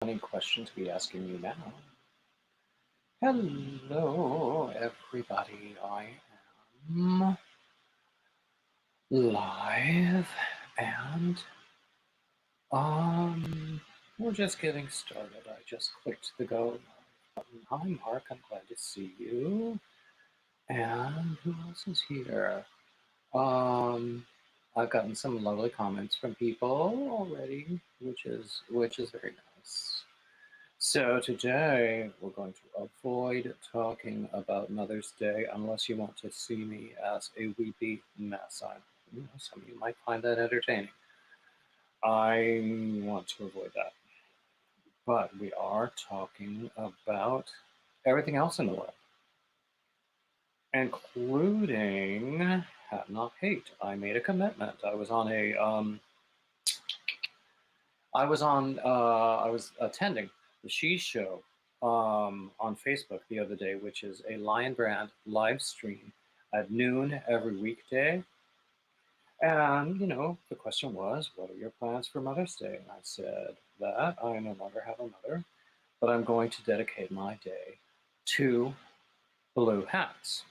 Any question to be asking you now? Hello, everybody. I am live, and we're just getting started. I just clicked the go button. Hi, Mark. I'm glad to see you. And who else is here? I've gotten some lovely comments from people already, which is very nice. So today we're going to avoid talking about Mother's Day unless you want to see me as a weepy mess. Some of you might find that entertaining. I want to avoid that. But we are talking about everything else in the world, including have not hate. I made a commitment. I was attending the She Show on Facebook the other day, which is a Lion Brand live stream at noon every weekday. And, the question was, what are your plans for Mother's Day? And I said that I no longer have a mother, but I'm going to dedicate my day to blue hats.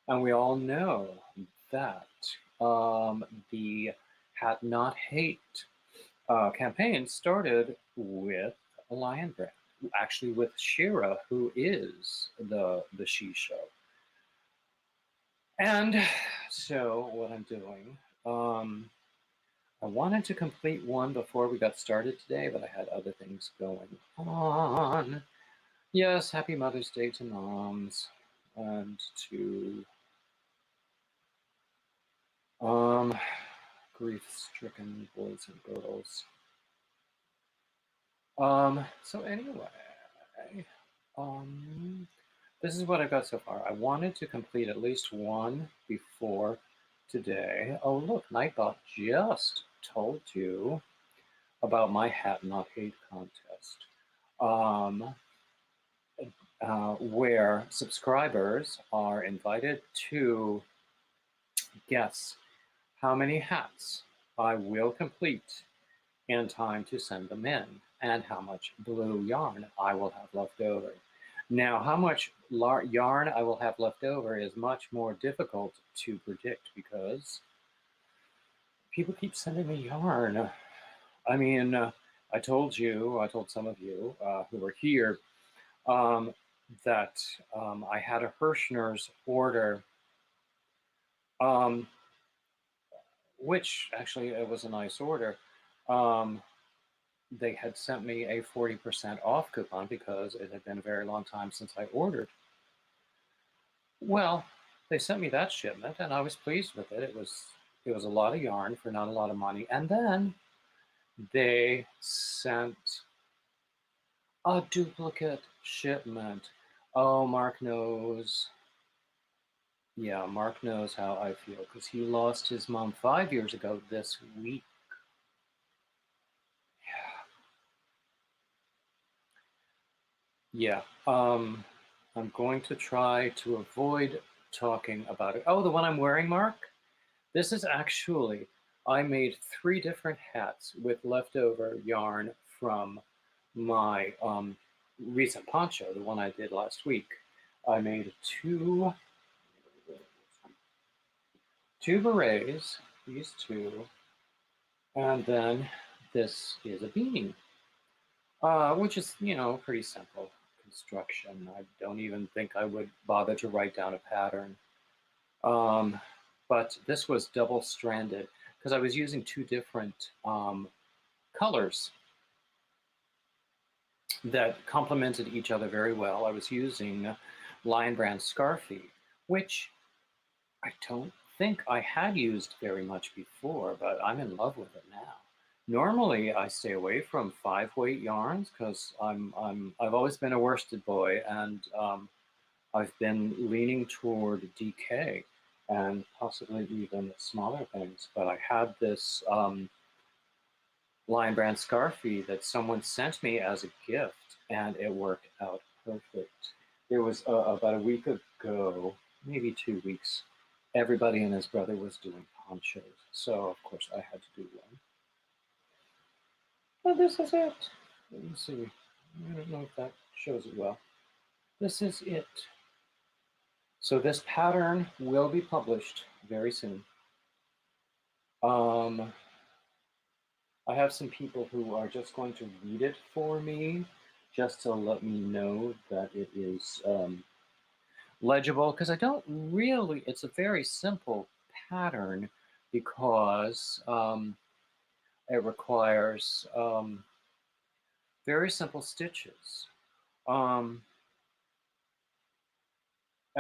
And we all know that the Hat Not Hate campaign started with a Lion Brand, actually with Shira, who is the She Show. And so what I'm doing, I wanted to complete one before we got started today, but I had other things going on. Yes, happy Mother's Day to moms and to grief-stricken boys and girls. So anyway, this is what I've got so far. I wanted to complete at least one before today. Oh, look, Nightbot just told you about my Hat Not Hate contest, where subscribers are invited to guess how many hats I will complete in time to send them in, and how much blue yarn I will have left over. Now, how much yarn I will have left over is much more difficult to predict because people keep sending me yarn. I mean, I told some of you who were here that I had a Hirschner's order, which actually it was a nice order. They had sent me a 40% off coupon because it had been a very long time since I ordered. Well, they sent me that shipment and I was pleased with it. It was a lot of yarn for not a lot of money. And then they sent a duplicate shipment. Oh, Mark knows. Yeah, Mark knows how I feel because he lost his mom 5 years ago this week. Yeah, I'm going to try to avoid talking about it. Oh, the one I'm wearing, Mark? This is actually, I made 3 different hats with leftover yarn from my recent poncho, the one I did last week. I made two berets, these two, and then this is a beanie, which is, pretty simple construction. I don't even think I would bother to write down a pattern. But this was double-stranded because I was using 2 different colors that complemented each other very well. I was using Lion Brand Scarfy, which I don't think I had used very much before, but I'm in love with it now. Normally, I stay away from 5-weight yarns because I've always been a worsted boy, and I've been leaning toward DK and possibly even smaller things. But I had this Lion Brand Scarfy that someone sent me as a gift, and it worked out perfect. It was about a week ago, maybe 2 weeks. Everybody and his brother was doing ponchos, so of course I had to do one. But this is it. Let me see. I don't know if that shows it well. This is it. So this pattern will be published very soon. I have some people who are just going to read it for me, just to let me know that it is legible, because I don't really, it's a very simple pattern because it requires very simple stitches. I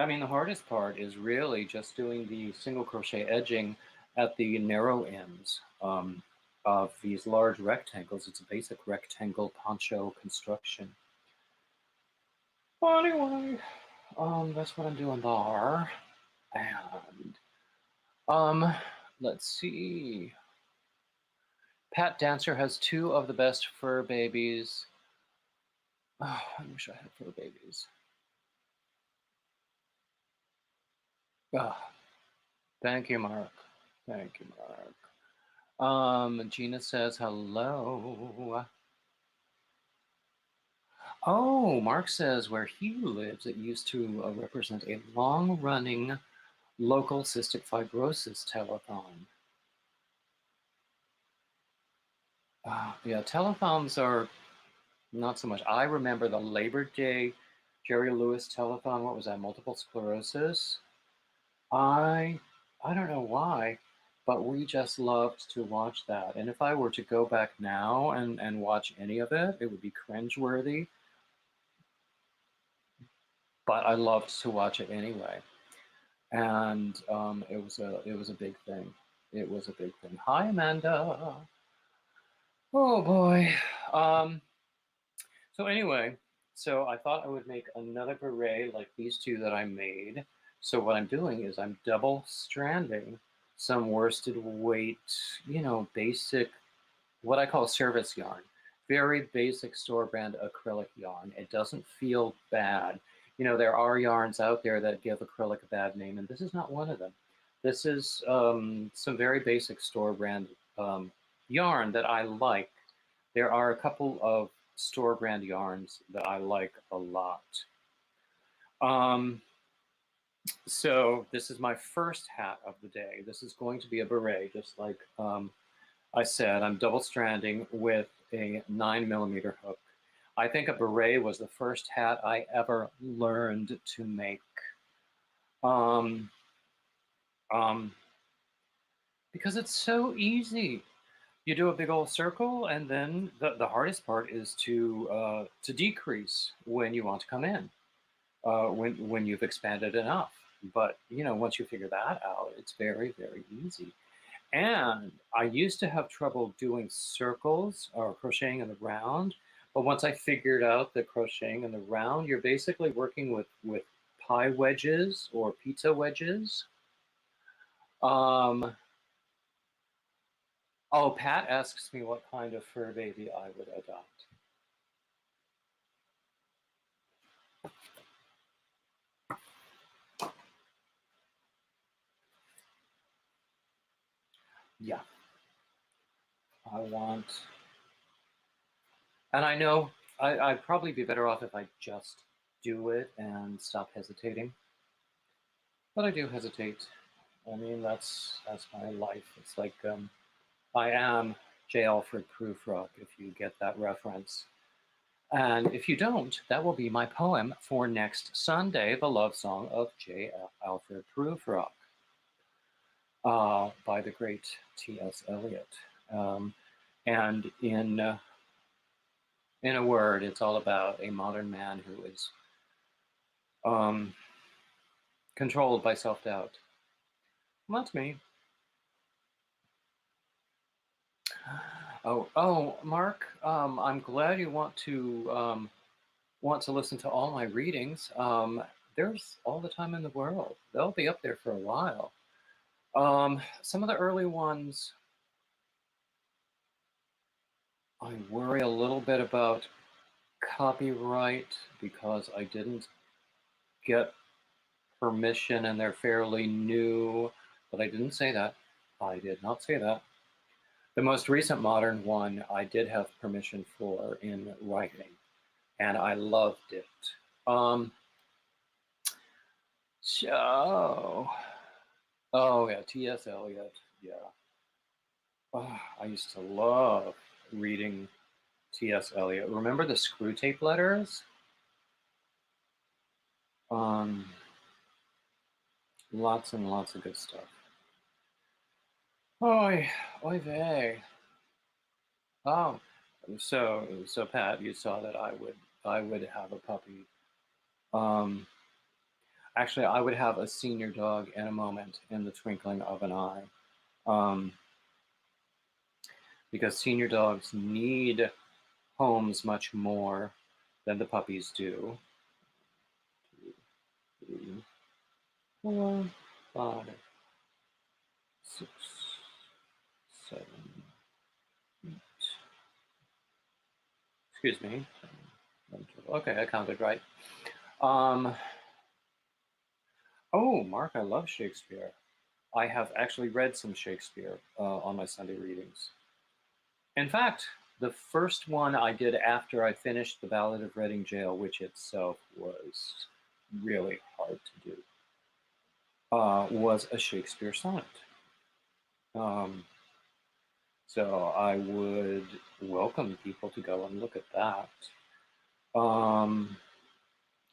mean, the hardest part is really just doing the single crochet edging at the narrow ends of these large rectangles. It's a basic rectangle poncho construction. Well, anyway, that's what I'm doing there. And let's see. Pat Dancer has 2 of the best fur babies. Oh, I wish I had fur babies. Oh, thank you, Mark. Thank you, Mark. Gina says hello. Oh, Mark says where he lives, it used to represent a long-running local cystic fibrosis telethon. Yeah, telethons are not so much. I remember the Labor Day Jerry Lewis telethon. What was that? Multiple sclerosis. I don't know why, but we just loved to watch that. And if I were to go back now and watch any of it, it would be cringeworthy. But I loved to watch it anyway. And it was a big thing. It was a big thing. Hi, Amanda. Oh boy. So anyway, so I thought I would make another beret like these 2 that I made. So what I'm doing is I'm double stranding some worsted weight, basic, what I call service yarn. Very basic store brand acrylic yarn. It doesn't feel bad. There are yarns out there that give acrylic a bad name, and this is not one of them. This is some very basic store brand yarn that I like. There are a couple of store brand yarns that I like a lot. So this is my first hat of the day. This is going to be a beret, just like I said. I'm double stranding with a 9mm hook. I think a beret was the first hat I ever learned to make. Because it's so easy. You do a big old circle, and then the hardest part is to decrease when you want to come in, when you've expanded enough. But once you figure that out, it's very, very easy. And I used to have trouble doing circles or crocheting in the round, but once I figured out that crocheting in the round, you're basically working with pie wedges or pizza wedges. Oh, Pat asks me what kind of fur baby I would adopt. Yeah, I want, and I know I'd probably be better off if I just do it and stop hesitating. But I do hesitate. I mean, that's my life. It's like I am J. Alfred Prufrock, if you get that reference. And if you don't, that will be my poem for next Sunday, the love song of J. Alfred Prufrock, by the great T.S. Eliot. And in a word, it's all about a modern man who is controlled by self-doubt. Well, that's me. Oh, Mark, I'm glad you want to listen to all my readings. There's all the time in the world. They'll be up there for a while. Some of the early ones, I worry a little bit about copyright because I didn't get permission and they're fairly new, but I didn't say that. I did not say that. The most recent modern one I did have permission for in writing, and I loved it. So, oh yeah, T.S. Eliot, yeah. Oh, I used to love reading T.S. Eliot. Remember the screw tape letters? Lots and lots of good stuff. Oy, oy vey. Oh, so Pat, you saw that I would have a puppy. Um, Actually, I would have a senior dog in a moment, in the twinkling of an eye, um, because senior dogs need homes much more than the puppies do. 2, 3, 4, 5, 6, 7, 8. Excuse me. Okay, I counted right. Oh, Mark, I love Shakespeare. I have actually read some Shakespeare on my Sunday readings. In fact, the first one I did after I finished The Ballad of Reading Gaol, which itself was really hard to do, was a Shakespeare sonnet. So I would welcome people to go and look at that.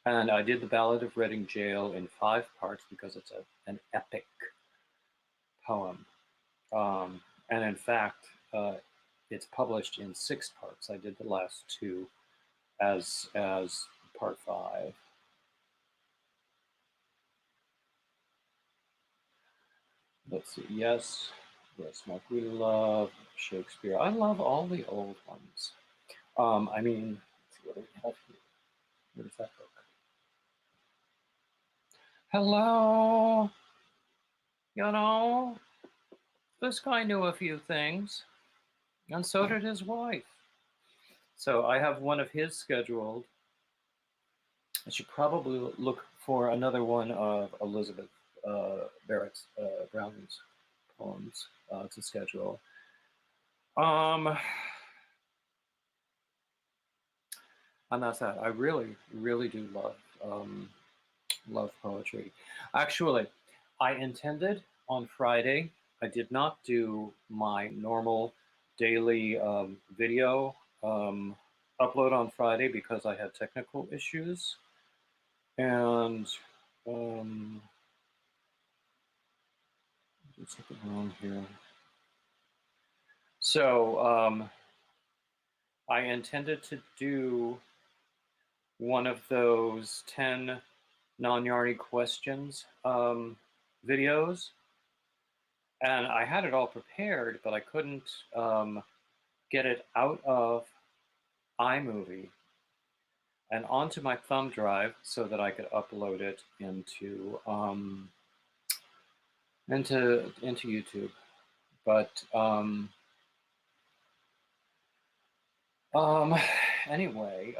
And I did The Ballad of Reading Gaol in 5 parts because it's an epic poem. And in fact, it's published in 6 parts. I did the last 2 as part 5. Let's see. Yes, Mark. We love Shakespeare. I love all the old ones. I mean, let's see what do we have here. What is that book? Hello. You know, this guy knew a few things, and so did his wife. So I have one of his scheduled. I should probably look for another one of Elizabeth Barrett's Browning's poems to schedule. And that's that. I really, really do love poetry. Actually, I intended on Friday. I did not do my normal daily video upload on Friday because I had technical issues. And there's something wrong here. So I intended to do one of those 10 non-yarny questions videos, and I had it all prepared, but I couldn't get it out of iMovie and onto my thumb drive so that I could upload it into YouTube. But anyway,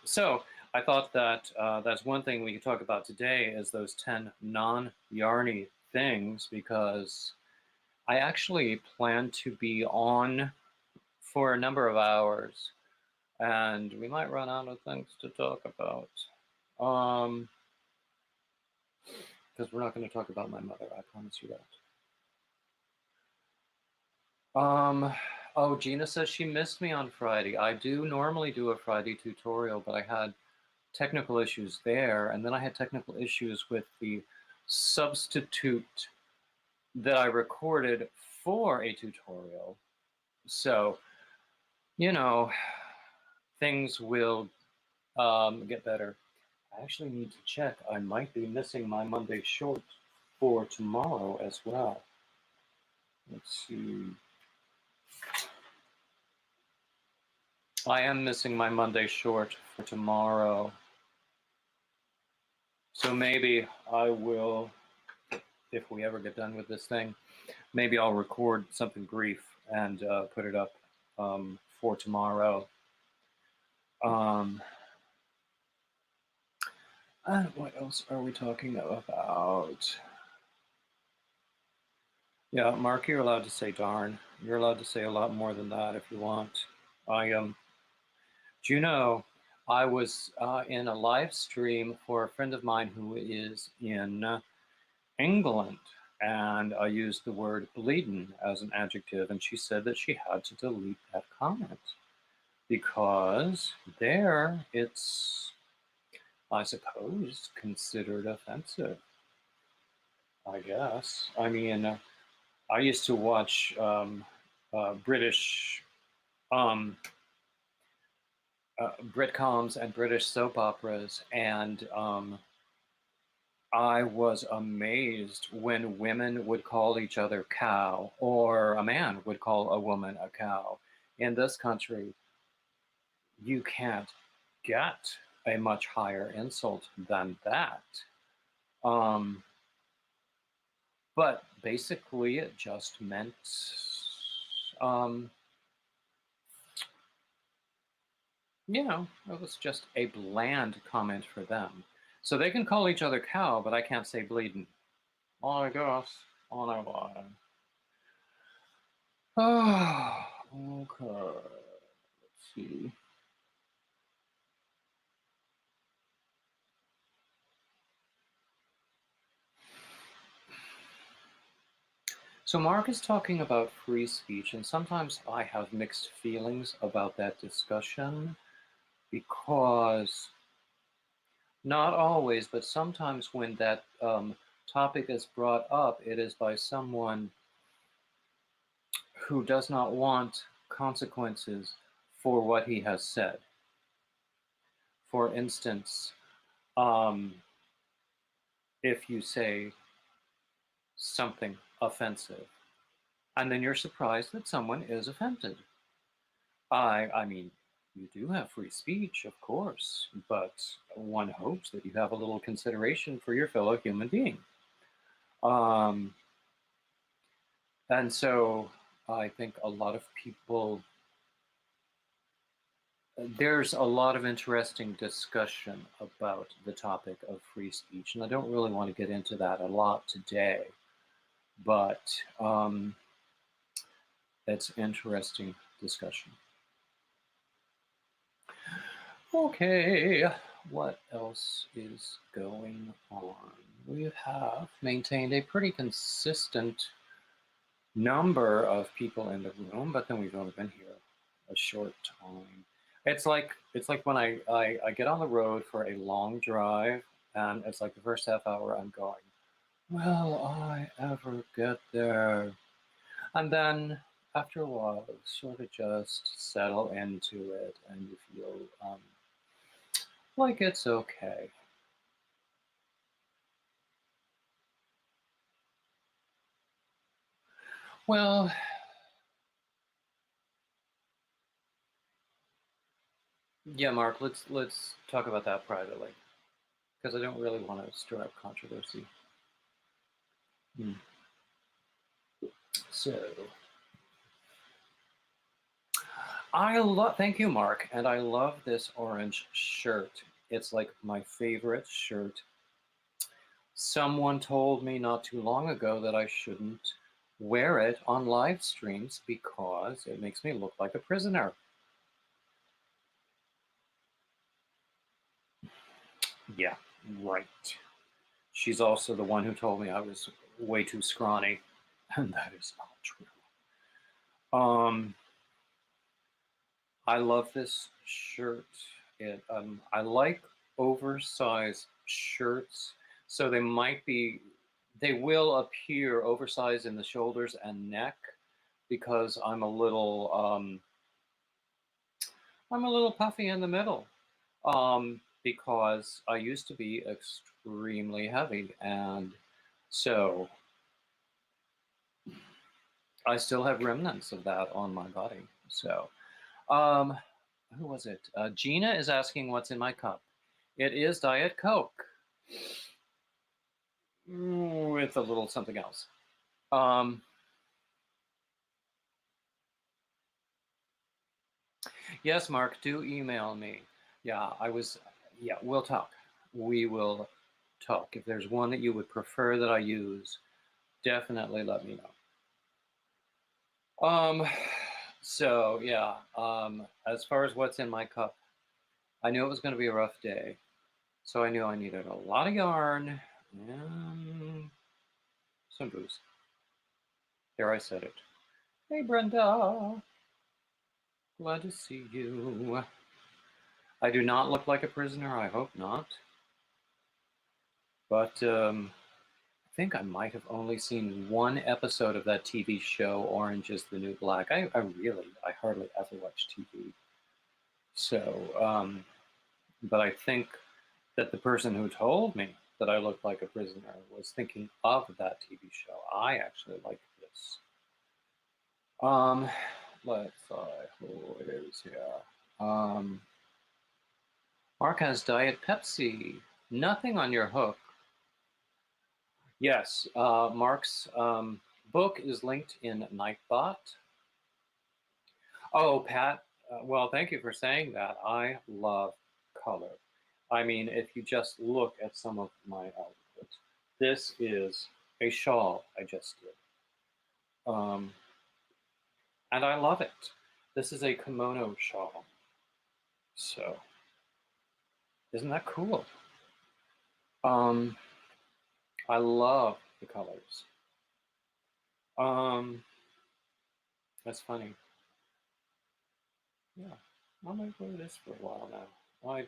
so I thought that that's one thing we could talk about today is those 10 non-yarny things, because I actually plan to be on for a number of hours, and we might run out of things to talk about. Because we're not going to talk about my mother, I promise you that. Oh, Gina says she missed me on Friday. I do normally do a Friday tutorial, but I had technical issues there, and then I had technical issues with the substitute that I recorded for a tutorial. So, you know, things will get better. I actually need to check. I might be missing my Monday short for tomorrow as well. Let's see. I am missing my Monday short for tomorrow. So maybe I will, if we ever get done with this thing, maybe I'll record something brief and put it up for tomorrow. And what else are we talking about? Yeah, Mark, you're allowed to say darn. You're allowed to say a lot more than that if you want. Do you know, I was in a live stream for a friend of mine who is in England, and I used the word bleeding as an adjective, and she said that she had to delete that comment because there it's, I suppose, considered offensive. I guess. I mean, I used to watch British um, Britcoms and British soap operas, and I was amazed when women would call each other cow, or a man would call a woman a cow. In this country, you can't get a much higher insult than that. Um, but basically, it just meant, um, it was just a bland comment for them. So they can call each other cow, but I can't say bleeding. I guess. On a line. Oh, okay. Let's see. So Mark is talking about free speech, and sometimes I have mixed feelings about that discussion because not always, but sometimes when that topic is brought up, it is by someone who does not want consequences for what he has said. For instance, um, if you say something offensive, and then you're surprised that someone is offended. I mean, you do have free speech, of course, but one hopes that you have a little consideration for your fellow human being. Um, and so I think a lot of people, there's a lot of interesting discussion about the topic of free speech, and I don't really want to get into that a lot today, but it's interesting discussion. Okay, what else is going on? We have maintained a pretty consistent number of people in the room, but then we've only been here a short time. It's like when I get on the road for a long drive, and it's like the first half hour I'm going, will I ever get there? And then after a while, you sort of just settle into it, and you feel like it's okay. Well, yeah, Mark, let's talk about that privately because I don't really want to stir up controversy. Hmm. So, thank you, Mark, and I love this orange shirt. It's like my favorite shirt. Someone told me not too long ago that I shouldn't wear it on live streams because it makes me look like a prisoner. Yeah, right. She's also the one who told me I was way too scrawny, and that is not true. Um, I love this shirt. I like oversized shirts, so they will appear oversized in the shoulders and neck because I'm a little puffy in the middle. Because I used to be extremely heavy, and so I still have remnants of that on my body. So, um, who was it? Gina is asking what's in my cup. It is Diet Coke with a little something else. Um, yes, Mark, do email me. Yeah, yeah, we'll talk. We will talk. If there's one that you would prefer that I use, definitely let me know. Um, so yeah, as far as what's in my cup, I knew it was going to be a rough day. So I knew I needed a lot of yarn and some booze. There, I said it. Hey, Brenda. Glad to see you. I do not look like a prisoner. I hope not. But I think I might have only seen one episode of that TV show, Orange is the New Black. I hardly ever watch TV. So, but I think that the person who told me that I looked like a prisoner was thinking of that TV show. I actually like this. Let's see who it is here. Mark has Diet Pepsi. Nothing on your hook. Yes, Mark's book is linked in Nightbot. Oh, Pat, well, thank you for saying that. I love color. I mean, if you just look at some of my outfits, this is a shawl I just did. And I love it. This is a kimono shawl. So, isn't that cool? I love the colors. That's funny. Yeah, I might wear this for a while now. I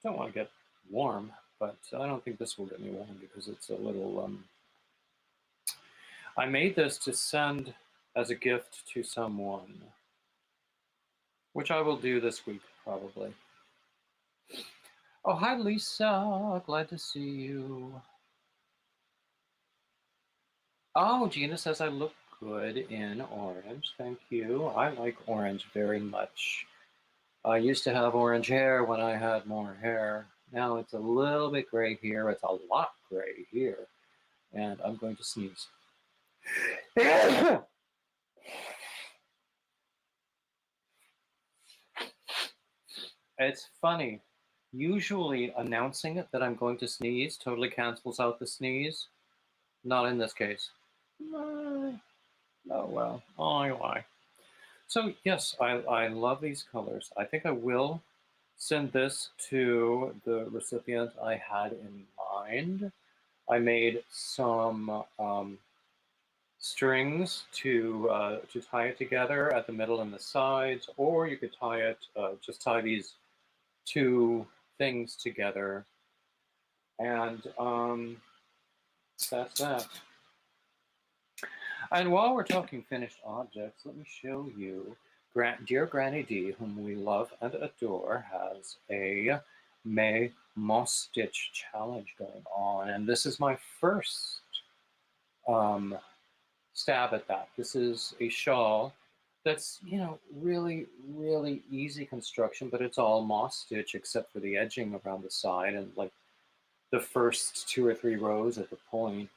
don't want to get warm, but I don't think this will get me warm because it's a little. I made this to send as a gift to someone, which I will do this week probably. Oh, hi, Lisa. Glad to see you. Oh, Gina says I look good in orange. Thank you. I like orange very much. I used to have orange hair when I had more hair. Now it's a little bit gray here. It's a lot gray here. And I'm going to sneeze. It's funny. Usually announcing it that I'm going to sneeze totally cancels out the sneeze. Not in this case. Oh, well. Oh, why? So, yes, I love these colors. I think I will send this to the recipient I had in mind. I made some strings to tie it together at the middle and the sides, or you could tie it, just tie these two things together, and that's that. And while we're talking finished objects, let me show you. Dear Granny D, whom we love and adore, has a May Moss Stitch challenge going on, and this is my first stab at that. This is a shawl that's, really, really easy construction, but it's all moss stitch except for the edging around the side and like the first 2 or 3 rows at the point.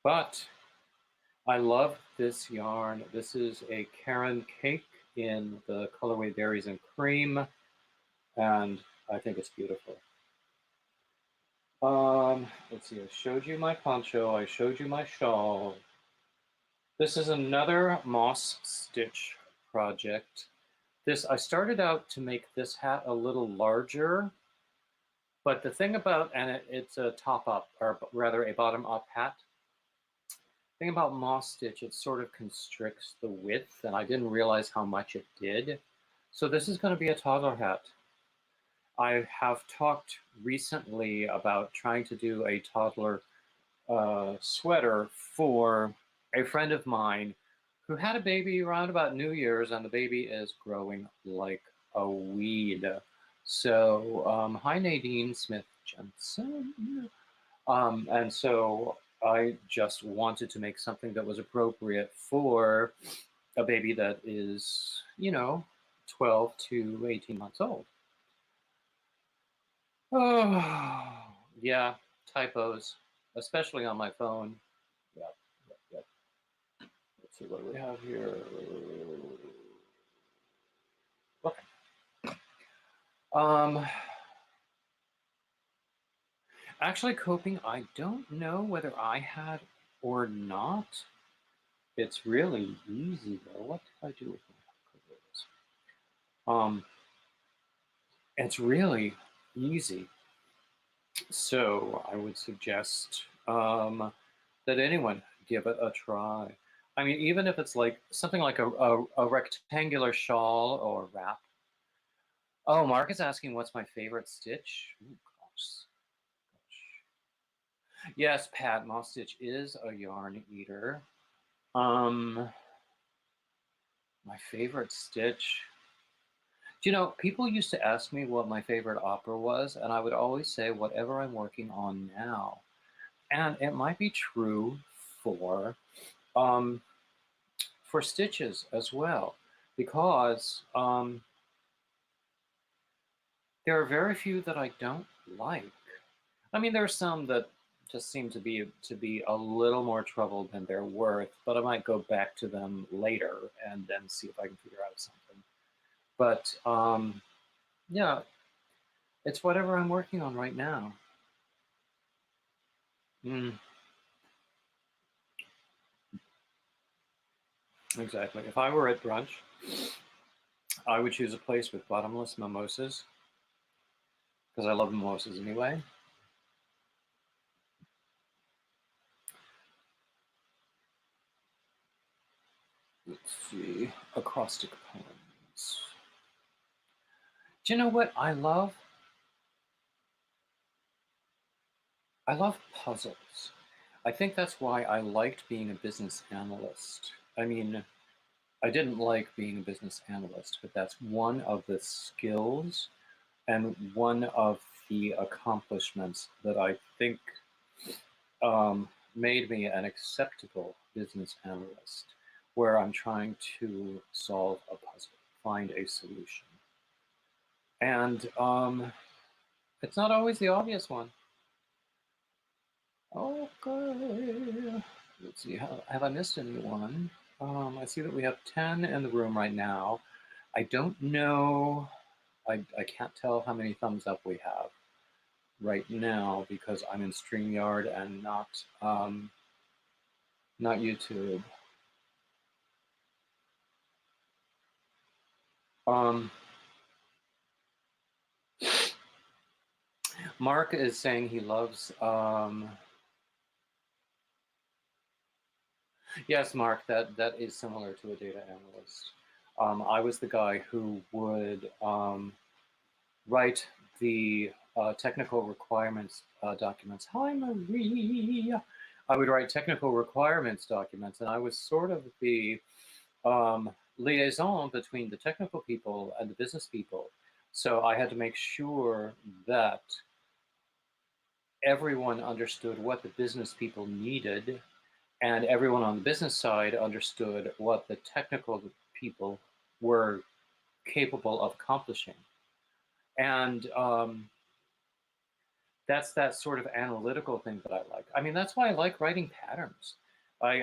But I love this yarn. This is a Karen Cake in the colorway Berries and Cream, and I think it's beautiful. Let's see, I showed you my poncho, I showed you my shawl. This is another moss stitch project. I started out to make this hat a little larger, but the thing about, and it's a top up, or rather a bottom up hat. The thing about moss stitch, it sort of constricts the width, and I didn't realize how much it did. So this is going to be a toddler hat. I have talked recently about trying to do a toddler sweater for a friend of mine who had a baby around about New Year's, and the baby is growing like a weed. So, hi Nadine Smith Jensen. And so I just wanted to make something that was appropriate for a baby that is, 12 to 18 months old. Oh, yeah, typos, especially on my phone. Yep. Let's see, what do we have here? Okay. Actually, coping, I don't know whether I had or not. It's really easy though. What did I do with my careers? It's really easy. So I would suggest that anyone give it a try. I mean, even if it's like something like a rectangular shawl or wrap. Oh, Mark is asking what's my favorite stitch. Ooh, gosh. Yes, Pat, Moss Stitch is a yarn eater. My favorite stitch. Do you know, people used to ask me what my favorite opera was, and I would always say whatever I'm working on now. And it might be true um, for stitches as well, because there are very few that I don't like. I mean, there are some that just seem to be a little more trouble than they're worth, but I might go back to them later and then see if I can figure out something. But yeah, it's whatever I'm working on right now. Exactly. If I were at brunch, I would choose a place with bottomless mimosas, because I love mimosas anyway. Let's see, acrostic poems. Do you know what I love? I love puzzles. I think that's why I liked being a business analyst. I mean, I didn't like being a business analyst, but that's one of the skills and one of the accomplishments that I think made me an acceptable business analyst, where I'm trying to solve a puzzle, find a solution. And it's not always the obvious one. Okay. Let's see, have I missed anyone? I see that we have 10 in the room right now. I don't know, I can't tell how many thumbs up we have right now because I'm in StreamYard and not YouTube. Mark is saying he loves. Yes, Mark, that is similar to a data analyst. I was the guy who would write the technical requirements documents. Hi, Marie. I would write technical requirements documents, and I was sort of the liaison between the technical people and the business people. So I had to make sure that everyone understood what the business people needed, and everyone on the business side understood what the technical people were capable of accomplishing. And that's that sort of analytical thing that I like. I mean, that's why I like writing patterns. I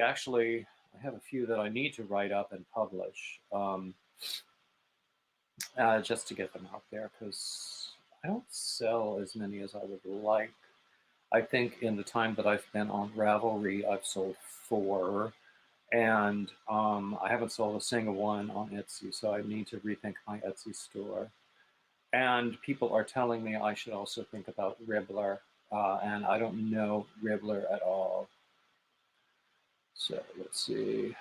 have a few that I need to write up and publish just to get them out there, because I don't sell as many as I would like. I think in the time that I've been on Ravelry, I've sold 4, and I haven't sold a single one on Etsy, so I need to rethink my Etsy store. And people are telling me I should also think about Ribbler, and I don't know Ribbler at all. So let's see.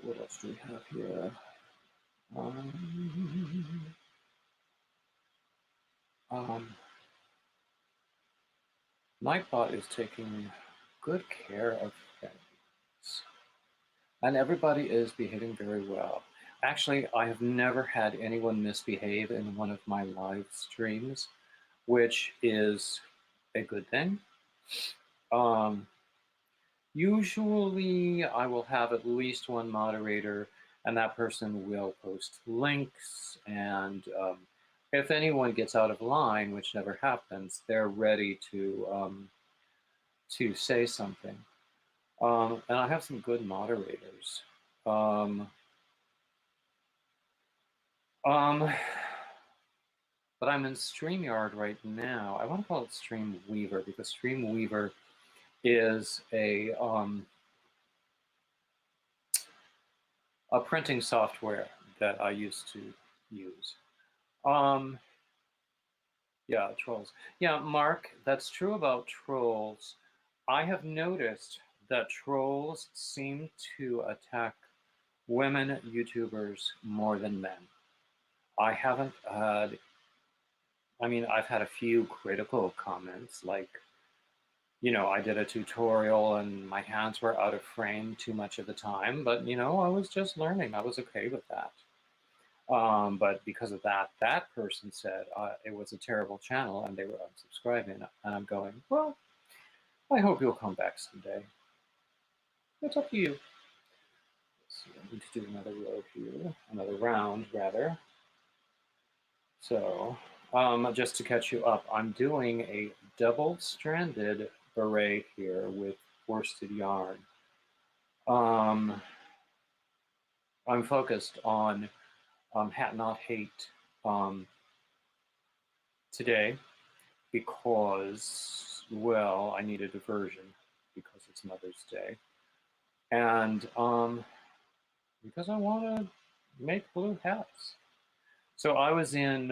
What else do we have here? Nightbot is taking good care of things, and everybody is behaving very well. Actually, I have never had anyone misbehave in one of my live streams, which is a good thing. Usually, I will have at least one moderator, and that person will post links, and if anyone gets out of line, which never happens, they're ready to say something. And I have some good moderators. but I'm in StreamYard right now. I want to call it Streamweaver because Streamweaver is a printing software that I used to use. Yeah, trolls. Yeah, Mark, that's true about trolls. I have noticed that trolls seem to attack women YouTubers more than men. I haven't had, I mean, I've had a few critical comments like, you know, I did a tutorial and my hands were out of frame too much of the time, but, you know, I was just learning. I was okay with that. But because of that, that person said it was a terrible channel and they were unsubscribing. And I'm going, well, I hope you'll come back someday. It's up to you. Let's see, I need to do another row here, another round rather. So just to catch you up, I'm doing a double-stranded beret here with worsted yarn. I'm focused on Hat Not Hate today because, well, I need a diversion because it's Mother's Day. And because I want to make blue hats. So I was in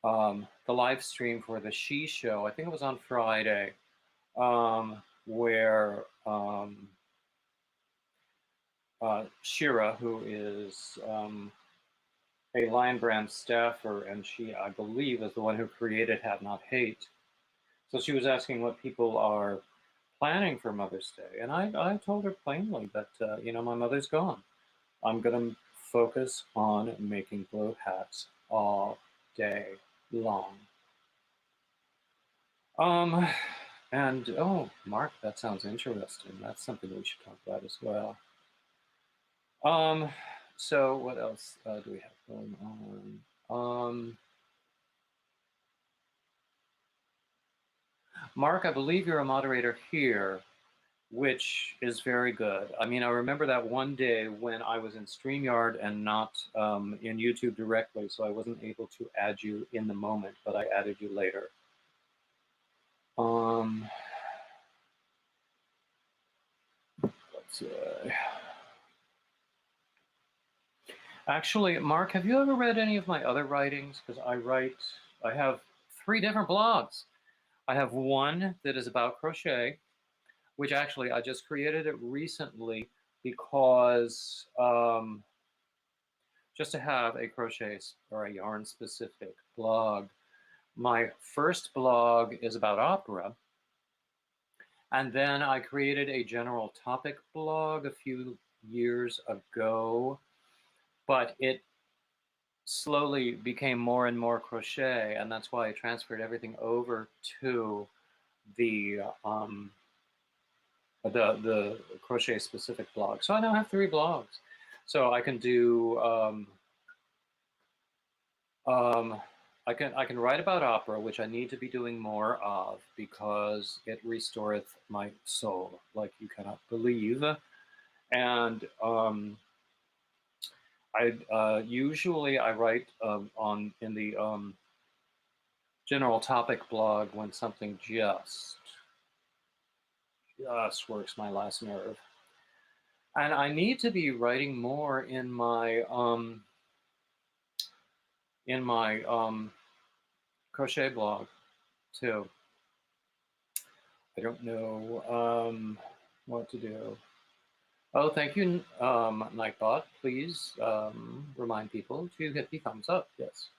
the live stream for the She Show, I think it was on Friday, where Shira, who is a Lion Brand staffer, and she, I believe, is the one who created Have Not Hate. So she was asking what people are planning for Mother's Day, and I told her plainly that, you know, my mother's gone. I'm going to focus on making blue hats all day long. And, oh, Mark, that sounds interesting. That's something we should talk about as well. So what else do we have going on? Mark, I believe you're a moderator here, which is very good. I mean, I remember that one day when I was in StreamYard and not in YouTube directly, so I wasn't able to add you in the moment, but I added you later. Let's see. Actually, Mark, have you ever read any of my other writings? Because I have 3 different blogs. I have one that is about crochet, which actually I just created it recently because just to have a crochet or a yarn specific blog. My first blog is about opera. And then I created a general topic blog a few years ago, but it slowly became more and more crochet, and that's why I transferred everything over to the crochet specific blog. So I now have 3 blogs. So I can do I can write about opera, which I need to be doing more of because it restoreth my soul like you cannot believe. And usually I write in the general topic blog when something just works my last nerve. And I need to be writing more in my crochet blog too. I don't know what to do. Oh, thank you, Nightbot. Please remind people to hit the thumbs up. Yes.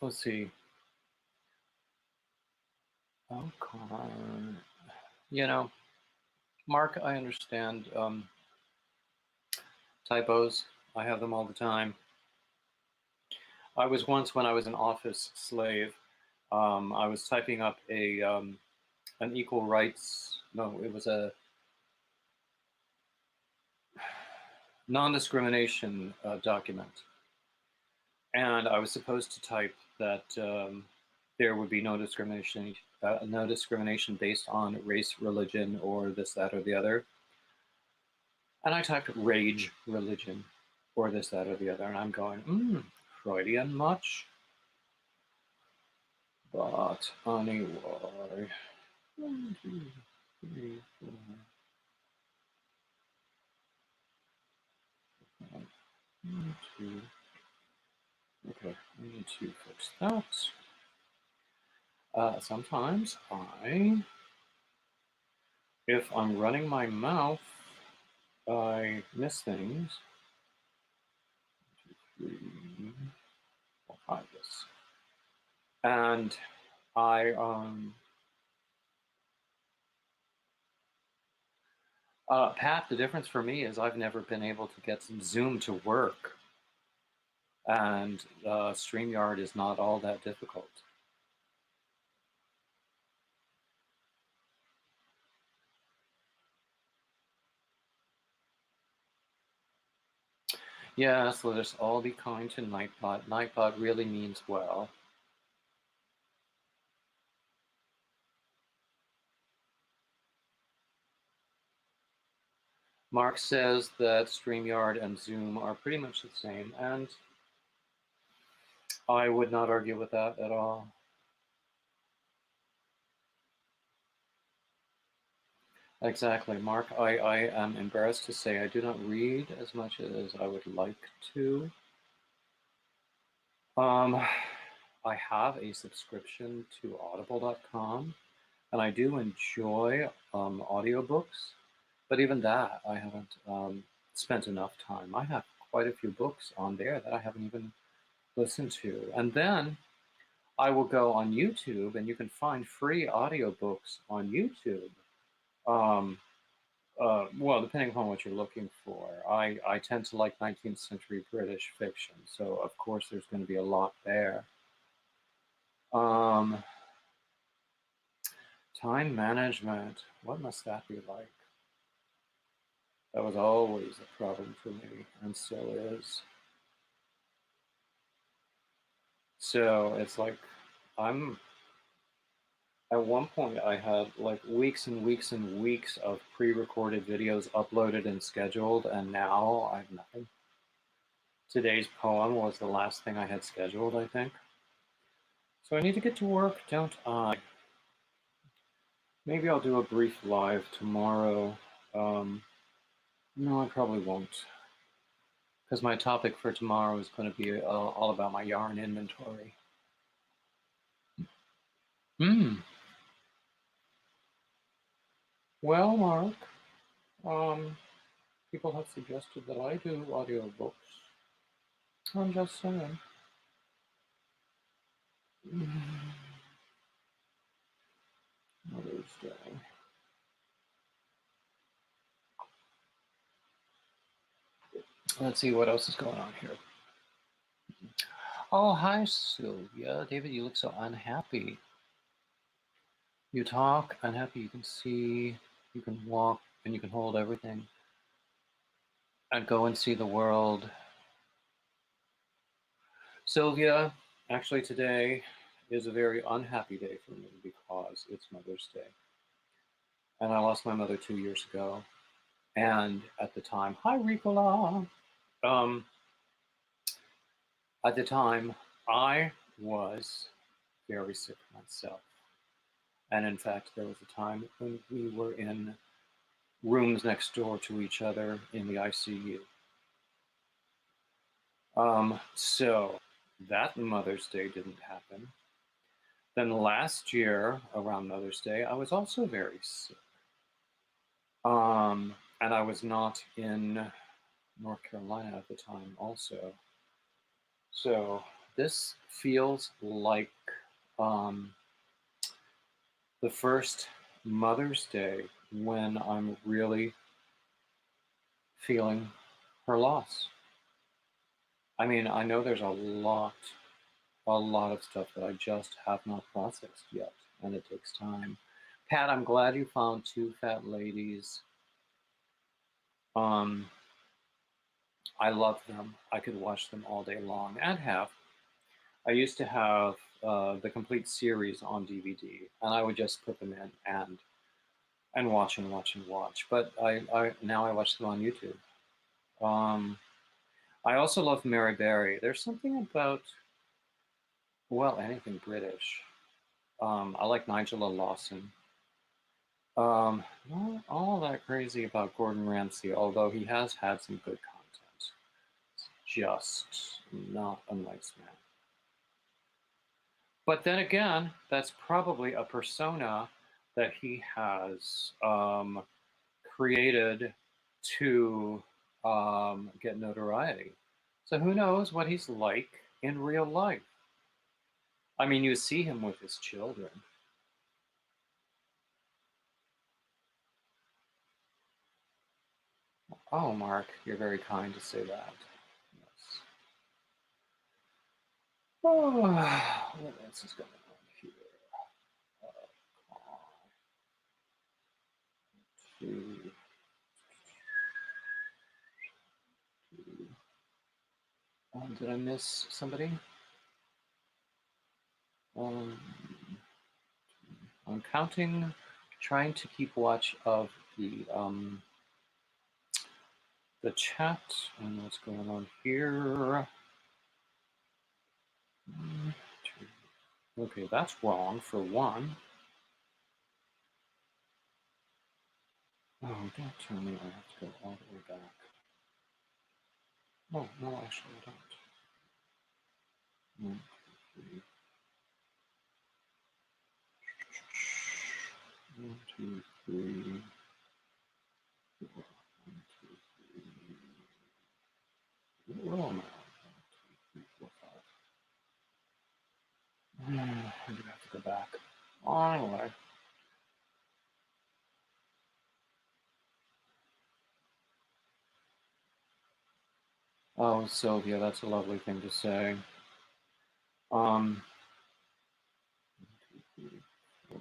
Let's see. Okay. You know, Mark, I understand typos. I have them all the time. I was once, when I was an office slave, I was typing up an equal rights, no, it was a non-discrimination document. And I was supposed to type that there would be no discrimination no discrimination based on race, religion, or this, that, or the other. And I typed rage, religion, or this, that, or the other, and I'm going, Freudian much? But anyway, 1, 2, 3, 4, 5, 1, 2. Okay, I need to fix that. Sometimes if I'm running my mouth, I miss things. 1, 2, 3, 4, 5, yes. And Pat, the difference for me is I've never been able to get some Zoom to work. And StreamYard is not all that difficult. Yes, let us all be kind to Nightbot. Nightbot really means well. Mark says that StreamYard and Zoom are pretty much the same, and I would not argue with that at all. Exactly, Mark. I am embarrassed to say I do not read as much as I would like to. I have a subscription to audible.com, and I do enjoy audiobooks, but even that I haven't spent enough time. I have quite a few books on there that I haven't even listened to. And then I will go on YouTube, and you can find free audiobooks on YouTube. Well, depending upon what you're looking for. I tend to like 19th century British fiction, so of course there's going to be a lot there. Time management, what must that be like? That was always a problem for me, and still is. So it's like, at one point I had like weeks and weeks and weeks of pre-recorded videos uploaded and scheduled, and now I have nothing. Today's poem was the last thing I had scheduled, I think. So I need to get to work, don't I? Maybe I'll do a brief live tomorrow. No, I probably won't. Because my topic for tomorrow is going to be all about my yarn inventory. Well, Mark, people have suggested that I do audiobooks. I'm just saying. Mother's Day. Let's see what else is going on here. Oh, hi, Sylvia. David, you look so unhappy. You talk unhappy, you can see, you can walk, and you can hold everything. And go and see the world. Sylvia, actually today is a very unhappy day for me because it's Mother's Day. And I lost my mother 2 years ago. And at the time, hi Ricola. At the time, I was very sick myself. And in fact, there was a time when we were in rooms next door to each other in the ICU. So that Mother's Day didn't happen. Then last year, around Mother's Day, I was also very sick. And I was not in North Carolina at the time also. So this feels like the first Mother's Day when I'm really feeling her loss. I mean, I know there's a lot of stuff that I just have not processed yet, and it takes time. Pat, I'm glad you found two fat ladies. I love them. I could watch them all day long, and have. I used to have the complete series on DVD, and I would just put them in and watch and watch and watch. But now I watch them on YouTube. I also love Mary Berry. There's something about, well, anything British. I like Nigella Lawson. Not all that crazy about Gordon Ramsay, although he has had some good content. Just not a nice man. But then again, that's probably a persona that he has created to get notoriety. So who knows what he's like in real life? I mean, you see him with his children. Oh, Mark, you're very kind to say that. Yes. Oh, what else is going on here? Did I miss somebody? I'm counting, trying to keep watch of the chat and what's going on here. Okay, that's wrong for one. Oh, don't tell me I have to go all the way back. Oh, no, actually I don't. 1, 2, 3. 1, 2, 3. 4, 1, 2, 3. Where am I? 1, 2, 3, 4, 5. I'm gonna have to go back. Anyway. Oh, Sylvia, that's a lovely thing to say. 1, 2, 3, 4,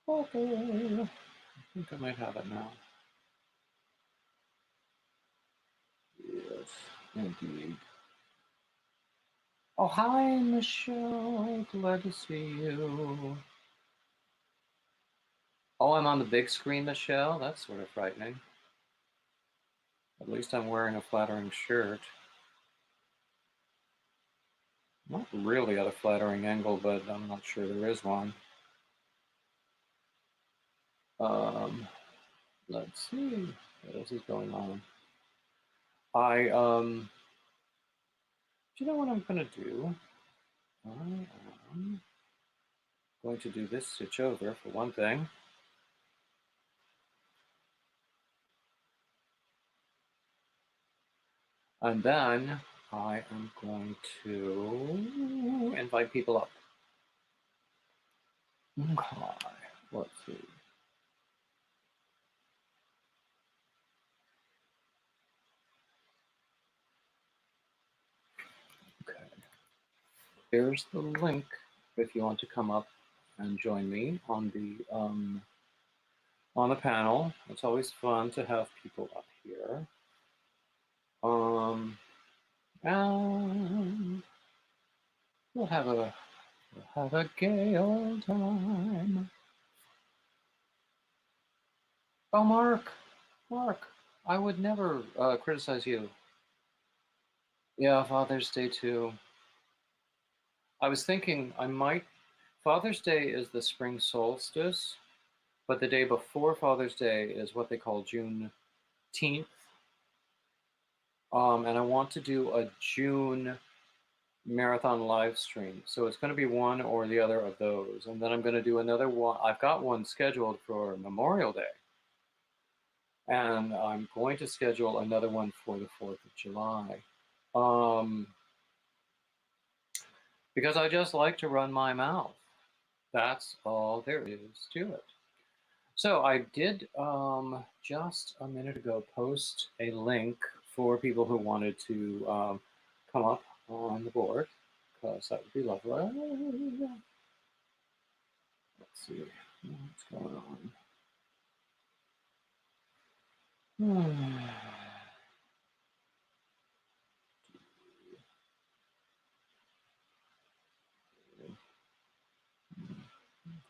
5. Okay, I think I might have it now. Yes, indeed. Oh, hi, Michelle. Glad to see you. Oh, I'm on the big screen, Michelle? That's sort of frightening. At least I'm wearing a flattering shirt. Not really at a flattering angle, but I'm not sure there is one. Let's see. What else is going on? Do you know what I'm going to do? I am going to do this stitch over for one thing. And then I am going to invite people up. Okay, let's see. Okay. Here's the link if you want to come up and join me on the panel. It's always fun to have people up here. And we'll have a gay old time. Oh, Mark, I would never criticize you. Yeah, Father's Day too. I was thinking Father's Day is the spring solstice, but the day before Father's Day is what they call Juneteenth. And I want to do a June marathon live stream. So it's going to be one or the other of those. And then I'm going to do another one. I've got one scheduled for Memorial Day. And I'm going to schedule another one for the 4th of July. Because I just like to run my mouth. That's all there is to it. So I did just a minute ago post a link for people who wanted to come up on the board, because that would be lovely. Let's see what's going on.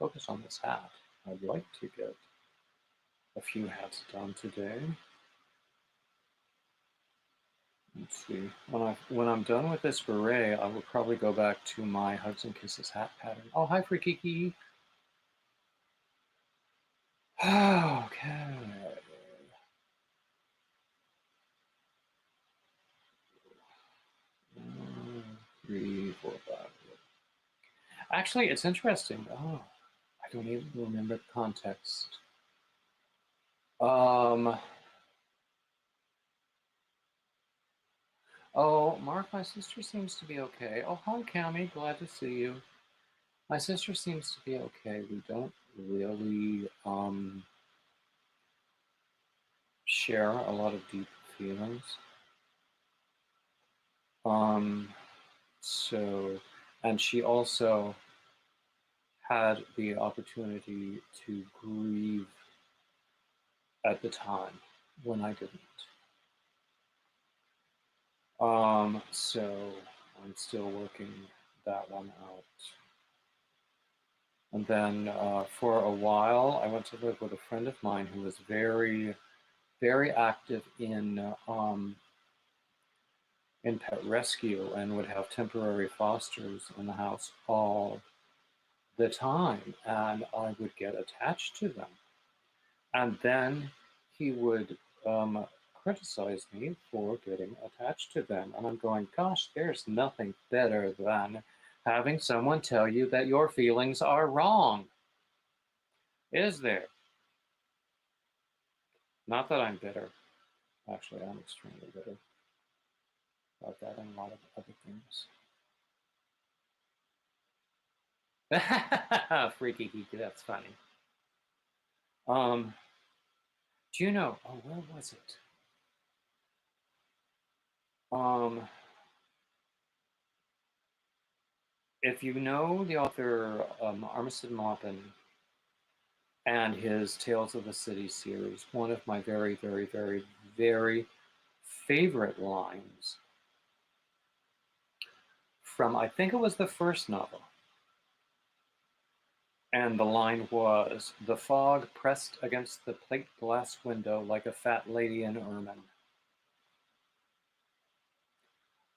focus on this hat. I'd like to get a few hats done today. Let's see. When I'm done with this beret, I will probably go back to my Hugs and Kisses hat pattern. Oh, hi, Free Kiki. Okay. 3, 4, 5. Actually, it's interesting. Oh, I don't even remember the context. Oh, Mark, my sister seems to be okay. Oh, hi, Cami. Glad to see you. My sister seems to be okay. We don't really share a lot of deep feelings. So, and she also had the opportunity to grieve at the time when I didn't. So I'm still working that one out. And then for a while, I went to live with a friend of mine who was very, very active in pet rescue and would have temporary fosters in the house all the time. And I would get attached to them. And then he would criticize me for getting attached to them. And I'm going, gosh, there's nothing better than having someone tell you that your feelings are wrong. Is there? Not that I'm bitter. Actually, I'm extremely bitter about that and a lot of other things. Freaky geeky, that's funny. Do you know, oh, where was it? If you know the author Armistead Maupin and his Tales of the City series, one of my very, very, very, very favorite lines from, I think it was the first novel. And the line was, "The fog pressed against the plate glass window like a fat lady in ermine."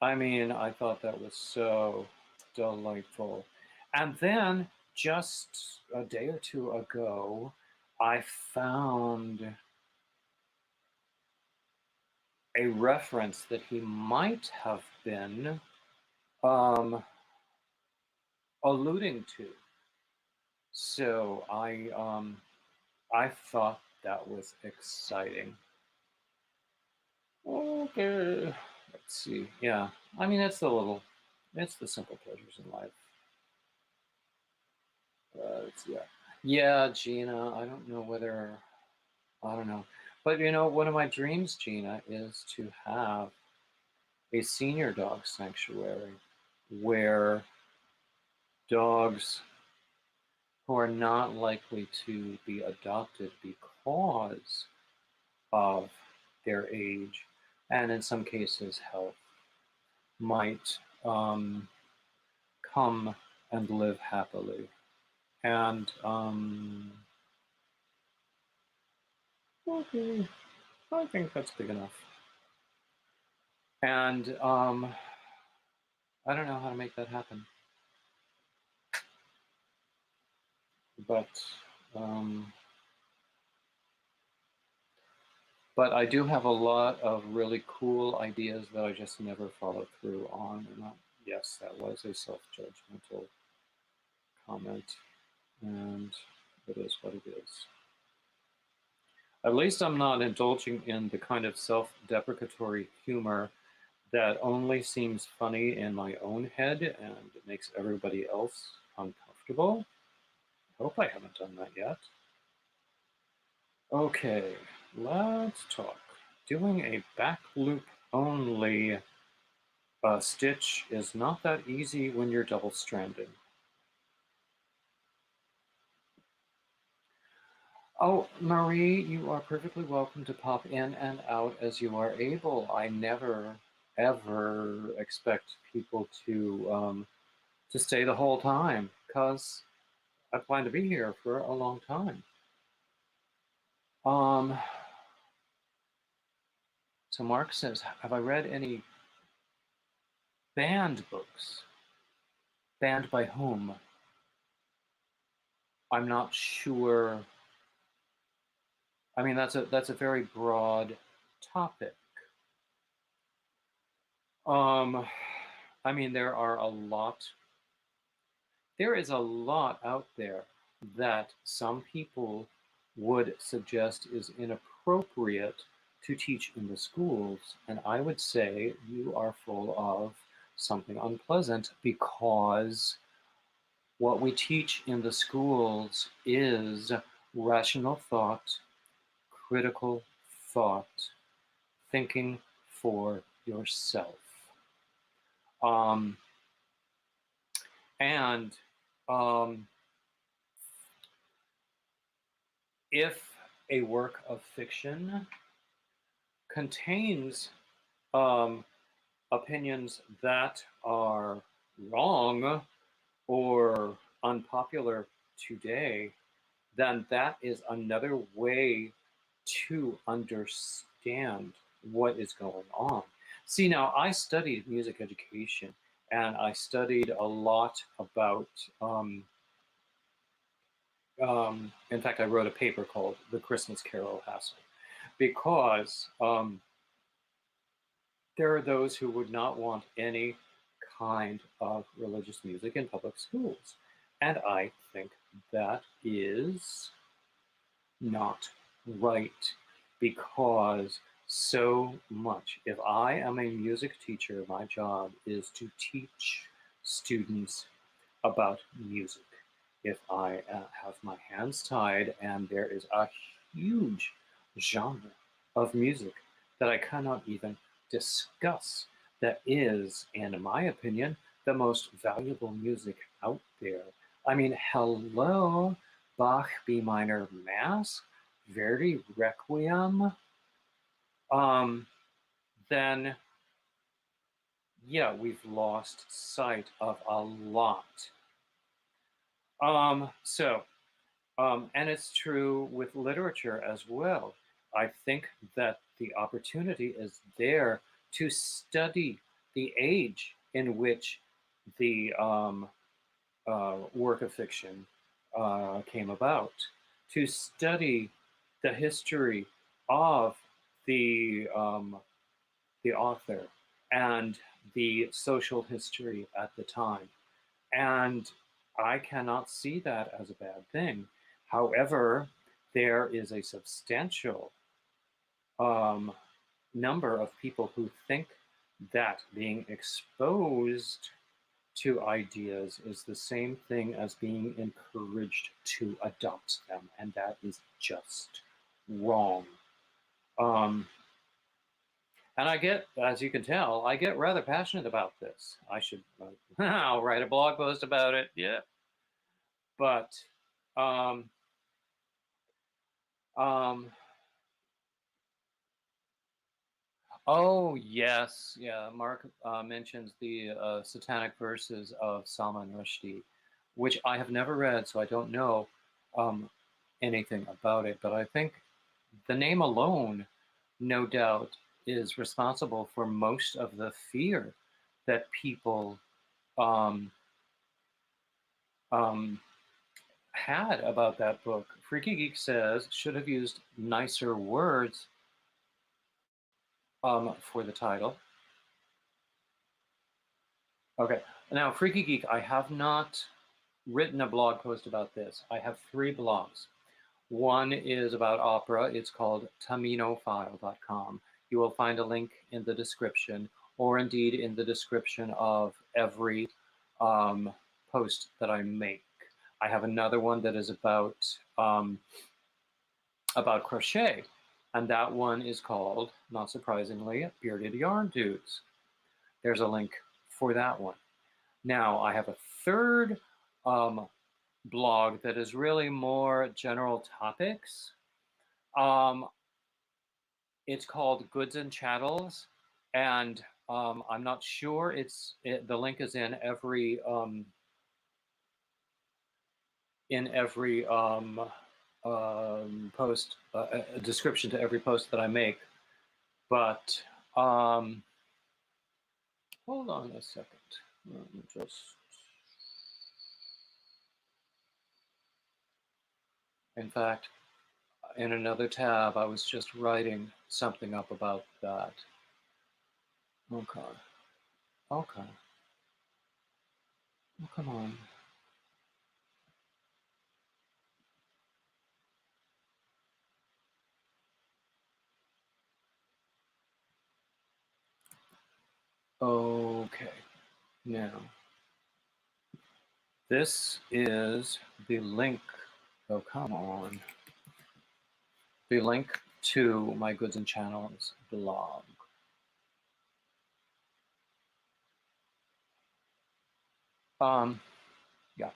I mean, I thought that was so delightful. And then just a day or two ago, I found a reference that he might have been alluding to. So I thought that was exciting. Okay, let's see. Yeah, I mean it's the simple pleasures in life. Yeah, Gina. I don't know. But you know, one of my dreams, Gina, is to have a senior dog sanctuary where dogs who are not likely to be adopted because of their age and in some cases health might come and live happily. And okay, I think that's big enough. And I don't know how to make that happen. But I do have a lot of really cool ideas that I just never follow through on. And yes, that was a self-judgmental comment, and it is what it is. At least I'm not indulging in the kind of self-deprecatory humor that only seems funny in my own head and makes everybody else uncomfortable. I hope I haven't done that yet. Okay, let's talk. Doing a back loop only stitch is not that easy when you're double stranded. Oh, Marie, you are perfectly welcome to pop in and out as you are able. I never, ever expect people to stay the whole time because I plan to be here for a long time. So Mark says, have I read any banned books? Banned by whom? I'm not sure. I mean, that's a very broad topic. I mean, there is a lot out there that some people would suggest is inappropriate to teach in the schools. And I would say you are full of something unpleasant, because what we teach in the schools is rational thought, critical thought, thinking for yourself. And if a work of fiction contains opinions that are wrong or unpopular today, then that is another way to understand what is going on. See, now I studied music education, and I studied a lot about, in fact, I wrote a paper called The Christmas Carol Hassle, because there are those who would not want any kind of religious music in public schools. And I think that is not right, because so much, if I am a music teacher, my job is to teach students about music. If I have my hands tied and there is a huge genre of music that I cannot even discuss, that is, in my opinion, the most valuable music out there. I mean, hello, Bach B minor Mass, Verdi Requiem, then yeah, we've lost sight of a lot. And it's true with literature as well. I think that the opportunity is there to study the age in which the work of fiction came about, to study the history of the author and the social history at the time. And I cannot see that as a bad thing. However, there is a substantial number of people who think that being exposed to ideas is the same thing as being encouraged to adopt them, and that is just wrong. And I get, as you can tell, I get rather passionate about this. I should, I'll write a blog post about it, yeah. But, oh yes, yeah, Mark mentions the satanic verses of Salman Rushdie, which I have never read, so I don't know anything about it. But I think the name alone, no doubt, is responsible for most of the fear that people had about that book. Freaky Geek says, should have used nicer words for the title. Okay, now Freaky Geek, I have not written a blog post about this. I have 3 blogs. One is about opera. It's called taminophile.com. You will find a link in the description, or indeed in the description of every post that I make. I have another one that is about crochet, and that one is called, not surprisingly, Bearded Yarn Dudes. There's a link for that one. Now, I have a third blog that is really more general topics. It's called Goods and Chattels, and I'm not sure the link is in every in every post, a description to every post that I make. But hold on a second. Let me just. In fact, in another tab, I was just writing something up about that. Okay. Okay. Oh, come on. Okay. Now, this is the link. Oh, come on. The link to my Goods and Channels blog. Yeah.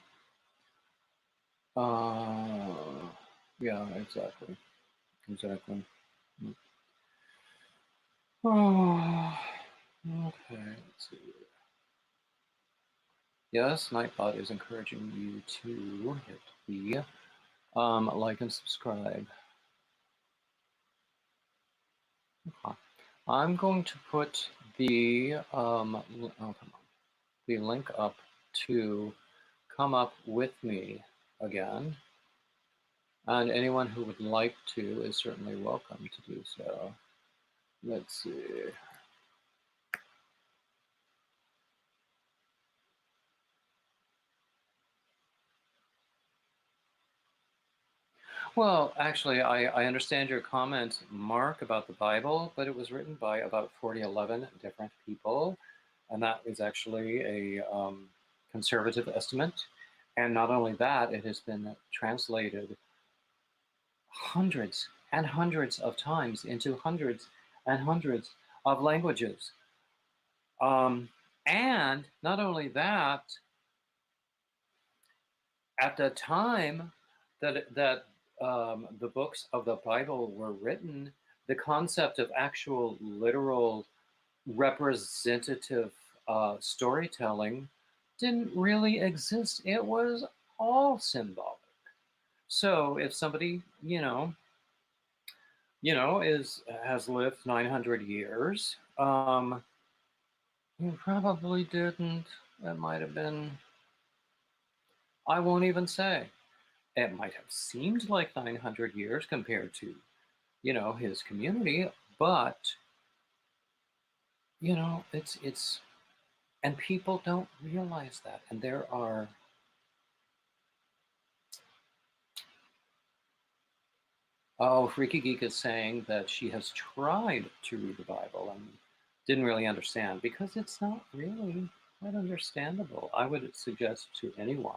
Yeah, exactly. Exactly. Oh, okay. Let's see. Yes, Nightbot is encouraging you to hit the like and subscribe. Okay. I'm going to put the the link up to come up with me again, and anyone who would like to is certainly welcome to do so. Let's see. Well, actually, I understand your comment, Mark, about the Bible, but it was written by about 4011 different people, and that is actually a conservative estimate. And not only that, it has been translated hundreds and hundreds of times into hundreds and hundreds of languages. And not only that, at the time that the books of the Bible were written, the concept of actual literal representative storytelling didn't really exist. It was all symbolic. So if somebody, is has lived 900 years, you probably didn't. It might have been. I won't even say. It might have seemed like 900 years compared to, his community, but it's and people don't realize that. And there are Freaky Geek is saying that she has tried to read the Bible and didn't really understand because it's not really that understandable. I would suggest to anyone,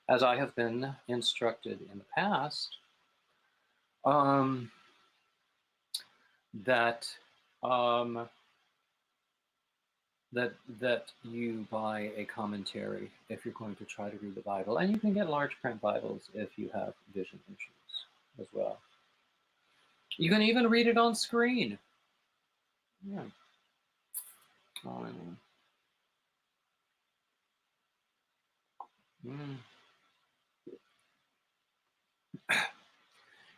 as I have been instructed in the past, um, that um, that you buy a commentary if you're going to try to read the Bible, and you can get large print Bibles if you have vision issues as well. You can even read it on screen. Yeah. Um, mm.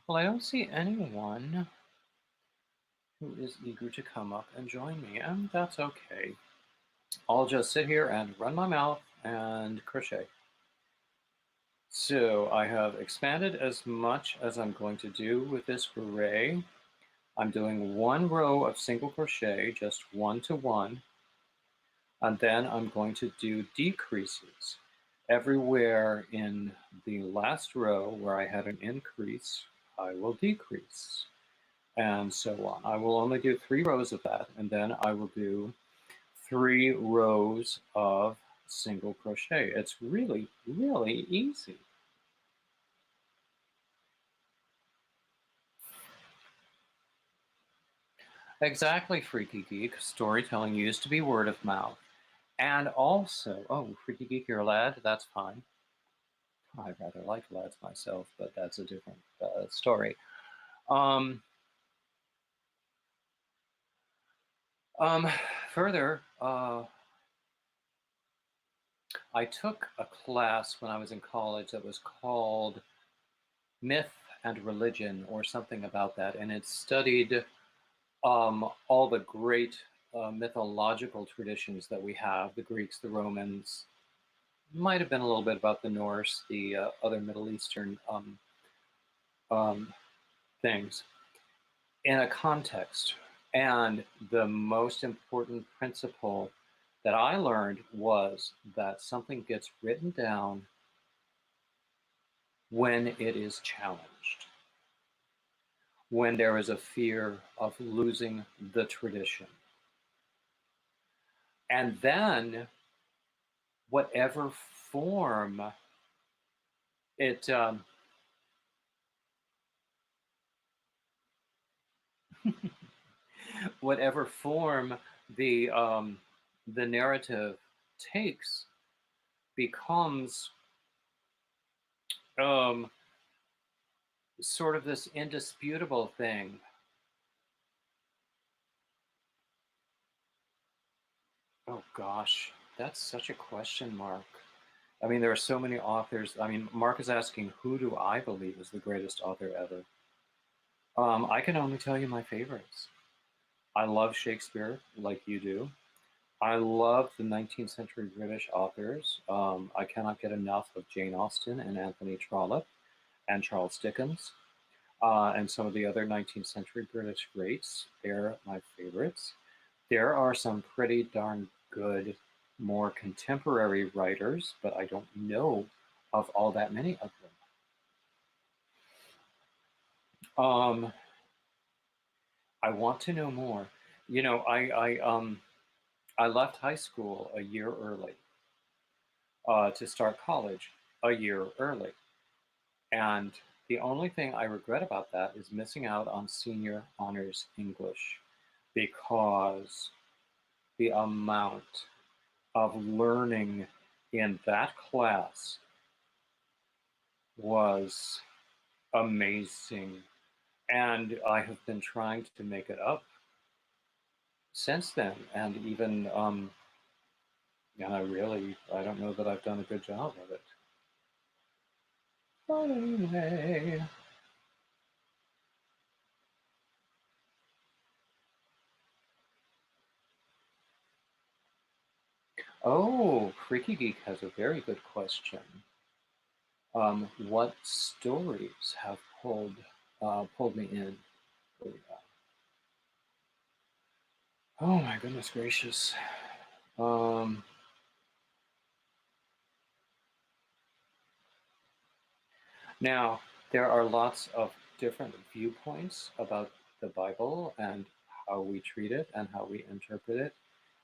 Well, I don't see anyone who is eager to come up and join me, and that's okay. I'll just sit here and run my mouth and crochet. So I have expanded as much as I'm going to do with this array. I'm doing one row of single crochet, just 1 to 1, and then I'm going to do decreases. Everywhere in the last row where I had an increase, I will decrease, and so on. I will only do 3 rows of that, and then I will do 3 rows of single crochet. It's really, really easy. Exactly, Freaky Geek. Storytelling used to be word of mouth. And also, oh, Freaky Geek, you're a lad? That's fine. I rather like lads myself, but that's a different story. Um, um, Further, I took a class when I was in college that was called Myth and Religion or something about that, and it studied all the great mythological traditions that we have, the Greeks, the Romans, might have been a little bit about the Norse, the other Middle Eastern um, things in a context. And the most important principle that I learned was that something gets written down when it is challenged, when there is a fear of losing the tradition. And then, whatever form it, whatever form the narrative takes, becomes um, sort of this indisputable thing. Oh gosh, that's such a question mark. I mean, there are so many authors. I mean, Mark is asking, who do I believe is the greatest author ever? I can only tell you my favorites. I love Shakespeare, like you do. I love the 19th century British authors. I cannot get enough of Jane Austen and Anthony Trollope and Charles Dickens, and some of the other 19th century British greats. They're my favorites. There are some pretty darn good, more contemporary writers, but I don't know of all that many of them. I want to know more. You know, I left high school a year early to start college a year early. And the only thing I regret about that is missing out on senior honors English, because the amount of learning in that class was amazing. And I have been trying to make it up since then. And even, I don't know that I've done a good job of it. But anyway. Oh, Freaky Geek has a very good question. What stories have pulled me in? Oh my goodness gracious. Um, Now, there are lots of different viewpoints about the Bible and how we treat it and how we interpret it.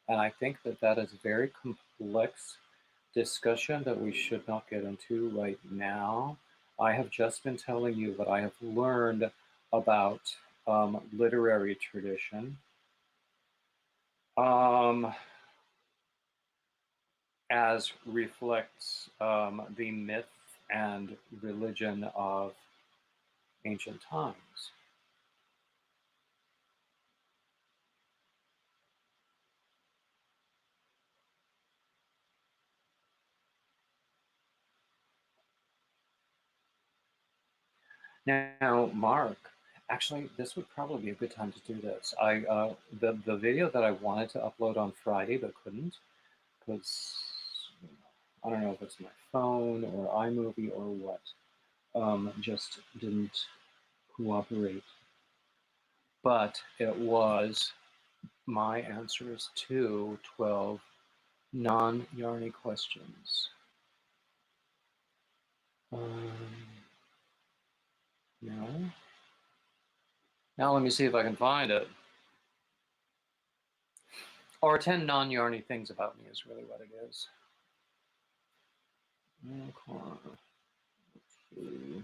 And I think that that is a very complex discussion that we should not get into right now. I have just been telling you what I have learned about literary tradition. Um, as reflects the myth and religion of ancient times. Now, Mark, actually, this would probably be a good time to do this. The video that I wanted to upload on Friday but couldn't because I don't know if it's my phone or iMovie or what, just didn't cooperate. But it was my answers to 12 non-Yarny questions. Um, no. Now let me see if I can find it. Or 10 non-Yarny things about me is really what it is. Okay. Let's see.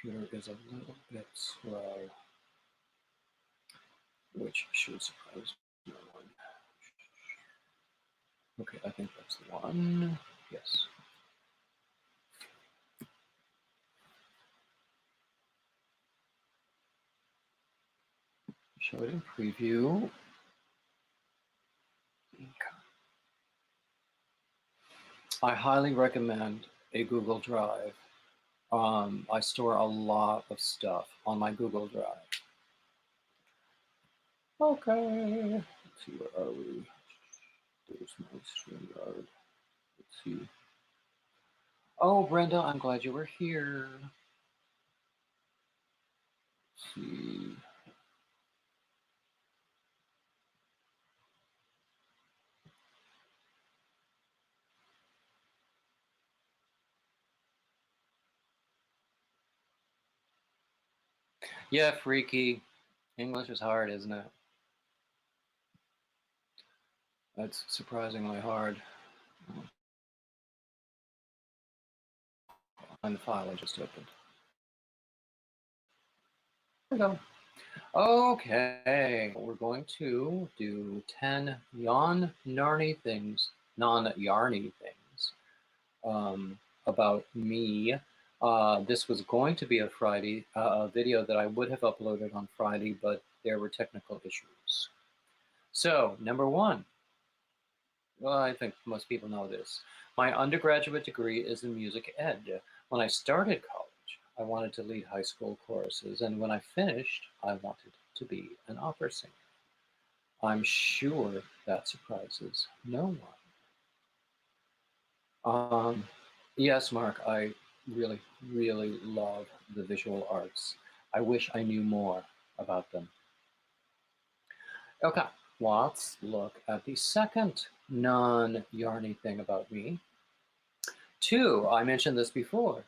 Computer is a little bit slow, which should surprise no one. Okay, I think that's the one. Yes. show it in preview. Okay. I highly recommend a Google Drive. I store a lot of stuff on my Google Drive. Okay, let's see, where are we? There's my StreamYard. Let's see. Oh, Brenda, I'm glad you were here. Let's see. Yeah, freaky. English is hard, isn't it? That's surprisingly hard. Find the file I just opened. There we go. Okay, we're going to do 10 non-yarny things about me. This was going to be a Friday video that I would have uploaded on Friday, but there were technical issues. So, number one, well, I think most people know this. My undergraduate degree is in music ed. When I started college, I wanted to lead high school choruses, and when I finished, I wanted to be an opera singer. I'm sure that surprises no one. Yes, Mark, I really, really love the visual arts. I wish I knew more about them. Okay, let's look at the second non-yarny thing about me. 2, I mentioned this before.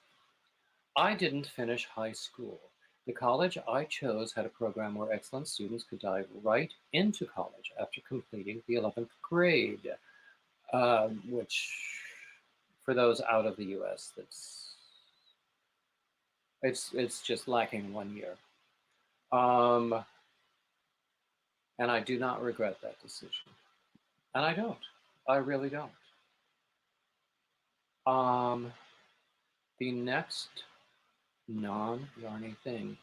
I didn't finish high school. The college I chose had a program where excellent students could dive right into college after completing the 11th grade, which, for those out of the U.S., it's just lacking 1 year. And I do not regret that decision. And I don't. I really don't. The next non-yarny thing.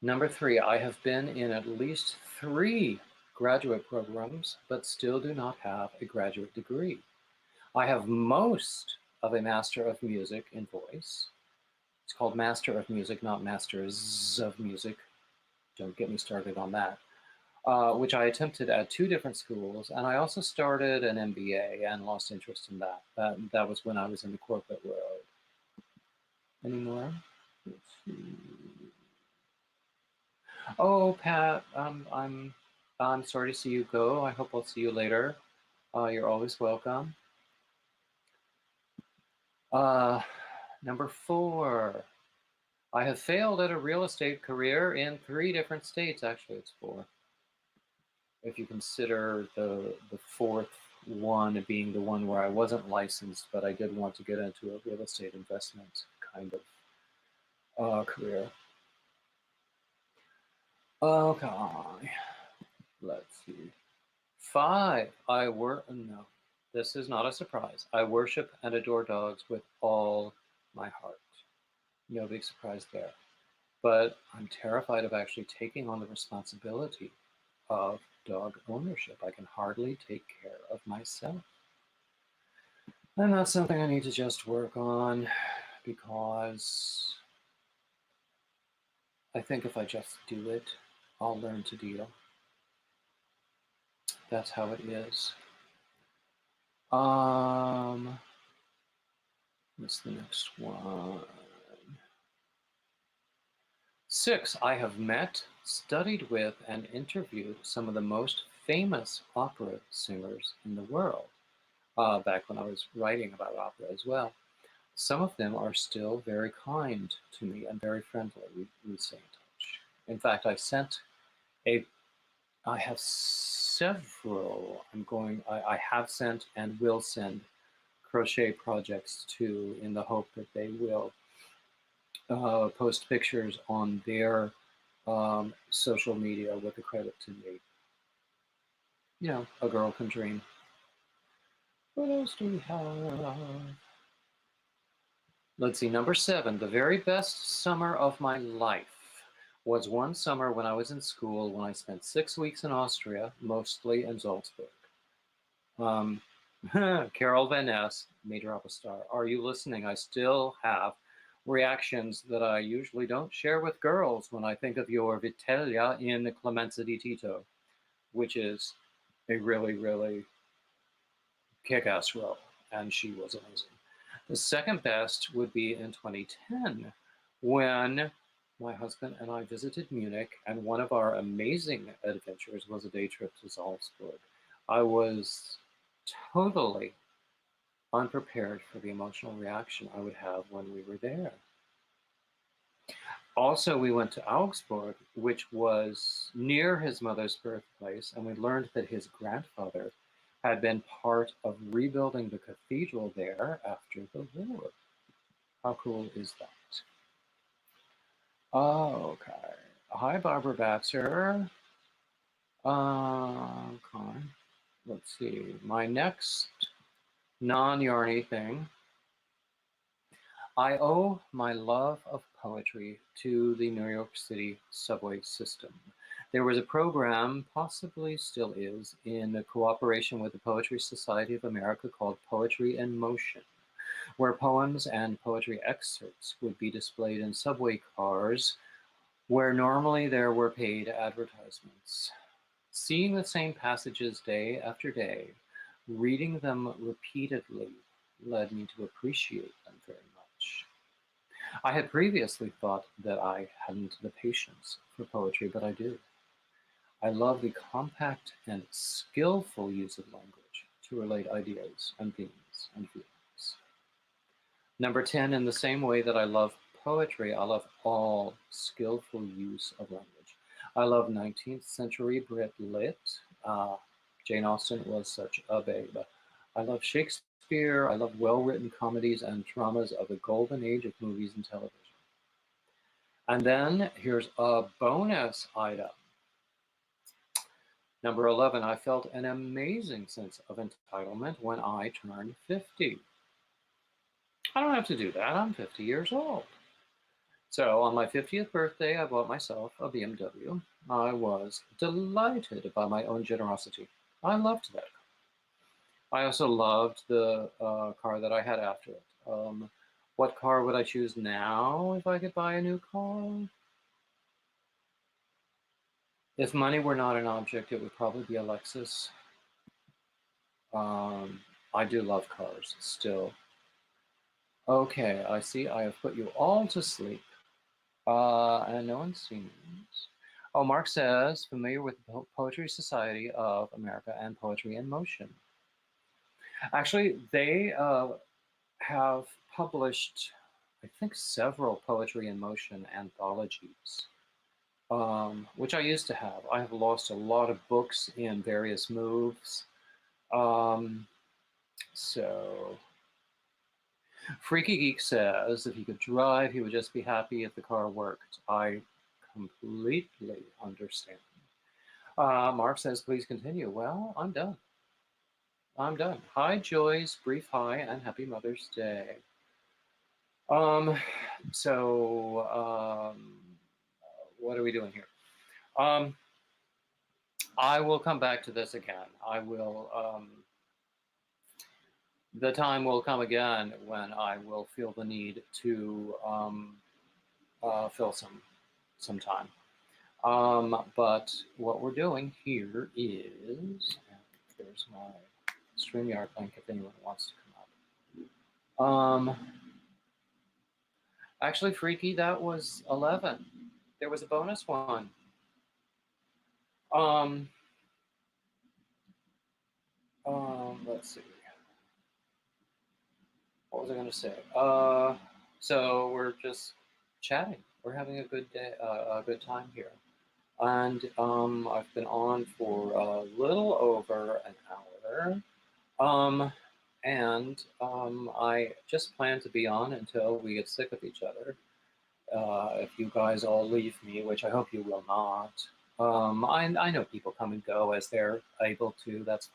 Number 3, I have been in at least 3 graduate programs, but still do not have a graduate degree. I have most of a Master of Music in voice. It's called Master of Music, not Masters of Music. Don't get me started on that. Which I attempted at 2 different schools, and I also started an MBA and lost interest in that. That was when I was in the corporate world. Any more? Let's see. Oh, Pat, I'm sorry to see you go. I hope I'll see you later. You're always welcome. Number 4, I have failed at a real estate career in 3 different states. Actually, it's 4. If you consider the 4th one being the one where I wasn't licensed, but I did want to get into a real estate investment kind of career. Okay, let's see. 5, no, this is not a surprise. I worship and adore dogs with all my heart. No big surprise there. But I'm terrified of actually taking on the responsibility of dog ownership. I can hardly take care of myself. And that's something I need to just work on, because I think if I just do it, I'll learn to deal. That's how it is. What's the next one? 6, I have met, studied with, and interviewed some of the most famous opera singers in the world, back when I was writing about opera as well. Some of them are still very kind to me and very friendly. We stay in touch. In fact, I have several, I have sent and will send crochet projects to, in the hope that they will post pictures on their social media with a credit to me. You know, a girl can dream. What else do we have? Let's see, number 7, the very best summer of my life was one summer when I was in school when I spent 6 weeks in Austria, mostly in Salzburg. Carol Van Ness, Major Opera Star, are you listening? I still have reactions that I usually don't share with girls when I think of your Vitellia in Clemenza di Tito, which is a really, really kick-ass role, and she was amazing. The second best would be in 2010, when my husband and I visited Munich, and one of our amazing adventures was a day trip to Salzburg. I was totally unprepared for the emotional reaction I would have when we were there. Also, we went to Augsburg, which was near his mother's birthplace, and we learned that his grandfather had been part of rebuilding the cathedral there after the war. How cool is that? Okay. Hi, Barbara Batzer. Okay. Let's see. My next non-yarny thing. I owe my love of poetry to the New York City subway system. There was a program, possibly still is, in cooperation with the Poetry Society of America called Poetry in Motion, where poems and poetry excerpts would be displayed in subway cars where normally there were paid advertisements. Seeing the same passages day after day, reading them repeatedly, led me to appreciate them very much. I had previously thought that I hadn't the patience for poetry, but I do. I love the compact and skillful use of language to relate ideas and themes and feelings. Number 10, in the same way that I love poetry, I love all skillful use of language. I love 19th century Brit lit. Jane Austen was such a babe. I love Shakespeare. I love well-written comedies and dramas of the golden age of movies and television. And then here's a bonus item. Number 11, I felt an amazing sense of entitlement when I turned 50. I don't have to do that. I'm 50 years old. So on my 50th birthday, I bought myself a BMW. I was delighted by my own generosity. I loved that. I also loved the car that I had after it. What car would I choose now if I could buy a new car? If money were not an object, it would probably be a Lexus. I do love cars still. Okay, I see I have put you all to sleep. And no one seems. Oh, Mark says, familiar with the Poetry Society of America and Poetry in Motion. Actually, they have published, I think, several Poetry in Motion anthologies, which I used to have. I have lost a lot of books in various moves. So, Freaky Geek says if he could drive, he would just be happy if the car worked. I completely understand. Mark says, please continue. Well, I'm done. I'm done. Hi, Joyce, brief hi, and happy Mother's Day. What are we doing here? I will come back to this again. I will, the time will come again when I will feel the need to fill some time. But what we're doing here is, there's my StreamYard link if anyone wants to come up. Actually, Freaky, that was 11. There was a bonus one. Let's see. What was I going to say? So we're just chatting. We're having a good day, a good time here. And I've been on for a little over an hour. I just plan to be on until we get sick of each other. If you guys all leave me, which I hope you will not. I know people come and go as they're able to. That's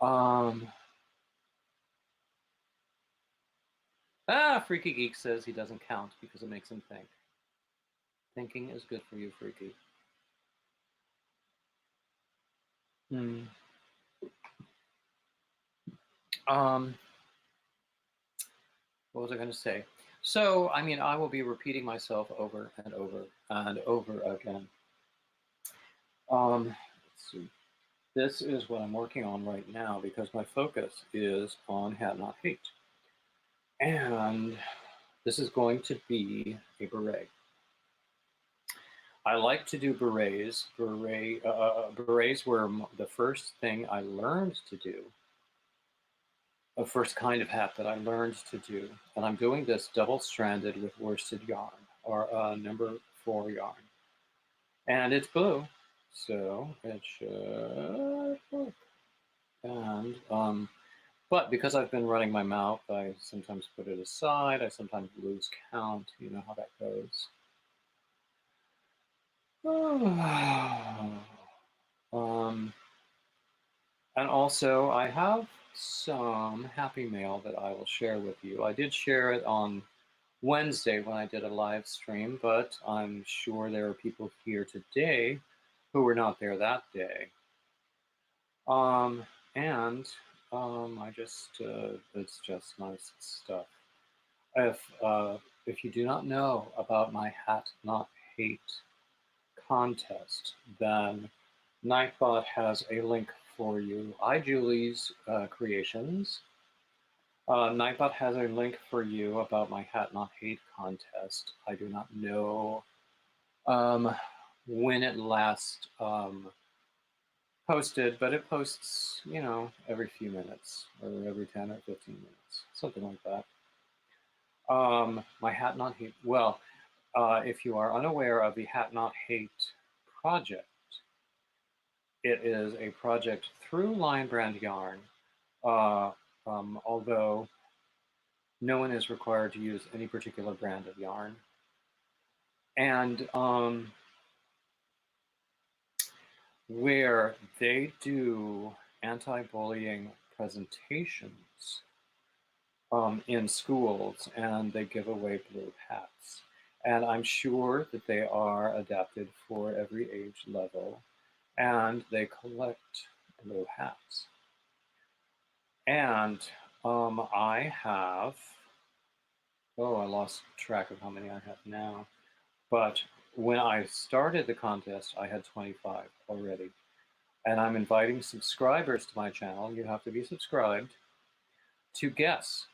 fine. Freaky Geek says he doesn't count because it makes him think. Thinking is good for you, Freaky. Hmm. What was I going to say? So, I mean, I will be repeating myself over and over and over again. Let's see. This is what I'm working on right now because my focus is on Hat Not Hate. And this is going to be a beret. I like to do berets. Berets were the first thing I learned to do, the first kind of hat that I learned to do. And I'm doing this double-stranded with worsted yarn, or number 4 yarn. And it's blue, so it should work. And but because I've been running my mouth, I sometimes put it aside. I sometimes lose count. You know how that goes. And also, I have some happy mail that I will share with you. I did share it on Wednesday when I did a live stream, but I'm sure there are people here today who were not there that day. And I just, it's just nice stuff. If you do not know about my Hat Not Hate contest, then Nightbot has a link for you. Julie's Creations. Nightbot has a link for you about my Hat Not Hate contest. I do not know when it last posted, but it posts, you know, every few minutes or every 10 or 15 minutes, something like that. My Hat Not Hate, well, if you are unaware of the Hat Not Hate project, it is a project through Lion Brand Yarn, although no one is required to use any particular brand of yarn. And where they do anti-bullying presentations in schools, and they give away blue hats. And I'm sure that they are adapted for every age level, and they collect blue hats. And I have, oh, I lost track of how many I have now. But when I started the contest, I had 25 already. And I'm inviting subscribers to my channel, you have to be subscribed, to guess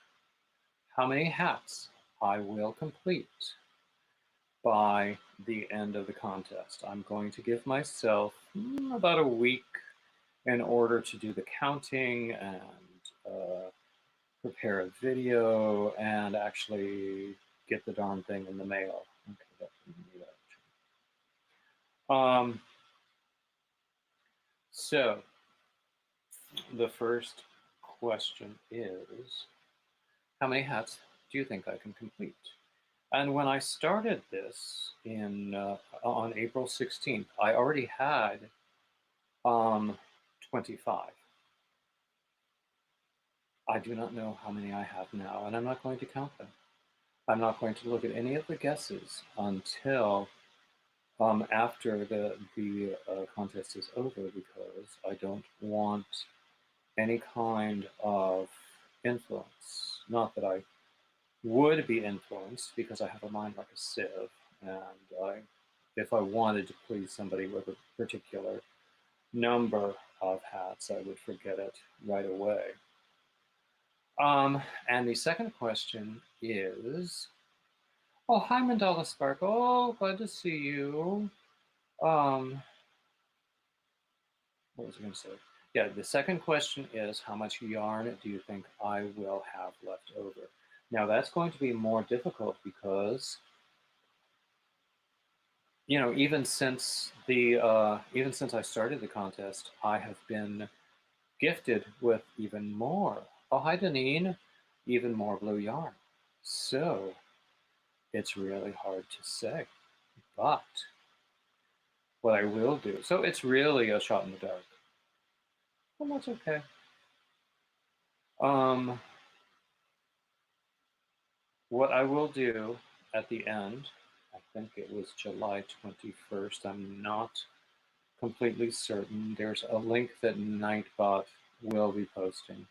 how many hats I will complete by the end of the contest. I'm going to give myself about a week in order to do the counting and prepare a video and actually get the darn thing in the mail. Okay, that didn't need that. So the first question is, how many hats do you think I can complete? And when I started this on April 16th, I already had 25. I do not know how many I have now, and I'm not going to count them. I'm not going to look at any of the guesses until after the contest is over, because I don't want any kind of influence. Not that I would be influenced, because I have a mind like a sieve, and if I wanted to please somebody with a particular number of hats, I would forget it right away. And the second question is, oh, hi, Mandala Sparkle. Oh, glad to see you. What was I going to say? Yeah, the second question is, how much yarn do you think I will have left over? Now, that's going to be more difficult because, you know, even since I started the contest, I have been gifted with even more. Oh, hi, Deneen. Even more blue yarn. So it's really hard to say. But what I will do, so it's really a shot in the dark. Well, that's okay. What I will do at the end, think it was July 21st. I'm not completely certain. There's a link that Nightbot will be posting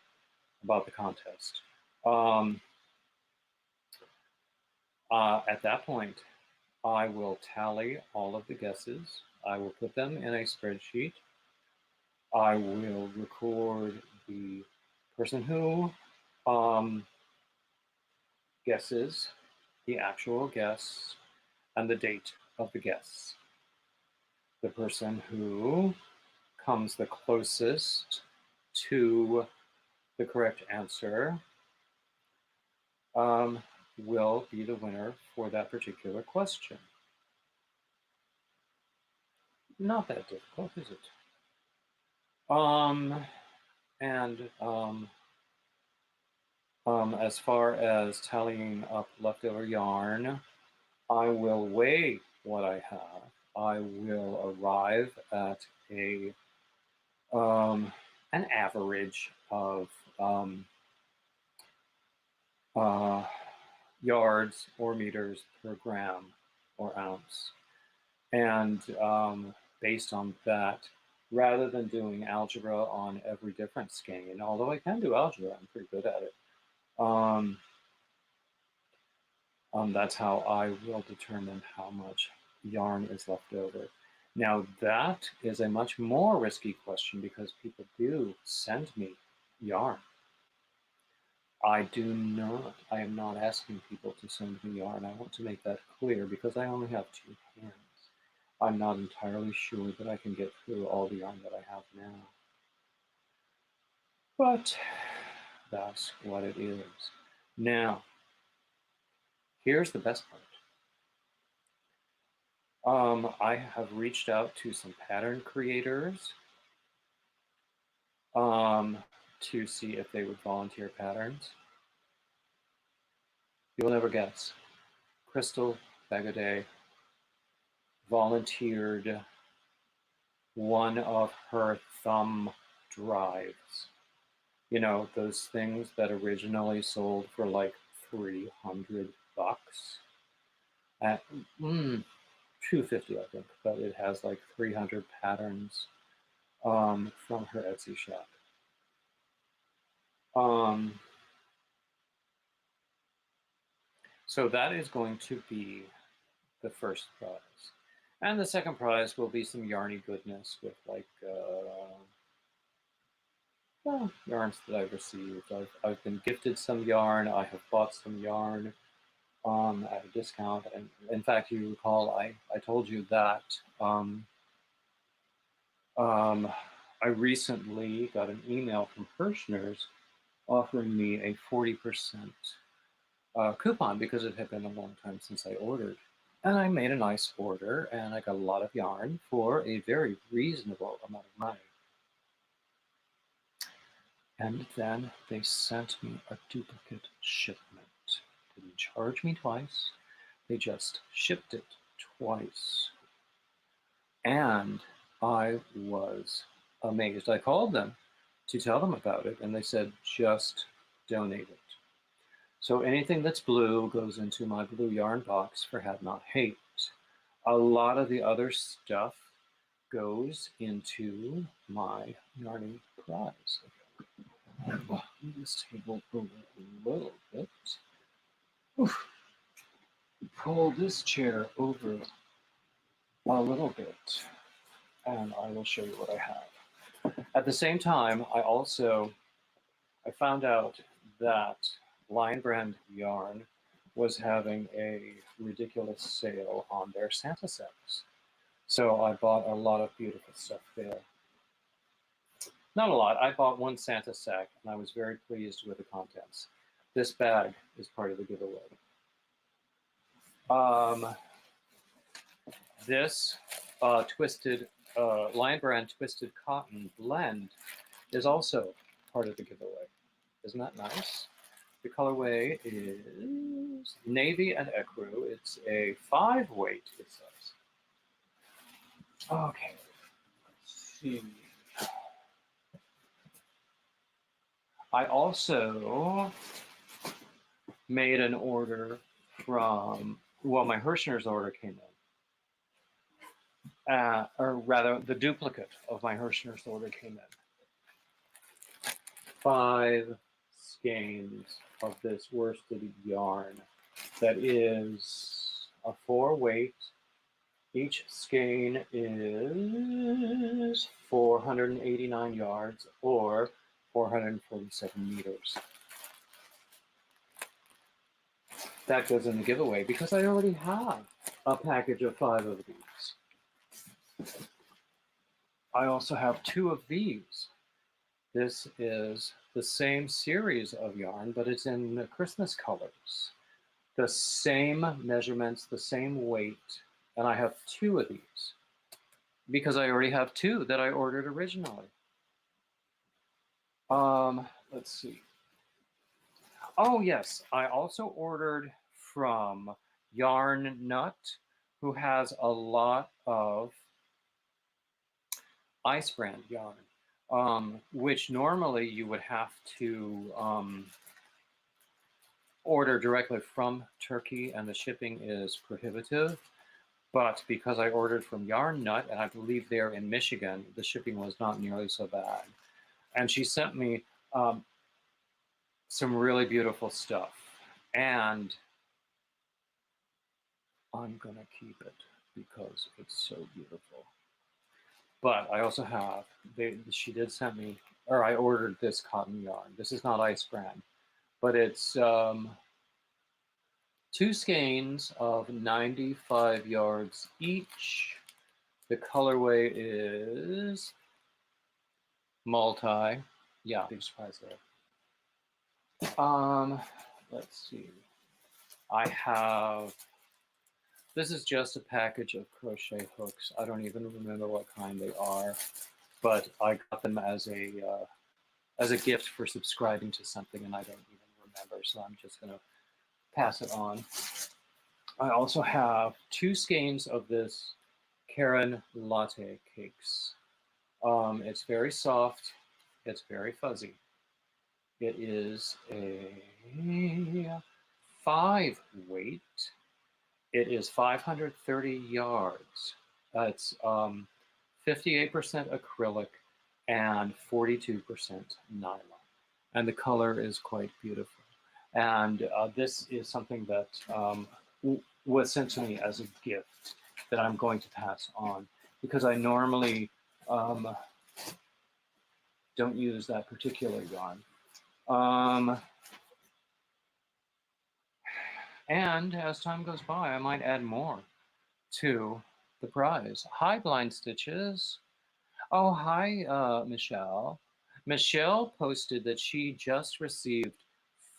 about the contest. At that point, I will tally all of the guesses. I will put them in a spreadsheet. I will record the person who guesses, the actual guess, and the date of the guess. The person who comes the closest to the correct answer will be the winner for that particular question. Not that difficult, is it? As far as tallying up leftover yarn, I will weigh what I have. I will arrive at an average of yards or meters per gram or ounce. And based on that, rather than doing algebra on every different skein, although I can do algebra, I'm pretty good at it, that's how I will determine how much yarn is left over. Now that is a much more risky question because people do send me yarn. I am not asking people to send me yarn. I want to make that clear because I only have 2 hands. I'm not entirely sure that I can get through all the yarn that I have now. But that's what it is. Now, here's the best part. I have reached out to some pattern creators to see if they would volunteer patterns. You'll never guess. Crystal Bagaday volunteered one of her thumb drives. You know, those things that originally sold for like $300 at $250, I think, but it has like 300 patterns from her Etsy shop. So that is going to be the first prize. And the second prize will be some yarny goodness with like yarns that I've received. I've been gifted some yarn. I have bought some yarn at a discount. And in fact, you recall I told you that I recently got an email from Hirschner's offering me a 40% coupon because it had been a long time since I ordered. And I made a nice order and I got a lot of yarn for a very reasonable amount of money. And then they sent me a duplicate shipment. Didn't charge me twice. They just shipped it twice. And I was amazed. I called them to tell them about it, and they said, just donate it. So anything that's blue goes into my blue yarn box for Had Not Hate. A lot of the other stuff goes into my yarny prize. Move this table over a little bit. Oof. Pull this chair over a little bit, and I will show you what I have. At the same time, I found out that Lion Brand Yarn was having a ridiculous sale on their Santa sets. So I bought a lot of beautiful stuff there. Not a lot. I bought one Santa sack, and I was very pleased with the contents. This bag is part of the giveaway. This twisted Lion Brand Twisted Cotton blend is also part of the giveaway. Isn't that nice? The colorway is navy and ecru. It's a 5-weight, it says. Okay, let's see. I also made an order from well, my Hirschner's order came in. Or rather, the duplicate of my Hirschner's order came in. 5 skeins of this worsted yarn that is a 4-weight. Each skein is 489 yards or 447 meters. That goes in the giveaway because I already have a package of 5 of these. I also have 2 of these. This is the same series of yarn, but it's in the Christmas colors. The same measurements, the same weight, and I have 2 of these because I already have 2 that I ordered originally. Let's see. Oh yes, I also ordered from Yarn Nut, who has a lot of ice brand yarn, which normally you would have to order directly from Turkey, and the shipping is prohibitive. But because I ordered from Yarn Nut, and I believe they're in Michigan, the shipping was not nearly so bad. And she sent me some really beautiful stuff. And I'm going to keep it because it's so beautiful. But I also have, she did send me, or I ordered this cotton yarn. This is not ice brand, but it's 2 skeins of 95 yards each. The colorway is multi. Yeah, big surprise there. Let's see. I have, this is just a package of crochet hooks. I don't even remember what kind they are, but I got them as a gift for subscribing to something, and I don't even remember, so I'm just going to pass it on. I also have 2 skeins of this Karen latte cakes. It's very soft. It's very fuzzy. It is a 5-weight. It is 530 yards. It's 58% acrylic and 42% nylon. And the color is quite beautiful. And this is something that was sent to me as a gift that I'm going to pass on, because I normally don't use that particular yarn. And as time goes by, I might add more to the prize. Hi, Blind Stitches. Oh, hi, Michelle. Michelle posted that she just received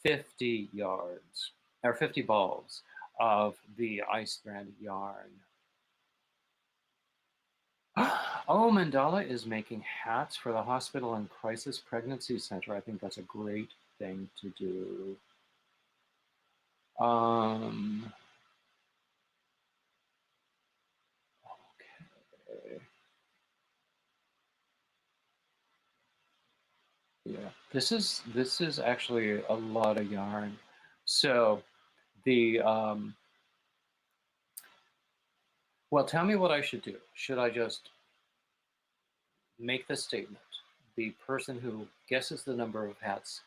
50 yards, or 50 balls of the ice brand yarn. Oh, Mandala is making hats for the hospital and crisis pregnancy center. I think that's a great thing to do. Okay. Yeah, this is actually a lot of yarn. So the well, tell me what I should do. Should I just make the statement? The person who guesses the number of hats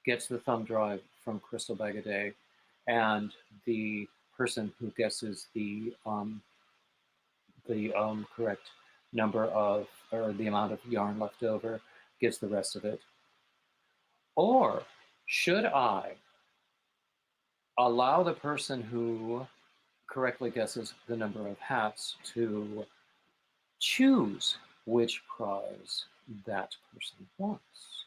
gets the thumb drive from Crystal Bag a Day, and the person who guesses the correct number of, or the amount of yarn left over, gets the rest of it. Or should I allow the person who correctly guesses the number of hats to choose which prize that person wants?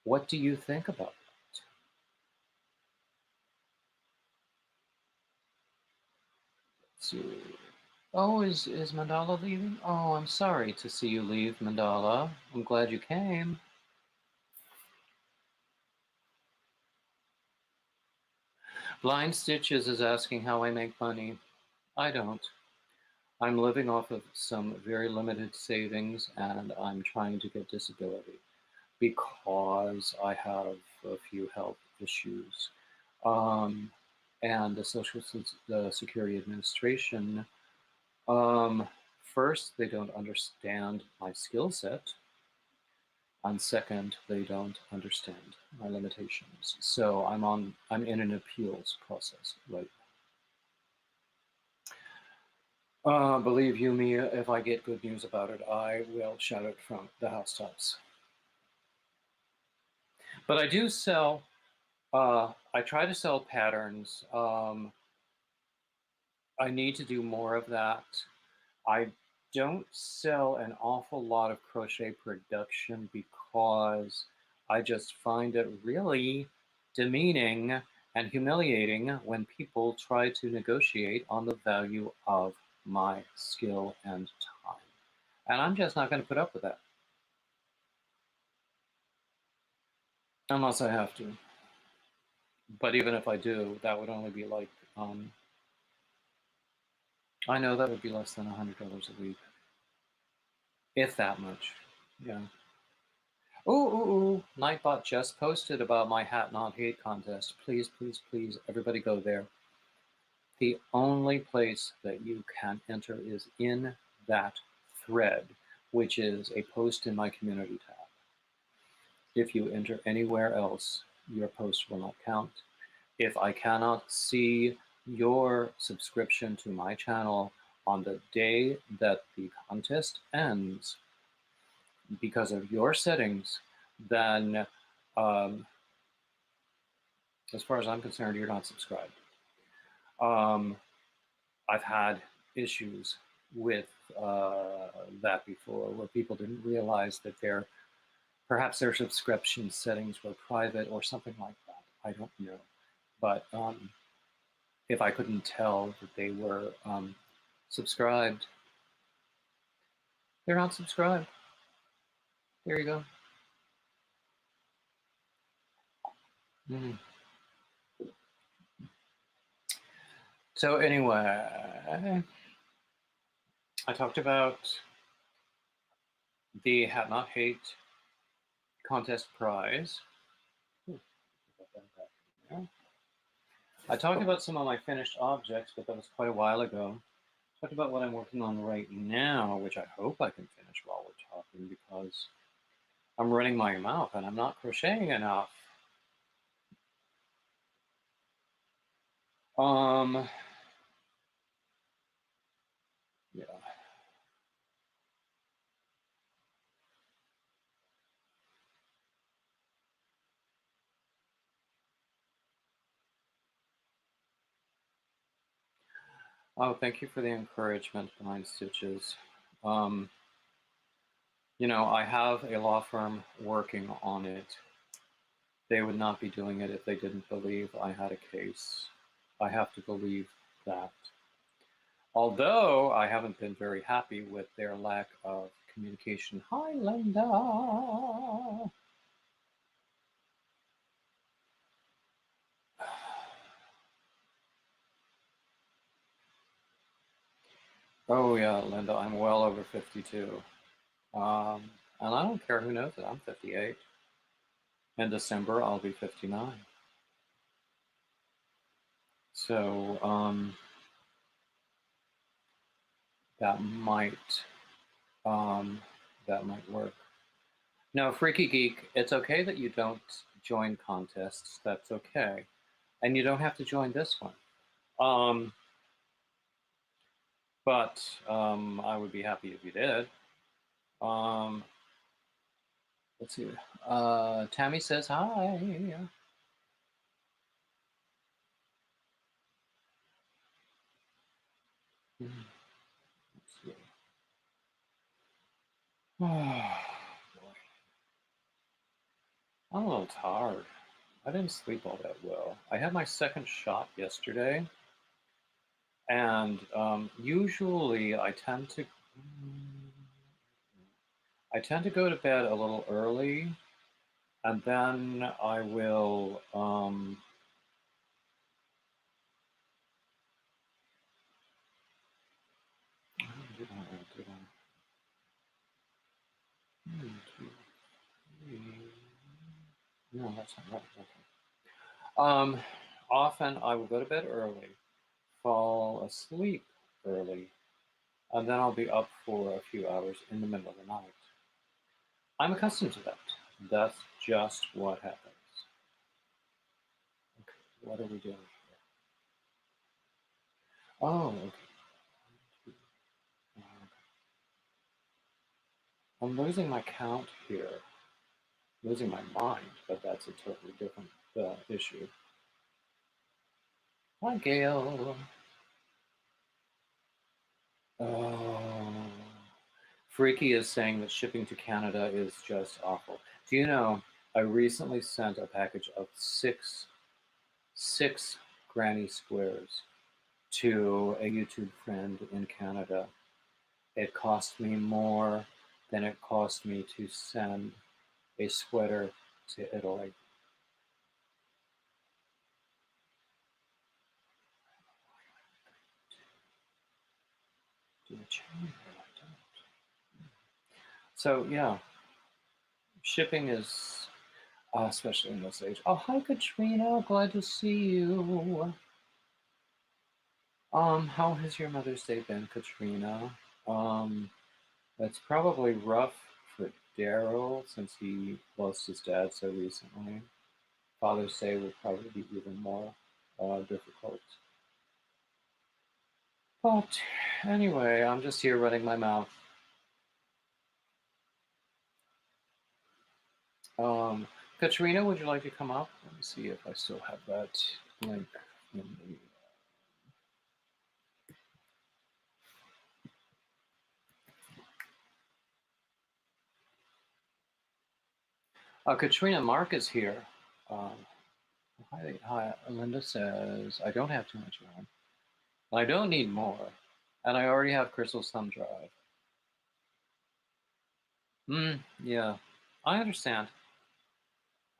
What do you think about that? Let's see. Oh, is Mandala leaving? Oh, I'm sorry to see you leave, Mandala. I'm glad you came. Blind Stitches is asking how I make money. I don't. I'm living off of some very limited savings, and I'm trying to get disability because I have a few health issues. and the the Security Administration, first, they don't understand my skill set, and second, they don't understand my limitations. So I'm in an appeals process right now. Believe you me, if I get good news about it, I will shout it from the housetops. But I do sell. I try to sell patterns. I need to do more of that. I don't sell an awful lot of crochet production because I just find it really demeaning and humiliating when people try to negotiate on the value of my skill and time. And I'm just not going to put up with that. Unless I have to. But even if I do, that would only be like, I know that would be less than $100 a week. If that much, yeah. Ooh, Nightbot just posted about my Hat Not Hate contest. Please, please, please, everybody go there. The only place that you can enter is in that thread, which is a post in my community tab. If you enter anywhere else, your post will not count. If I cannot see your subscription to my channel on the day that the contest ends because of your settings, then as far as I'm concerned, you're not subscribed. I've had issues with that before, where people didn't realize that perhaps their subscription settings were private or something like that. I don't know. But if I couldn't tell that they were subscribed, they're not subscribed. There you go. So anyway, I talked about the Hat Not Hate contest prize. I talked about some of my finished objects, but that was quite a while ago. I talked about what I'm working on right now, which I hope I can finish while we're talking, because I'm running my mouth and I'm not crocheting enough. Yeah. Oh, thank you for the encouragement behind stitches. You know, I have a law firm working on it. They would not be doing it if they didn't believe I had a case. I have to believe that. Although I haven't been very happy with their lack of communication. Hi, Linda. Oh yeah, Linda, I'm well over 52. And I don't care who knows it, I'm 58. In December, I'll be 59. So, that might work. No, Freaky Geek, it's okay that you don't join contests. That's okay. And you don't have to join this one. But I would be happy if you did. Let's see. Tammy says hi. Let's see. Oh, boy. I'm a little tired. I didn't sleep all that well. I had my second shot yesterday, and usually I tend to go to bed a little early, and then I will No, that's not right. Okay. often I will go to bed early, fall asleep early, and then I'll be up for a few hours in the middle of the night. I'm accustomed to that. That's just what happens. Okay, what are we doing here? Oh, okay. I'm losing my count here. Losing my mind, but that's a totally different issue. Hi, Gail. Oh. Freaky is saying that shipping to Canada is just awful. Do you know, I recently sent a package of six granny squares to a YouTube friend in Canada. It cost me more than it cost me to send a sweater to Italy. Do I change or I don't? So yeah, shipping is, especially in this age. Oh, hi Katrina, glad to see you. How has your Mother's Day been, Katrina? It's probably rough for Daryl since he lost his dad so recently. Father's Day would probably be even more difficult. But anyway, I'm just here running my mouth. Katrina, would you like to come up? Let me see if I still have that link in the. Katrina, Mark is here. Hi, Linda says, I don't have too much yarn. I don't need more. And I already have Crystal's thumb drive. Yeah. I understand.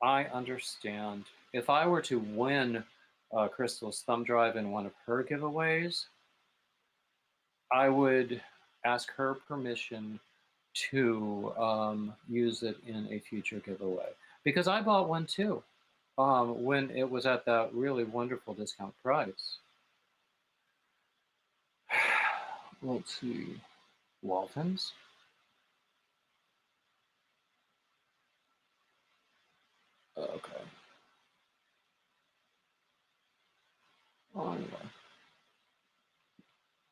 I understand. If I were to win Crystal's thumb drive in one of her giveaways, I would ask her permission to use it in a future giveaway. Because I bought one too when it was at that really wonderful discount price. Let's see. Waltons? Okay. Anyway.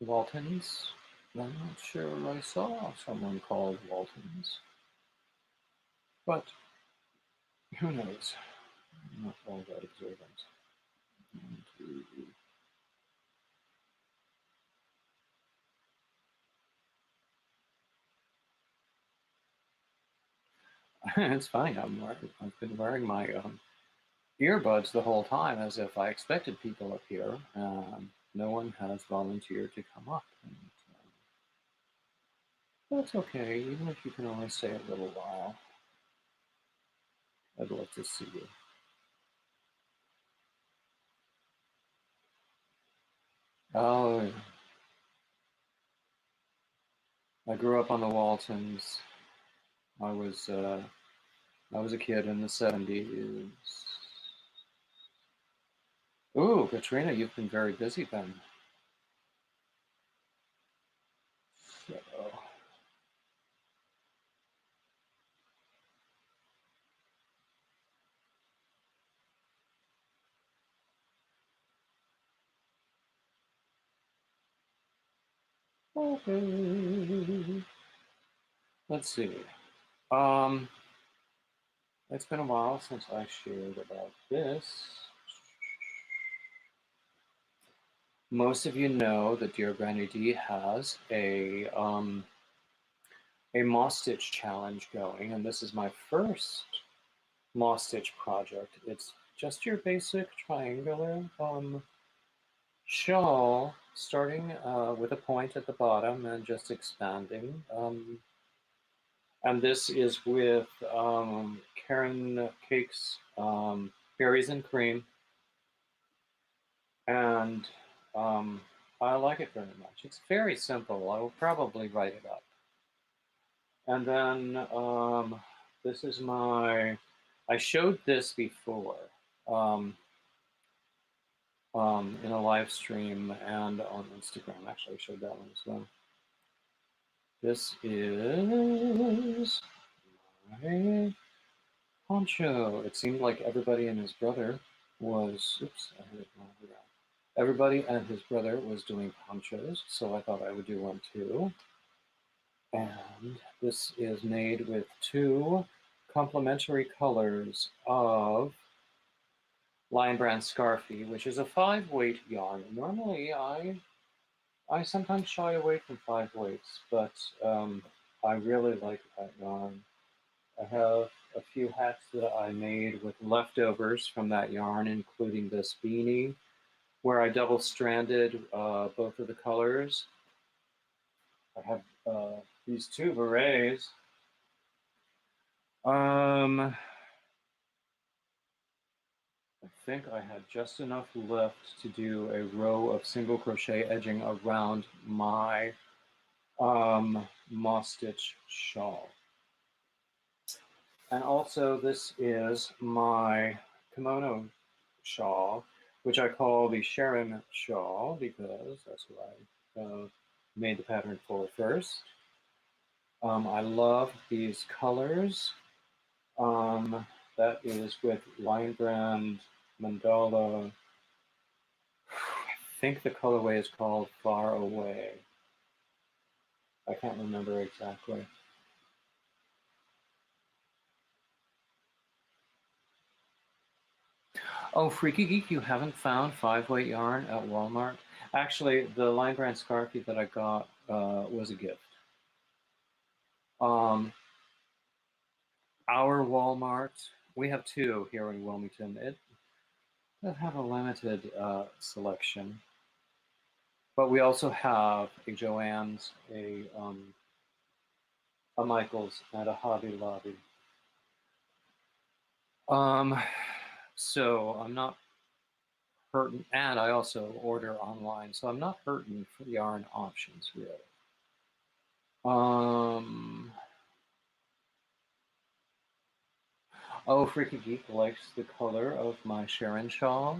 Waltons? I'm not sure I saw someone called Waltons. But who knows? I'm not all that observant. It's funny. I've been wearing my earbuds the whole time as if I expected people up here. No one has volunteered to come up. And, that's okay, even if you can only stay a little while. I'd love to see you. Oh, I grew up on the Waltons. I was a kid in the 70s. Ooh, Katrina, you've been very busy then. So, okay. Let's see. Um, it's been a while since I shared about this. Most of you know that Dear Granny D has a moss stitch challenge going, and this is my first moss stitch project. It's just your basic triangular shawl, starting with a point at the bottom and just expanding. And this is with Karen Cakes Berries and Cream, and I like it very much. It's very simple. I will probably write it up. And then this is I showed this before. in a live stream and on Instagram. Actually, I showed that one as well. This is my poncho. It seemed like everybody and his brother was, oops, I hit it wrong. Everybody and his brother was doing ponchos, so I thought I would do one too. And this is made with 2 complementary colors of Lion Brand Scarfy, which is a 5-weight yarn. Normally, I sometimes shy away from 5 weights, but I really like that yarn. I have a few hats that I made with leftovers from that yarn, including this beanie, where I double-stranded both of the colors. I have these 2 berets. I think I had just enough left to do a row of single crochet edging around my moss stitch shawl. And also this is my kimono shawl, which I call the Sharon shawl because that's what I made the pattern for first. I love these colors. That is with Lion Brand Mandala. I think the colorway is called Far Away. I can't remember exactly. Oh, Freaky Geek, you haven't found 5-weight yarn at Walmart? Actually, the Lion Brand Scarfie that I got was a gift. Our Walmart, we have 2 here in Wilmington. It does have a limited selection. But we also have a Joann's, a Michael's, and a Hobby Lobby. So I'm not hurting, and I also order online, so I'm not hurting for yarn options really. Oh, Freaky Geek likes the color of my Sharon shawl.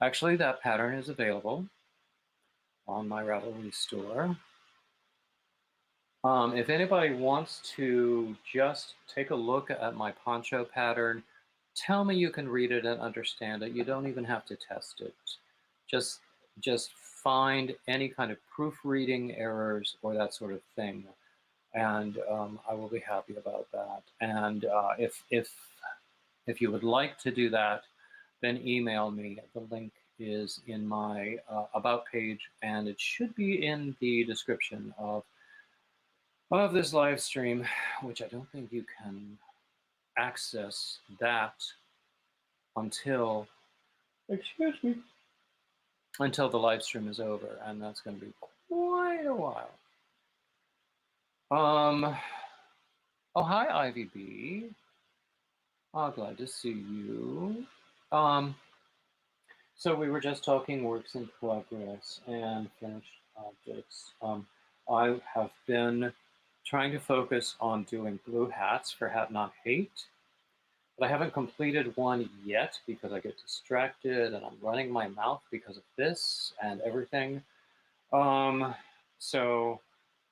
Actually, that pattern is available on my Ravelry store. If anybody wants to just take a look at my poncho pattern, tell me you can read it and understand it. You don't even have to test it. Just find any kind of proofreading errors or that sort of thing, and I will be happy about that. And if you would like to do that, then email me. The link is in my About page, and it should be in the description of this live stream, which I don't think you can access that until, excuse me, until the live stream is over, and that's going to be quite a while. Oh, hi, Ivy B. Oh, glad to see you. So we were just talking works in progress and finished objects. I have been trying to focus on doing blue hats for Hat Not Hate, but I haven't completed one yet because I get distracted and I'm running my mouth because of this and everything. So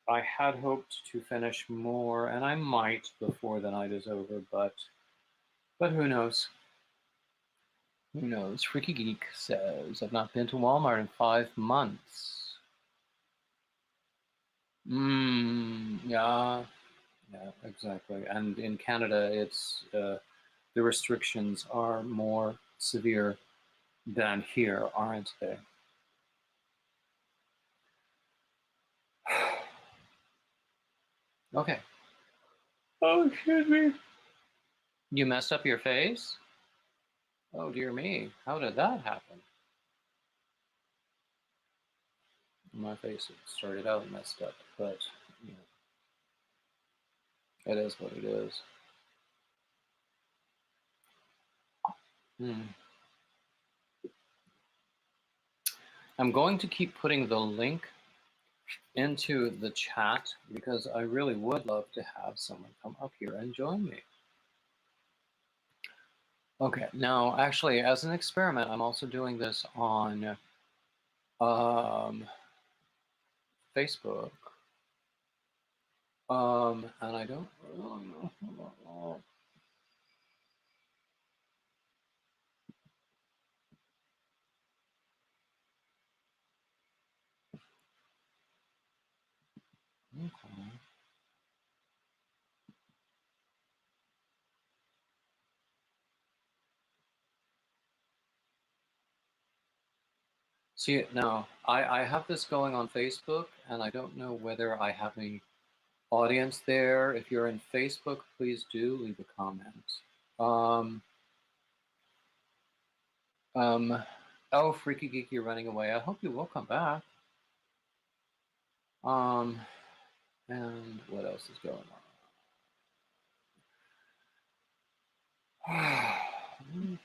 I had hoped to finish more, and I might before the night is over, but who knows? Who knows? Freaky Geek says, I've not been to Walmart in 5 months. Yeah, exactly. And in Canada, it's the restrictions are more severe than here, aren't they? Okay. Oh, excuse me. You messed up your face? Oh, dear me. How did that happen? My face started out messed up, but you know, it is what it is. I'm going to keep putting the link into the chat because I really would love to have someone come up here and join me. Okay, now actually, as an experiment, I'm also doing this on Facebook. And I don't really know. Okay. See, now I have this going on Facebook, and I don't know whether I have any audience there. If you're in Facebook, please do leave a comment. Oh, Freaky Geeky, you're running away. I hope you will come back. And what else is going on?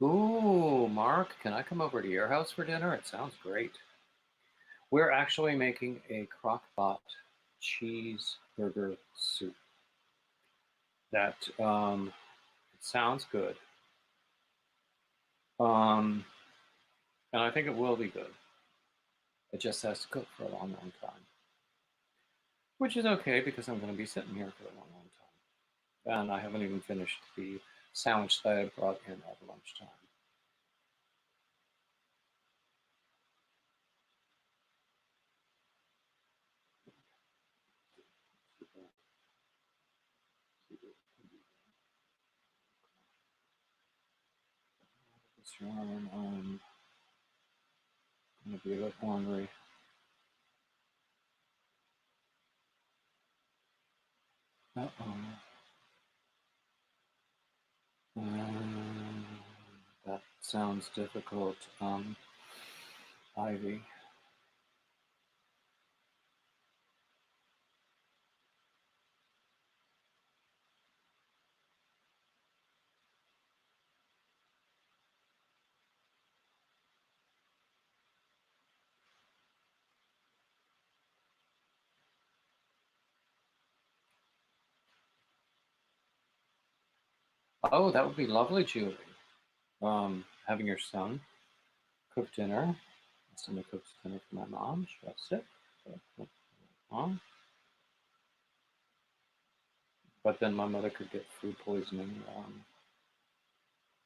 Ooh, Mark, can I come over to your house for dinner? It sounds great. We're actually making a crock-pot cheeseburger soup. That it sounds good. And I think it will be good. It just has to cook for a long, long time. Which is okay because I'm going to be sitting here for a long, long time. And I haven't even finished the sandwich that I brought in at lunchtime. This yarn, I'm going to be a bit ornery. Uh-oh. That sounds difficult, Ivy. Oh, that would be lovely, Julie. Having your son cook dinner. Somebody cooks dinner for my mom. That's it. Mom. But then my mother could get food poisoning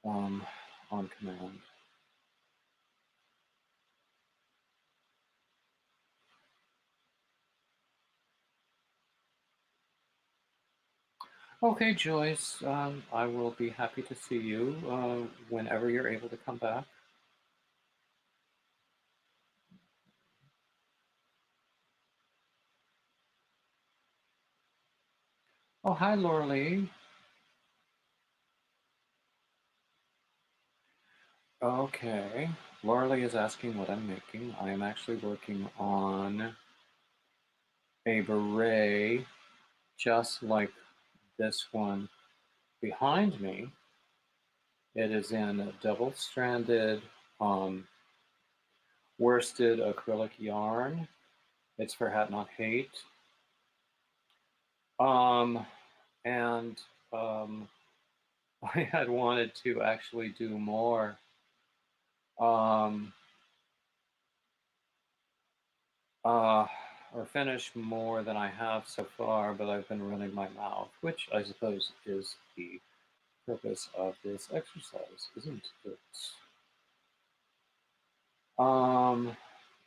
on command. Okay, Joyce. I will be happy to see you whenever you're able to come back. Oh, hi, Laura Lee. Okay. Laura Lee is asking what I'm making. I am actually working on a beret just like this one behind me. It is in double-stranded worsted acrylic yarn. It's for Hat Not Hate. And I had wanted to actually do more or finish more than I have so far, but I've been running my mouth, which I suppose is the purpose of this exercise, isn't it?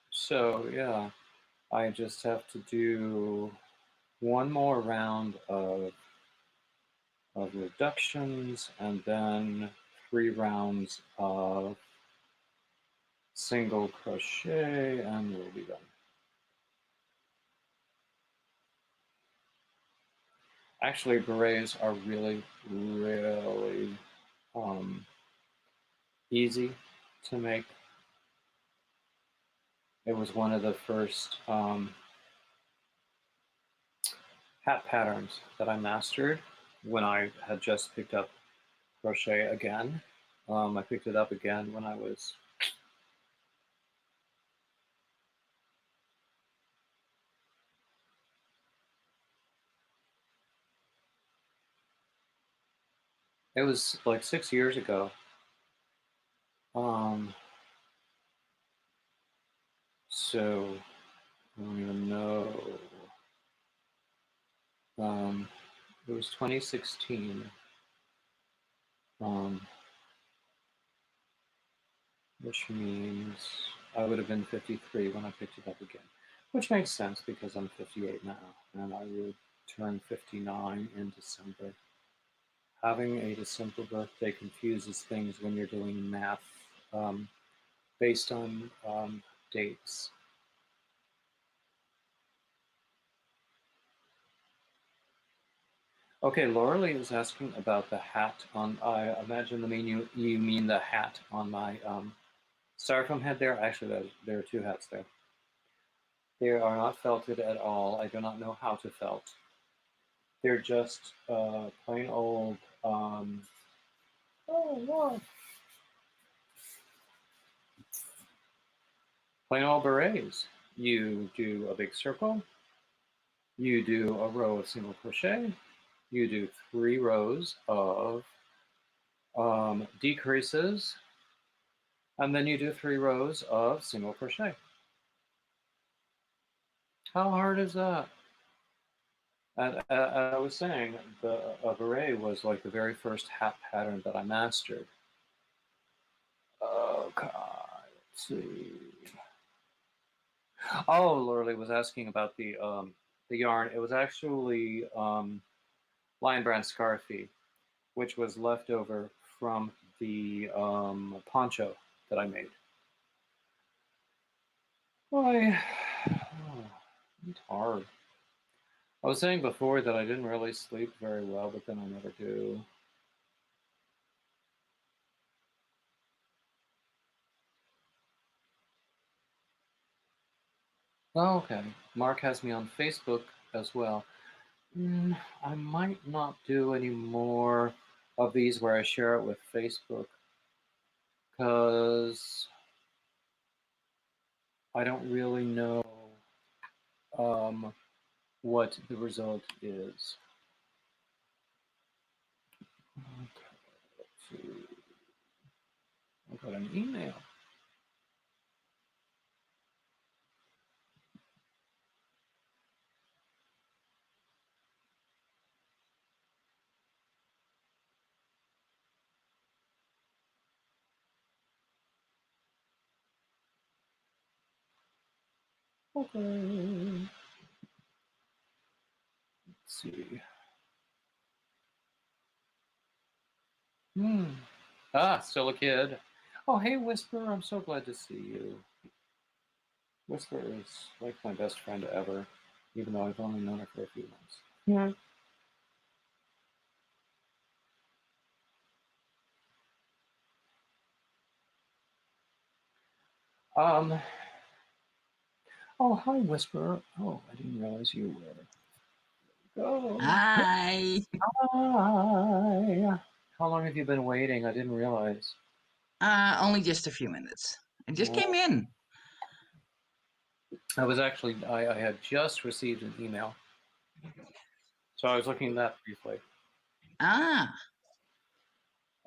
So yeah, I just have to do one more round of reductions and then 3 rounds of single crochet and we'll be done. Actually, berets are really, really easy to make. It was one of the first hat patterns that I mastered when I had just picked up crochet again. I picked it up again when I was It was like 6 years ago. So I don't even know. It was 2016. Which means I would have been 53 when I picked it up again. Which makes sense because I'm 58 now, and I would turn 59 in December. Having a December birthday confuses things when you're doing math based on dates. Okay, Laura Lee is asking about the hat on, I imagine you mean the hat on my styrofoam head there. Actually, there are two hats there. They are not felted at all. I do not know how to felt. They're just plain old, oh Lord, plain old berets. You do a big circle, you do a row of single crochet, you do 3 rows of decreases, and then you do 3 rows of single crochet. How hard is that? And I was saying, a beret was like the very first hat pattern that I mastered. Okay, let's see. Oh, Lorelei was asking about the yarn. It was actually Lion Brand Scarfy, which was left over from the poncho that I made. It's hard. I was saying before that I didn't really sleep very well, but then I never do. Oh, okay. Mark has me on Facebook as well. I might not do any more of these where I share it with Facebook because I don't really know what the result is. Okay, let's see. I got an email. Okay. Let's see. Still a kid. Oh, hey, Whisper. I'm so glad to see you. Whisper is like my best friend ever, even though I've only known her for a few months. Yeah. Oh, hi, Whisper. Oh, I didn't realize you were. Go. Hi. Hi. How long have you been waiting? I didn't realize. Only just a few minutes. I just came in. I was actually, I had just received an email. So I was looking at that briefly. So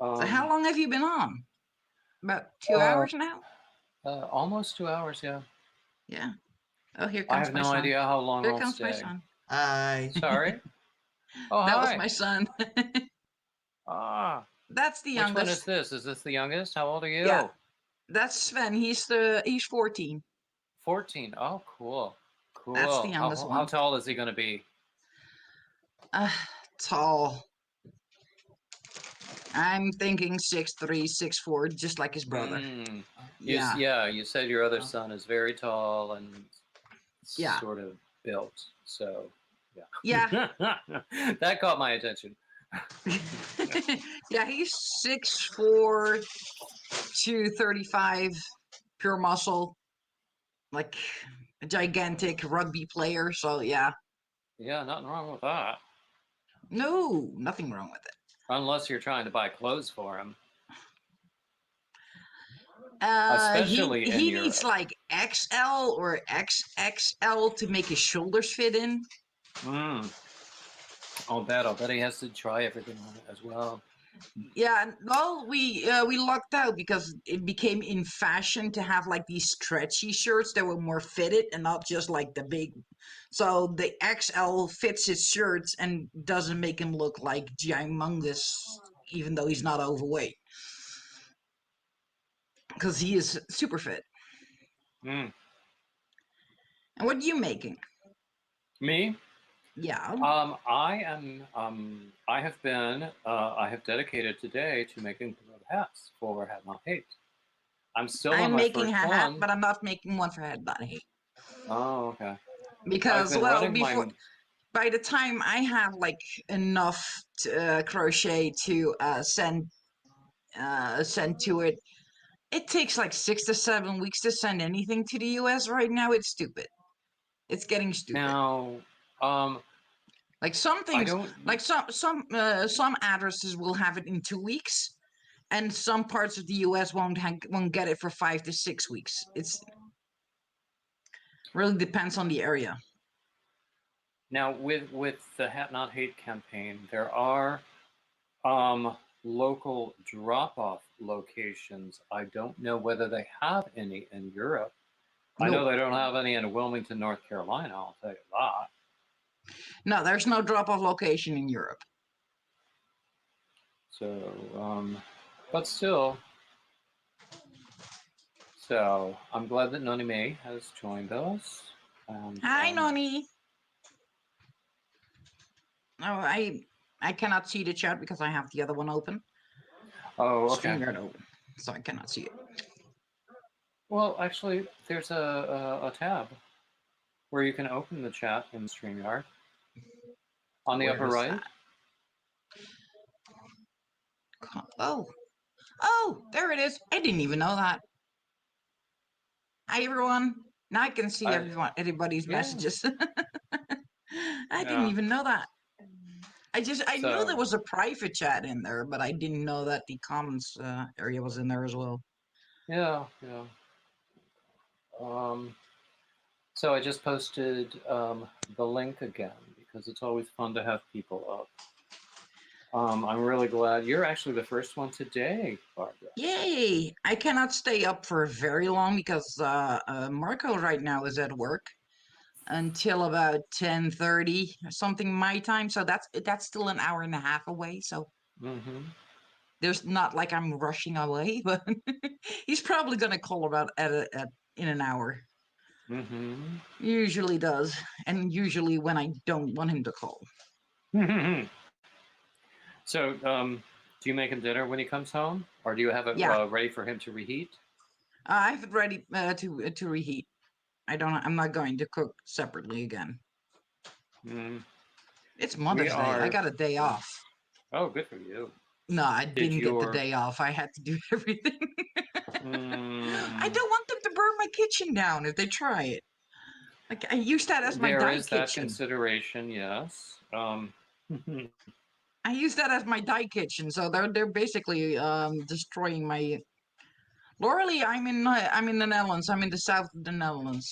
how long have you been on? About 2 hours now? Almost 2 hours, yeah. Yeah. Oh, here I comes have my no son. idea how long Here I'll comes stay. my son. Hi. Sorry? Oh, that hi. was my son. That's the youngest. Which one is this? Is this the youngest? How old are you? Yeah. That's Sven. He's 14. 14. Oh, cool. Cool. That's the youngest one. How tall is he going to be? Tall. I'm thinking 6'3", 6'4", just like his brother. Yeah. You said your other son is very tall and sort of built. So, yeah. That caught my attention. Yeah, he's 6'4", 235, pure muscle, like a gigantic rugby player. So yeah. Yeah, nothing wrong with that. No, nothing wrong with it. Unless you're trying to buy clothes for him. Especially he needs like XL or XXL to make his shoulders fit in. I'll bet he has to try everything on it as well. Yeah, well, we lucked out because it became in fashion to have like these stretchy shirts that were more fitted and not just like the big. So the XL fits his shirts and doesn't make him look like humongous, even though he's not overweight, because he is super fit. Mm. And what are you making? Me? Yeah. I am. I have been. I have dedicated today to making hats for Hat Not Hate. I'm still on I'm my making a first hat, one. but I'm not making one for head body. Oh, okay. I've Because, been well, running before my. by the time I have like enough crochet to send to it, it takes like 6 to 7 weeks to send anything to the US right now. It's stupid. It's getting stupid. Now, um, Like some I things, don't. like some addresses will have it in 2 weeks, and some parts of the US won't get it for 5 to 6 weeks. It's really depends on the area. Now, with the Hat Not Hate campaign, there are local drop-off locations. I don't know whether they have any in Europe. I know No, they don't have any in Wilmington, North Carolina. I'll tell you that. no, there's no drop-off location in Europe. So, but still, so I'm glad that Noni May has joined us. And Hi, Noni. Oh, I cannot see the chat because I have the other one open. oh, okay. StreamYard open, so I cannot see it. Well, actually, there's a tab where you can open the chat in StreamYard on the Where upper is right. that? Oh, there it is. I didn't even know that. Hi, everyone. Now I can see everybody's messages. I didn't even know that. I knew there was a private chat in there, but I didn't know that the comments area was in there as well. Yeah. So I just posted the link again because it's always fun to have people up. I'm really glad you're actually the first one today, Barbara. Yay! I cannot stay up for very long because Marco right now is at work until about 10:30 or something my time. So that's still an hour and a half away. So there's not like I'm rushing away, but he's probably gonna call about in an hour. Usually does, and usually when I don't want him to call. So, do you make him dinner when he comes home, or do you have it ready for him to reheat? I have it ready to reheat. I'm not going to cook separately again. It's Mother's Day. I got a day off. Oh, good for you. No, I didn't get the day off. I had to do everything. I don't want them to burn my kitchen down if they try it. Like I use that as my There dye is kitchen. that consideration, yes. I use that as my dye kitchen, so they're basically destroying my. Laurelie, I'm in the Netherlands. I'm in the south of the Netherlands.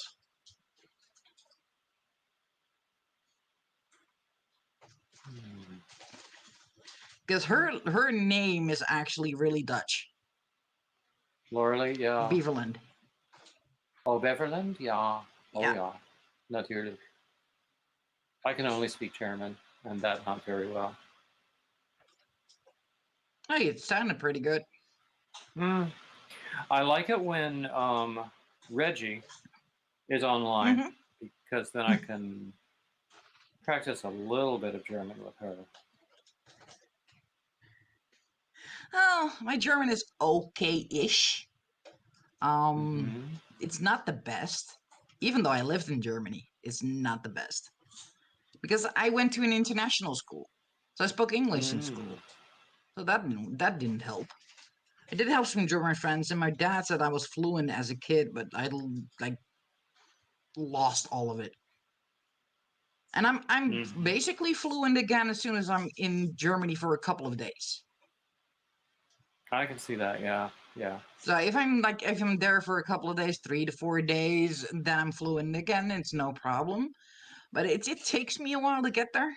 Because her name is actually really Dutch. Laurelie, yeah. Beverland. Oh, Beverland, yeah. Oh, yeah. Natuurlijk. I can only speak German, and that not very well. Hey, it sounded pretty good. I like it when Reggie is online because then I can practice a little bit of German with her. Oh, my German is okay-ish. It's not the best. Even though I lived in Germany, it's not the best. Because I went to an international school. So I spoke English in school. So that didn't help. I did have some German friends, and my dad said I was fluent as a kid, but I like lost all of it. And I'm basically fluent again as soon as I'm in Germany for a couple of days. I can see that, yeah. So if I'm there for a couple of days, 3 to 4 days, then I'm fluent again. It's no problem. But it takes me a while to get there.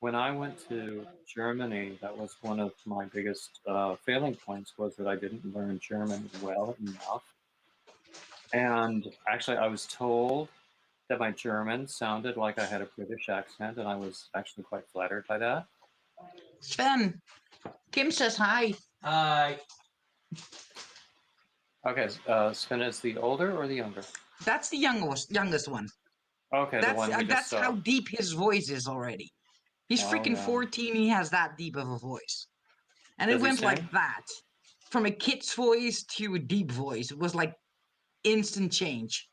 when I went to Germany, that was one of my biggest failing points was that I didn't learn German well enough. And actually, I was told that my German sounded like I had a British accent, and I was actually quite flattered by that. Sven, Kim says hi. Hi. Okay, Sven is the older or the younger? That's the youngest one. Okay, the one we just That's saw. how deep his voice is already. He's freaking yeah. 14. He has that deep of a voice, and Does it he went sing? like that, from a kid's voice to a deep voice. It was like instant change.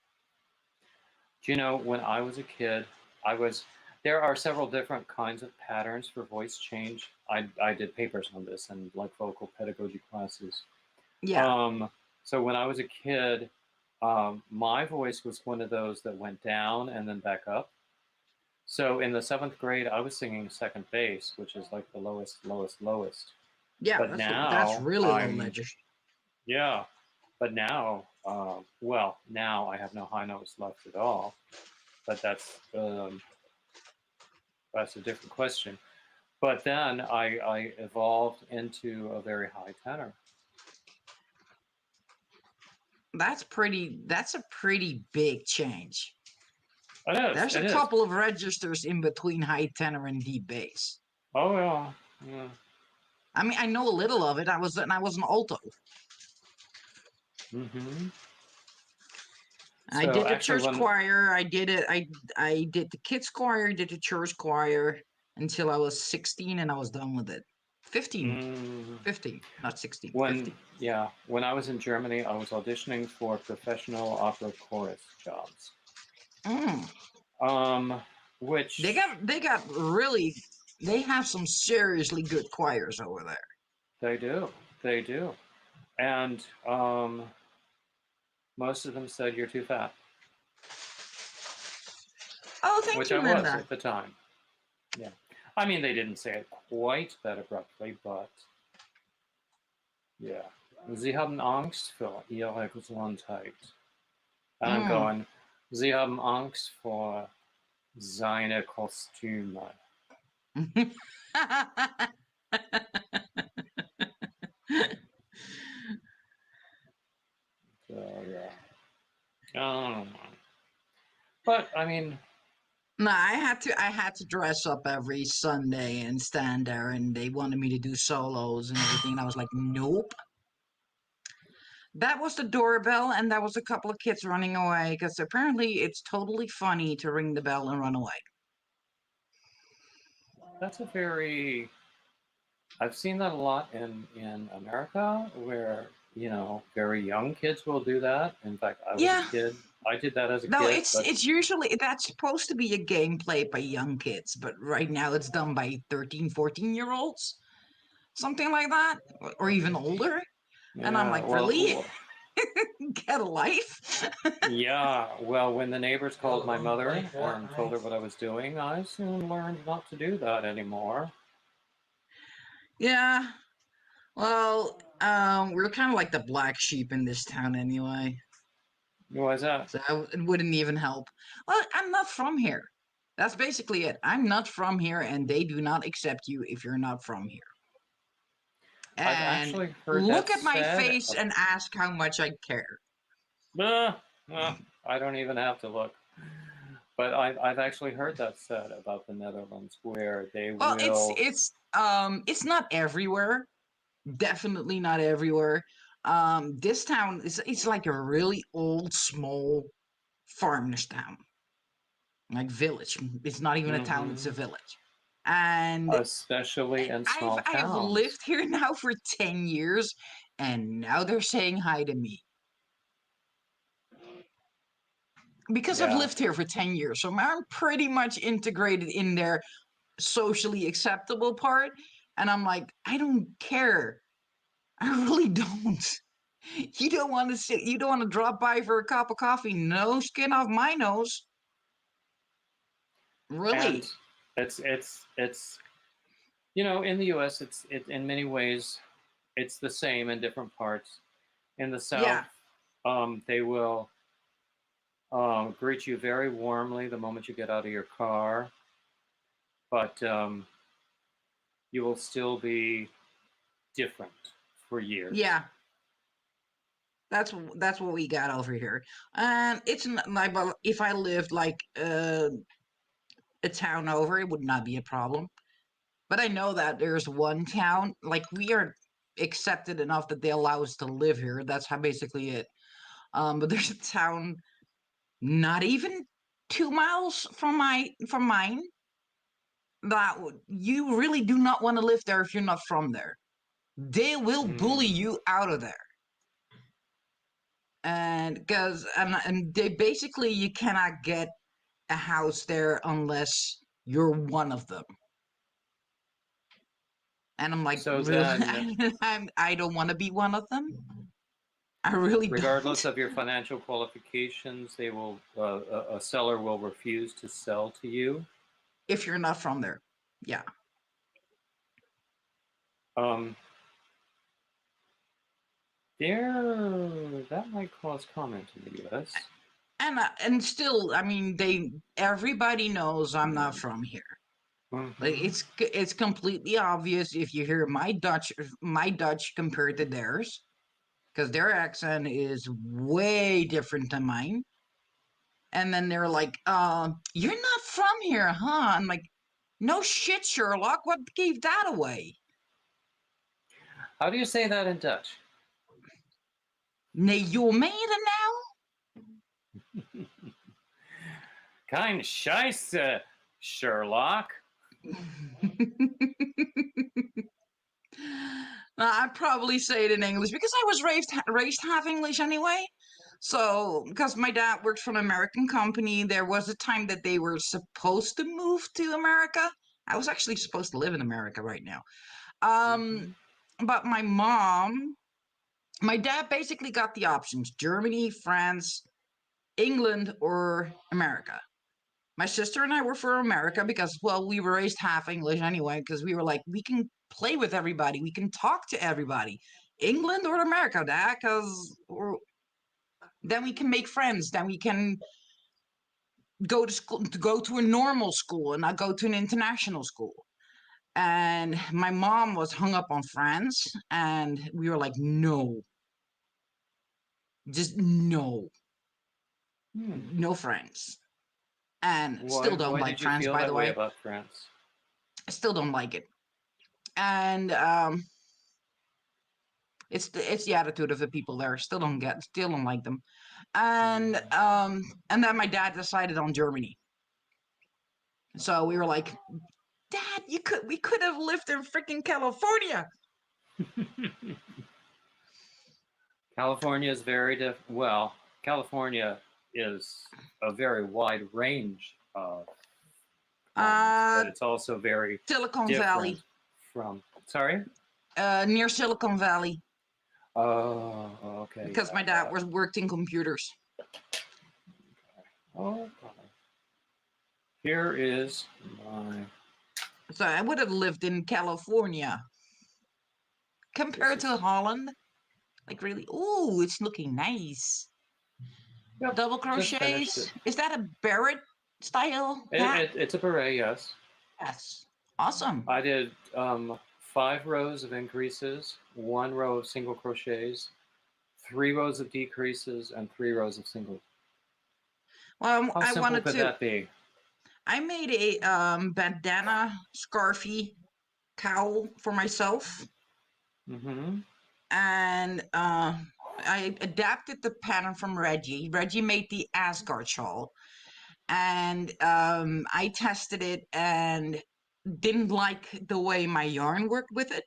Do you know, when I was a kid, there are several different kinds of patterns for voice change. I did papers on this and like vocal pedagogy classes. Yeah. So when I was a kid, my voice was one of those that went down and then back up. So in the 7th grade, I was singing second bass, which is like the lowest, lowest, lowest. Yeah, But that's now really low ledger. Yeah, but now, well, now I have no high notes left at all. But that's a different question. But then I evolved into a very high tenor. That's a pretty big change. There's It a is. couple of registers in between high tenor and deep bass. Oh yeah. I mean, I know a little of it. I was an alto. Mm-hmm. I So did the actually, church choir. I did it. I did the kids choir. Did the church choir until I was 16, and I was done with it. 15, 15, not 16. 15. When I was in Germany, I was auditioning for professional opera chorus jobs. Which they have some seriously good choirs over there. They do, and most of them said you're too fat. Oh, thank which you, I Linda. was at the time. Yeah, I mean they didn't say it quite that abruptly, but yeah. Sie haben Angst vor ihrer Gesundheit. And I'm going, Sie haben Angst vor seine Kostüme. So yeah. But I mean, no, I had to dress up every Sunday and stand there, and they wanted me to do solos and everything. And I was like, nope. That was the doorbell, and that was a couple of kids running away because apparently it's totally funny to ring the bell and run away. That's a very. I've seen that a lot in America, where very young kids will do that. In fact, I was a kid. I did that as a kid. No, it's usually that's supposed to be a game played by young kids, but right now it's done by 13, 14-year-olds, something like that, or even older. And I'm like, really? Get a life? Yeah, well, when the neighbors called my mother and told her what I was doing, I soon learned not to do that anymore. Yeah. Well, we're kind of like the black sheep in this town anyway. Why is that? So it wouldn't even help. Well, I'm not from here. That's basically it. I'm not from here, and they do not accept you if you're not from here. And I've actually heard look that at my said. face and ask how much I care. I don't even have to look. But I've actually heard that said about the Netherlands, where they will. It's not everywhere. Definitely not everywhere. This town it's like a really old, small farmers town, like village. It's not even a town; it's a village. And especially in small towns. I've lived here now for 10 years, and now they're saying hi to me. Because I've lived here for 10 years, so I'm pretty much integrated in their socially acceptable part. And I'm like, I don't care. I really don't. You don't want to sit, you don't want to drop by for a cup of coffee. No skin off my nose. Really? And it's in the US it's in many ways it's the same in different parts. In the South, they will greet you very warmly the moment you get out of your car. But you will still be different for years. Yeah, that's what we got over here. And it's not like, but if I lived like a town over, it would not be a problem. But I know that there's one town, like we are accepted enough that they allow us to live here. That's how basically it. But there's a town not even 2 miles from mine that you really do not want to live there if you're not from there. They will bully you out of there. And because and they basically you cannot get a house there unless you're one of them. And I'm like, So really? then, I don't want to be one of them. I really regardless don't. of your financial qualifications, they will a seller will refuse to sell to you. If you're not from there, yeah. Um, there, that might cause comment in the U.S. And still, I mean, everybody knows I'm not from here. Like Mm-hmm. it's completely obvious if you hear my Dutch compared to theirs, because their accent is way different than mine. And then they're like, you're not from here, huh? I'm like, no shit, Sherlock. What gave that away? How do you say that in Dutch? Nee, you made it Kein Scheiße, Sherlock. I'd probably say it in English because I was raised half English anyway. So, because my dad worked for an American company, there was a time that they were supposed to move to America. I was actually supposed to live in America right now. Mm-hmm. But my dad basically got the options: Germany, France, England, or America. My sister and I were for America because, well, we were raised half English anyway, because we were like, we can play with everybody, we can talk to everybody. England or America, Dad, because then we can make friends, then we can go to school, to go to a normal school and not go to an international school. And my mom was hung up on France, and we were like, no, just no, no France. And still don't Why like did you France, feel by that the way way. about France? I still don't like it. And it's the attitude of the people there. Still don't like them. And then my dad decided on Germany. So we were like, Dad, we could have lived in freaking California. California is very different. Well, California is a very wide range of climates, but it's also very Silicon Valley. different from. Sorry. Near Silicon Valley. Oh, okay. Because my dad worked in computers. Okay. Here is my. So I would have lived in California. Compared to Holland. Like really, ooh, it's looking nice. Yep, Double just finished crochets. it. Is that a Barrett style hat? It's a beret, yes. Yes. Awesome. I did 5 rows of increases, 1 row of single crochets, 3 rows of decreases, and 3 rows of single. Well, How simple could that be? I made a bandana scarfy cowl for myself. Mm-hmm. And I adapted the pattern from Reggie. Reggie made the Asgard shawl. And I tested it and didn't like the way my yarn worked with it,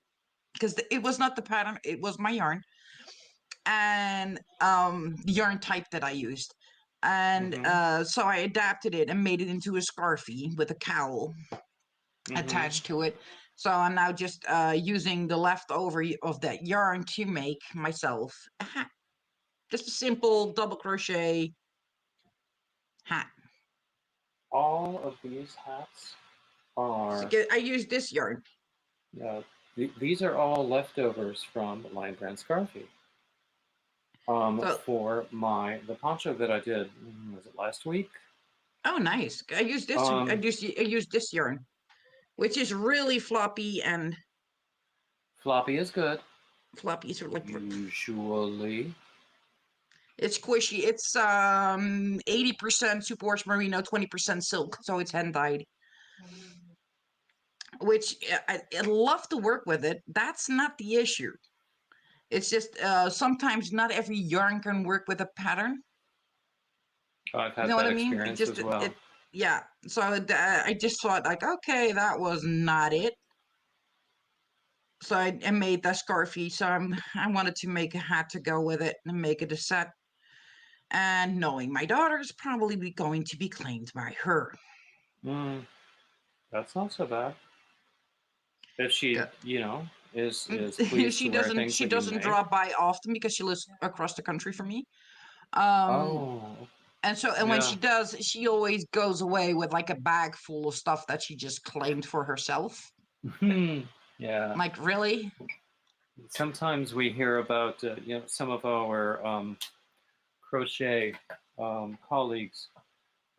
because it was not the pattern, it was my yarn. And the yarn type that I used. And so I adapted it and made it into a scarfie with a cowl attached to it. So I'm now just using the leftover of that yarn to make myself a hat. Just a simple double crochet hat. All of these hats are. So I use this yarn. These are all leftovers from Lion Brand Scarfie. For the poncho that I did, was it last week? Oh, nice. I used this. I used this yarn. which is really floppy, and Floppy is good. floppies are like Usually. it's squishy. It's 80% superwash merino, 20% silk, so it's hand dyed. Which I love to work with it. That's not the issue. It's just sometimes not every yarn can work with a pattern. I've You had know what that I mean? It experience just as well. yeah. So I just thought like, okay, that was not it. So I made that scarfie. So I wanted to make a hat to go with it and make it a set. And knowing my daughter is probably going to be claimed by her. That's not so bad. If she, is pleased she to wear doesn't things she that you doesn't make. drop by often because she lives across the country from me. Um, Oh, and when yeah. she does, she always goes away with like a bag full of stuff that she just claimed for herself. Yeah. Like, really? Sometimes we hear about, some of our crochet colleagues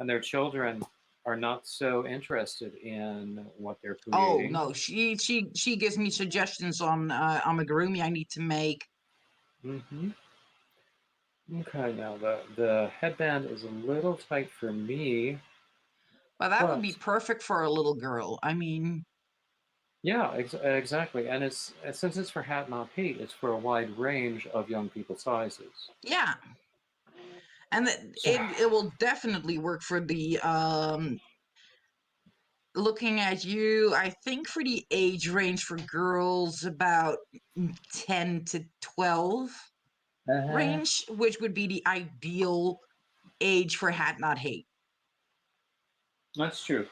and their children are not so interested in what they're Oh creating. no, she gives me suggestions on amigurumi I need to make. Mm-hmm. Okay, now the headband is a little tight for me, Well, that would be but perfect for a little girl. I mean, yeah, exactly. And since it's for hat not hate, it's for a wide range of young people sizes. yeah, and So, it will definitely work for the looking at you, I think for the age range for girls about 10 to 12 uh, range, which would be the ideal age for hat not hate. that's true.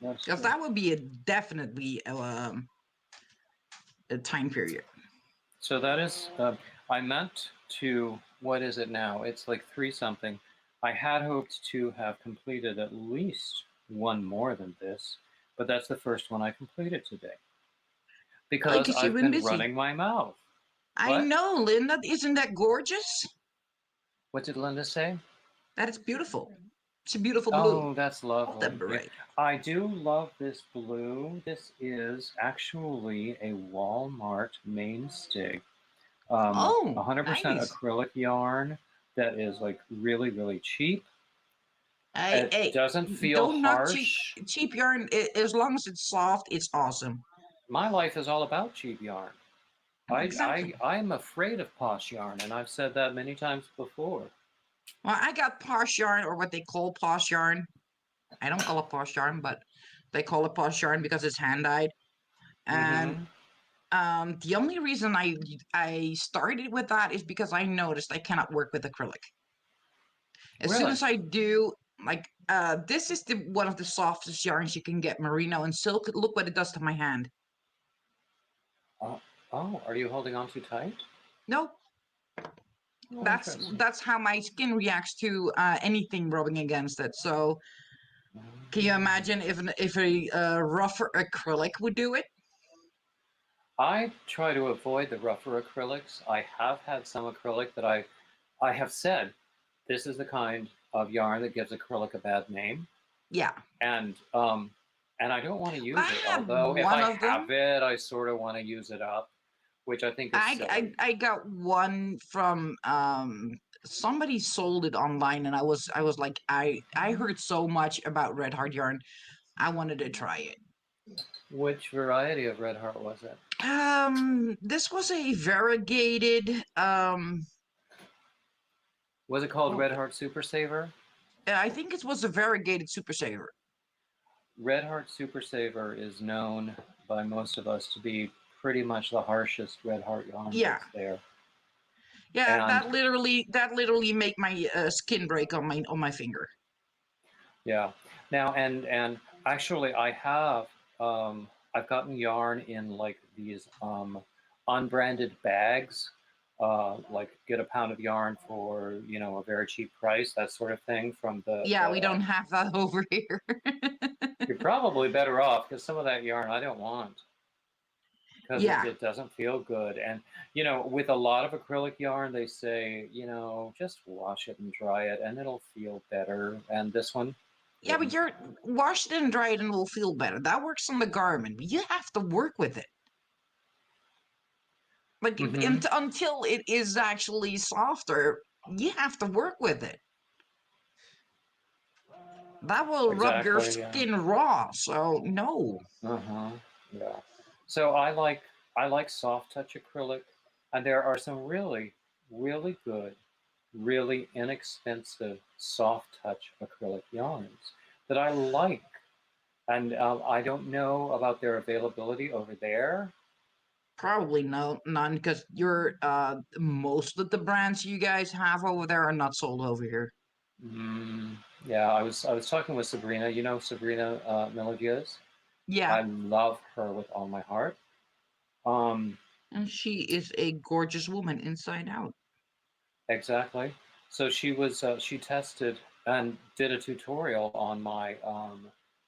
That's Because true. that would be definitely a time period. So that is, I meant to, what is it now? It's like three something. I had hoped to have completed at least one more than this, but that's the first one I completed today Really, because because you've I've been been busy. running my mouth. I What? know, Linda. Isn't that gorgeous? What did Linda say? That is beautiful. It's a beautiful blue. Oh, that's Love that lovely. Yeah, beret. I do love this blue. This is actually a Walmart mainstay. Oh, 100% nice. acrylic yarn that is like really, really cheap. It Hey, doesn't feel don't knock harsh. cheap yarn. As long as it's soft, it's awesome. My life is all about cheap yarn. Exactly. I'm afraid of posh yarn, and I've said that many times before. Well, I got posh yarn, or what they call posh yarn. I don't call it posh yarn, but they call it posh yarn because it's hand dyed. And Mm-hmm. the only reason I started with that is because I noticed I cannot work with acrylic. As soon Really? as I do, like this is the one of the softest yarns you can get, merino and silk. Look what it does to my hand. Uh, oh, are you holding on too tight? No, Oh, interesting. that's how my skin reacts to anything rubbing against it. So can you imagine if a rougher acrylic would do it? I try to avoid the rougher acrylics. I have had some acrylic that I have said this is the kind of yarn that gives acrylic a bad name, Yeah, and and I don't want to use I it. had Although if one I of them. have it, I sort of want to use it up, which I think is silly. I got one from somebody sold it online, and I was like, I heard so much about Red Heart yarn, I wanted to try it. Which variety of red heart was it? This was a variegated Was it called oh, Red Heart Super Saver? I think it was a variegated super saver. Red Heart Super Saver is known by most of us to be pretty much the harshest red heart yarn Yeah, that's there. yeah, And that literally make my skin break on my finger. yeah, now and actually I've gotten yarn in like these unbranded bags, like get a pound of yarn for a very cheap price, that sort of thing from Yeah, we don't have that over here. you're probably better off because some of that yarn I don't want because Yeah, it doesn't feel good. And with a lot of acrylic yarn they say just wash it and dry it and it'll feel better. And this one Yeah, but you're wash it and dry it and it'll feel better. That works on the garment. But you have to work with it. Like Mm-hmm. until it is actually softer, you have to work with it. That will rub your Exactly. Yeah. skin raw. So no. Uh-huh. Yeah. So I like soft touch acrylic, and there are some really, really good, really inexpensive soft touch acrylic yarns that I like. And I don't know about their availability over there. Probably none, because you're most of the brands you guys have over there are not sold over here. Yeah, I was talking with Sabrina. You know Sabrina Melodios? Yeah, I love her with all my heart. Um, and she is a gorgeous woman inside out. exactly. So she tested and did a tutorial on my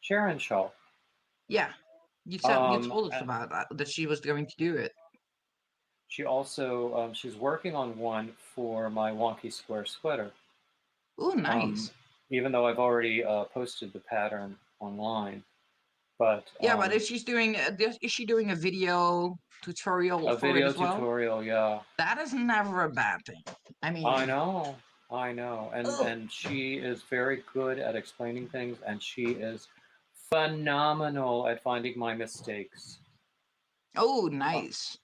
Sharon shawl. Yeah, you told us about that she was going to do it. She also she's working on one for my wonky square sweater. Oh, Um, nice. even though I've already posted the pattern online, but Yeah, but if she's doing, is she doing a video tutorial a for it video as well? tutorial, yeah. That is never a bad thing. I I mean, know, I know, and she is very good at explaining things, and she is phenomenal at finding my mistakes. oh, Uh, nice.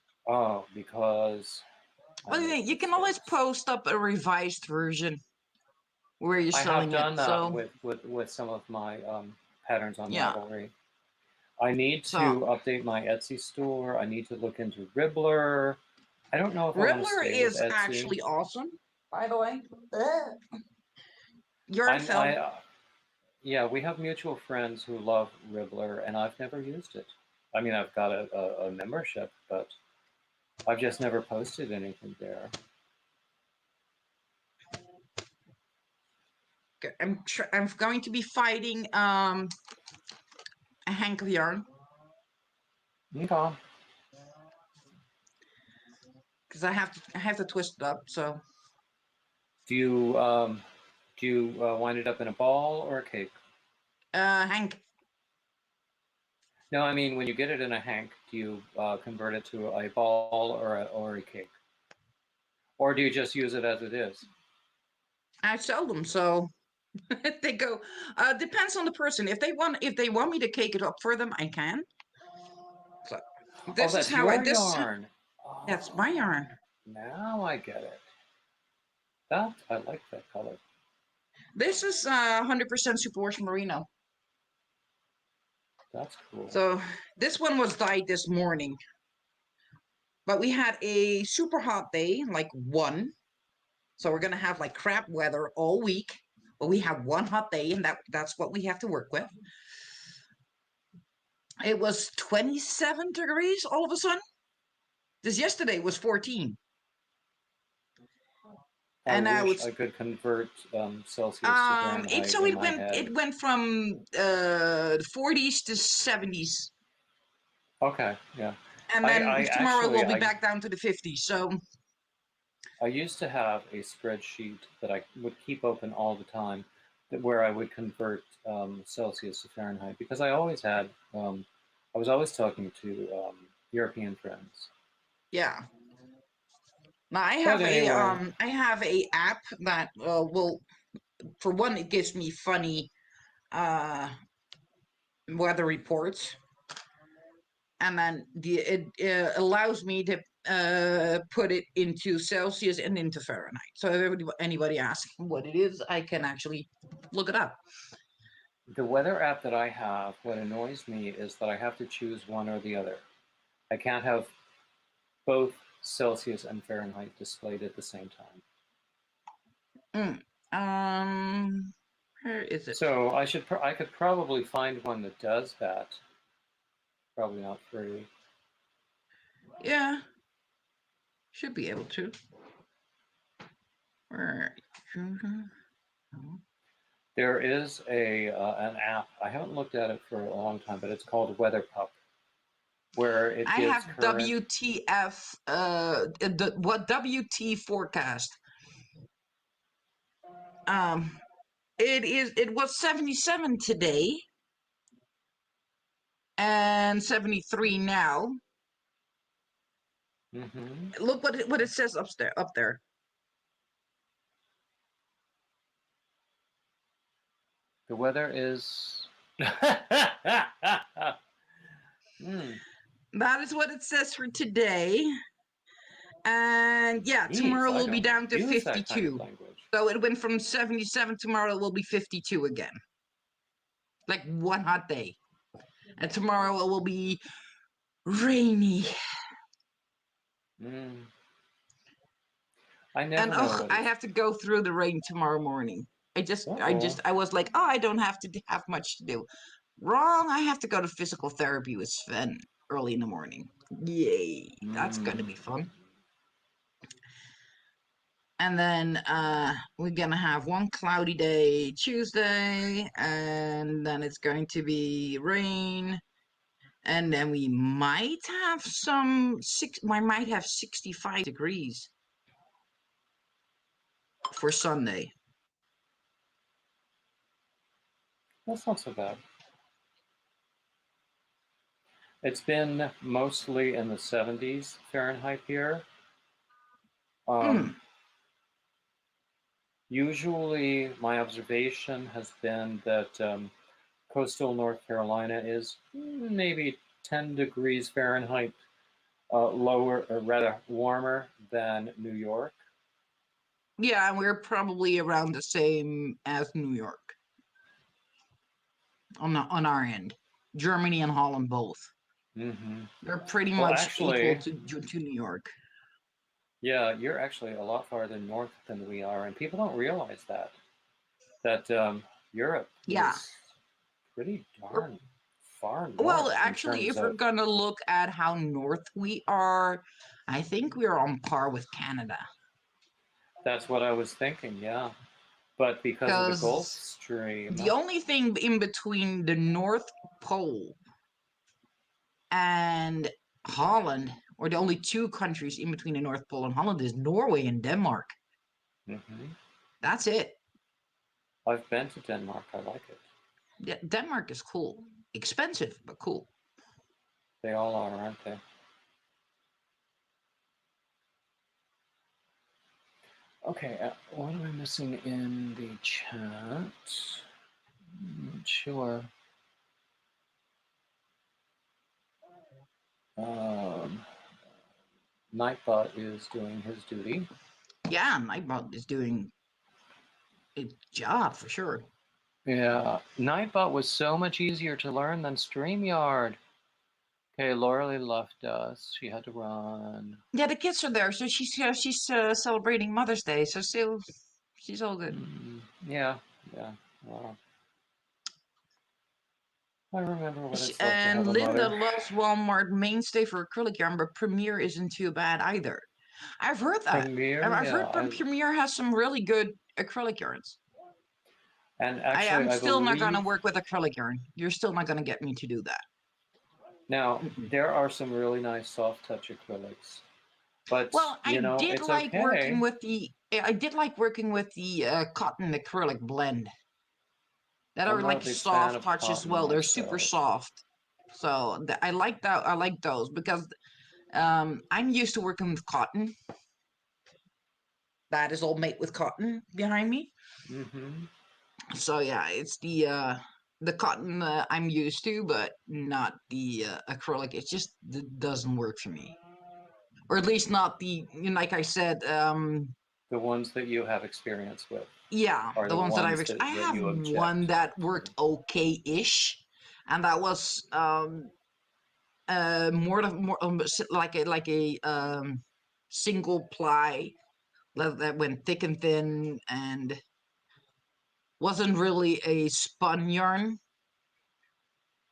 because I Well, make you can always mistakes. post up a revised version where you're I have selling it. done that So with some of my patterns on yeah, Ravelry. I need so to update my Etsy store. I need to look into Ribbler. I don't know if I want to Riddler stay with is Etsy. actually awesome. By the way, your I, film. I Yeah, we have mutual friends who love Ribbler, and I've never used it. I mean, I've got a membership, but I've just never posted anything there. I'm going to be fighting a hank of yarn Okay. because I have to twist it up. So Do you wind it up in a ball or a cake? hank. No, I mean when you get it in a hank, do you convert it to a ball or a cake, or do you just use it as it is? I sell them, so they go. Depends on the person. If they want me to cake it up for them, I can. So Oh, this is that's how I your this yarn. that's my Oh, yarn. now I get it. That I like that color. This is 100% superwash merino. That's cool. So this one was dyed this morning, but we had a super hot day, like one. So we're gonna have like crap weather all week, but we have one hot day, and that's what we have to work with. It was 27 degrees all of a sudden. This yesterday was 14. I And now wish it's I could convert Celsius to Fahrenheit in my head. it went from 40s to 70s, Okay, yeah. and I then tomorrow actually we'll be back down to the 50s. So I used to have a spreadsheet that I would keep open all the time, where I would convert Celsius to Fahrenheit because I was always talking to European friends. yeah. Now But anyway, I have a app that will, for one, it gives me funny uh weather reports, and then it allows me to put it into Celsius and into Fahrenheit. So if anybody asks what it is, I can actually look it up. the weather app that I have, what annoys me is that I have to choose one or the other. I can't have both Celsius and Fahrenheit displayed at the same time. Where is it? So I could probably find one that does that. Probably not free. Yeah, should be able to. Where? There is an app. I haven't looked at it for a long time, but it's called Weather Pup, where it I gives have current. WTF. What WT forecast? Um, It was 77 today and 73 now. Look what it says up there. The weather is. That is what it says for today. And yeah, tomorrow will be down to 52. Kind of so it went from 77. Tomorrow it will be 52 again. Like one hot day. And tomorrow it will be rainy. I never know. I have to go through the rain tomorrow morning. I was like, I don't have to have much to do. Wrong. I have to go to physical therapy with Sven early in the morning. Yay. That's going to be fun. And then we're going to have one cloudy day Tuesday, and then it's going to be rain. And then we might have I might have 65 degrees for Sunday. That's not so bad. It's been mostly in the 70s Fahrenheit here. Usually my observation has been that coastal North Carolina is maybe 10 degrees Fahrenheit lower, or rather warmer than New York. Yeah, and we're probably around the same as New York on our end. Germany and Holland both. They're pretty much equal to New York. Yeah, you're actually a lot farther north than we are, and people don't realize that Europe is pretty darn far north. Well, actually, if we're gonna look at how north we are, I think we're on par with Canada. That's what I was thinking, yeah. But because of the Gulf Stream, the only thing in between the North Pole and Holland, or the only two countries in between the North Pole and Holland, is Norway and Denmark. That's it. I've been to Denmark. I like it. Yeah, Denmark is cool. Expensive, but cool. They all are, aren't they? Okay, what am I missing in the chat? Not sure. Nightbot is doing his duty. Yeah, Nightbot is doing a job for sure. Yeah, Nightbot was so much easier to learn than StreamYard. Okay, Laura left us. She had to run. Yeah, the kids are there, so she's celebrating Mother's Day, so she's all good. Yeah. Wow. I remember what it's like and to have a Linda mother. loves Walmart mainstay for acrylic yarn, but Premier isn't too bad either. I've heard that. I've heard Premier has some really good acrylic yarns. And actually, I'm still not going to work with acrylic yarn. You're still not going to get me to do that. Now, there are some really nice soft touch acrylics. But, I did like working with the cotton acrylic blend. That are like soft touch as well. They're super soft. So I like that. I like those because I'm used to working with cotton. That is all made with cotton behind me. So yeah, it's the cotton I'm used to, but not the acrylic. It just doesn't work for me, or at least not the like I said. The ones that you have experience with. Yeah, the ones that I've. I have one that worked okay-ish, and that was more like a single ply that went thick and thin and wasn't really a spun yarn.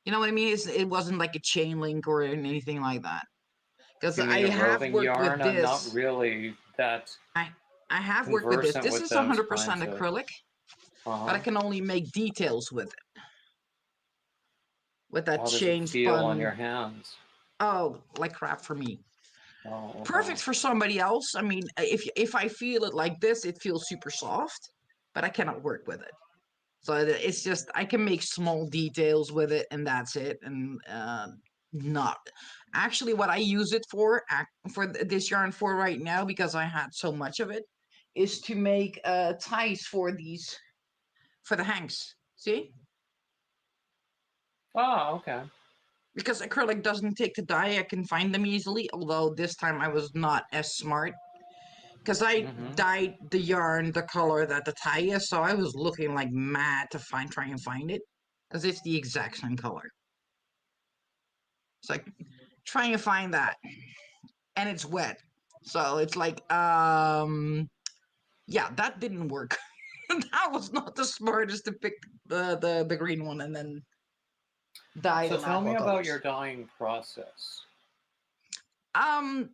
You know what I mean? It wasn't like a chain link or anything like that. Because I have worked with this. I'm not really that. I have worked with this. This is 100% acrylic, but I can only make details with it. With that chain spun. Feel on your hands? Oh, like crap for me. Perfect for somebody else. I mean, if I feel it like this, it feels super soft, but I cannot work with it. So it's just I can make small details with it, and that's it. And not actually what I use it for this yarn for right now, because I had so much of it, is to make ties for the hanks. See, Oh, okay. because acrylic doesn't take to dye, I can find them easily. Although this time I was not as smart, because I dyed the yarn the color that the tie is, so I was looking like mad to try and find it, because it's the exact same color. It's like trying to find that, and it's wet, so it's like, yeah, that didn't work. That was not the smartest to pick the green one and then dye So in tell aqua me about colors. your dyeing process. Um,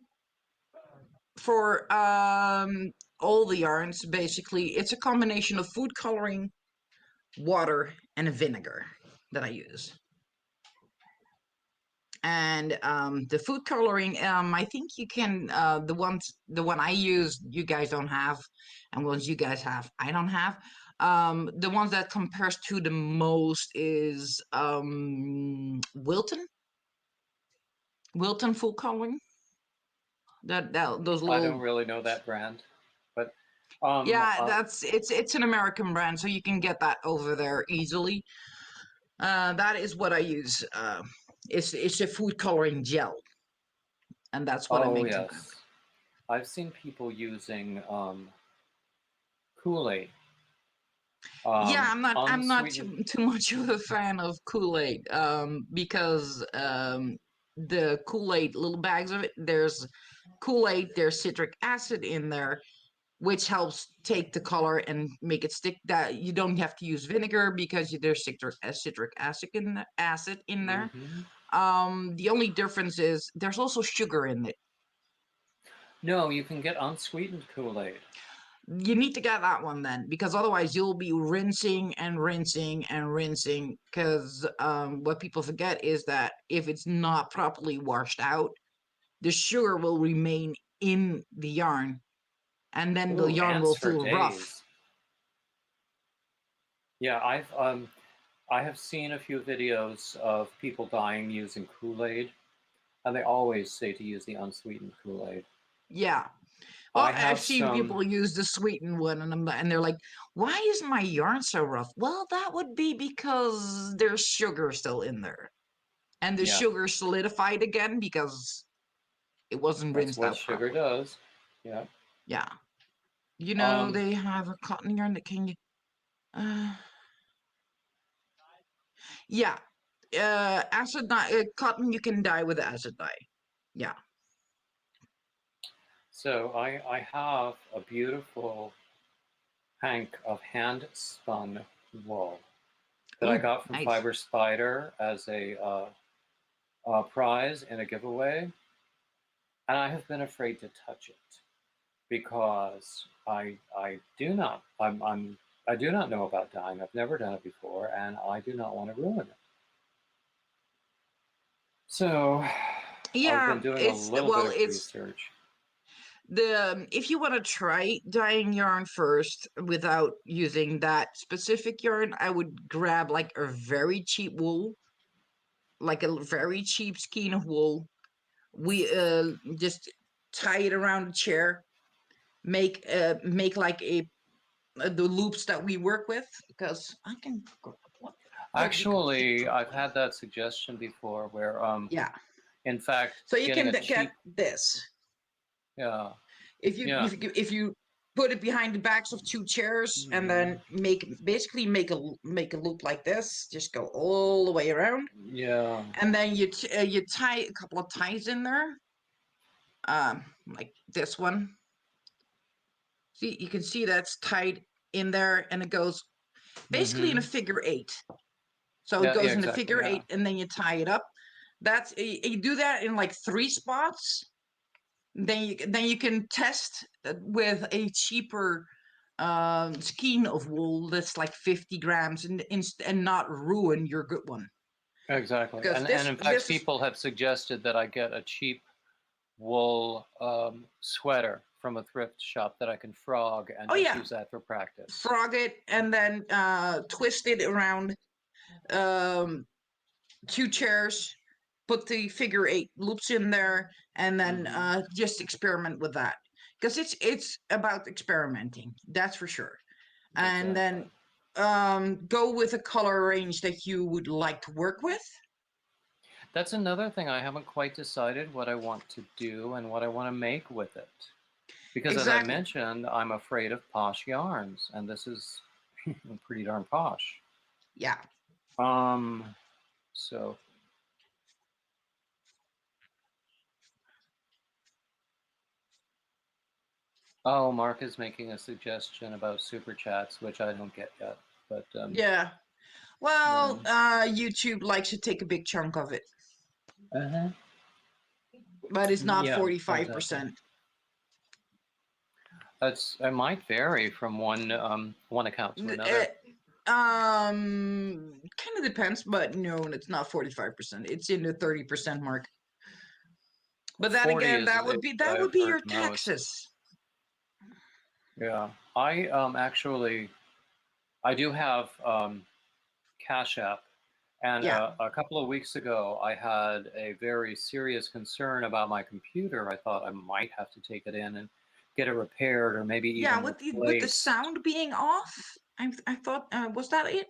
for all the yarns, basically, it's a combination of food coloring, water, and vinegar that I use. And the food coloring, I think you can, the one I use, you guys don't have, and ones you guys have, I don't have. The ones that compares to the most is Wilton food coloring. Those I don't little, really know that brand, but yeah, it's an American brand, so you can get that over there easily. That is what I use. It's a food coloring gel, and that's what I oh make them with. yes, I've seen people using Kool-Aid, Yeah, I'm not unsweetened. too much of a fan of Kool-Aid, because the Kool-Aid little bags of it, there's Kool-Aid, there's citric acid in there, which helps take the color and make it stick. That you don't have to use vinegar because there's citric acid in there. The only difference is there's also sugar in it. No, you can get unsweetened Kool-Aid. You need to get that one then, because otherwise you'll be rinsing and rinsing and rinsing. Because what people forget is that if it's not properly washed out, the sugar will remain in the yarn, and then the Ooh, yarn ants will for feel rough. days. Yeah, I have seen a few videos of people dyeing using Kool-Aid, and they always say to use the unsweetened Kool-Aid. Yeah. Well, I I've have seen some. people use the sweetened one, and they're like, "Why is my yarn so rough?" Well, that would be because there's sugar still in there, and the Yeah, sugar solidified again because it wasn't that's rinsed what out sugar properly. does. Yeah. Yeah. You know, Um, they have a cotton yarn that can. Uh, yeah. Acid dye. Cotton you can dye with acid dye. Yeah. so I have a beautiful hank of hand spun wool that I Ooh, got from nice. Fiber Spider as a prize in a giveaway, and I have been afraid to touch it because I do not I do not know about dyeing. I've never done it before, and I do not want to ruin it. So I've been Yeah, doing a little bit of it's research. the if you want to try dyeing yarn first without using that specific yarn, I would grab like a very cheap wool, like a very cheap skein of wool. We just tie it around the chair, make like a the loops that we work with, because I can grab one. Oh, you can Actually, drop I've one. had that suggestion before where Yeah, in fact so you getting can a get cheap this. yeah if you yeah if you if you put it behind the backs of two chairs and mm-hmm. then basically make a loop like this, just go all the way around, Yeah. and then you tie a couple of ties in there, like this one. See, you can see that's tied in there, and it goes basically in a Mm-hmm. figure eight. So it Yeah, yeah, goes in a exactly. figure Yeah. eight, and then you tie it up. That's you do that in like 3 spots. Then you can test with a cheaper skein of wool that's like 50 grams, and not ruin your good one, Exactly. because And this in fact, this is people have suggested that I get a cheap wool sweater from a thrift shop that I can frog and Oh just yeah, use that for practice. frog it and then twist it around um, 2 chairs. Put the figure 8 loops in there, and then just experiment with that, because it's about experimenting. That's for sure. And Exactly. then go with a color range that you would like to work with. That's another thing. I haven't quite decided what I want to do and what I want to make with it. Because as I Exactly. mentioned, I'm afraid of posh yarns, and this is pretty darn posh. Yeah. So oh, Mark is making a suggestion about super chats, which I don't get yet. But Yeah. Well, yeah. YouTube likes to take a big chunk of it, Uh-huh. but it's not Yeah, exactly. 45%. It might vary from one account to another. Kind of depends, but no, it's not 45%. It's in the 30% mark. But then 40 again, is that would I've be heard your most. taxes. Yeah, I actually I do have CashApp, and Yeah. a couple of weeks ago I had a very serious concern about my computer. I thought I might have to take it in and get it repaired, or maybe Yeah, even with the replaced. sound being off, I thought, was that it?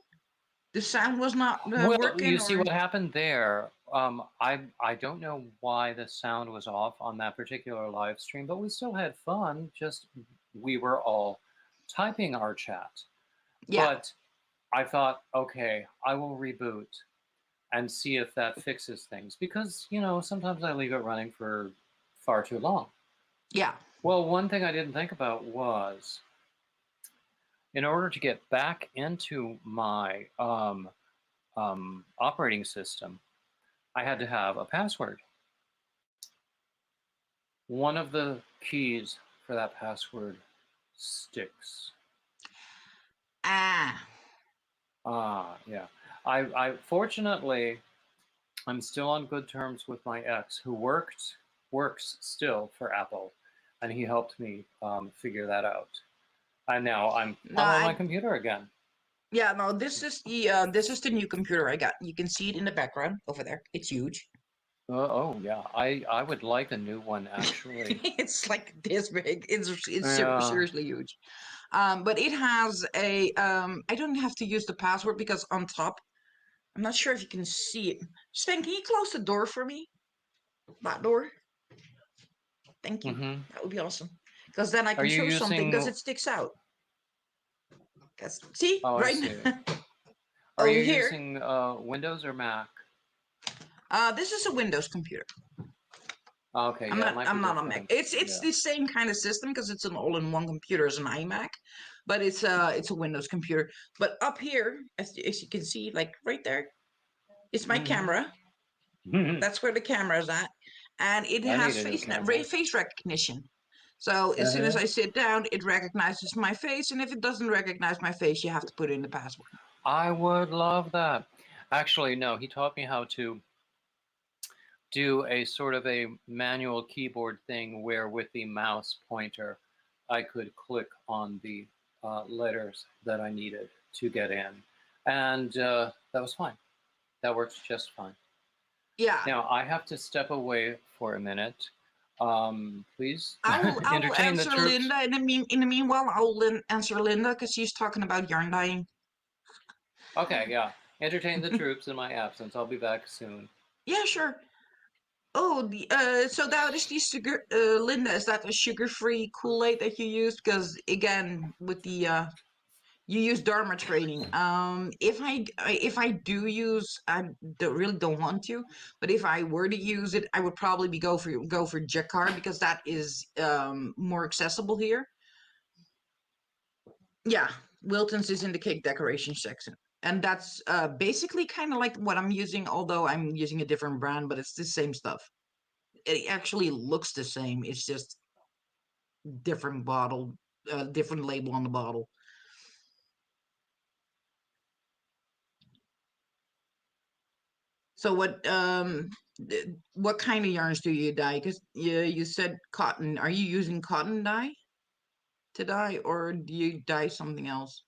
The sound was not Well, you working, see or what happened there. I don't know why the sound was off on that particular live stream, but we still had fun. Just we were all typing our chat. yeah, But I thought, okay, I will reboot and see if that fixes things, because sometimes I leave it running for far too long. yeah, Well, one thing I didn't think about was, in order to get back into my operating system, I had to have a password. One of the keys for that password sticks. ah, Yeah. I fortunately, I'm still on good terms with my ex, who works still for Apple, and he helped me figure that out. And now no, I'm on my computer again. yeah, no, this is the new computer I got. You can see it in the background over there. It's huge. Oh yeah, I would like a new one actually. It's like this big. It's Yeah. seriously huge. But it has a I don't have to use the password because on top, I'm not sure if you can see it. Sven, can you close the door for me? That door. Thank you. Mm-hmm. That would be awesome. Because then I Are can you show something because using? it sticks out. See Oh, I right see. now Are over you here. using Windows or Mac? This is a Windows computer. Okay, yeah, it might be I'm not on Mac. different. It's Yeah. the same kind of system because it's an all-in-one computer as an iMac, but it's a Windows computer. But up here, as you can see, like right there, it's my camera. Mm-hmm. That's where the camera is at, and it I need has a new camera. face recognition. So as soon as Uh-huh. I sit down, it recognizes my face, and if it doesn't recognize my face, you have to put in the password. I would love that. Actually, no, he taught me how to do a sort of a manual keyboard thing where with the mouse pointer, I could click on the letters that I needed to get in. And that was fine. That works just fine. Yeah. Now, I have to step away for a minute. Please I will entertain the answer troops. Linda in the meanwhile. I will answer Linda because she's talking about yarn dyeing. Okay, yeah. Entertain the troops in my absence. I'll be back soon. Yeah, sure. Oh, so that is the sugar, Linda. Is that a sugar-free Kool-Aid that you used? Because again, with the you use Dharma training. If I do use, really don't want to, but if I were to use it, I would probably go for Jacquard because that is more accessible here. Yeah, Wilton's is in the cake decoration section. And that's basically kind of like what I'm using, although I'm using a different brand, but it's the same stuff. It actually looks the same. It's just different bottle, different label on the bottle. So what kind of yarns do you dye? Because you said cotton. Are you using cotton dye to dye, or do you dye something else?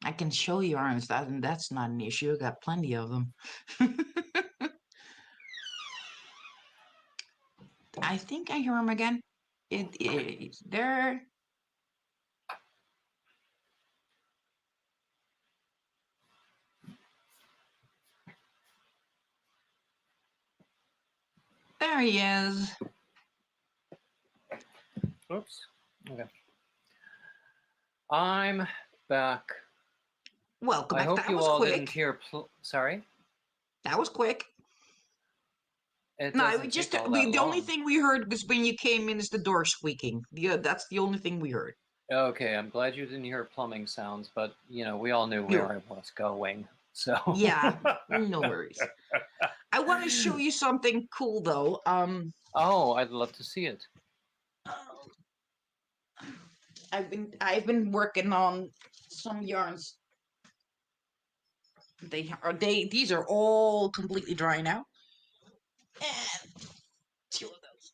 I can show you yarns. That's not an issue. I got plenty of them. I think I hear him again. There. There he is. Oops. Okay. I'm back. Welcome back. I hope That you was all quick. didn't hear. Sorry. That was quick. It No, doesn't we just take all that the only long. thing we heard was when you came in is the door squeaking. Yeah, that's the only thing we heard. Okay, I'm glad you didn't hear plumbing sounds, but we all knew where I was going. So yeah, no worries. I want to show you something cool though. Oh, I'd love to see it. I've been working on some yarns. These are all completely dry now. And two of those.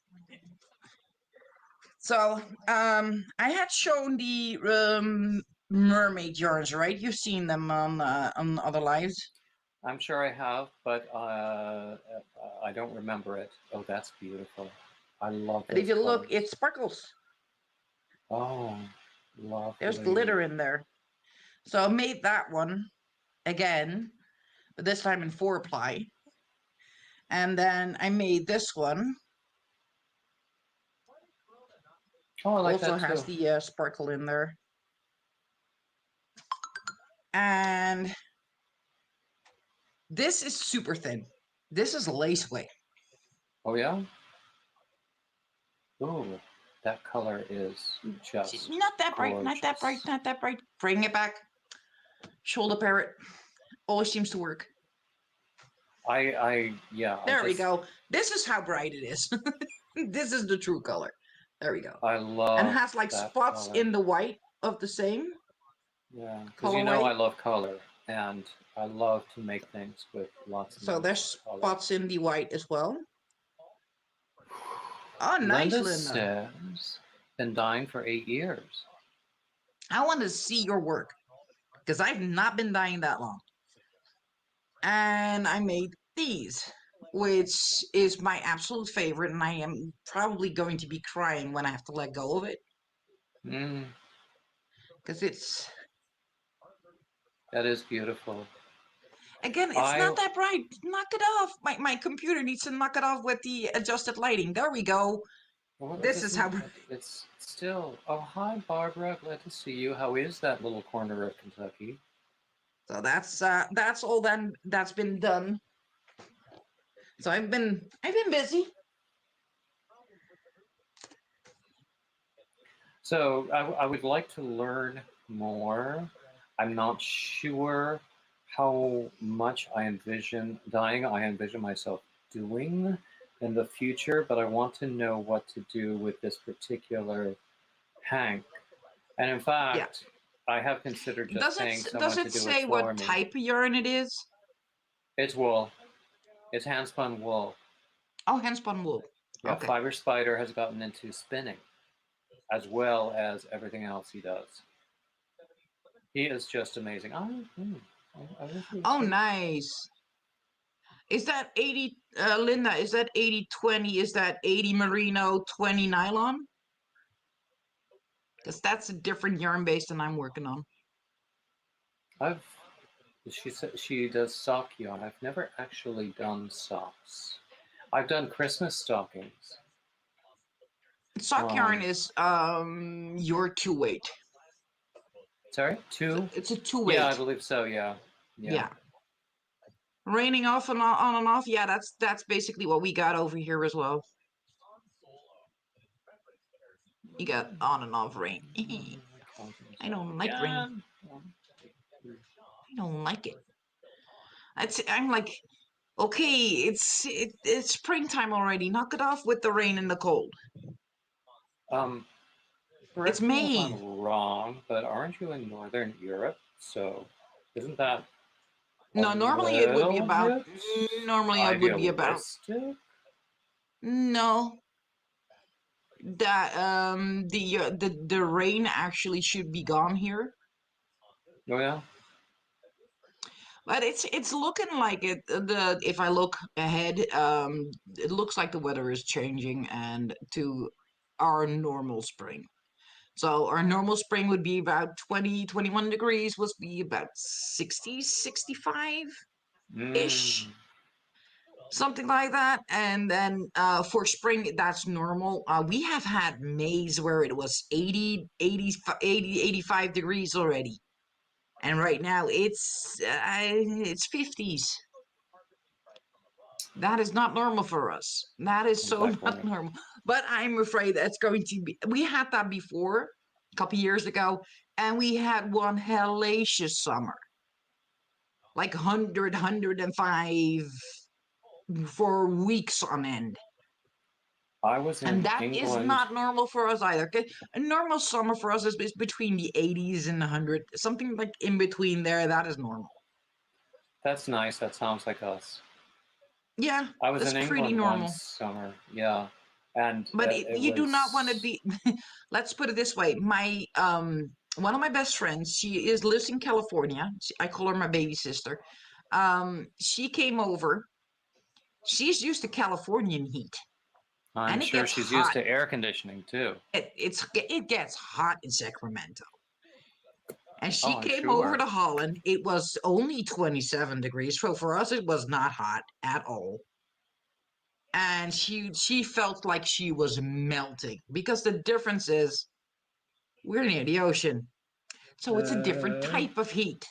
So I had shown the mermaid yarns, right? You've seen them on other lives. I'm sure I have, but I don't remember it. Oh, that's beautiful. I love But those if you look, colors. it sparkles. Oh, lovely. There's glitter in there. So I made that one again, but this time in 4-ply. And then I made this one. Oh, I like Also that too. has the sparkle in there. And this is super thin. This is lace weight. Oh, yeah? Oh, that color is just not that bright, gorgeous. not that bright, not that bright. Bring it back. Shoulder parrot. Always seems to work. Yeah. There we go. This is how bright it is. This is the true color. There we go. I love and has like that spots color. in the white of the same. Yeah, because colorway. I love color, and I love to make things with lots and So lots there's of color. spots in the white as well. Oh, nice, Linda Linda. says, been dying for 8 years. I want to see your work because I've not been dying that long. And I made these, which is my absolute favorite, and I am probably going to be crying when I have to let go of it. Because it's... That is beautiful. Again, it's not that bright. Knock it off. My computer needs to knock it off with the adjusted lighting. There we go. Well, this is how... It's still... Oh, hi, Barbara. Glad to see you. How is that little corner of Kentucky? So that's all then that's been done. So I've been busy. So I would like to learn more. I'm not sure how much I envision myself doing in the future, but I want to know what to do with this particular hank. And in fact, I have considered just paying someone to do it for me. Does it say what type of yarn it is? It's wool. It's hand-spun wool. Oh, hand-spun wool. Yeah, okay. Fiber Spider has gotten into spinning, as well as everything else he does. He is just amazing. Oh, nice. Is that 80, Linda, is that 80-20? Is that 80 merino, 20 nylon? Because that's a different yarn base than I'm working on. She said she does sock yarn. I've never actually done socks. I've done Christmas stockings. Sock yarn is your 2-weight. Sorry, 2? It's a 2-weight. Yeah, I believe so. Yeah. Raining off and on and off. Yeah, that's basically what we got over here as well. You got on and off rain. I don't like rain. I don't like it. I'm like, Okay, it's springtime already. Knock it off with the rain and the cold. It's Correct me if May. I'm wrong, but aren't you in Northern Europe? So isn't that a No, normally it would be little about. bit Normally it would be about. idealistic? No, that the rain actually should be gone here, Oh yeah. but it's looking like it. The if I look ahead, it looks like the weather is changing and to our normal spring. So our normal spring would be about 20, 21 degrees, would be about 60, 65 ish, Mm. something like that. And then for spring, that's normal. We have had Mays where it was 85 degrees already. And right now it's 50s. That is not normal for us. That is so not Exactly. normal. But I'm afraid that's going to be. We had that before, a couple years ago, and we had one hellacious summer, like 100, for weeks on end. I was And in that is England. not normal for us either. Okay? A normal summer for us is between the 80s and 100, something like in between there. That is normal. That's nice. That sounds like us. Yeah, I was that's in pretty England one normal. summer. Yeah, and But it you do not want to was. be. Let's put it this way: my one of my best friends, she is lives in California. I call her my baby sister. She came over. She's used to Californian heat, I'm and it sure gets she's used hot. to air conditioning too. It gets hot in Sacramento. And Oh, she I'm came over sure. to Holland. It was only 27 degrees, so for us it was not hot at all. And she felt like she was melting because the difference is we're near the ocean. So it's a different Uh, type of heat.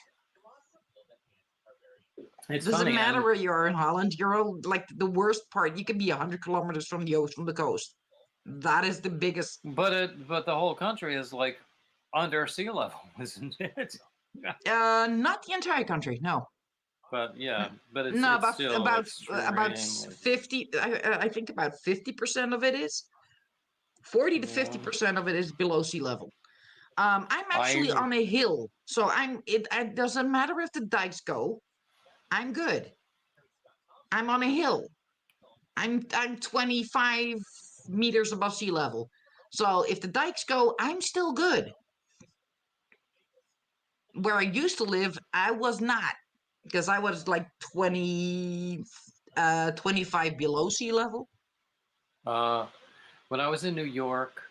it's Doesn't funny, matter and where you are in Holland. You're like the worst part. You could be 100 kilometers from the ocean, from the coast. That is the biggest. but the whole country is like under sea level, isn't it? Not the entire country. No, But yeah, but no. it's still About extremely. 50. I think about 50% of it is. 40 to fifty Yeah. percent of it is below sea level. I'm actually I on a hill, so it doesn't matter if the dikes go. I'm good. I'm on a hill. I'm 25 meters above sea level. So if the dikes go, I'm still good. Where I used to live, I was not because I was like 25 below sea level. uh, when I was in New York,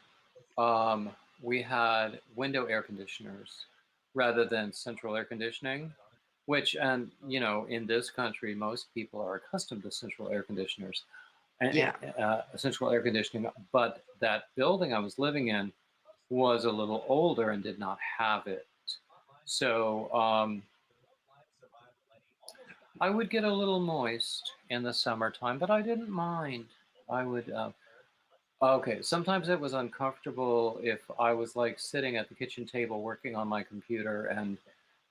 um, we had window air conditioners rather than central air conditioning. Which, and in this country, most people are accustomed to central air conditioners, Yeah. central air conditioning. But that building I was living in was a little older and did not have it. So I would get a little moist in the summertime, but I didn't mind. I would. Okay, sometimes it was uncomfortable if I was like sitting at the kitchen table working on my computer and,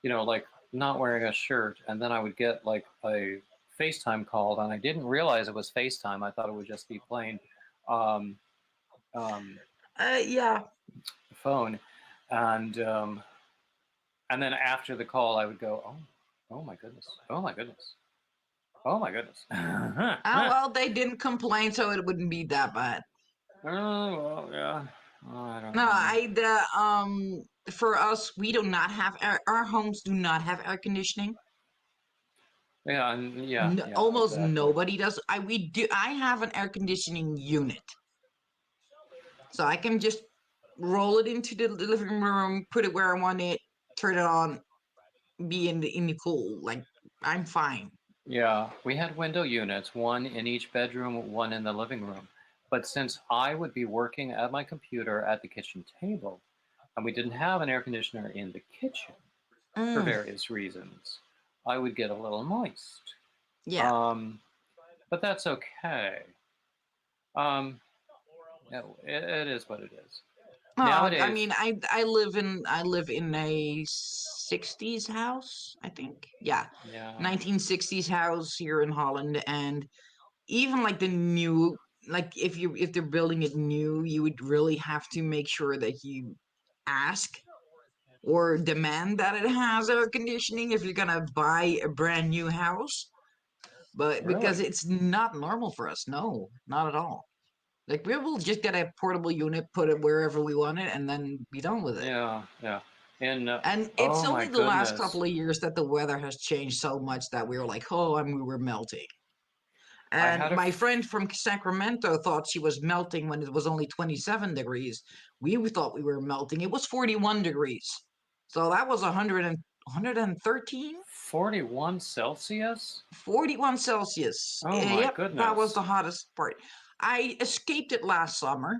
like not wearing a shirt, and then I would get like a FaceTime call, and I didn't realize it was FaceTime. I thought it would just be plain um, um, Yeah. phone, and then after the call, I would go, oh my goodness, oh my goodness, oh my goodness. Well, they didn't complain, so it wouldn't be that bad. Oh well, yeah. Oh, I No, don't know. for us, we do not have our homes do not have air conditioning. Yeah, and yeah, Almost exactly. nobody does. I have an air conditioning unit, so I can just roll it into the living room, put it where I want it, turn it on, be in the cool. Like I'm fine. Yeah, we had window units, one in each bedroom, one in the living room. But since I would be working at my computer at the kitchen table, and we didn't have an air conditioner in the kitchen for Mm, various reasons, I would get a little moist. yeah. Um, but that's okay. Um, it is what it is. I Nowadays, mean, I live in a 60s house, I think. Yeah, yeah, 1960s house here in Holland, and even like the new, like if they're building it new, you would really have to make sure that you ask or demand that it has air conditioning if you're gonna buy a brand new house. But because really, it's not normal for us, no, not at all. Like we will just get a portable unit, put it wherever we want it, and then be done with it. yeah, yeah. And And it's oh my only the last goodness, couple of years that the weather has changed so much that we were like, oh, I mean, we were melting. I And had a my friend from Sacramento thought she was melting when it was only 27 degrees. We thought we were melting. It was 41 degrees. So that was 113? 41 Celsius. 41 Celsius. Oh my Yep, that was the goodness. hottest part. I escaped it last summer.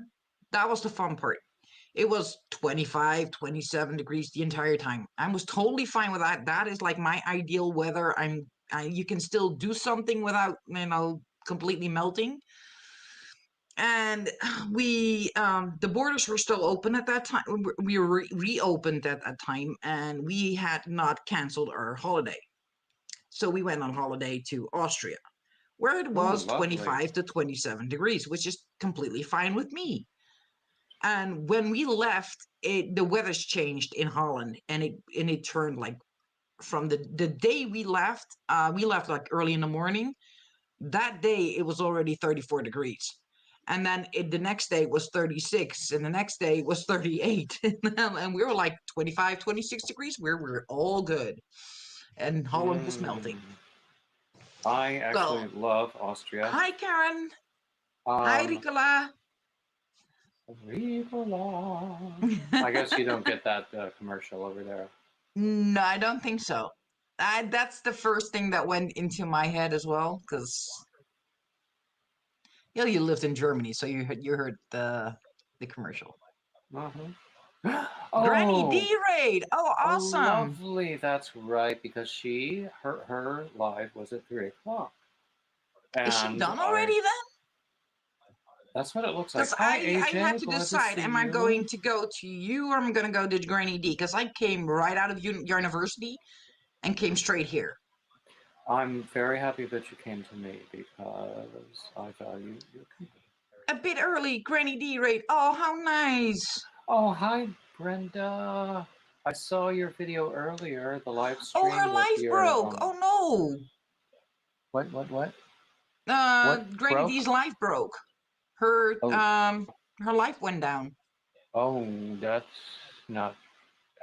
That was the fun part. It was 25, 27 degrees the entire time. I was totally fine with that. That is like my ideal weather. You can still do something without, completely melting. And the borders were still open at that time. We were reopened at that time, and we had not canceled our holiday. So we went on holiday to Austria, where it Ooh, was lovely. 25 to 27 degrees, which is completely fine with me. And when we left, the weather's changed in Holland, and it turned like from the day we left like early in the morning. That day it was already 34 degrees. And then the next day was 36, and the next day was 38. And we were like 25, 26 degrees, where we're all good. And Holland was melting. Mm. I So, actually love Austria. hi, Karen. Hi, Um, Ricola. Ricola. I guess you don't get that commercial over there. No, I don't think so. That's the first thing that went into my head as well, because you lived in Germany, so you heard the commercial. Uh-huh. Granny Oh, D raid. Oh, oh, awesome. lovely. That's right, because her live was at 3 o'clock, Is she and done already then? that's what it looks like. Because Hi, I have AJ. to Glad to decide, see am I you. going to go to you or am I going to go to Granny D? Because I came right out of university and came straight here. I'm very happy that you came to me because I value your company. A bit early, Granny D raid. Oh, how nice. Oh, hi, Brenda. I saw your video earlier, the live Oh, her stream with life your broke. Oh no. what? What Granny broke? D's life broke. Her Oh, her life went down. oh, that's not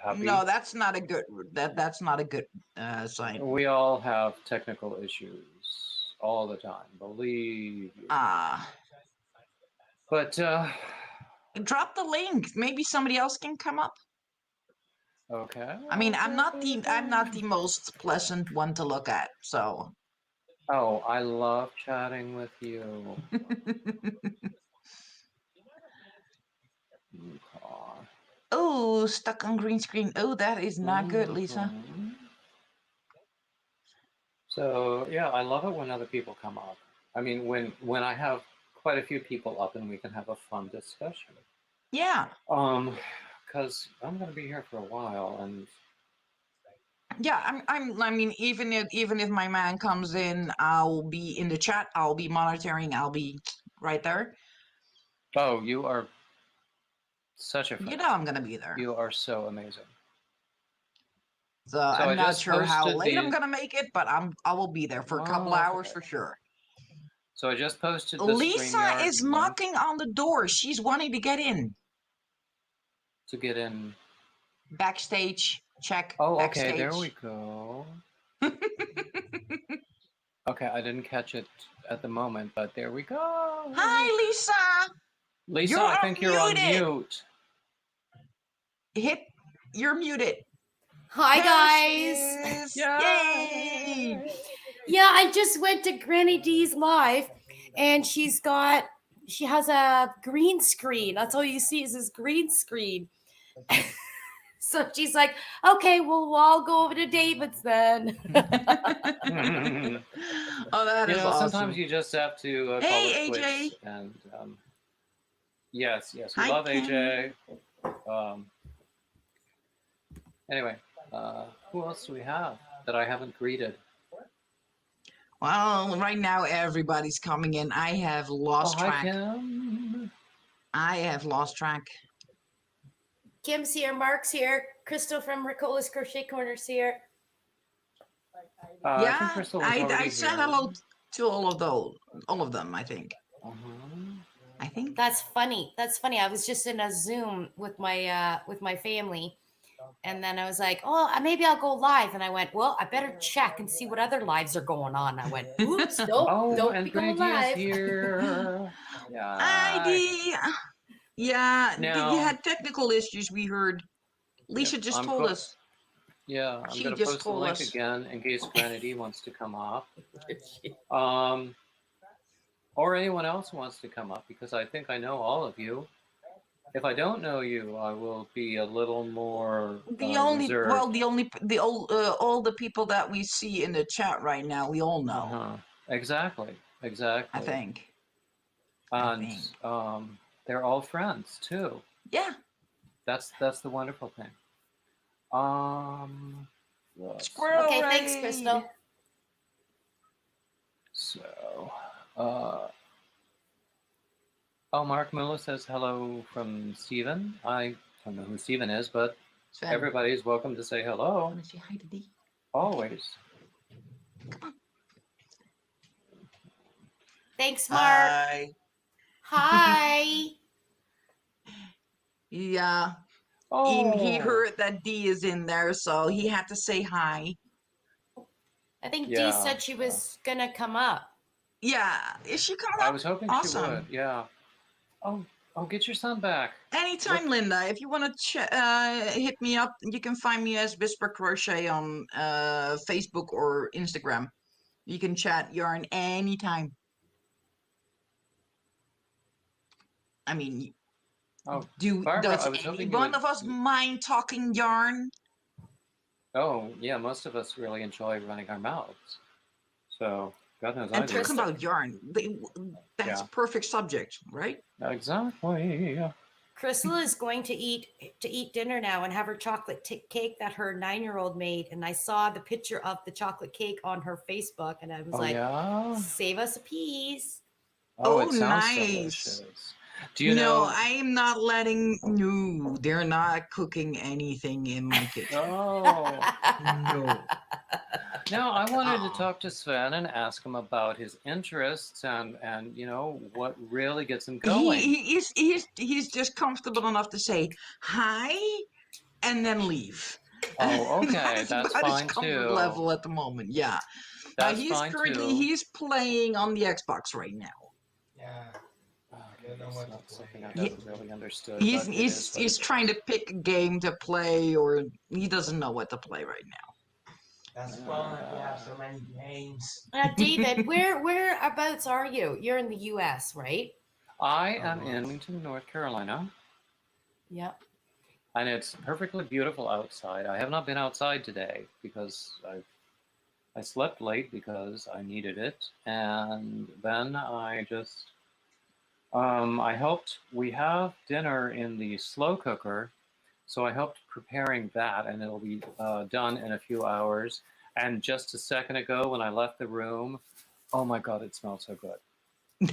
happy. No, that's not a good sign. We all have technical issues all the time, believe you. Ah, But drop the link. Maybe somebody else can come up. okay. I mean, I'm not the most pleasant one to look at, so. Oh, I love chatting with you. Oh, stuck on green screen. Oh, that is not good, Lisa. So yeah, I love it when other people come up. I mean, when I have quite a few people up and we can have a fun discussion. Yeah. Because I'm gonna be here for a while, and Yeah, I mean, even if my man comes in, I'll be in the chat. I'll be monitoring. I'll be right there. oh, you are such a friend. I'm gonna be there. You are so amazing. So So I'm I not just sure how posted late I'm these. gonna make it, but I will be there for a couple Oh, that's hours okay. for sure. So I just posted the Lisa StreamYard is link knocking on the door. She's wanting to get in. to get in. Backstage. Check. Oh, okay, Backstage. there we go. Okay, I didn't catch it at the moment, but there we go. Hi, Lisa. Lisa, I think you're on mute. You're muted. Hi, guys. Yay! Yeah, I just went to Granny D's live, and she has a green screen. That's all you see is this green screen. So she's like, okay, well, we'll all go over to David's then. Oh, that is awesome. Sometimes you just have to call it quits. AJ. And yes, we Hi, love AJ. Anyway, who else do we have that I haven't greeted? Well, right now everybody's coming in. I have lost Hi, track. Kim. I have lost track. Kim's here, Mark's here, Crystal from Ricola's Crochet Corner's here. I think Yeah, Crystal was already I said here. hello to all of them. I think. I think That's funny. That's funny. I was just in a Zoom with my family, and then I was like, "Oh, maybe I'll go live." And I went, "Well, I better check and see what other lives are going on." I went, "Oops, don't and be going Granny D is live." here. Yeah. ID. Yeah, Now- you had technical issues. We heard. Lisa just told us. Yeah, I'm She going to just post the told link us. again in case Granny D wants to come up. Or anyone else who wants to come up, because I think I know all of you. If I don't know you, I will be a little more reserved. All the people that we see in the chat right now, we all know. Exactly. I think. And they're all friends too. Yeah. That's the wonderful thing. Squirrel Okay, raid. thanks, Crystal. So, Mark Muller says hello from Stephen. I don't know who Stephen is, but Sven, everybody's welcome to say hello. wanna say hi to Dee? Always. Come on. Thanks, Mark. Hi. Yeah. Oh, He heard that Dee is in there, so he had to say hi. I think Yeah. Dee said she was gonna come up. Yeah. Is she coming I up? was hoping Awesome. she would. Yeah. Oh, get your son back. Anytime, Look. Linda. If you want to hit me up, you can find me as Whisper Crochet on Facebook or Instagram. You can chat yarn anytime. I mean, Barbara, does I was hoping any you one would- of us mind talking yarn? Oh, yeah, most of us really enjoy running our mouths. So, God knows I And do. talking about yarn, that's a perfect subject, right? Exactly. Crystal is going to eat dinner now and have her chocolate cake that her 9-year-old made. And I saw the picture of the chocolate cake on her Facebook, and I was yeah? "Save us a piece." Oh, it sounds nice. delicious. Do you know? I am not letting. No, they're not cooking anything in my kitchen. Oh. No. Now, I wanted to talk to Sven and ask him about his interests and what really gets him going. He's just comfortable enough to say hi and then leave. Oh, okay, That that's about his fine comfort too. level at the moment. Yeah. That's He's fine currently too. he's playing on the Xbox right now. Yeah. That's not something I've ever really understood. He's trying to pick a game to play, or he doesn't know what to play right now. That's fun. You have so many games. David, whereabouts are you? You're in the U.S., right? I am in Wilmington, North Carolina. Yep. And it's perfectly beautiful outside. I have not been outside today because I slept late because I needed it, and then I just I helped. We have dinner in the slow cooker, so I helped preparing that, and it'll be done in a few hours. And just a second ago, when I left the room, oh my God, it smells so good.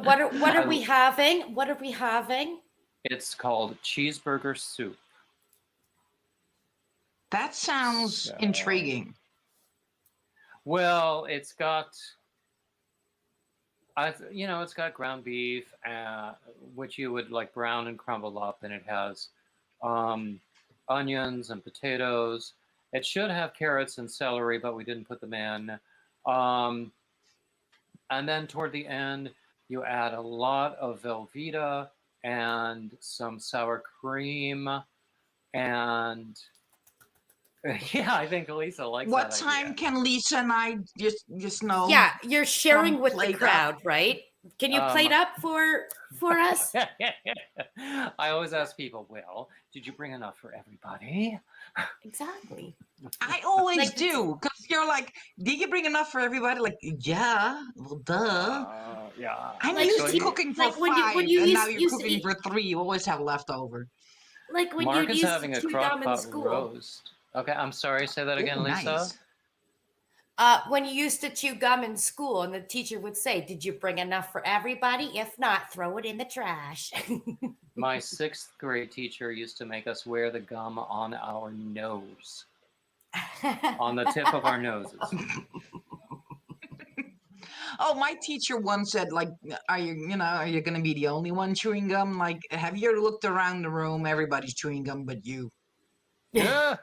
What are we having? What are we having? It's called cheeseburger soup. That sounds intriguing. Well, it's got, it's got ground beef, which you would like brown and crumble up, and it has onions and potatoes. It should have carrots and celery, but we didn't put them in. And then toward the end, you add a lot of Velveeta and some sour cream, and yeah, I think Lisa likes What that time idea. can Lisa and I just know? Yeah, you're sharing with the plate crowd, right? Can you plate up for us? I always ask people, well, did you bring enough for everybody? Exactly. I always Like, do, because you're like, did you bring enough for everybody? Like, yeah, well, duh. Yeah. I'm Like, used So to you, cooking for like when 5, you and now used, you're used to cooking eat, for 3. You always have leftover. like when you Mark is used having to a chew crock gum in pot school. roast. Okay, I'm sorry. Say that again, Ooh, Lisa. nice. When you used to chew gum in school, and the teacher would say, "Did you bring enough for everybody? If not, throw it in the trash." My 6th grade teacher used to make us wear the gum on our nose, on the tip of our noses. Oh, my teacher once said, like, are you going to be the only one chewing gum? Like, have you ever looked around the room? Everybody's chewing gum but you. Yeah.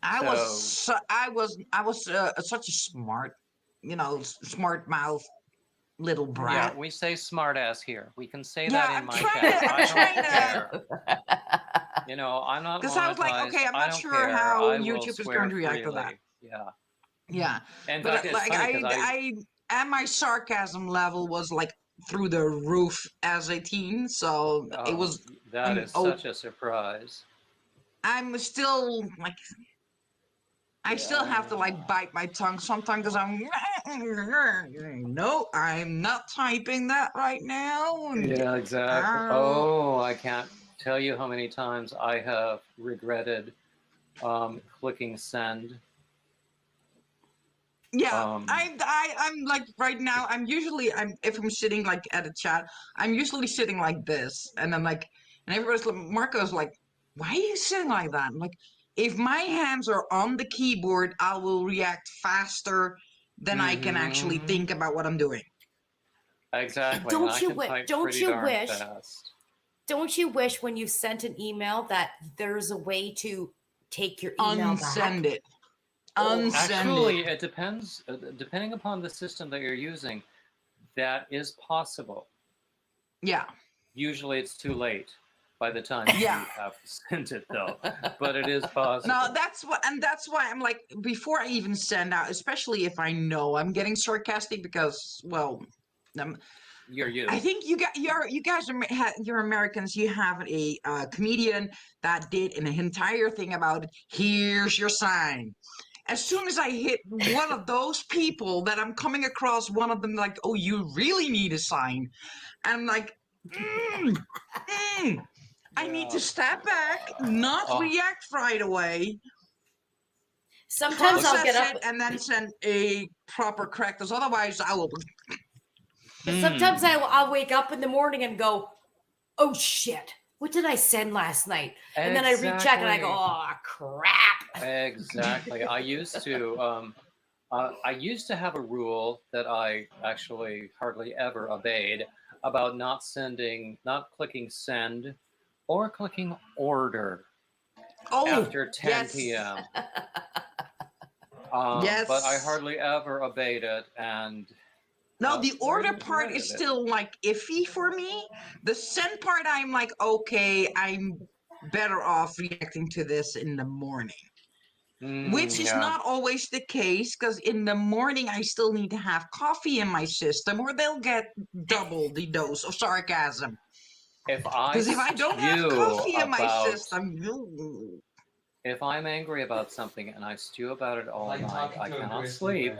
I was such a smart, smart mouth little brat. Yeah, we say smart ass here. We can say Yeah, that in I'm my trying chat. to- I'm I trying don't to- care. You know, I'm not Because I was like, monetized. okay, I'm I not don't sure care. how I will YouTube is swear going to react to freely. that. Yeah. Yeah, In but fact, it's like funny because I and my sarcasm level was like through the roof as a teen, so it was. that is such a surprise. I'm still like. I still have to like bite my tongue sometimes because I'm no, I'm not typing that right now. Yeah, exactly. Oh, I can't tell you how many times I have regretted clicking send. Yeah, I'm like right now. If I'm sitting like at a chat, I'm usually sitting like this, and I'm like, and everybody's like, Marco's like, why are you sitting like that? I'm like, if my hands are on the keyboard, I will react faster than I can actually think about what I'm doing. Exactly. And I can type pretty darn fast. Don't you wish when you sent an email that there's a way to take your email Unsend back? it. Unsend Actually, it. it depends. Depending upon the system that you're using, that is possible. Yeah. Usually it's too late by the time Yeah. you have sent it, though. But it is possible. No, that's why I'm like, before I even send out, especially if I know I'm getting sarcastic, because, well, you're you. I think you guys are you're Americans. You have a comedian that did an entire thing about here's your sign. As soon as I hit one of those people that I'm coming across, one of them like, oh, you really need a sign. I'm like, I need to step back, not react right away. Sometimes I'll get up and then send a proper correctors. Otherwise, I will. Sometimes I'll wake up in the morning and go, oh shit, what did I send last night? And then I recheck and I go, oh crap. Exactly. I used to have a rule that I actually hardly ever obeyed about not clicking send or clicking order after 10 p.m. Yes. But I hardly ever obeyed it, and no, the order part is still like iffy for me. The send part, I'm like, okay, I'm better off reacting to this in the morning. Which is not always the case, because in the morning I still need to have coffee in my system, or they'll get double the dose of sarcasm. Because if I don't have coffee in my system, if I'm angry about something and I stew about it all night, I cannot sleep.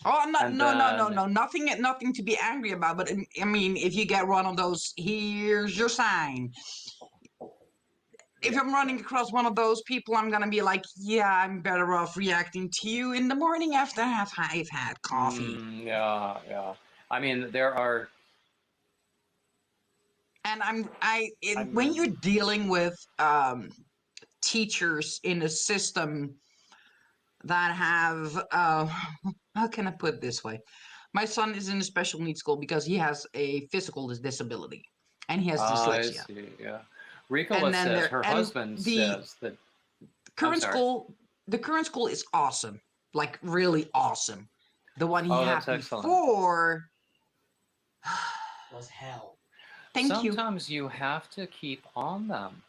Oh, no, nothing to be angry about. But I mean, if you get one of those, here's your sign. If I'm running across one of those people, I'm gonna be like, yeah, I'm better off reacting to you in the morning after I've had coffee. Yeah. I mean, there are. And when you're dealing with teachers in a system that have how can I put it this way? My son is in a special needs school because he has a physical disability and he has dyslexia. I see, yeah. Ricola says her husband says that the current school is awesome, like really awesome. The one he had before was hell. Sometimes you have to keep on them.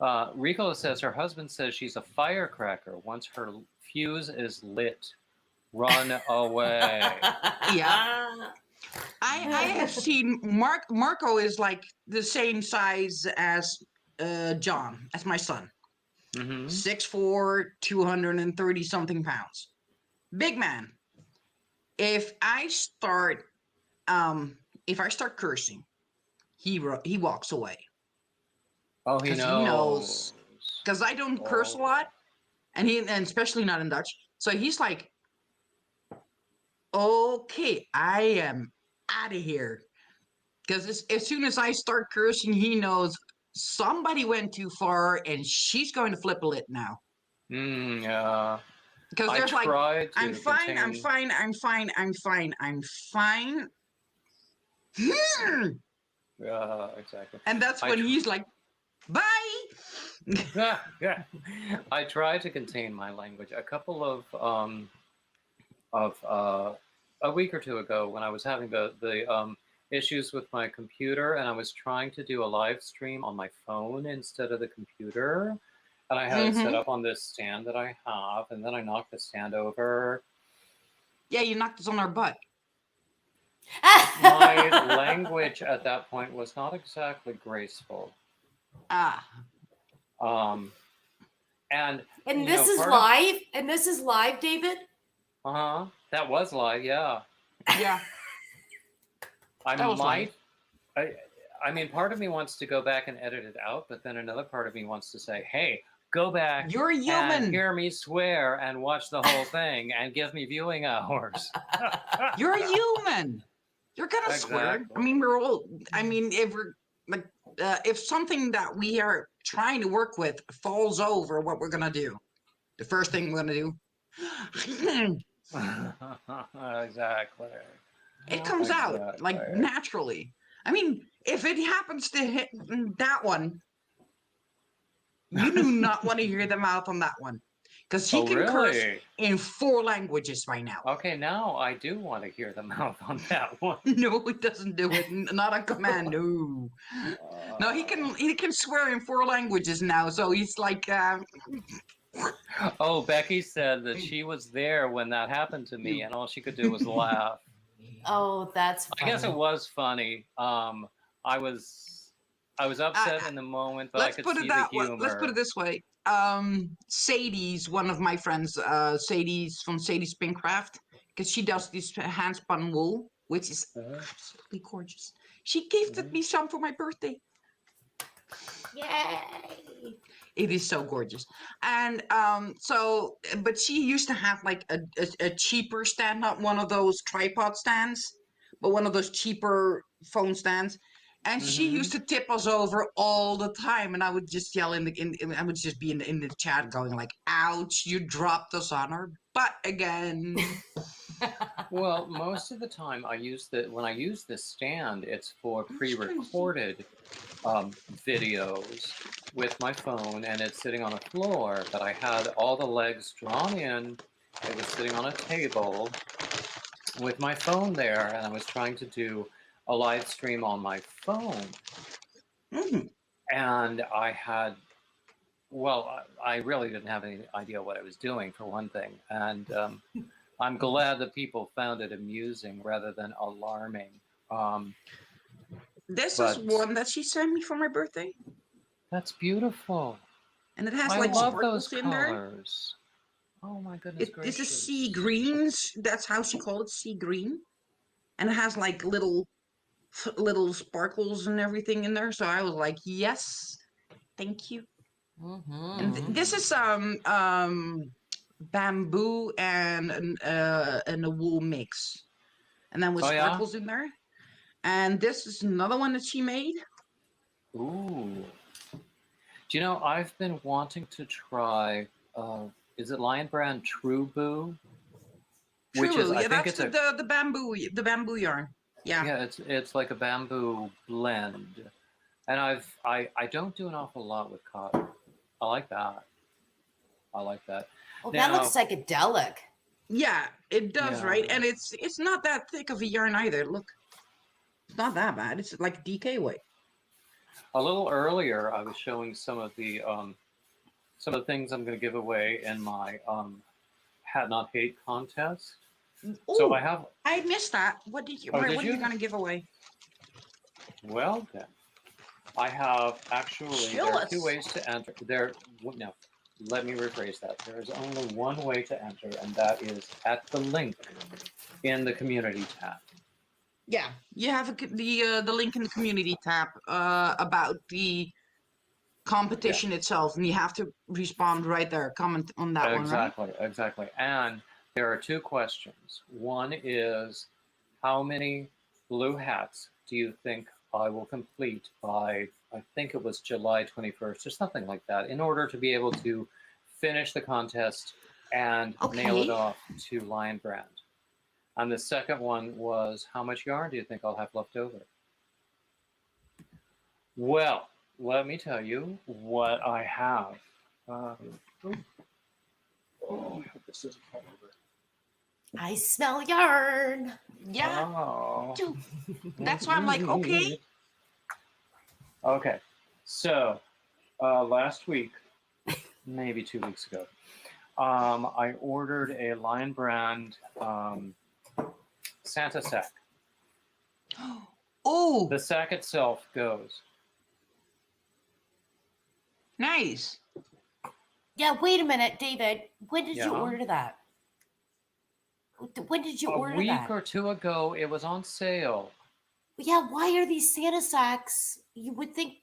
Ricola says her husband says she's a firecracker once her fuse is lit. Run away. Yeah. I have seen Marco is like the same size as John, as my son. Mm-hmm. 6'4", 230 something pounds. Big man. If I start cursing, he walks away. Oh, he Because knows. he knows. Because I don't curse a lot, and especially not in Dutch. So he's like, okay, I am out of here. Because as soon as I start cursing, he knows somebody went too far, and she's going to flip a lid now. Yeah. Because I there's like, tried to I'm fine, contain... I'm fine, I'm fine, I'm fine, I'm fine. Yeah, exactly. And that's when he's like, bye. Yeah. I tried to contain my language. A couple of a week or two ago, when I was having the issues with my computer, and I was trying to do a live stream on my phone instead of the computer, and I had it set up on this stand that I have, and then I knocked the stand over. Yeah, you knocked us on our butt. My language at that point was not exactly graceful. And this is live. And this is live, David. That was live. Yeah. Yeah. I mean, part of me wants to go back and edit it out, but then another part of me wants to say, "Hey, go back. You're human. And hear me swear and watch the whole thing and give me viewing hours." You're human. You're gonna swear. I mean, we're all. I mean, if we're like, if something that we are trying to work with falls over, what we're gonna do? The first thing we're gonna do. Exactly. It comes out like naturally. I mean, if it happens to hit that one, you do not want to hear the mouth on that one. Because he can curse in 4 languages by now. Okay, now I do want to hear the mouth on that one. No, he doesn't do it. Not on command. No. No, he can swear in 4 languages now. So he's like. Oh, Becky said that she was there when that happened to me, and all she could do was laugh. Oh, that's funny. I guess it was funny. I was upset in the moment, but I could see the humor. Let's put it this way. Sadie's one of my friends. Sadie's from Sadie's Spincraft, because she does this hand spun wool, which is absolutely gorgeous. She gifted me some for my birthday. Yay! It is so gorgeous. And but she used to have like a cheaper stand, not one of those tripod stands, but one of those cheaper phone stands. And she used to tip us over all the time, and I would just yell I would just be in the chat going like, "Ouch! You dropped us on our butt again." Well, most of the time when I use this stand, it's for pre-recorded videos with my phone, and it's sitting on a floor. But I had all the legs drawn in. It was sitting on a table with my phone there, and I was trying to do a live stream on my phone. And I really didn't have any idea what I was doing, for one thing. And I'm glad that people found it amusing rather than alarming. This is one that she sent me for my birthday. That's beautiful. And it has I like love sparkles those in colors. Oh my goodness gracious. This is sea greens. That's how she called it, sea green. And it has like little sparkles and everything in there. So I was like, yes, thank you. And this is bamboo and a wool mix, and then with sparkles in there. And this is another one that she made. Ooh. Do you know, I've been wanting to try, is it Lion Brand True Boo? That's the bamboo yarn. Yeah, it's like a bamboo blend. And I don't do an awful lot with cotton. I like that. Oh, that looks psychedelic. Yeah, it does, right? And it's not that thick of a yarn either. Look, it's not that bad. It's like DK weight. A little earlier, I was showing some of the things I'm going to give away in my Hat Not Hate contest. So Ooh, I have. I missed that. What did you? Oh, what did are you you? gonna give away? Well then, I have actually. Show There are two us. ways to enter. No. Let me rephrase that. There is only one way to enter, and that is at the link in the community tab. Yeah, you have the link in the community tab about the competition itself, and you have to respond right there. Comment on that one, right? Exactly. And there are two questions. One is, how many blue hats do you think I will complete by, I think it was July 21st or something like that, in order to be able to finish the contest and nail it Okay. off to Lion Brand. And the second one was, how much yarn do you think I'll have left over? Well, let me tell you what I have. Oh, I hope this doesn't fall over. I smell yarn. Yeah. Oh. Too. That's why I'm like, okay. Okay. So, last week, maybe 2 weeks ago, I ordered a Lion Brand Santa sack. Oh, The sack itself goes. nice. Yeah, wait a minute, David. When did you Yeah? order that? When did you A order week that? or two ago, it was on sale. Yeah, why are these Santa sacks? You would think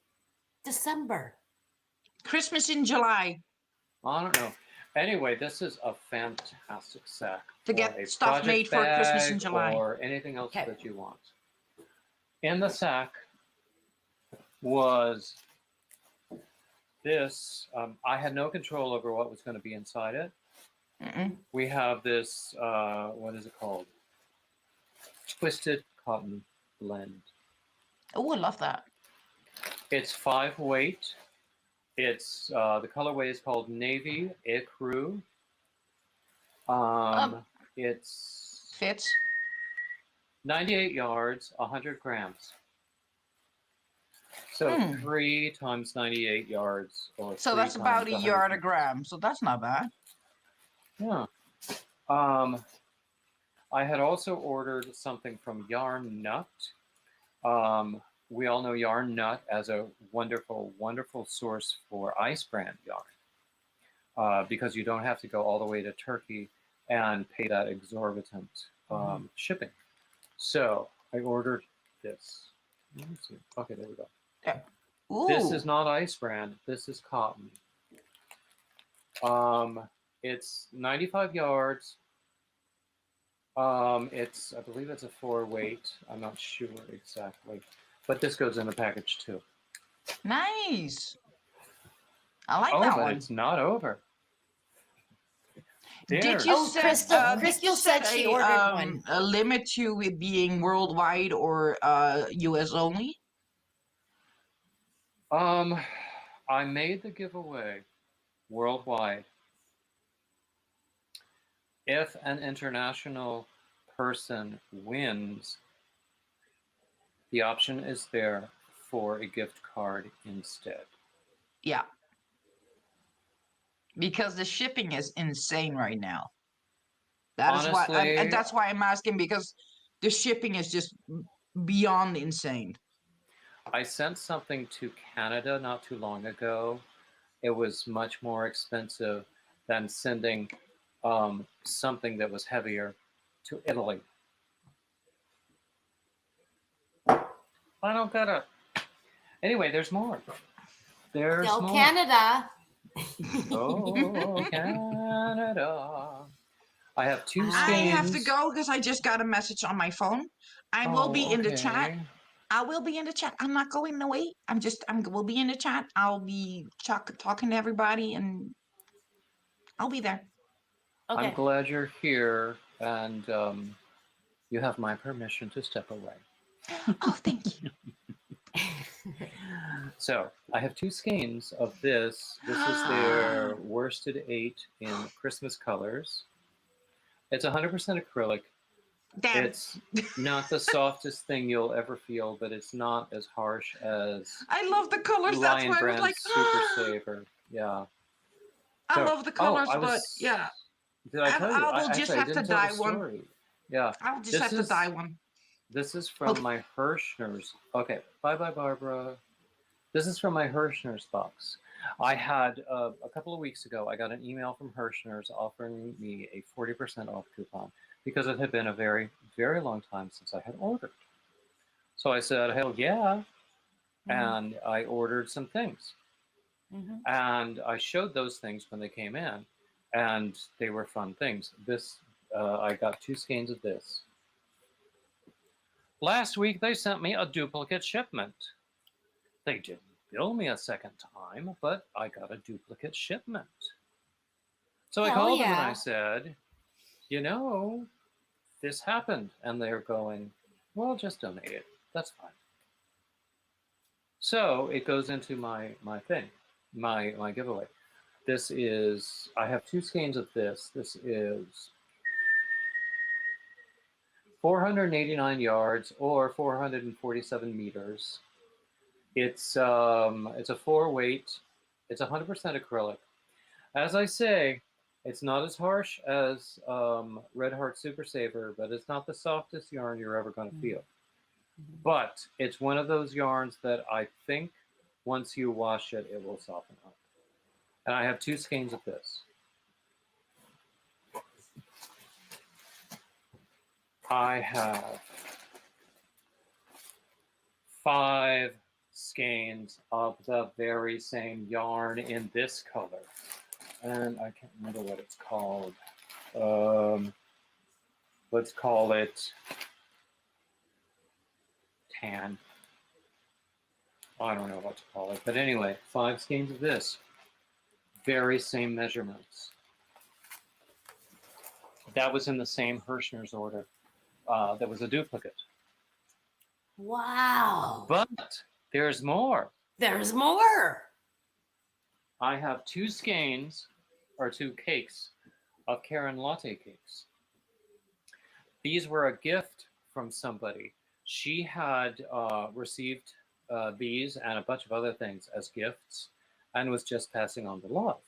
December. Christmas in July I don't know. Anyway, this is a fantastic sack to for get a stuff project made for Christmas in bag July. or anything else Okay. that you want. In the sack was this. I had no control over what was going to be inside it. Mm-mm. We have this, what is it called? Twisted cotton blend. Oh, I love that. It's 5 weight. It's the colorway is called Navy Ecru. It's Fits. 98 yards, 100 grams. So 3 times 98 yards, or So 3 that's about times a yard a 100 gram. So that's not bad. Yeah. I had also ordered something from Yarn Nut. We all know Yarn Nut as a wonderful, wonderful source for ice brand yarn, because you don't have to go all the way to Turkey and pay that exorbitant shipping. So I ordered this. Let me see. Okay, there we go. Yeah. Ooh. This is not ice brand. This is cotton. It's 95 yards. I believe it's a 4 weight. I'm not sure exactly, but this goes in the package too. Nice. I like Oh, that but one. it's not over. Did you Oh, set, Crystal said she ordered one. A limit to it being worldwide or US only? I made the giveaway worldwide. If an international person wins, the option is there for a gift card instead. Yeah. Because the shipping is insane right now. Honestly, that's why I'm asking, because the shipping is just beyond insane. I sent something to Canada not too long ago. It was much more expensive than sending something that was heavier to Italy. I don't get it. Anyway, there's more. There's Still more. Canada. Oh, Canada. I have 2 skeins. I have to go because I just got a message on my phone. I will be in the chat. I will be in the chat. I'm not going away. We'll be in the chat. I'll be talking to everybody, and I'll be there. Okay. I'm glad you're here, and you have my permission to step away. Oh, thank you. So I have 2 skeins of this. This is their worsted 8 in Christmas colors. It's 100% acrylic. Damn. It's not the softest thing you'll ever feel, but it's not as harsh as I love the colors. That's Lion why I was Brand like, Super Saver. Yeah. I love the colors, but yeah. Did I tell you? I will just actually, have I didn't to tell dye the one. story. Yeah. I'll just This have to is dye one. this is from Okay. my Hirschner's. Okay. Bye bye, Barbara. This is from my Hirschner's box. I had a couple of weeks ago. I got an email from Hirschner's offering me a 40% off coupon because it had been a very, very long time since I had ordered. So I said, "Hell yeah!" And I ordered some things. And I showed those things when they came in, and they were fun things. This, I got 2 skeins of this. Last week they sent me a duplicate shipment. They didn't bill me a second time, but I got a duplicate shipment. So I Hell called them and I yeah. said, you know, this happened. And they're going, well, just donate it. That's fine. So it goes into my thing, my giveaway. This is, I have 2 skeins of this. This is 489 yards or 447 meters. It's a 4-weight. It's 100% acrylic. As I say, it's not as harsh as Red Heart Super Saver, but it's not the softest yarn you're ever going to feel. But it's one of those yarns that I think once you wash it, it will soften up. And I have 2 skeins of this. I have 5 skeins of the very same yarn in this color. And I can't remember what it's called. Let's call it tan. I don't know what to call it. But anyway, 5 skeins of this. Very same measurements. That was in the same Hirschner's order. That was a duplicate. Wow. But there's more. There's more. I have 2 skeins, or 2 cakes, of Karen latte cakes. These were a gift from somebody. She had received these and a bunch of other things as gifts and was just passing on the love.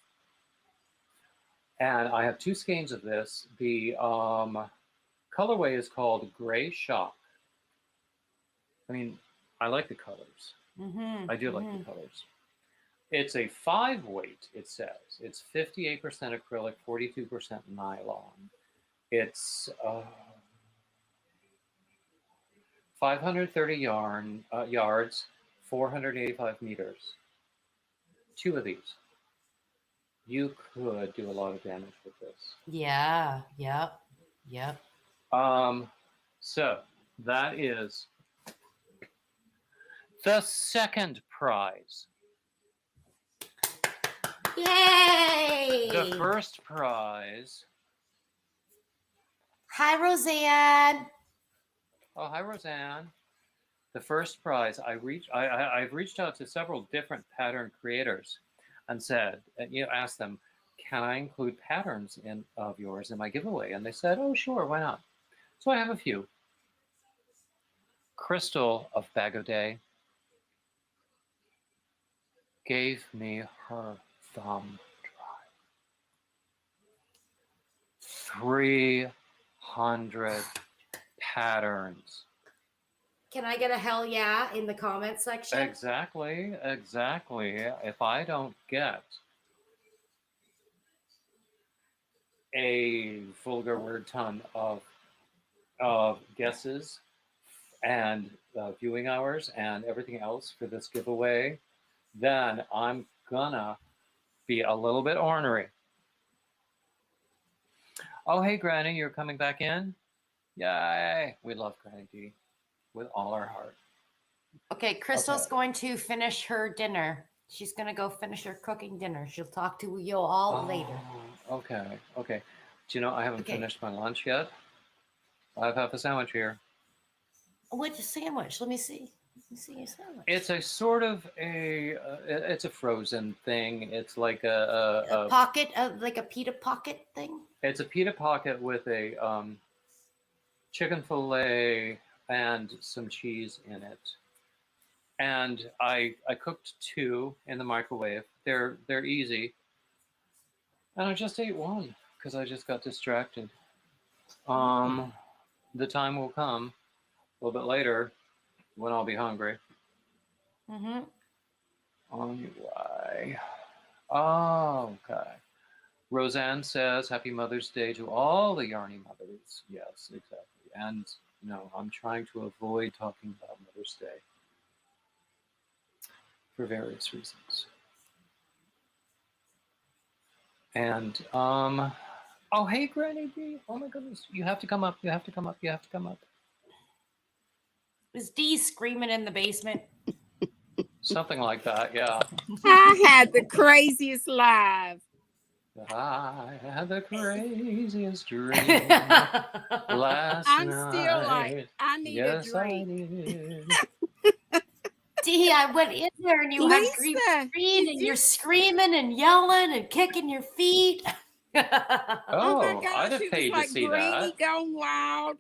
And I have 2 skeins of this. The colorway is called Gray Shock. I mean, I like the colors. I do like the colors. It's a 5-weight, it says. It's 58% acrylic, 42% nylon. It's 530 yards, 485 meters. 2 of these. You could do a lot of damage with this. Yeah. Yep. So that is the second prize. Yay! The first prize. Hi, Roseanne. Oh, hi, Roseanne. The first prize. I've reached out to several different pattern creators and said, asked them, can I include patterns of yours in my giveaway? And they said, oh, sure, why not? So I have a few. Crystal of Bag of Day gave me her thumb drive. 300 patterns. Can I get a hell yeah in the comment section? Exactly. If I don't get a vulgar word ton of guesses and viewing hours and everything else for this giveaway, then I'm gonna be a little bit ornery. Oh, hey, Granny, you're coming back in? Yay! We love Granny D with all our heart. Okay, Crystal's going to finish her dinner. She's going to go finish her cooking dinner. She'll talk to you all later. Okay. Do you know I haven't finished my lunch yet? I have a sandwich here. What's a sandwich? Let me see. Let me see your sandwich. It's a sort of it's a frozen thing. It's like a pocket, like a pita pocket thing? It's a pita pocket with a chicken fillet and some cheese in it. And I cooked 2 in the microwave. They're easy. And I just ate 1 because I just got distracted. the time will come a little bit later when I'll be hungry. Mm-hmm. Anyway. Oh, okay. Roseanne says, Happy Mother's Day to all the Yarny mothers. Yes, exactly. And no, I'm trying to avoid talking about Mother's Day for various reasons. And, oh, hey, Granny B. Oh, my goodness. You have to come up. You have to come up. You have to come up. Was Dee screaming in the basement? Something like that, yeah. I had the craziest live. I had the craziest dream last I'm night. still like, I need Yes, a drink. I did. Dee, I went in there and you had green Lisa, screen and you're screaming and yelling and kicking your feet. oh my Oh, gosh, I'd have it was paid to like see Granny that. going wild.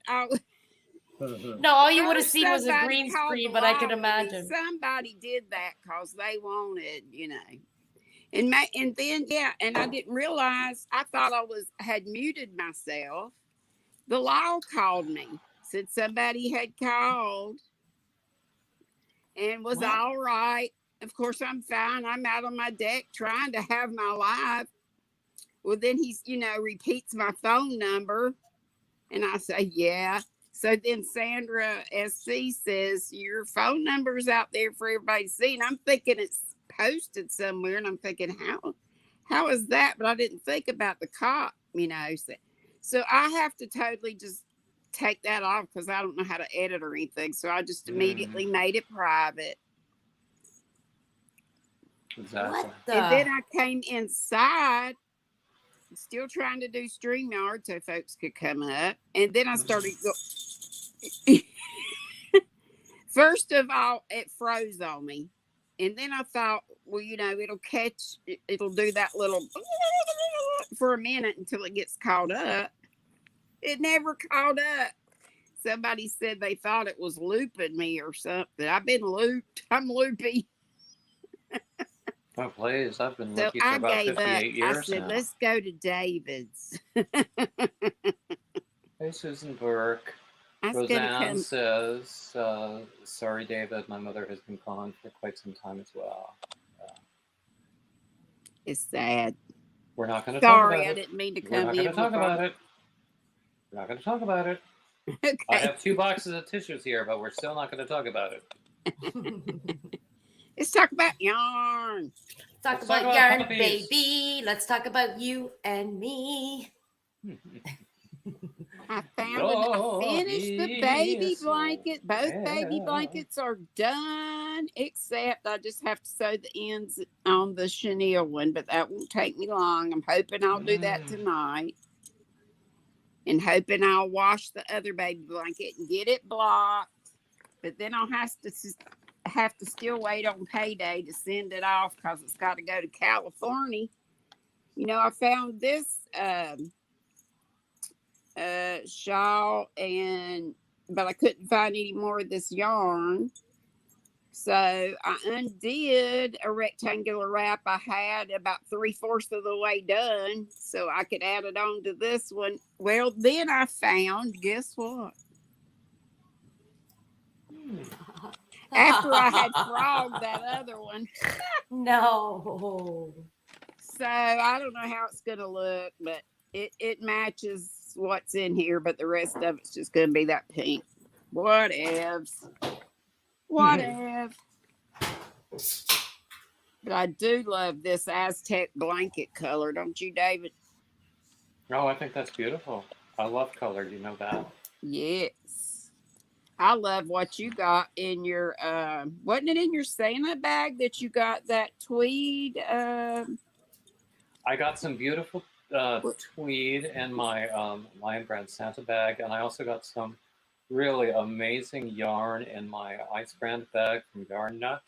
No, all you I would have wish seen was a somebody green called screen, the but I could lottery. imagine. Somebody did that because they wanted, you know. And then yeah, and I didn't realize, I thought I had muted myself. The law called me, said somebody had called and was What? all right. Of course, I'm fine. I'm out on my deck trying to have my live. Well, then he's, you know, repeats my phone number. And I say, yeah. So then Sandra SC says, your phone number's out there for everybody to see. And I'm thinking it's posted somewhere. And I'm thinking, how is that? But I didn't think about the cop, you know. So I have to totally just take that off because I don't know how to edit or anything. So I just immediately made it private. Exactly. What the? And then I came inside, still trying to do StreamYard so folks could come up. And then I started first of all, it froze on me. And then I thought, well, you know, it'll do that little for a minute until it gets caught up. It never caught up. Somebody said they thought it was looping me or something. I've been looped. I'm loopy. Oh, please. I've been So lucky for I about gave 58 up. years I said, now. let's go to David's. Hey, Susan Burke. I was going to Roseanne come. says, sorry, David, my mother has been gone for quite some time as well. It's sad. We're not going to talk Sorry, about I it. didn't mean to We're come not in. going to talk about it. We're not going to talk about it. Okay. I have 2 boxes of tissues here, but we're still not going to talk about it. Let's talk about yarn. Let's talk Let's talk about about yarn, puppies. baby. Let's talk about you and me. I finished the baby Yes, blanket. Both baby yeah. blankets are done, except I just have to sew the ends on the chenille one, but that won't take me long. I'm hoping I'll do that tonight. And hoping I'll wash the other baby blanket and get it blocked. But then I'll have to still wait on payday to send it off because it's got to go to California. You know, I found this shawl but I couldn't find any more of this yarn. So I undid a rectangular wrap I had about 3/4 of the way done so I could add it on to this one. Well, then I found, guess what? After I had frogged that other one. No. So I don't know how it's going to look, but it matches what's in here, but the rest of it's just going to be that pink. Whatevs. But I do love this Aztec blanket color, don't you, David? Oh, I think that's beautiful. I love color. You know that. Yes. I love what you got in your, wasn't it in your Santa bag that you got that tweed? I got some beautiful tweed in my Lion Brand Santa bag, and I also got some really amazing yarn in my Ice Brand bag from Yarn Nut.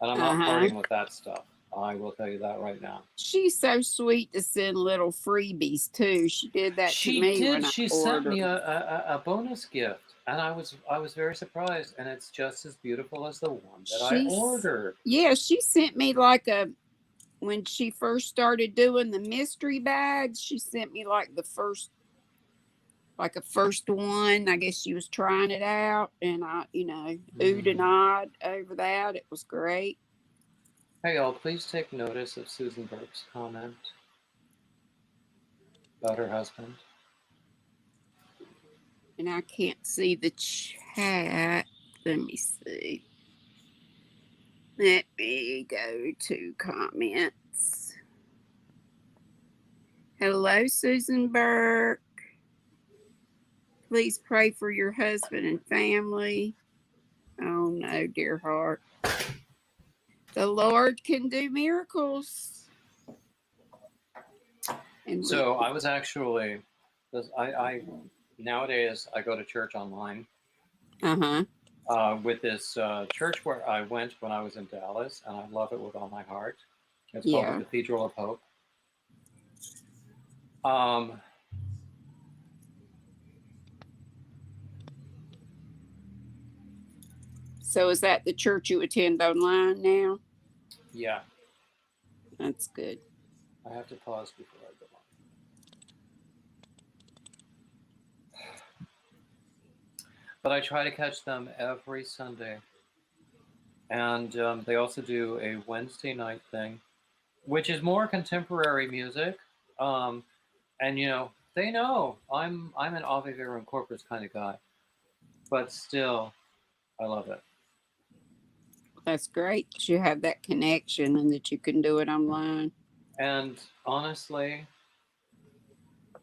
And I'm not partying with that stuff. I will tell you that right now. She's so sweet to send little freebies too. She did that to me. She when did. I She sent me a bonus gift, and I was very surprised. And it's just as beautiful as the one that I ordered. Yeah, she sent me when she first started doing the mystery bags. She sent me like the first like a first one. I guess she was trying it out, and I, oohed and Mm. awed over that. It was great. Hey, y'all, please take notice of Susan Burke's comment about her husband. And I can't see the chat. Let me see. Let me go to comments. Hello, Susan Burke. Please pray for your husband and family. Oh no, dear heart. The Lord can do miracles. And So I was actually, I nowadays I go to church online with this church where I went when I was in Dallas, and I love it with all my heart. It's called the Cathedral of Hope. So is that the church you attend online now? Yeah. That's good. I have to pause before I go on. But I try to catch them every Sunday. And they also do a Wednesday night thing, which is more contemporary music. And they know I'm an Ave Vera and Corpus kind of guy. But still, I love it. That's great that you have that connection and that you can do it online. And honestly,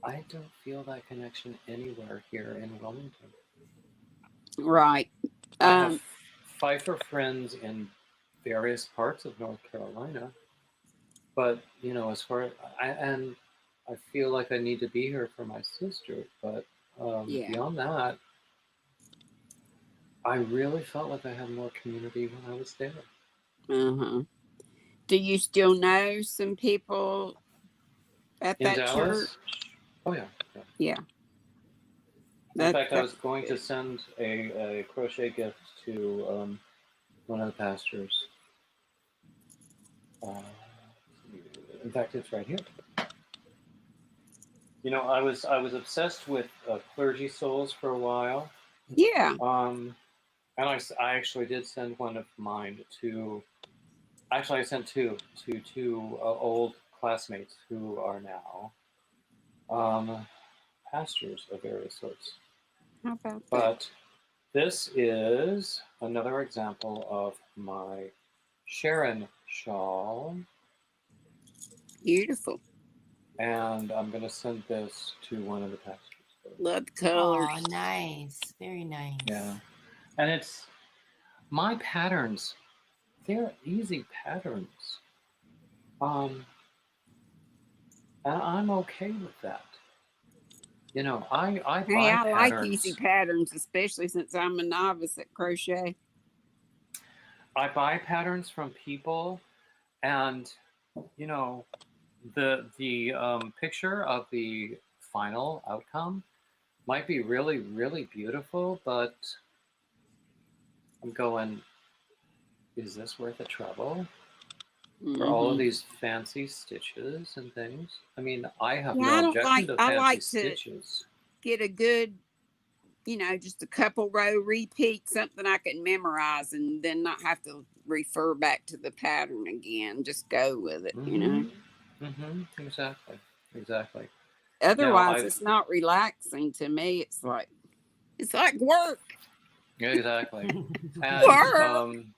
I don't feel that connection anywhere here in Wilmington. Right. I have Pfeiffer friends in various parts of North Carolina, but as far I feel like I need to be here for my sister, but beyond that, I really felt like I had more community when I was there. Do you still know some people at in that Dallas? church? Oh yeah. Yeah. In fact, I was going to send a crochet gift to one of the pastors. In fact, it's right here. I was obsessed with clergy souls for a while. Yeah. And I actually did send one of mine to. Actually, I sent two to two old classmates who are now pastors of various sorts. How about that? But this is another example of my Sharon shawl. Beautiful. And I'm going to send this to one of the pastors. Love the colors. Oh, nice. Very nice. Yeah. And it's my patterns. They're easy patterns. And I'm okay with that. I buy I patterns. like easy patterns, especially since I'm a novice at crochet. I buy patterns from people, and the picture of the final outcome might be really, really beautiful, but I'm going, is this worth the trouble? For all of these fancy stitches and things. I mean, I have no objection to fancy stitches. Get a good, just a couple row repeat, something I can memorize and then not have to refer back to the pattern again. Just go with it, Exactly. Otherwise, it's not relaxing to me. It's like work. Yeah, exactly. And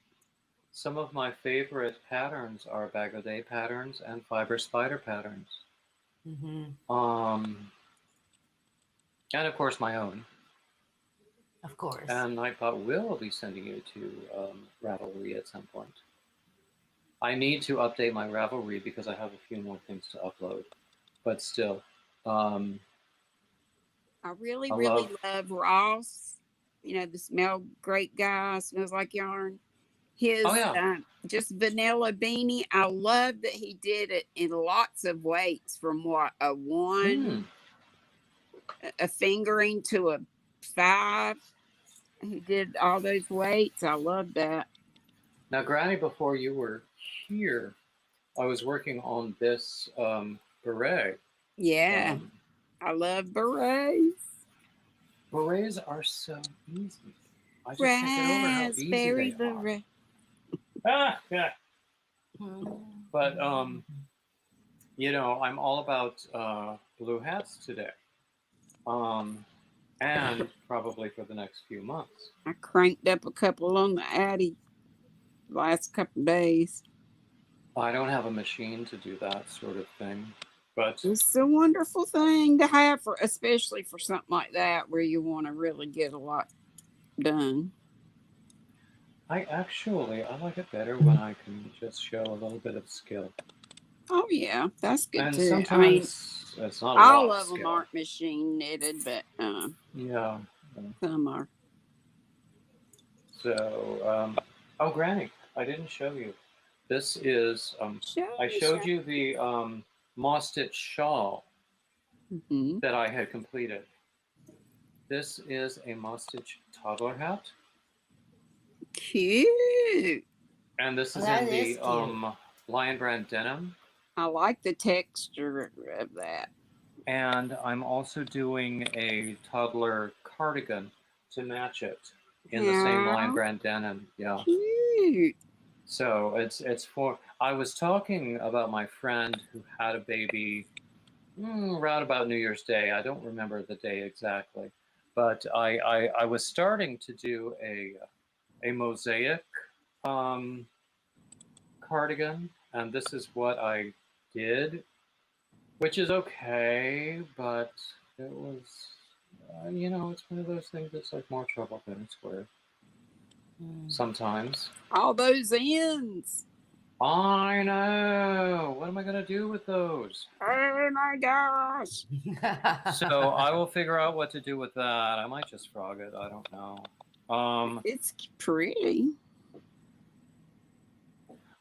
some of my favorite patterns are Bag O' Day patterns and fiber spider patterns. And of course my own. Of course. And I thought we'll be sending you to Ravelry at some point. I need to update my Ravelry because I have a few more things to upload. But still. I really love Ross. The Smell Great guy, smells like yarn. His just vanilla beanie. I love that he did it in lots of weights, from a 1, a fingering to a 5. He did all those weights. I love that. Now, Granny, before you were here, I was working on this beret. Yeah, I love berets. Berets are so easy. I just can't get over how easy Raspberry they are. beret. Ah, yeah. But you know, I'm all about blue hats today, and probably for the next few months. I cranked up a couple on the Addy last couple days. I don't have a machine to do that sort of thing, but It's a wonderful thing to have for, especially for something like that where you want to really get a lot done. I like it better when I can just show a little bit of skill. Oh yeah, that's good And too. I mean, sometimes it's not a all lot of them skill. aren't machine knitted, but Yeah. some are. So, oh, Granny, I didn't show you. This is I showed you the moss stitch shawl Mm-hmm. that I had completed. This is a moss stitch toddler hat, Cute. and this is That in is the cute. Lion Brand denim. I like the texture of that. And I'm also doing a toddler cardigan to match it in the same Lion How Brand denim. Yeah. cute. So it's for. I was talking about my friend who had a baby around about New Year's Day. I don't remember the day exactly, but I was starting to do a mosaic cardigan, and this is what I did, which is okay, but it was, you know, it's one of those things that's like more trouble than it's worth sometimes. All those ends. I know. What am I going to do with those? Oh my gosh. So I will figure out what to do with that. I might just frog it. I don't know. It's pretty.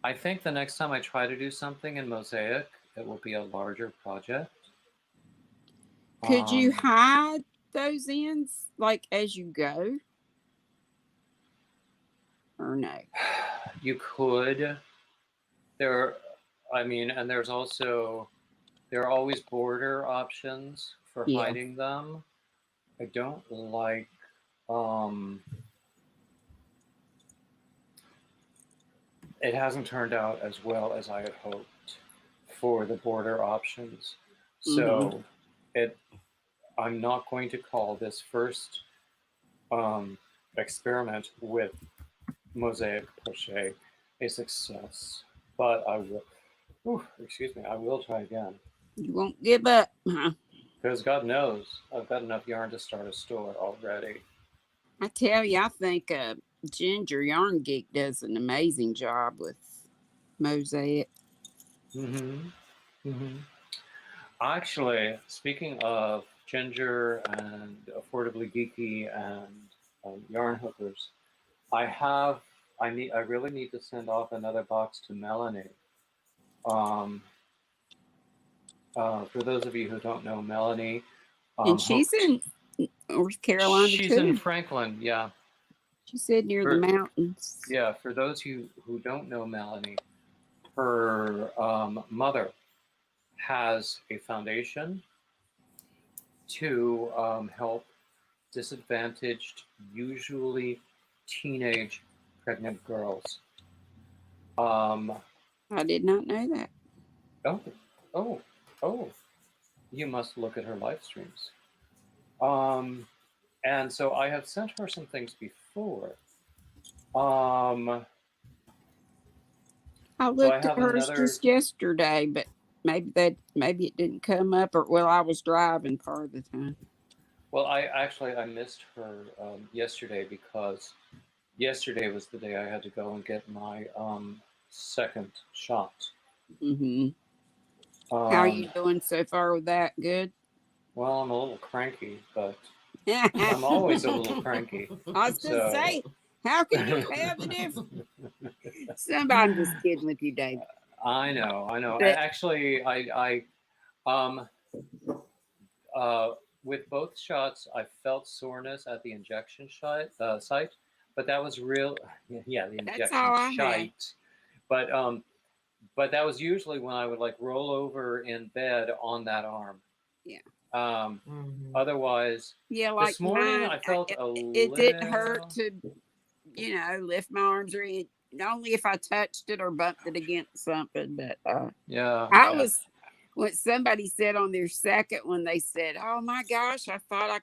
I think the next time I try to do something in mosaic, it will be a larger project. Could you hide those ends like as you go? Or no? You could. I mean, and there are always border options for Yeah. hiding them. I don't like it hasn't turned out as well as I had hoped for the border options. So I'm not going to call this first experiment with mosaic crochet a success, but I will. Excuse me. I will try again. You won't give up, huh? Because God knows I've got enough yarn to start a store already. I tell you, I think Ginger Yarn Geek does an amazing job with mosaic. Actually, speaking of Ginger and Affordably Geeky and yarn hookers, I really need to send off another box to Melanie. For those of you who don't know Melanie, And she's in North Carolina she's too. in Franklin, yeah. She said near the mountains. Yeah, for those who don't know Melanie, her mother has a foundation to help disadvantaged, usually teenage pregnant girls. I did not know that. Oh, you must look at her live streams. And so I have sent her some things before. I looked at hers just yesterday, but maybe it didn't come up, or well, I was driving part of the time. Well, I missed her yesterday because yesterday was the day I had to go and get my second shot. How are you doing so far with that? Good? Well, I'm a little cranky, but I'm always a little cranky. I was going to say, how can you have a difference? I'm just kidding with you, Dave. I know. But, actually, I with both shots, I felt soreness at the injection site, but that was real. Yeah, the injection site. But that was usually when I would like roll over in bed on that arm. Yeah. Otherwise, Yeah, like this morning mine, I felt a it didn't hurt little. to, lift my arms or only if I touched it or bumped it against something. But Yeah, I yeah. was, what somebody said on their second one, they said, "Oh my gosh, I thought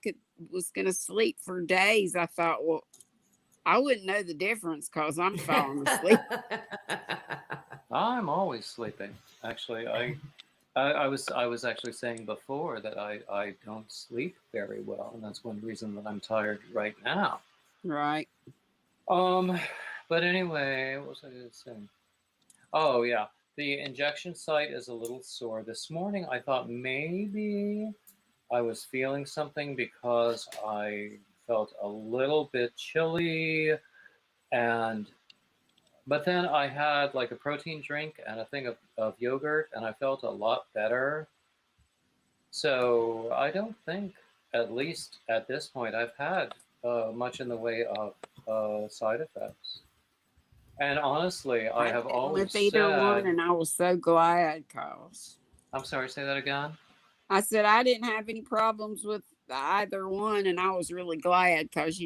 was gonna sleep for days." I thought, well, I wouldn't know the difference because I'm falling asleep. I'm always sleeping. Actually, I was actually saying before that I don't sleep very well, and that's one reason that I'm tired right now. Right. But anyway, what was I going to say? Oh yeah, the injection site is a little sore. This morning I thought maybe I was feeling something because I felt a little bit chilly, but then I had like a protein drink and a thing of yogurt, and I felt a lot better. So I don't think, at least at this point, I've had much in the way of side effects. And honestly, I I have didn't always with either one, said, and I was so glad because I'm sorry, say that again. I said I didn't have any problems with either one, and I was really glad because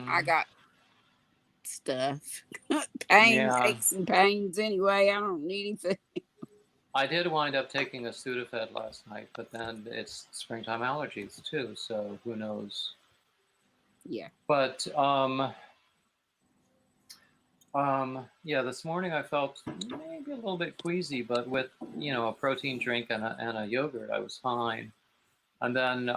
I got stuff, Yeah, aches and pains anyway. I don't need anything. I did wind up taking a Sudafed last night, but then it's springtime allergies too, so who knows? Yeah. But yeah, this morning I felt maybe a little bit queasy, but with a protein drink and a yogurt, I was fine. And then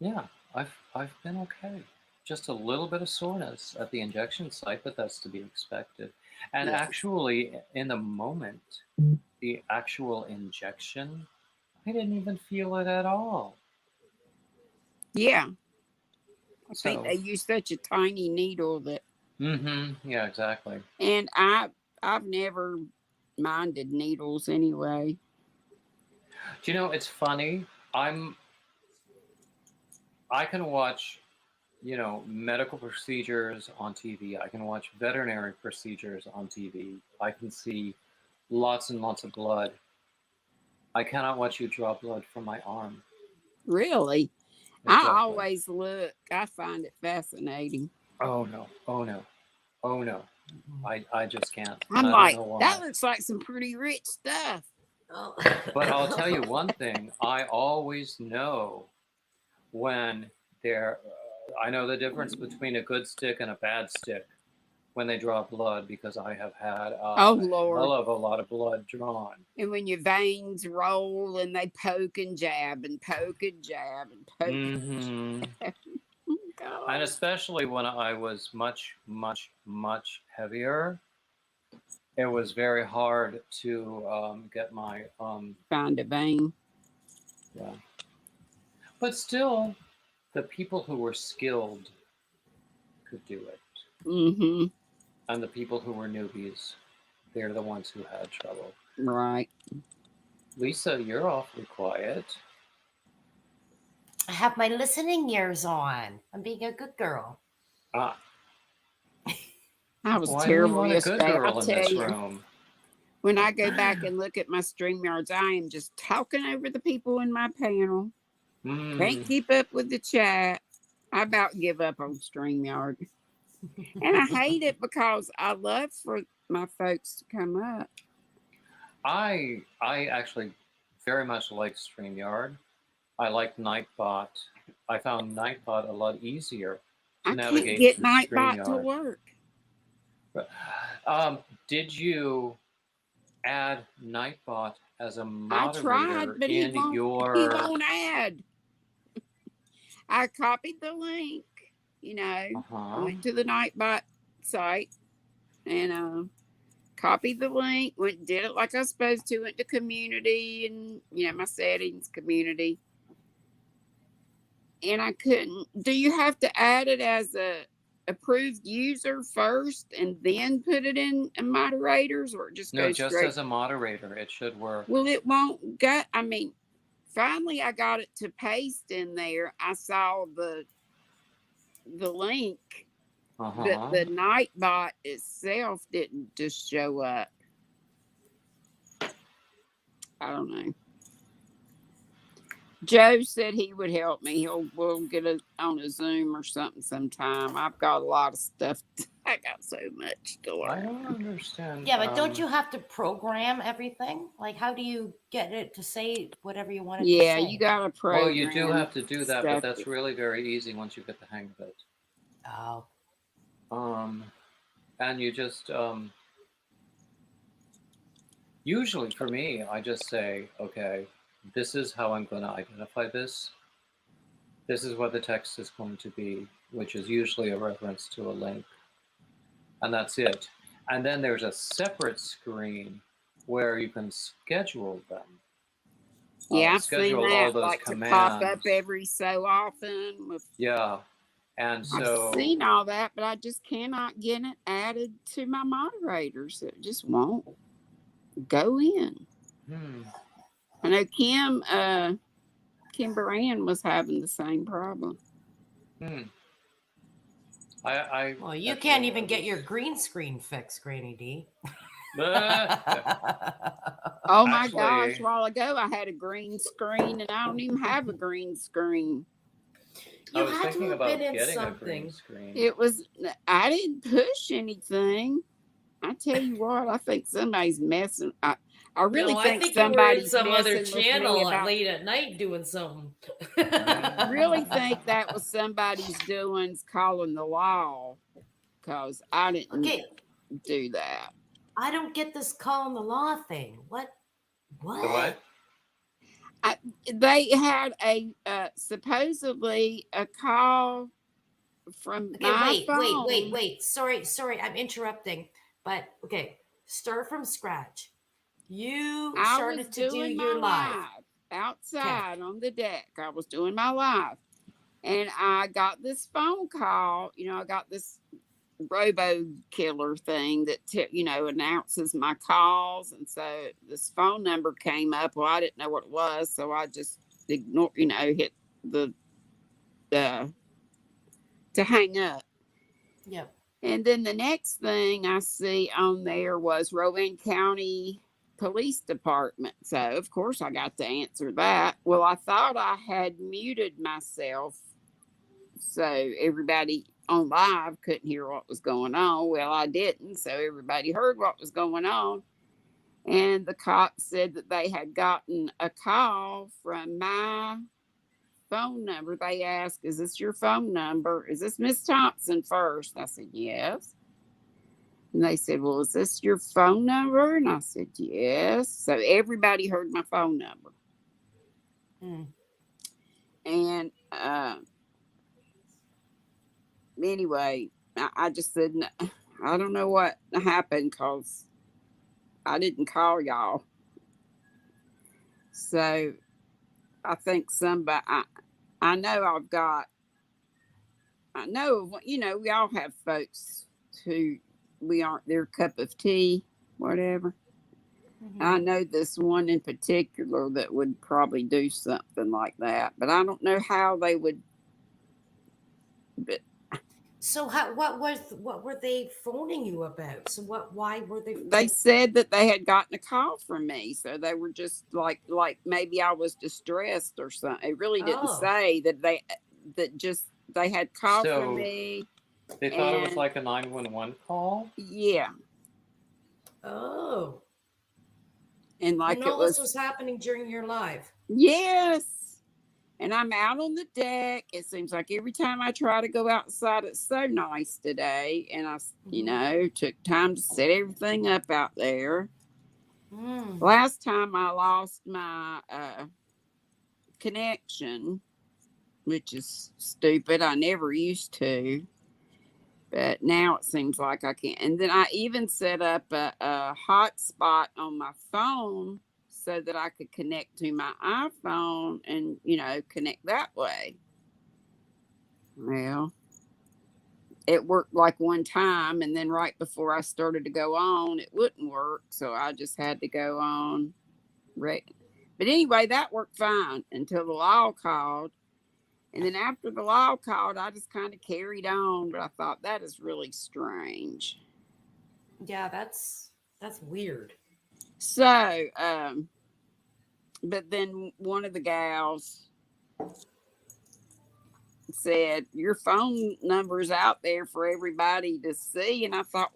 yeah, I've been okay. Just a little bit of soreness at the injection site, but that's to be expected. And Yes. actually, in the moment, the actual injection, I didn't even feel it at all. Yeah. I think So, they use such a tiny needle that. yeah, exactly. And I've never minded needles anyway. Do you know, it's funny. I can watch, medical procedures on TV. I can watch veterinary procedures on TV. I can see lots and lots of blood. I cannot watch you draw blood from my arm. Really? Exactly. I always look. I find it fascinating. Oh no! Oh no! Oh no! I just can't. I'm And I like, don't know why. that looks like some pretty rich stuff. But I'll tell you one thing. I always know when I know the difference between a good stick and a bad stick when they draw blood, because I have had Oh, Lord. hell of a lot of blood drawn. And when your veins roll and they poke and jab and poke and jab and poke. Mm-hmm. Oh, And especially when I was much, much, much heavier, it was very hard to get my find a vein. Yeah. But still, the people who were skilled could do it. Mm-hmm. And the people who were newbies, they're the ones who had trouble. Right. Lisa, you're awfully quiet. I have my listening ears on. I'm being a good girl. Ah. I was Why terrible do we want a good yesterday. girl I'll in tell this you. room? When I go back and look at my StreamYards, I am just talking over the people in my panel. Can't keep up with the chat. I about give up on StreamYard. And I hate it because I love for my folks to come up. I actually very much like StreamYard. I like Nightbot. I found Nightbot a lot easier to navigate. I can't get Nightbot to work. Did you add Nightbot as a moderator? I tried, but he won't add. I copied the link, I went to the Nightbot site and copied the link, did it like I was supposed to, went to community and, my settings, community. And I couldn't. Do you have to add it as a approved user first and then put it in moderators, or it just goes just straight? As a moderator, it should work. Well, it won't go. Finally I got it to paste in there. I saw the link, but the Nightbot itself didn't just show up. I don't know. Joe said he would help me. We'll get on a Zoom or something sometime. I've got a lot of stuff. I got so much to I learn. don't understand. Yeah, but don't you have to program everything? Like, how do you get it to say whatever you want it to Yeah, say? you got to program. Well, you do have to do that, but stuff. that's really very easy once you get the hang of it. Oh. And you just usually for me, I just say, okay, this is how I'm going to identify this. This is what the text is going to be, which is usually a reference to a link. And that's it. And then there's a separate screen where you can schedule them. Yeah, I've schedule seen that, all those like commands. to pop up every so often. Yeah. And so I've seen all that, but I just cannot get it added to my moderators. It just won't go in. I know Kim Baran was having the same problem. Well, you can't even get your green screen fixed, Granny D. Oh my gosh, a while ago I had a green screen and I don't even have a green screen. I was thinking about getting a green screen. I didn't push anything. I tell you what, I think somebody's messing. I really think somebody's some other messing channel with me late at night doing something. really think that was somebody's doings calling the law, because I didn't do that. I don't get this calling the law thing. What? The what? They had a supposedly a call from my phone. Wait. Sorry, I'm interrupting. But okay, start from scratch. You started to do your live outside on the deck. I was doing my live, and I got this phone call. I got this robo killer thing that announces my calls, and so this phone number came up. Well, I didn't know what it was, so I just ignored, hit the to hang up. Yep. And then the next thing I see on there was Rowan County Police Department. So of course I got to answer that. Well, I thought I had muted myself so everybody on live couldn't hear what was going on. Well, I didn't, so everybody heard what was going on. And the cops said that they had gotten a call from my phone number. They asked, "Is this your phone number? Is this Miss Thompson first?" I said, "Yes." And they said, "Well, is this your phone number?" And I said, "Yes." So everybody heard my phone number. And anyway, I just said, I don't know what happened because I didn't call y'all. So I think somebody, I know we all have folks who we aren't their cup of tea, whatever. I know this one in particular that would probably do something like that, but I don't know how they would. But so what were they phoning you about? So why were they? They said that they had gotten a call from me, so they were just like maybe I was distressed or something. It really didn't say that they had called from me. They thought it was like a 911 call. Yeah. Oh. And and all this was happening during your live. Yes. And I'm out on the deck. It seems like every time I try to go outside, it's so nice today. And I, took time to set everything up out there. Last time I lost my connection, which is stupid. I never used to. But now it seems like I can't. And then I even set up a hotspot on my phone so that I could connect to my iPhone and, connect that way. Well, it worked like one time. And then right before I started to go on, it wouldn't work. So I just had to go on. Right. But anyway, that worked fine until the law called. And then after the law called, I just kind of carried on. But I thought that is really strange. Yeah, that's weird. So, but then one of the gals said, your phone number's out there for everybody to see. And I thought,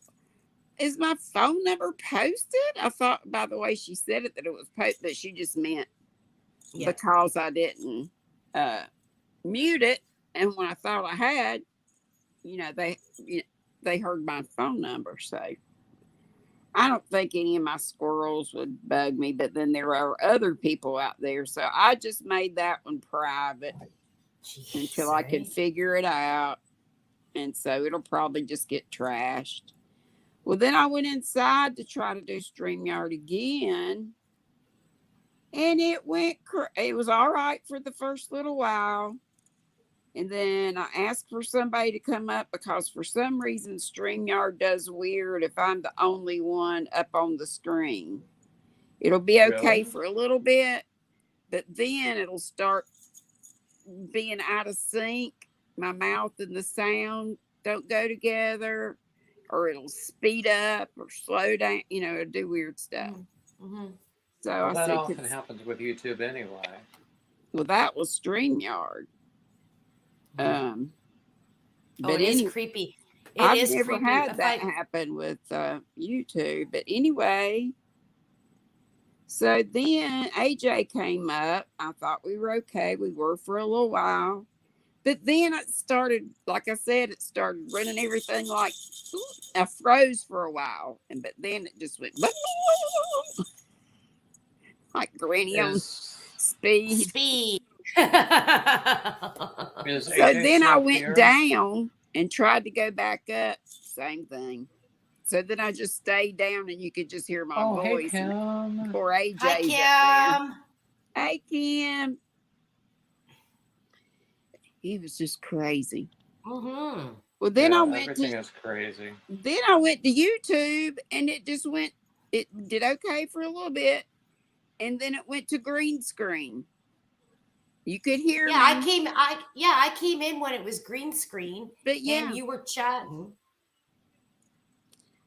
is my phone number posted? I thought by the way she said it that it was posted, but she just meant because I didn't mute it. And when I thought I had, they heard my phone number. So I don't think any of my squirrels would bug me, but then there are other people out there. So I just made that one private until I could figure it out. And so it'll probably just get trashed. Well, then I went inside to try to do StreamYard again. And it was all right for the first little while. And then I asked for somebody to come up because for some reason StreamYard does weird if I'm the only one up on the screen. It'll be okay for a little bit, but then it'll start being out of sync. My mouth and the sound don't go together, or it'll speed up or slow down, it'll do weird stuff. Mm-hmm. So that often happens with YouTube anyway. Well, that was StreamYard. But it is creepy. I've never had that happen with YouTube. But anyway, so then AJ came up. I thought we were okay. We were for a little while. But then it started, like I said, it started running everything like I froze for a while. But then it just went like Granny on speed. So then I went down and tried to go back up. Same thing. So then I just stayed down and you could just hear my voice. Hey, Kim. Poor AJ. Hi, Kim. Hey, Kim. He was just crazy. Mm-hmm. Well, then everything is crazy. Then I went to YouTube and it just went. It did okay for a little bit, and then it went to green screen. You could hear me. I came in when it was green screen. But and you were chatting.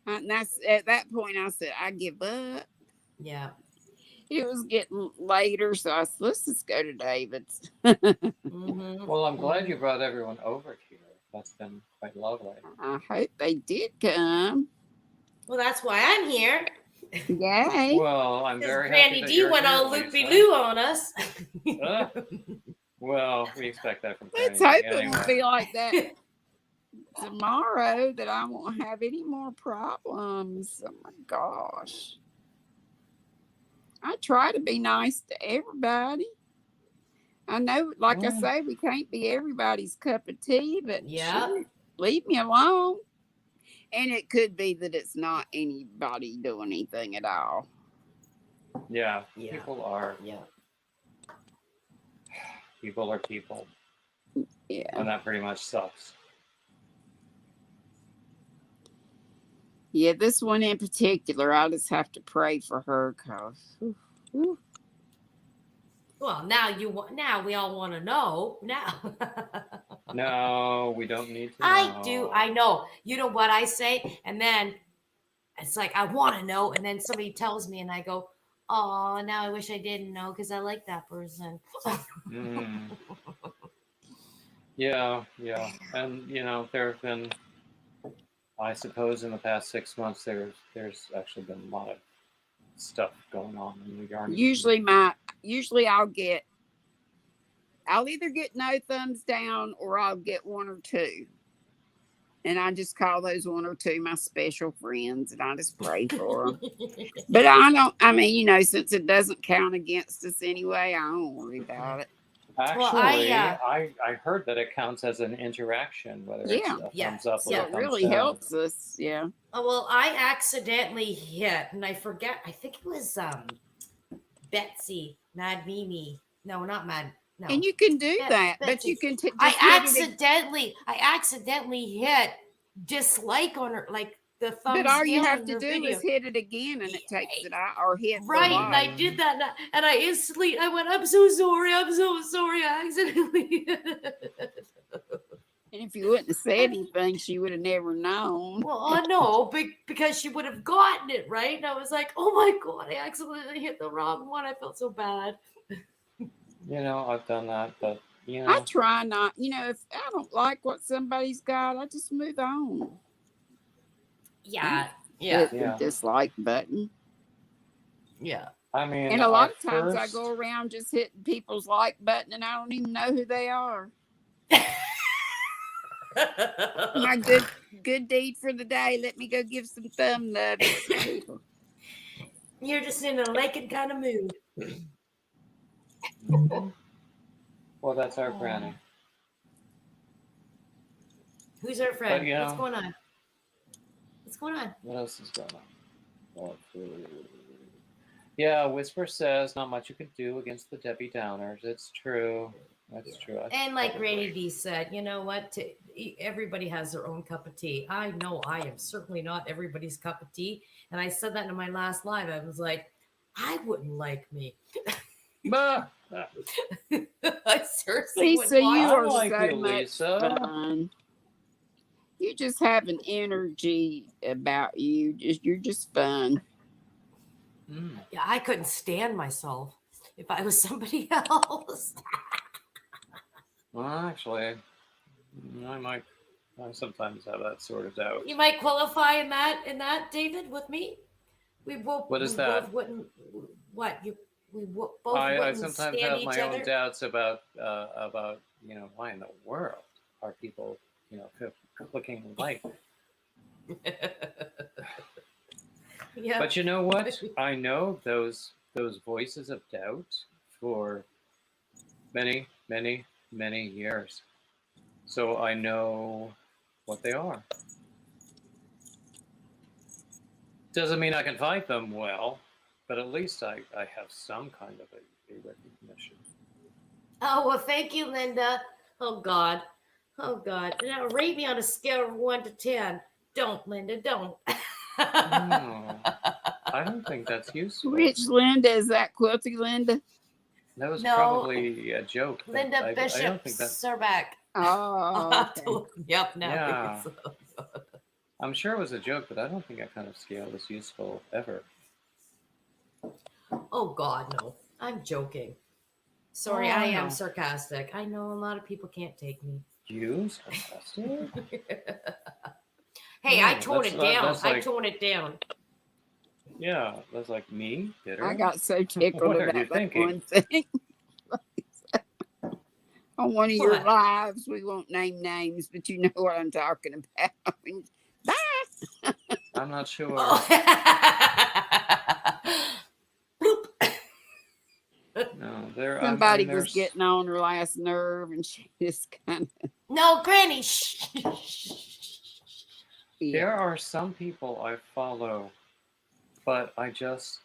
And that's at that point I said, I give up. Yeah. It was getting later, so I said, let's just go to David's. Mm-hmm. Well, I'm glad you brought everyone over here. That's been quite lovely. I hope they did come. Well, that's why I'm here. Yay. Well, I'm very Granny happy D went all loopy-loo on us. Well, we expect that from Let's Granny hope it won't be like that tomorrow, that I won't have any more problems. Oh my gosh. I try to be nice to everybody. I know, like I say, we can't be everybody's cup of tea, but shoot, leave me alone. And it could be that it's not anybody doing anything at all. Yeah. People are. Yeah. People are people. Yeah. And that pretty much sucks. Yeah, this one in particular, I just have to pray for her because. Well, now we all want to know. Now. No, we don't need to know. I do. I know. You know what I say? And then it's like, I want to know. And then somebody tells me and I go, oh, now I wish I didn't know because I like that person. Yeah. And, there have been, I suppose in the past 6 months, there's actually been a lot of stuff going on in the yarn. Usually I'll either get no thumbs down or I'll get one or two. And I just call those one or two my special friends and I just pray for them. But since it doesn't count against us anyway, I don't worry about it. Actually, I heard that it counts as an interaction, whether it's a thumbs up or a thumbs it really down. helps us. Yeah. Oh, well, I accidentally hit, and I forget. I think it was Betsy, Mad Mimi. No, not Mad. No. And you can do that, Betsy. But you can. I accidentally hit dislike on her, like the thumbs. But all you have to do video. is hit it again, and it takes it out, or hit right. The and I did that, and I instantly went, I'm so sorry. I accidentally. And if you wouldn't have said anything, she would have never known. Well, I know, because she would have gotten it right. And I was like, oh my God, I accidentally hit the wrong one. I felt so bad. I've done that, but You I know, try not, if I don't like what somebody's got, I just move on. Yeah. Hit the Yeah. dislike button. Yeah. I mean, And a lot of times I first, go around just hitting people's like button and I don't even know who they are. My good deed for the day. Let me go give some thumb love to some people. You're just in a liking kind of mood. Mhm. Well, that's our granny. Who's our friend? But, you What's know- going on? What's going on? What else is going on? Yeah, Whisper says not much you can do against the Debbie Downers. It's true. That's true. And like Granny D said, you know what? Everybody has their own cup of tea. I know I am certainly not everybody's cup of tea. And I said that in my last live. I was like, I wouldn't like me. Bah! I seriously Lisa, you I are like so you, much Lisa. fun. You just have an energy about you. You're just fun. Mm. Yeah, I couldn't stand myself if I was somebody else. Well, actually, I sometimes have that sort of doubt. You might qualify in that, David, with me. We both. What is we that? Both wouldn't. What you? We both I wouldn't sometimes stand have each my other. own doubts about why in the world are people clicking like. Yeah. But you know what? I know those voices of doubt for many, many, many years. So I know what they are. Doesn't mean I can fight them well, but at least I have some kind of a recognition. Oh, well, thank you, Linda. Oh, God. Oh, God. Now, rate me on a scale of 1 to 10. Don't, Linda, don't. No, I don't think that's useful. Which Linda is that? Quilty Linda? That was No. probably a joke. but Linda I Bishop don't think that. Surback. Oh, I'll have to okay. look me up now. Yeah. I'm sure it was a joke, but I don't think that kind of scale is useful ever. Oh, God, no. I'm joking. Sorry, Oh, I I am know. sarcastic. I know a lot of people can't take me. You sarcastic? Hey, Oh, I toned it down. that's I like- one it down. Yeah, that's like me, bitter. I got so tickled What are about you that thinking? one thing. On one of your What? lives, we won't name names, but you know what I'm talking about. Bye. I'm not sure. Oh. Bloop. No, there. Somebody was getting on her last nerve, and she just kind of. No, Granny. Shh. There are some people I follow, but I just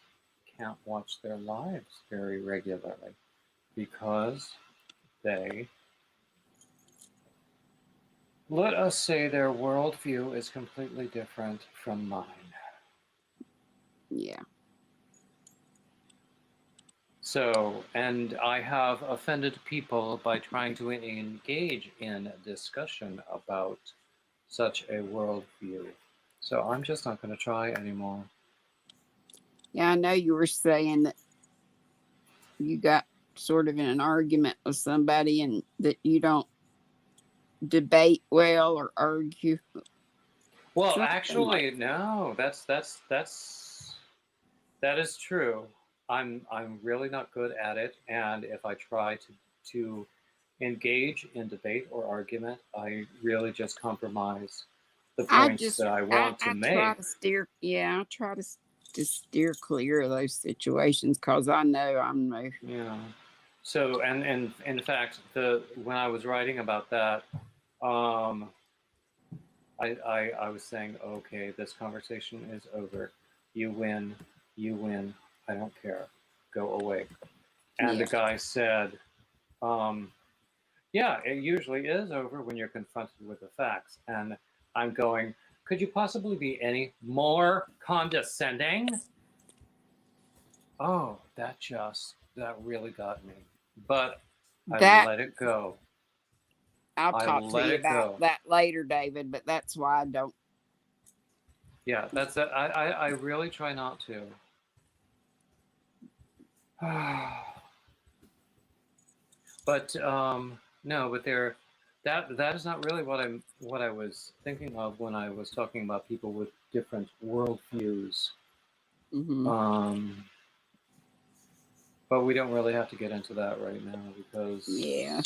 can't watch their lives very regularly because they, let us say, their worldview is completely different from mine. Yeah. So, and I have offended people by trying to engage in a discussion about such a worldview. So I'm just not going to try anymore. Yeah, I know you were saying that you got sort of in an argument with somebody and that you don't debate well or argue. Well, Something actually, no. That is true. I'm really not good at it, and if I try to engage in debate or argument, I really just compromise the points that I want to make. Try to steer. Yeah, I try to steer clear of those situations because I know I'm no. Yeah. So, and in fact, when I was writing about that, I was saying, okay, this conversation is over. You win. I don't care. Go away. And Yeah. the guy said, yeah, it usually is over when you're confronted with the facts. And I'm going, could you possibly be any more condescending? Oh, that really got me. But I let it go. I'll I talk to let you it about go. that later, David, but that's why I don't. Yeah, that's it. I really try not to. But No, but that is not really what I was thinking of when I was talking about people with different worldviews. Mm-hmm. But we don't really have to get into that right now because Yeah.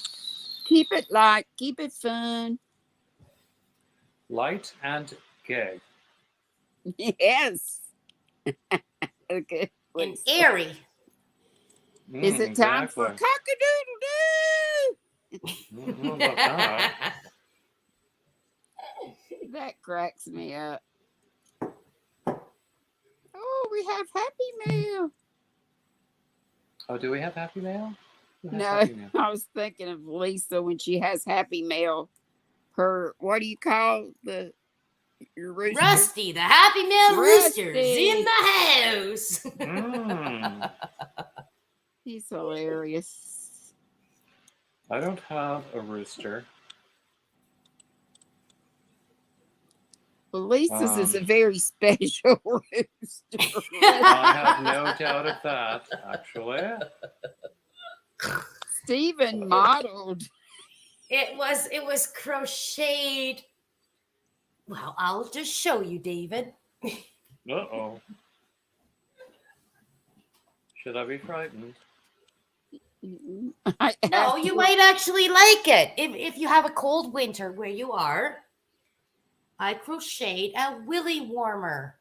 Keep it light. Keep it fun. light and gay. Yes. Okay. And airy. Is it time for Exactly. cock-a-doodle-doo? I don't know about that. That cracks me up. Oh, we have Happy Mail. Oh, do we have Happy Mail? Who has No, Happy Mail? I was thinking of Lisa when she has Happy Mail. Her, what do you call your rooster? Rusty, the Happy Meal Rooster's Rusty. in the house. Mm. He's hilarious. I don't have a rooster. Well, Lisa's is a very special rooster. I have no doubt of that, actually. Stephen modeled. It was crocheted. Well, I'll just show you, David. Uh-oh. Should I be frightened? No, you might actually like it. If you have a cold winter where you are, I crocheted a willy warmer.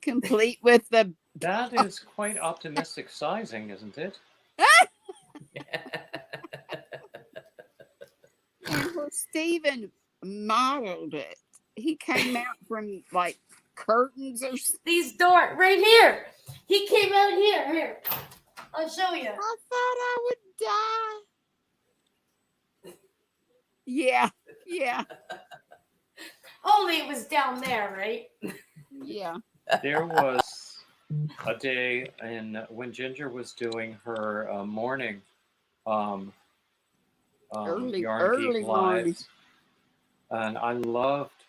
Complete with the. That is quite optimistic sizing, isn't it? And where Stephen modeled it, he came out from like curtains or something. These door right here. He came out here. Here, I'll show you. I thought I would die. Yeah, yeah, Only it was down there, right? yeah. There was a day when Ginger was doing her morning Early Yarn Geek morning. lives, and I loved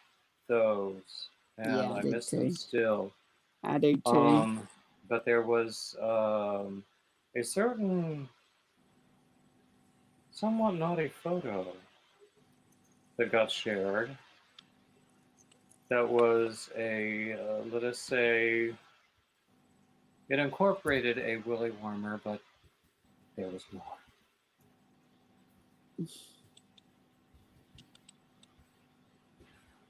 those, and Yeah, I I did miss too. them still. I do too. But there was a certain somewhat naughty photo that got shared. That was let us say, it incorporated a willy warmer, but there was more.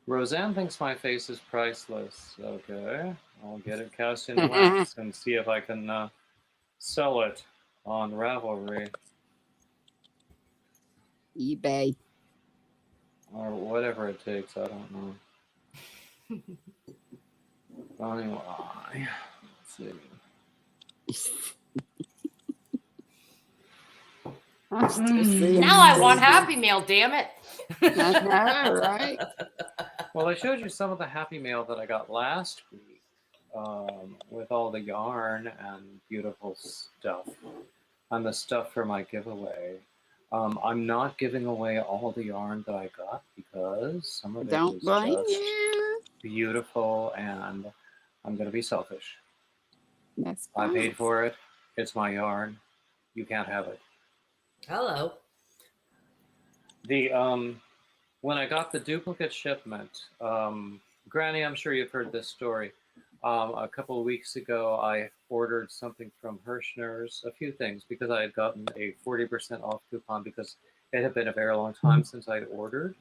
Roseanne thinks my face is priceless. Okay, I'll get it cast in wax and see if I can sell it on Ravelry eBay. or whatever it takes. I don't know. Anyway, let's see. I'm still seeing Now I want Stephen. Happy Meal, damn it. I know, right? Well, I showed you some of the Happy Mail that I got last week with all the yarn and beautiful stuff and the stuff for my giveaway. I'm not giving away all the yarn that I got because some of it Don't is blame just you. beautiful, and I'm going to be selfish. That's I fine. paid for it. It's my yarn. You can't have it. Hello. The when I got the duplicate shipment, Granny, I'm sure you've heard this story. A couple of weeks ago, I ordered something from Hirschner's, a few things, because I had gotten a 40% off coupon because it had been a very long time since I'd ordered.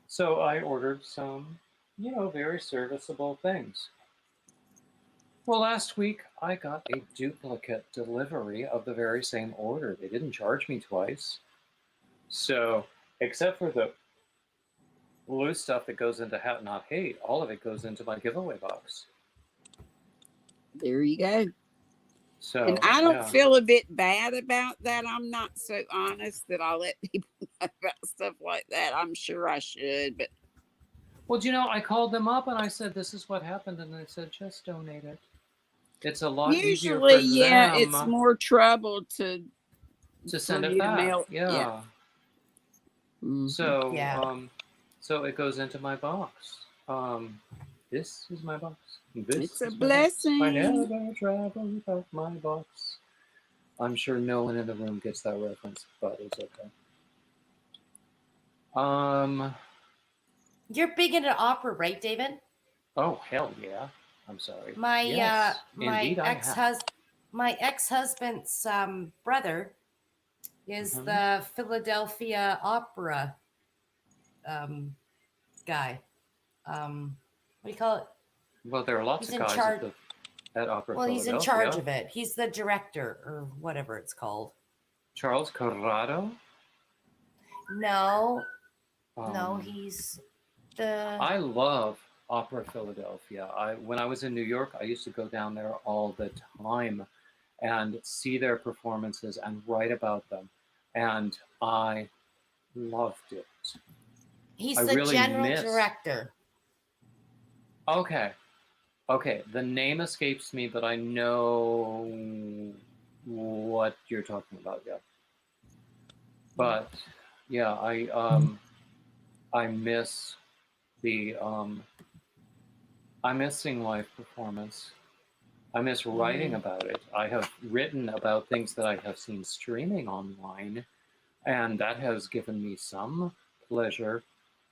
So I ordered some, very serviceable things. Well, last week I got a duplicate delivery of the very same order. They didn't charge me twice. So, except for the blue stuff that goes into Hat Not Hate, all of it goes into my giveaway box. There you go. So, And I don't feel a bit bad about that. I'm not so honest that I let people know about stuff like that. I'm sure I should, but well, I called them up and I said, "This is what happened," and they said, "Just donate it." It's a lot easier for usually, yeah, them it's more trouble to send for it you to back. mail. Yeah. Mhm. So, Yeah. so it goes into my box. This is my box. This It's a is my box. blessing. I never travel without my box. I'm sure no one in the room gets that reference, but it's okay. You're big into opera, right, David? Oh, hell yeah. I'm sorry. My Yes, my indeed I have. ex-husband's brother is Mhm. the Philadelphia Opera guy. What do you call it? Well, there are lots He's of in guys charge. at Opera Well, he's in charge Philadelphia. of it. He's the director or whatever it's called. Charles Corrado. No, no, Um, he's the. I love Opera Philadelphia. When I was in New York, I used to go down there all the time and see their performances and write about them, and I loved it. He's I the really general miss. director. Okay, the name escapes me, but I know what you're talking about. Yeah, but yeah, I miss the I miss seeing live performance. I miss writing about it. I have written about things that I have seen streaming online, and that has given me some pleasure,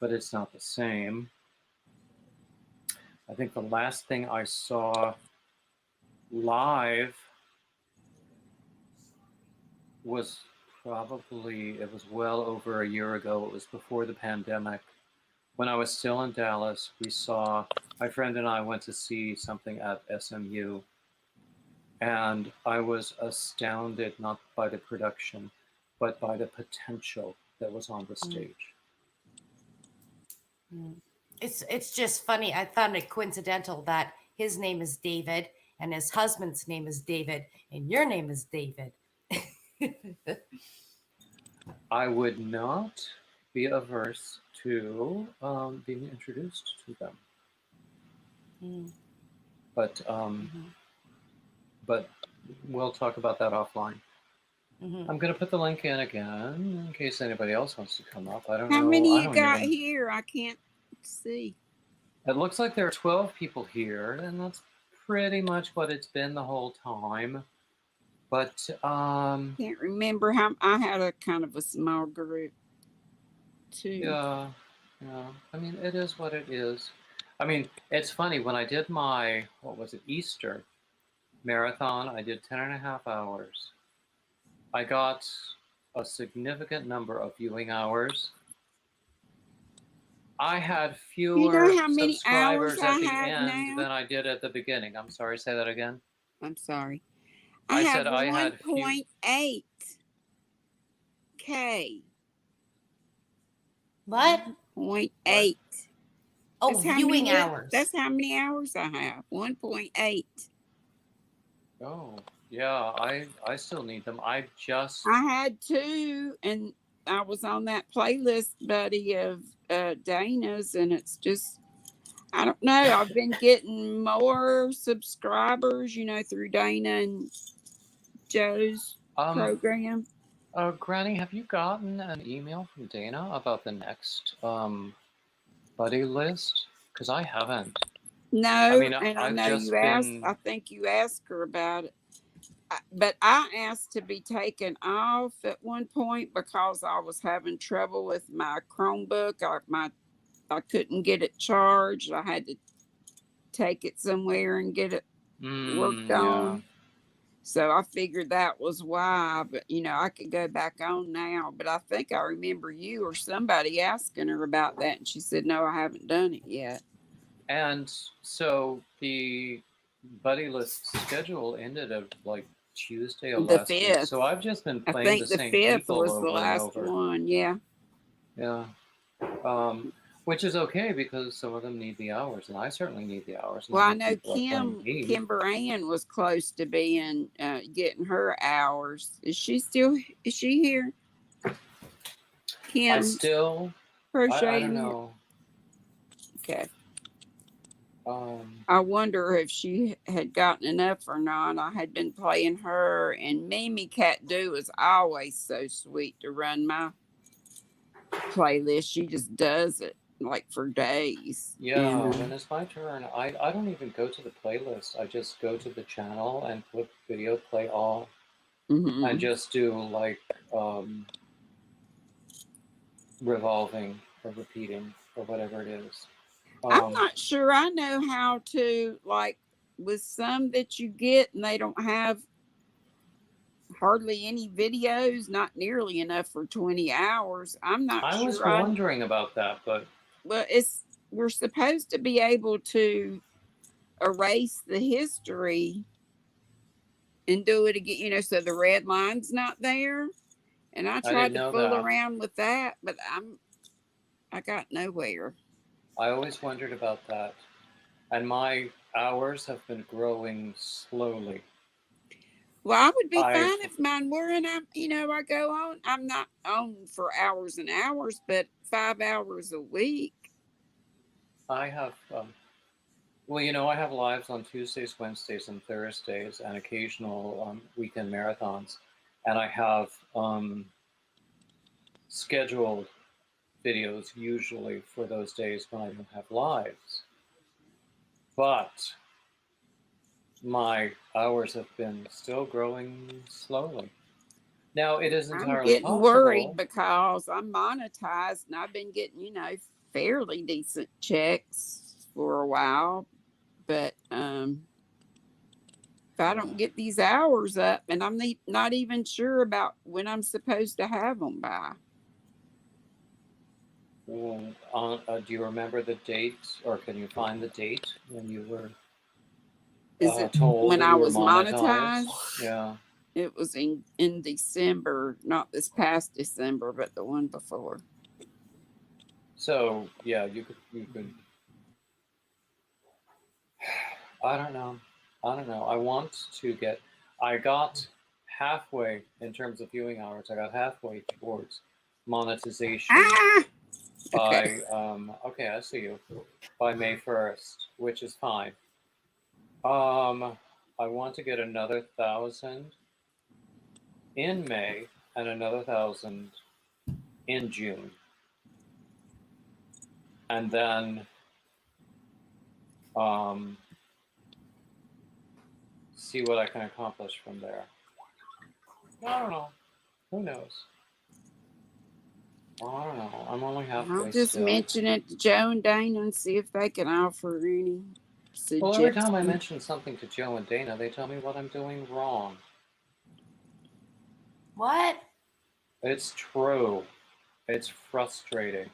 but it's not the same. I think the last thing I saw live was it was well over a year ago. It was before the pandemic. When I was still in Dallas, my friend and I went to see something at SMU, and I was astounded not by the production, but by the potential that was on the stage. It's just funny. I found it coincidental that his name is David and his husband's name is David and your name is David. I would not be averse to being introduced to them, but we'll talk about that offline. I'm going to put the link in again in case anybody else wants to come up. I don't know. How many you got here? I can't see. It looks like there are 12 people here, and that's pretty much what it's been the whole time. But can't remember how I had a kind of a small group too. Yeah. I mean, it is what it is. I mean, it's funny when I did my Easter marathon. I did 10.5 hours. I got a significant number of viewing hours. I had fewer how many subscribers hours at the I have end now? than I did at the beginning. I'm sorry, say that again. I'm sorry. I have said I had 1.8 K. What? 0.8. Oh, viewing hours. That's how many hours I have. 1.8. Oh, yeah, I still need them. I had 2, and I was on that playlist, buddy, of Dana's, and it's just, I don't know. I've been getting more subscribers, through Dana and Joe's program. Granny, have you gotten an email from Dana about the next buddy list? Because I haven't. No, I know you asked. I think you asked her about it. But I asked to be taken off at one point because I was having trouble with my Chromebook. I couldn't get it charged. I had to take it somewhere and get it worked on. So I figured that was why. But I could go back on now. But I think I remember you or somebody asking her about that, and she said, "No, I haven't done it yet." And so the buddy list schedule ended at Tuesday of last week. So I've just been playing the same people over and over. I think the 5th was the last one. Yeah. Which is okay because some of them need the hours, and I certainly need the hours. Well, I know Kimber Ann was close to being getting her hours. Is she here? Kim. I still crocheting. I don't know. Okay. I wonder if she had gotten enough or not. I had been playing her, and Mimi Cat Do is always so sweet to run my playlist. She just does it for days. Yeah, when it's my turn, I don't even go to the playlist. I just go to the channel and put video play all. Mhm. just do like revolving or repeating or whatever it is. I'm not sure I know how to, like, with some that you get and they don't have hardly any videos, not nearly enough for 20 hours. I'm not I was sure I, wondering about that, but well, we're supposed to be able to erase the history and do it again, so the red line's not there. And I I didn't tried to know fool that. around with that, but I got nowhere. I always wondered about that. And my hours have been growing slowly. Well, I would be I've fine if mine were, and I go on. I'm not on for hours and hours, but 5 hours a week. I have well, I have lives on Tuesdays, Wednesdays, and Thursdays, and occasional weekend marathons, and I have scheduled videos usually for those days when I don't have lives. But my hours have been still growing slowly. Now, it is I'm entirely getting worried possible. because I'm monetized and I've been getting, fairly decent checks for a while. But if I don't get these hours up, and I'm not even sure about when I'm supposed to have them by. Well, do you remember the date, or can you find the date when you were Is it told when that I you were was monetized? monetized? Yeah. It was in December, not this past December, but the one before. So yeah, you could. I don't know. I want to get. I got halfway in terms of viewing hours. I got halfway towards monetization Ah, okay. by okay, I see you, by May 1st, which is fine. I want to get another 1,000 in May and another 1,000 in June, and then see what I can accomplish from there. I don't know. Who knows? I don't know. I'm only halfway I'll just still. mention it to Joe and Dana and see if they can offer any suggestions. Well, every time I mention something to Joe and Dana, they tell me what I'm doing wrong. What? It's true. It's frustrating.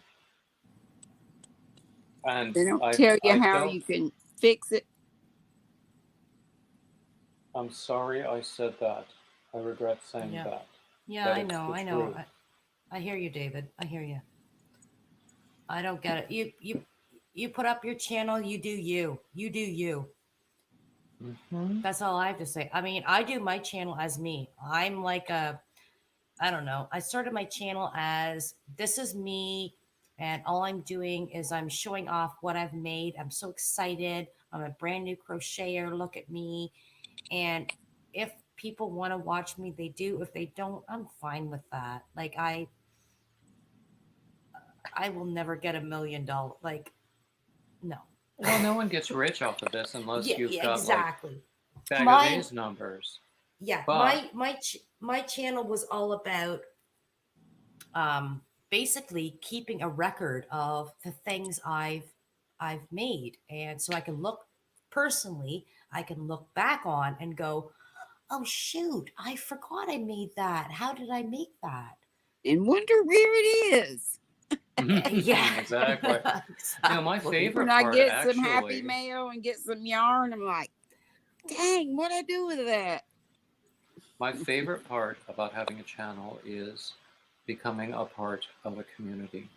And They don't tell you how don't. you can fix it. I'm sorry I said that. I regret saying Yeah. that. Yeah, That I it's know. the I know. truth. I hear you, David. I hear you. I don't get it. You put up your channel. You do you. You do you. Mm-hmm. That's all I have to say. I mean, I do my channel as me. I'm like I don't know. I started my channel as this is me, and all I'm doing is I'm showing off what I've made. I'm so excited. I'm a brand new crocheter. Look at me. And if people want to watch me, they do. If they don't, I'm fine with that. Like I will never get $1 million. Like, no. Well, no one gets rich off of this unless Yeah, you've got exactly. like Bag of My A's numbers. yeah, But my channel was all about basically keeping a record of the things I've made, and so I can look personally, I can look back on and go, oh shoot, I forgot I made that. How did I make that? And wonder where it is. Yeah, exactly. My exactly. favorite When I part get actually. some happy mail and get some yarn, I'm like, dang, what'd I do with that? My favorite part about having a channel is becoming a part of a community.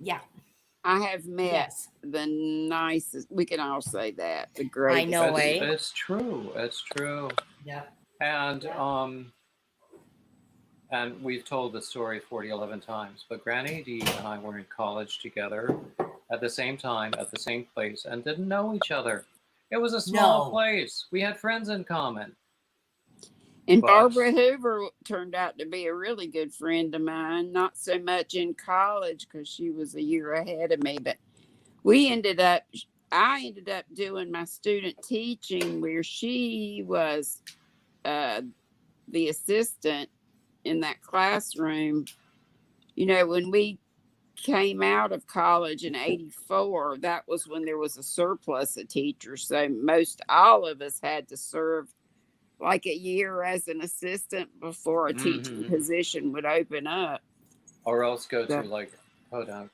Yeah. I have met Yes. the nicest, we can all say that, the greatest. I know, eh? It's true. It's true. Yeah. And and we've told the story 11 times, but Granny D and I were in college together at the same time, at the same place, and didn't know each other. It was a small place. We had friends in common. And Barbara Hoover turned out to be a really good friend of mine, not so much in college because she was a year ahead of me, but I ended up doing my student teaching where she was the assistant in that classroom, you know, when we came out of college in 84, that was when there was a surplus of teachers. So most all of us had to serve like a year as an assistant before a teaching position would open up. Or else go to So- like Podunk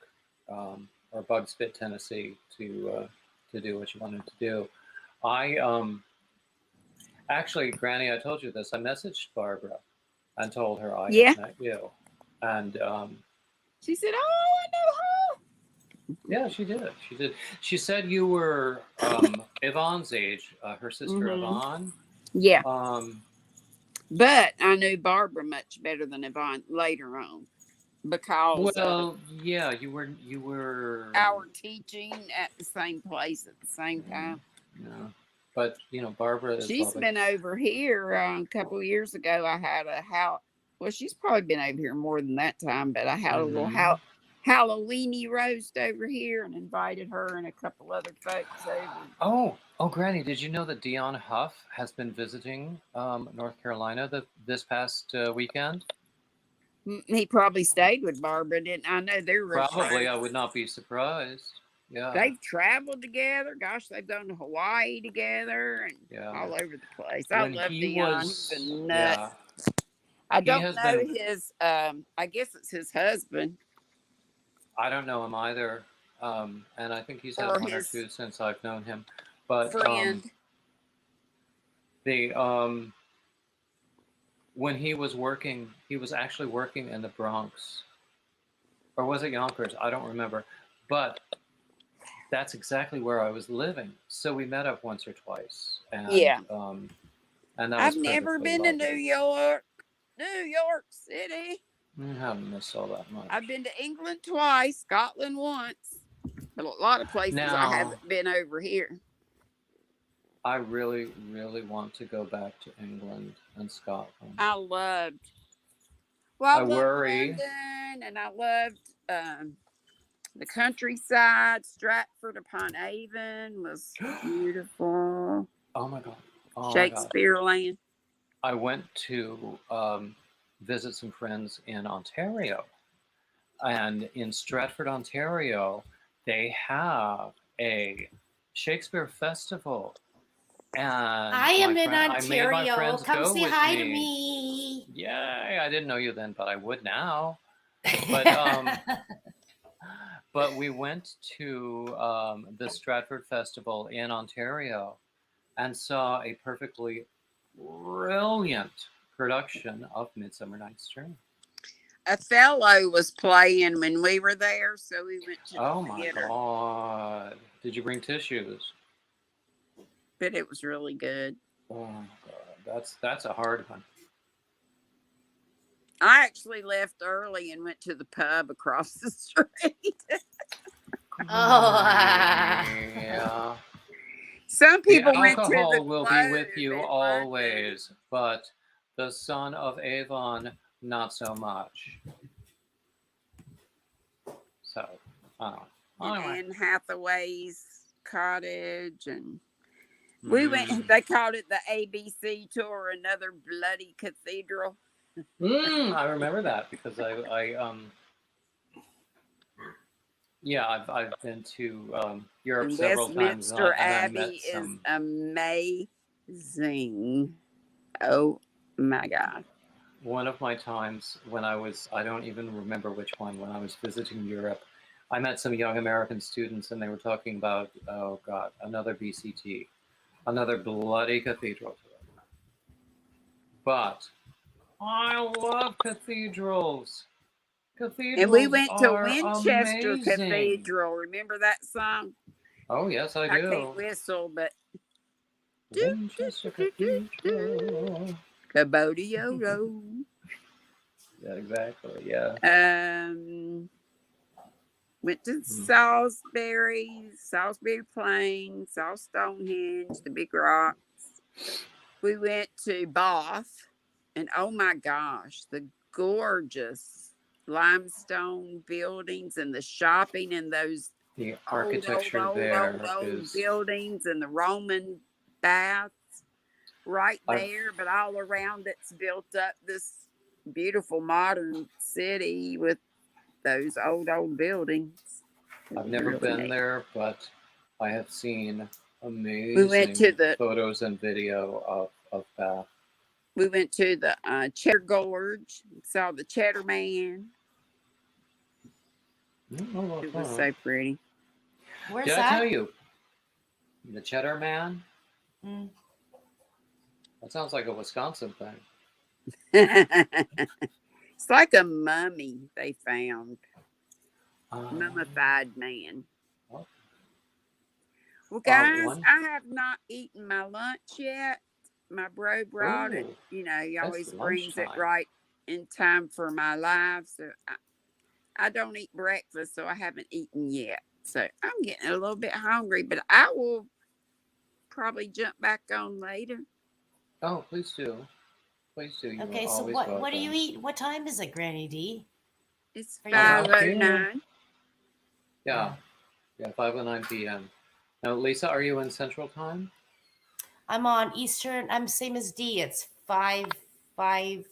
or Bug Spit, Tennessee to do what you wanted to do. I actually, Granny, I told you this. I messaged Barbara and told her I Yeah. had met you, and She said, "Oh, I know her." yeah, she did. She did. She said you were Yvonne's age, her sister Mhm. Yvonne. Yeah, Um, but I knew Barbara much better than Yvonne later on because of well, yeah, you were. our teaching at the same place at the same time. Yeah, but you know, Barbara is She's lovely. been over here a couple of years ago. I had a house. Well, she's probably been over here more than that time, but I had a little Halloweeny roast over here and invited her and a couple other folks over. Oh, Granny, did you know that Dion Huff has been visiting North Carolina this past weekend? He probably stayed with Barbara, didn't I? Know they're real Probably, close. I would not be surprised. Yeah. They've traveled together. Gosh, they've gone to Hawaii together and all over the place. I When love he Dion. was- He's a nut. yeah. I He don't has know been- his. I guess it's his husband. I don't know him either, and I think he's had Or one or his two since I've known him. But friend. when he was working, he was actually working in the Bronx, or was it Yonkers? I don't remember, but that's exactly where I was living. So we met up once or twice, and Yeah. and that I've was never perfectly been to lovely. New York. New York City. I haven't missed all that much. I've been to England twice, Scotland once. But a lot of places I Now- haven't been over here. I really, really want to go back to England and Scotland. I loved. Well, I loved worry. London, and I loved the countryside. Stratford upon Avon was beautiful. Oh my God. Oh my God. Shakespeare Land. I went to visit some friends in Ontario. And in Stratford, Ontario, they have a Shakespeare festival. And I am in I made my Ontario. friends Come go say with hi to me. Yay! I didn't know you then, but I would now. But but we went to the Stratford Festival in Ontario and saw a perfectly brilliant production of Midsummer Night's Dream. Othello was playing when we were there, so we went to Oh the my theater. God! Did you bring tissues? But it was really good. Oh my God, that's a hard one. I actually left early and went to the pub across the street. Oh. Yeah. Some The people went to alcohol the will be with Globe you in always, but the son of Avon, not so much. So, London, anyway. and Anne Hathaway's cottage, and we Mm. went. They called it the ABC tour, another bloody cathedral. I remember that because I've been to Europe And several times, Westminster and I met Abbey is some. amazing. Oh my God. One of my times when I don't even remember which one, when I was visiting Europe, I met some young American students and they were talking about, oh God, another BCT, another bloody cathedral. But I love cathedrals. Cathedrals And we went to are Winchester amazing. Cathedral. Remember that song? Oh, yes, I I do. can't whistle, but Winchester Cathedral. Cabodio Road. Yeah, exactly. Yeah. Went to Salisbury Plain, saw Stonehenge, the big rocks. We went to Bath, and oh my gosh, the gorgeous limestone buildings and the shopping and those The architecture there is. buildings and the Roman baths. right I've- there, but all around it's built up this beautiful modern city with those old buildings. I've never Really been neat. there, but I have seen We went to amazing the photos and video of Bath. we went to the Cheddar Gorge, saw the Cheddar Man. Oh, It was so pretty. Where's Did that? I tell you? The Cheddar Man? Mm. That sounds like a Wisconsin thing. It's like a mummy they found. Mummified man. Oh. Well, guys, one- I have not eaten my lunch yet. My bro brought it. Ooh, You know, he that's always brings it lunchtime. right in time for my live. So I don't eat breakfast, so I haven't eaten yet. So I'm getting a little bit hungry, but I will probably jump back on later. Oh, please do. Please do. You Okay, are so always what do you welcome. eat? What time is it, Granny D? It's Are you out 5:09. Yeah. Yeah, 5:09 p.m. Now, Lisa, are you in Central Time? I'm on Eastern. I'm same as D. It's 5:09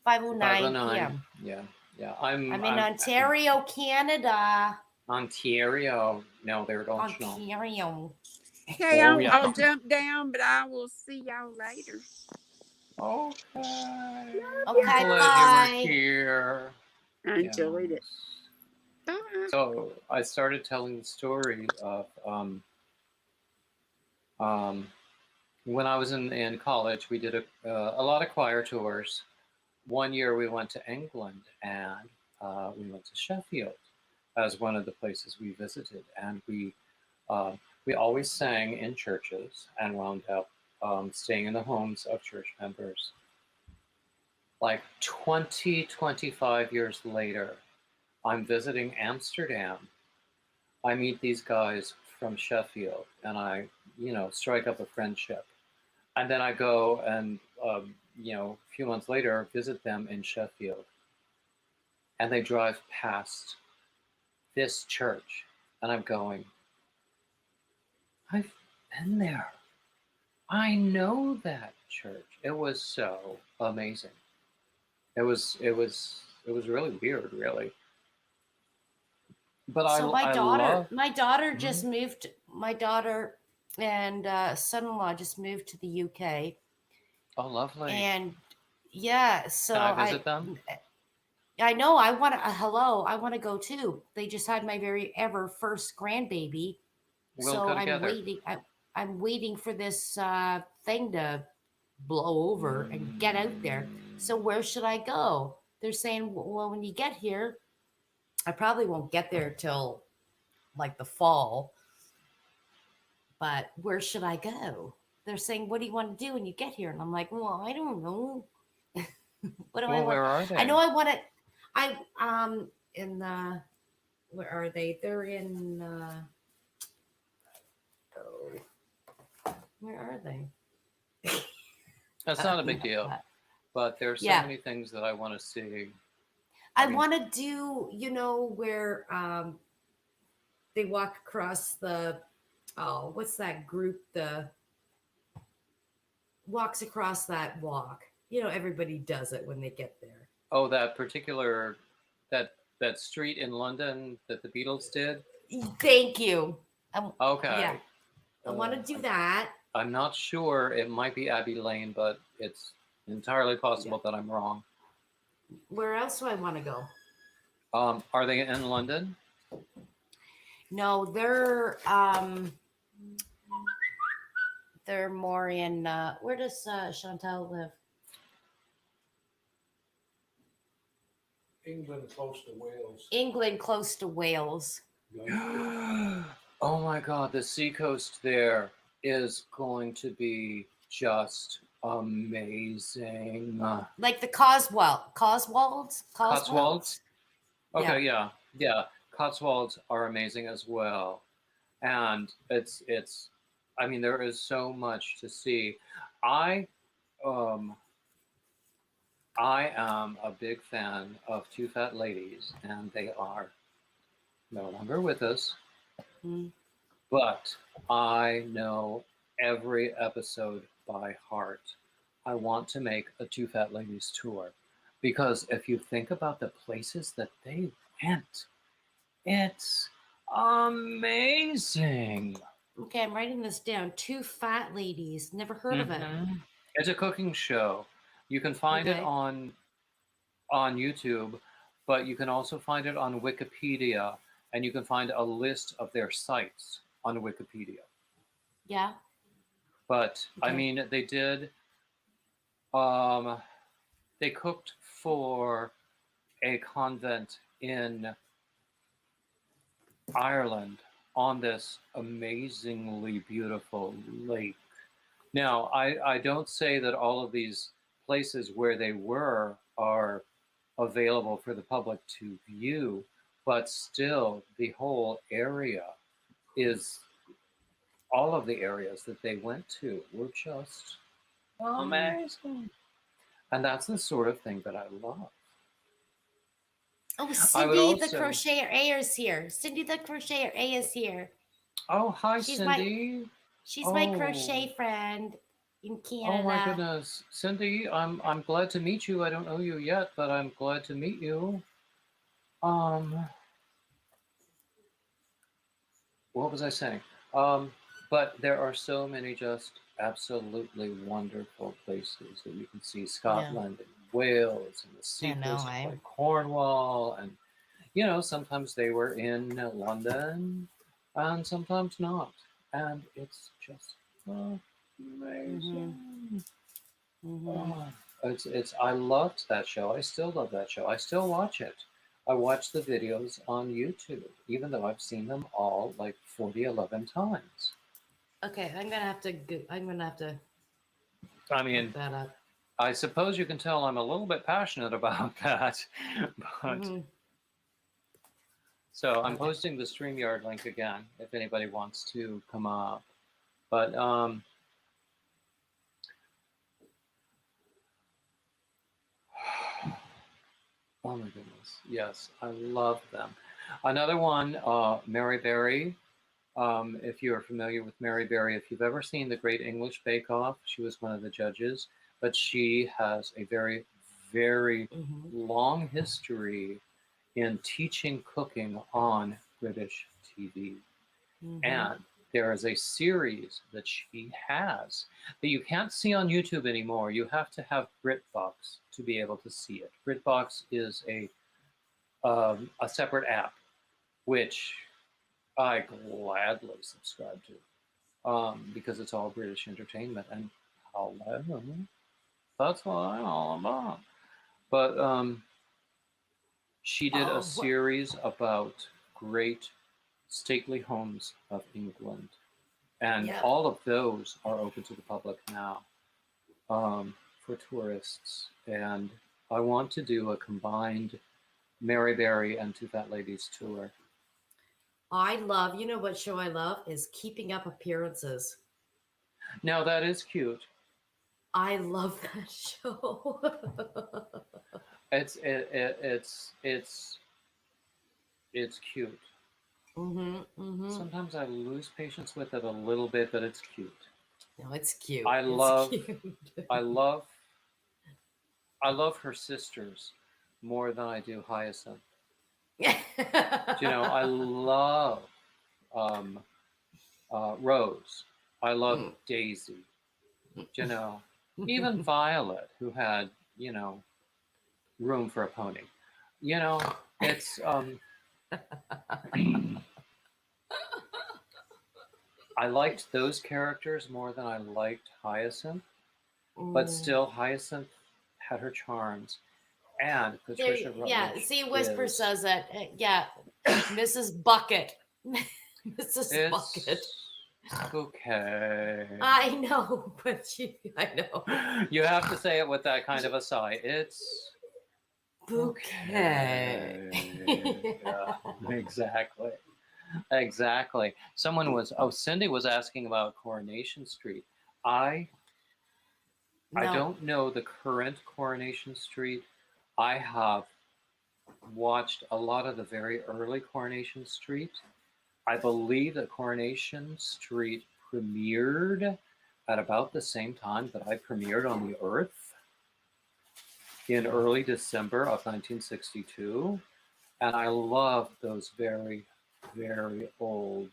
5:09. p.m. Yeah. I'm in Ontario, Canada. Ontario. No, they don't know. Ontario. Okay, Oh, I'll, yeah. I'll jump down, but I will see y'all later. Okay. Okay, Glad bye. you were here. I enjoyed it. Yes. Bye. So I started telling the story of when I was in college. We did a lot of choir tours. One year we went to England, and we went to Sheffield as one of the places we visited, and we always sang in churches and wound up staying in the homes of church members. Like 25 years later, I'm visiting Amsterdam. I meet these guys from Sheffield, and I, strike up a friendship. And then I go and, a few months later, visit them in Sheffield. And they drive past this church, and I'm going, I've been there. I know that church. It was so amazing. It was really weird, really. But So my daughter Mhm. just moved. My daughter and son-in-law just moved to the UK, Oh, lovely. and yeah, so Can I visit them? I know I want to. Hello, I want to go too. They just had my very ever first grandbaby, We'll so go I'm together. waiting. I'm waiting for this thing to blow over and get out there. So where should I go? They're saying, well, when you get here, I probably won't get there till like the fall. But where should I go? They're saying, what do you want to do when you get here? And I'm like, well, I don't know. What do I Well, want? where are they? I know I want to. In the where are they? They're in. Where are they? That's not a big deal. But there's so Yeah. many things that I want to see. I mean- want to do, where they walk across the, what's that group? The walks across that walk. Everybody does it when they get there. Oh, that particular that street in London that the Beatles did. Thank you. Okay. Yeah. I want to do that. I'm not sure. It might be Abbey Lane, but it's entirely possible that I'm wrong. Where else do I want to go? Are they in London? No, they're more in where does Chantal live? England close to Wales. England, close to Wales. Oh my God, the seacoast there is going to be just amazing. Like the Cotswolds? Cotswolds? Okay, Yeah. yeah. Cotswolds are amazing as well. And it's I mean, there is so much to see. I am a big fan of Two Fat Ladies, and they are no longer with us. Mm. But I know every episode by heart. I want to make a Two Fat Ladies tour, because if you think about the places that they went, it's amazing. Okay, I'm writing this down. Two Fat Ladies. Never heard of it. It's a cooking show. You can find it Okay. on YouTube, but you can also find it on Wikipedia, and you can find a list of their sites on Wikipedia. Yeah. But I Okay. mean, they did. They cooked for a convent in Ireland on this amazingly beautiful lake. Now, I don't say that all of these places where they were are available for the public to view, but still, the whole area is, all of the areas that they went to were just amazing. And that's the sort of thing that I love. Oh, I would Cindy the also. Crocheter A is here. Cindy the Crocheter A is here. Oh, hi, She's Cindy. She's my crochet friend in Oh my Canada. goodness, Cindy, I'm glad to meet you. I don't know you yet, but I'm glad to meet you. What was I saying? But there are so many just absolutely wonderful places that you can see. Scotland and Wales and the seacoast of like Cornwall, and you know, sometimes they were in London and sometimes not, and it's just amazing. Oh, it's I loved that show. I still love that show. I still watch it. I watch the videos on YouTube, even though I've seen them all like 11 times. Okay, I'm gonna have to. I mean, look that up. I suppose you can tell I'm a little bit passionate about that, but so I'm posting the StreamYard link again if anybody wants to come up. But oh my goodness, yes, I love them. Another one, Mary Berry. If you are familiar with Mary Berry, if you've ever seen The Great English Bake Off, she was one of the judges, but she has a very, very long history in teaching cooking on British TV. And there is a series that she has that you can't see on YouTube anymore. You have to have BritBox to be able to see it. BritBox is a separate app, which I gladly subscribe to, because it's all British entertainment, and hello, that's what I'm all about. But she did a series about great stately homes of England, and all of those are open to the public now, for tourists. And I want to do a combined Mary Berry and Two Fat Ladies tour. I love, you know what show I love is Keeping Up Appearances. Now that is cute. I love that show. It's cute. Sometimes I lose patience with it a little bit, but it's cute. No, it's cute. I love her sisters more than I do Hyacinth. You know, I love Rose. I love Daisy. You know, even Violet, who had, you know, room for a pony. You know, it's I liked those characters more than I liked Hyacinth, but still Hyacinth had her charms. And Patricia Rutledge see, Whisper says that. Yeah, Mrs. Bucket. Mrs. Bucket. Okay. I know, but I know. You have to say it with that kind of a sigh. It's bouquet. Yeah, exactly. Exactly. Cindy was asking about Coronation Street. I don't know the current Coronation Street. I have watched a lot of the very early Coronation Street. I believe that Coronation Street premiered at about the same time that I premiered on the Earth in early December of 1962. And I loved those very, very old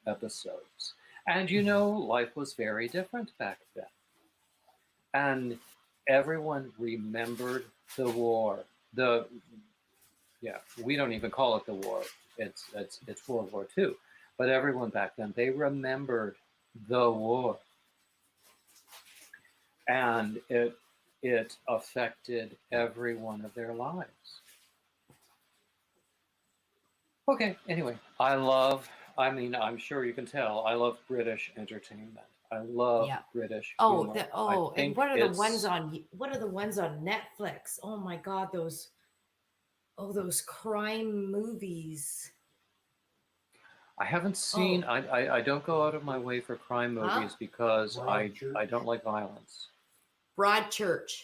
episodes. And you know, life was very different back then. And everyone remembered the war. We don't even call it the war. It's World War II. But everyone back then, they remembered the war. And it affected every one of their lives. Okay, anyway, I'm sure you can tell, I love British entertainment. I love British humor. And what are the ones on Netflix? Oh my God, those crime movies. I haven't seen, I don't go out of my way for crime movies because I don't like violence. Broadchurch.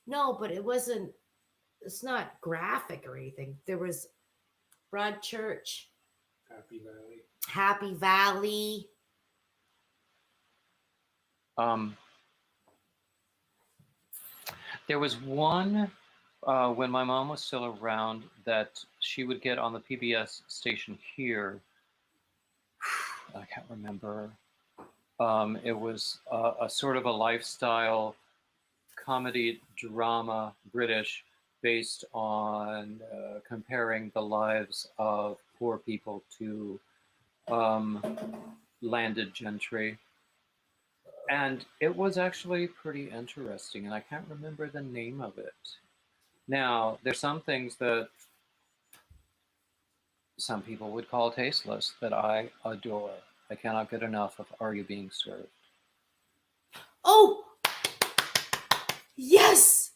No, but it's not graphic or anything. There was Broadchurch. Happy Valley. There was one when my mom was still around that she would get on the PBS station here. I can't remember. It was a sort of a lifestyle comedy drama, British, based on comparing the lives of poor people to landed gentry. And it was actually pretty interesting, and I can't remember the name of it. Now, there's some things that some people would call tasteless that I adore. I cannot get enough of Are You Being Served? Oh! Yes!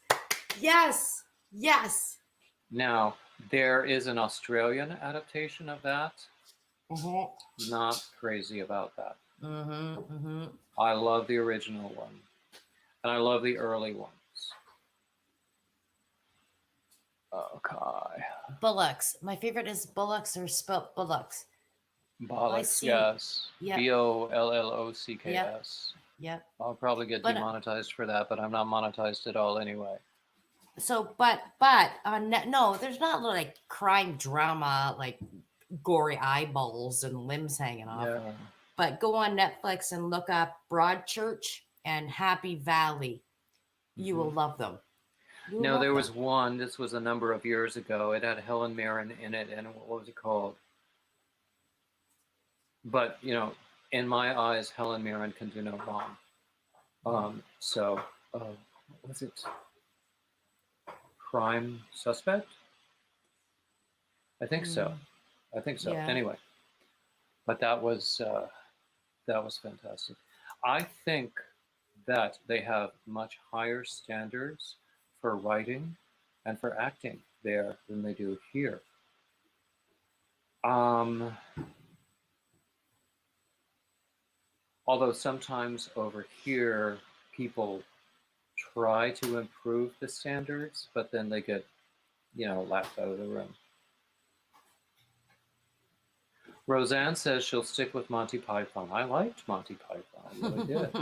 Yes! Yes! Now, there is an Australian adaptation of that. Not crazy about that. I love the original one. And I love the early ones. Okay. Bullocks. My favorite is Bullocks, or spelt Bullocks. Bollocks, yes. Yep. Bollocks. Yep. I'll probably get demonetized for that, but I'm not monetized at all anyway. So, but no, there's not like crime drama, like gory eyeballs and limbs hanging off. Yeah. But go on Netflix and look up Broadchurch and Happy Valley. You will love them. No, there was one. This was a number of years ago. It had Helen Mirren in it, and what was it called? But you know, in my eyes, Helen Mirren can do no wrong. What was it? Crime Suspect? I think so. Yeah. Anyway, but that was fantastic. I think that they have much higher standards for writing and for acting there than they do here. Although sometimes over here, people try to improve the standards, but then they get, laughed out of the room. Roseanne says she'll stick with Monty Python. I liked Monty Python. I really did.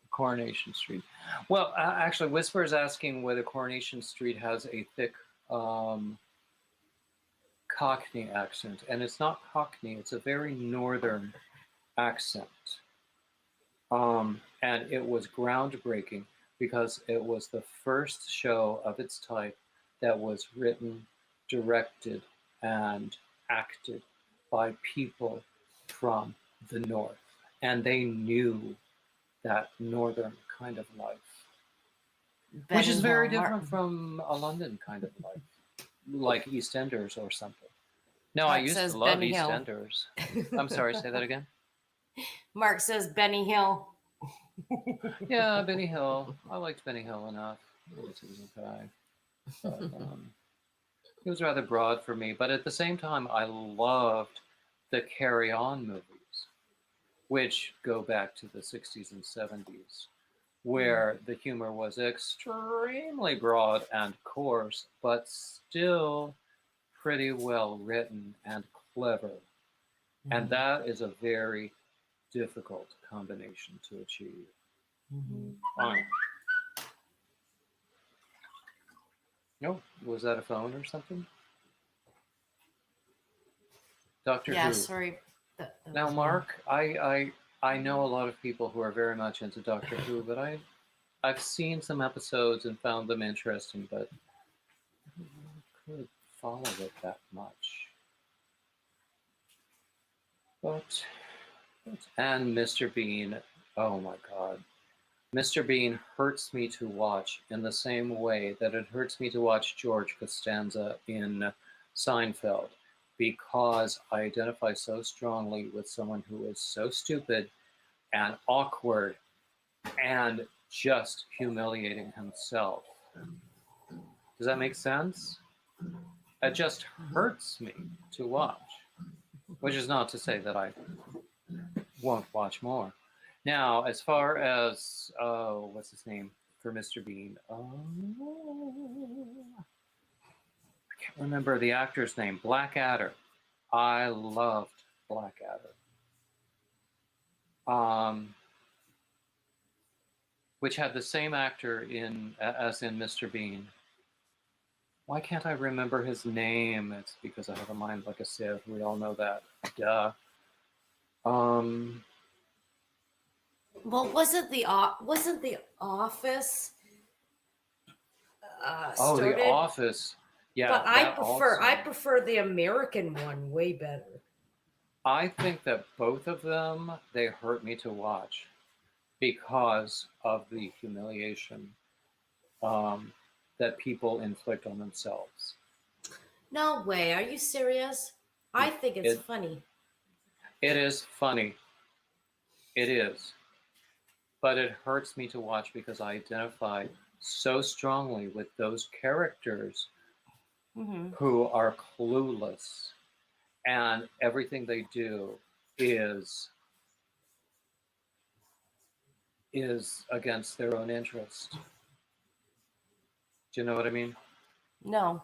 Coronation Street. Well, actually, Whisper is asking whether Coronation Street has a thick Cockney accent, and it's not Cockney. It's a very northern accent. And it was groundbreaking because it was the first show of its type that was written, directed, and acted by people from the north. And they knew that northern kind of life, which is very different from a London kind of life, like EastEnders or something. No, I used to love EastEnders. I'm sorry, say that again. Mark says Benny Hill. Yeah, Benny Hill. I liked Benny Hill enough. It was okay. But, it was rather broad for me, but at the same time, I loved the Carry On movies, which go back to the 60s and 70s, where the humor was extremely broad and coarse, but still pretty well written and clever. And that is a very difficult combination to achieve. Fine. No, was that a phone or something? Doctor Yeah, Who. sorry. That Now, was me. Mark, I know a lot of people who are very much into Doctor Who, but I've seen some episodes and found them interesting, but I don't know if I could follow it that much. But and Mr. Bean, oh my God. Mr. Bean hurts me to watch in the same way that it hurts me to watch George Costanza in Seinfeld, because I identify so strongly with someone who is so stupid and awkward and just humiliating himself. Does that make sense? It just hurts me to watch, which is not to say that I won't watch more. Now, as far as, what's his name for Mr. Bean? I can't remember the actor's name. Blackadder. I loved Blackadder. Which had the same actor as in Mr. Bean. Why can't I remember his name? It's because I have a mind like a sieve. We all know that. Duh. Well, wasn't the Office started? The Office. Yeah, but I also. prefer the American one way better. I think that both of them, they hurt me to watch because of the humiliation that people inflict on themselves. No way. Are you serious? I think it's funny. It is funny. It is. But it hurts me to watch because I identify so strongly with those characters who are clueless, and everything they do is against their own interest. Do you know what I mean? No,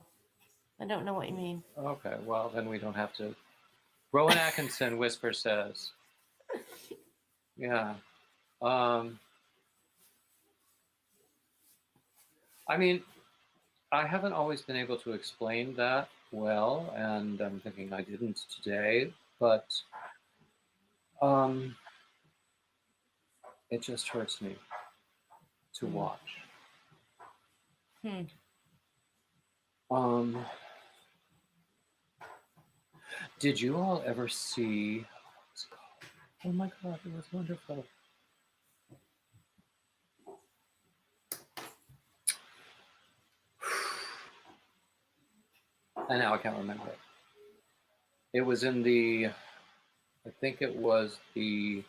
I don't know what you mean. Okay, well, then we don't have to. Rowan Atkinson, Whisper says. Yeah. I mean, I haven't always been able to explain that well, and I'm thinking I didn't today, but it just hurts me to watch. Did you all ever see? Oh my God, it was wonderful. And now I can't remember it. It was in the, I think it was the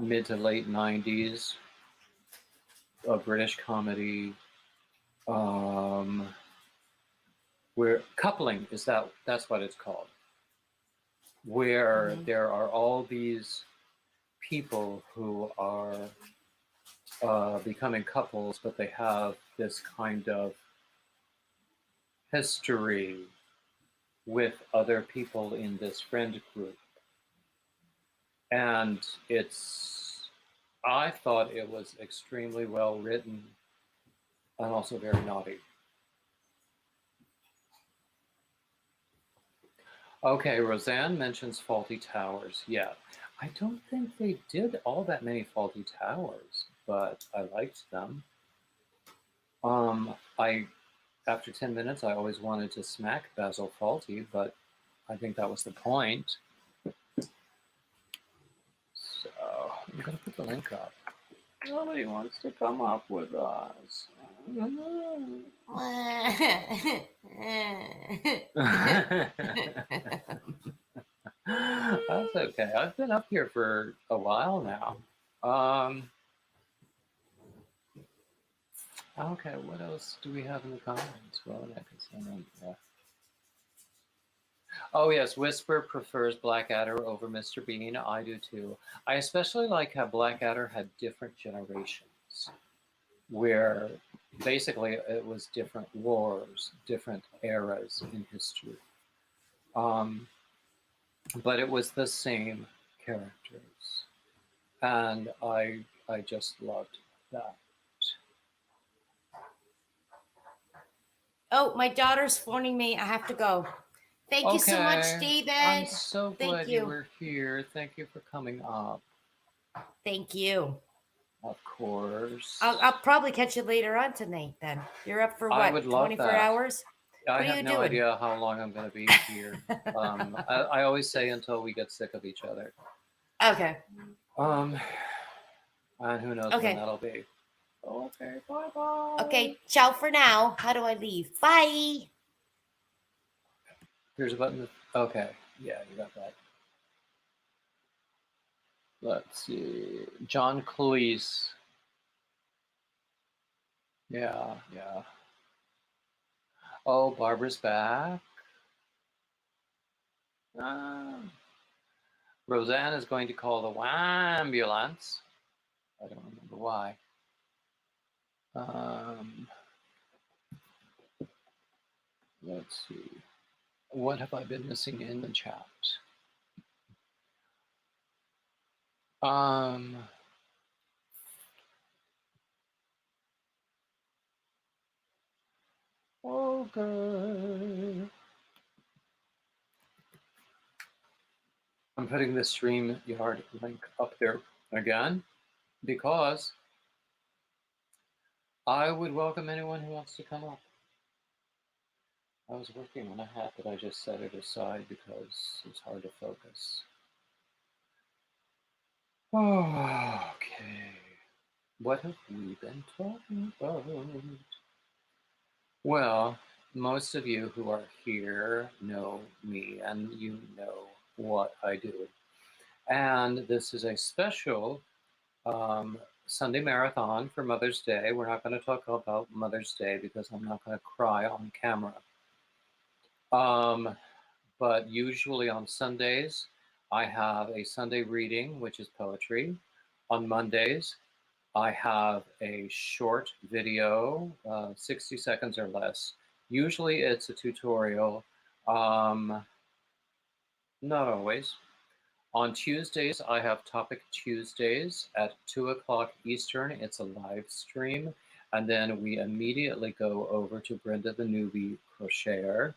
mid to late 90s, a British comedy, where coupling is that's what it's called, where there are all these people who are becoming couples, but they have this kind of history with other people in this friend group. And I thought it was extremely well written and also very naughty. Okay, Roseanne mentions Faulty Towers. Yeah, I don't think they did all that many Faulty Towers, but I liked them. After 10 minutes, I always wanted to smack Basil Fawlty, but I think that was the point. So I'm gonna put the link up. Nobody wants to come up with us. That's okay. I've been up here for a while now. Okay, what else do we have in the comments? Well, Oh yes, Whisper prefers Blackadder over Mr. Bean. I do too. I especially like how Blackadder had different generations, where basically it was different wars, different eras in history. But it was the same characters, and I just loved that. Oh, my daughter's phoning me. I have to go. Thank you so much, Okay, David. I'm so Thank glad you you. were here. Thank you for coming up. Thank you. Of course. I'll probably catch you later on tonight then. You're up for I what, would love 24 that. hours? I What are have you no doing? idea how long I'm going to be here. I always say until we get sick of each other. Okay. And who knows when Okay. that'll be. Okay, bye-bye. Okay, ciao for now. How do I leave? Bye. Here's a button. Okay, yeah, you got that. Let's see. John Cleese. Yeah, yeah. Oh, Barbara's back. Roseanne is going to call the ambulance. I don't remember why. Let's see. What have I been missing in the chat? Okay. I'm putting the StreamYard link up there again because I would welcome anyone who wants to come up. I was working on a hat, but I just set it aside because it's hard to focus. Okay. What have we been talking about? Well, most of you who are here know me and you know what I do. And this is a special Sunday marathon for Mother's Day. We're not going to talk about Mother's Day because I'm not going to cry on camera. But usually on Sundays, I have a Sunday reading, which is poetry. On Mondays, I have a short video, 60 seconds or less. Usually it's a tutorial, not always. On Tuesdays, I have Topic Tuesdays at 2 o'clock Eastern. It's a live stream. And then we immediately go over to Brenda the Newbie Crocheter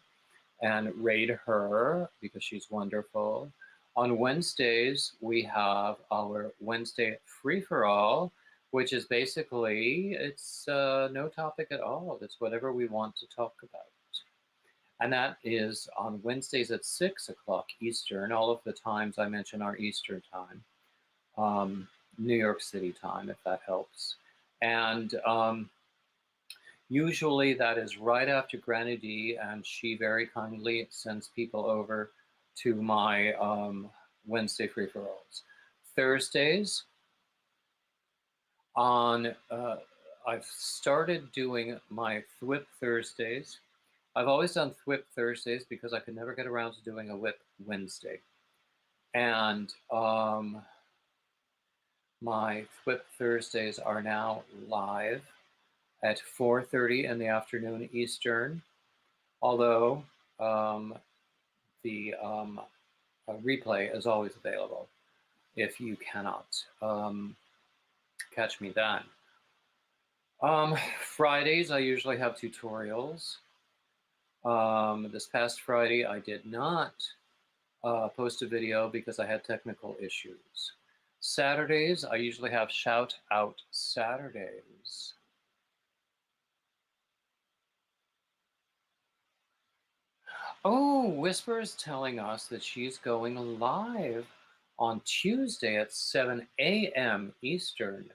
and raid her because she's wonderful. On Wednesdays, we have our Wednesday free-for-all, which is basically, it's no topic at all. It's whatever we want to talk about. And that is on Wednesdays at 6 o'clock Eastern. All of the times I mention are Eastern time, New York City time, if that helps. And usually that is right after Granny D, and she very kindly sends people over to my Wednesday free-for-alls. Thursdays, I've started doing my Thwip Thursdays. I've always done Thwip Thursdays because I could never get around to doing a Whip Wednesday. And my Thwip Thursdays are now live at 4:30 in the afternoon Eastern, although the replay is always available if you cannot catch me then. Fridays, I usually have tutorials. This past Friday, I did not post a video because I had technical issues. Saturdays, I usually have Shout Out Saturdays. Oh, Whisper is telling us that she's going live on Tuesday at 7 a.m. Eastern.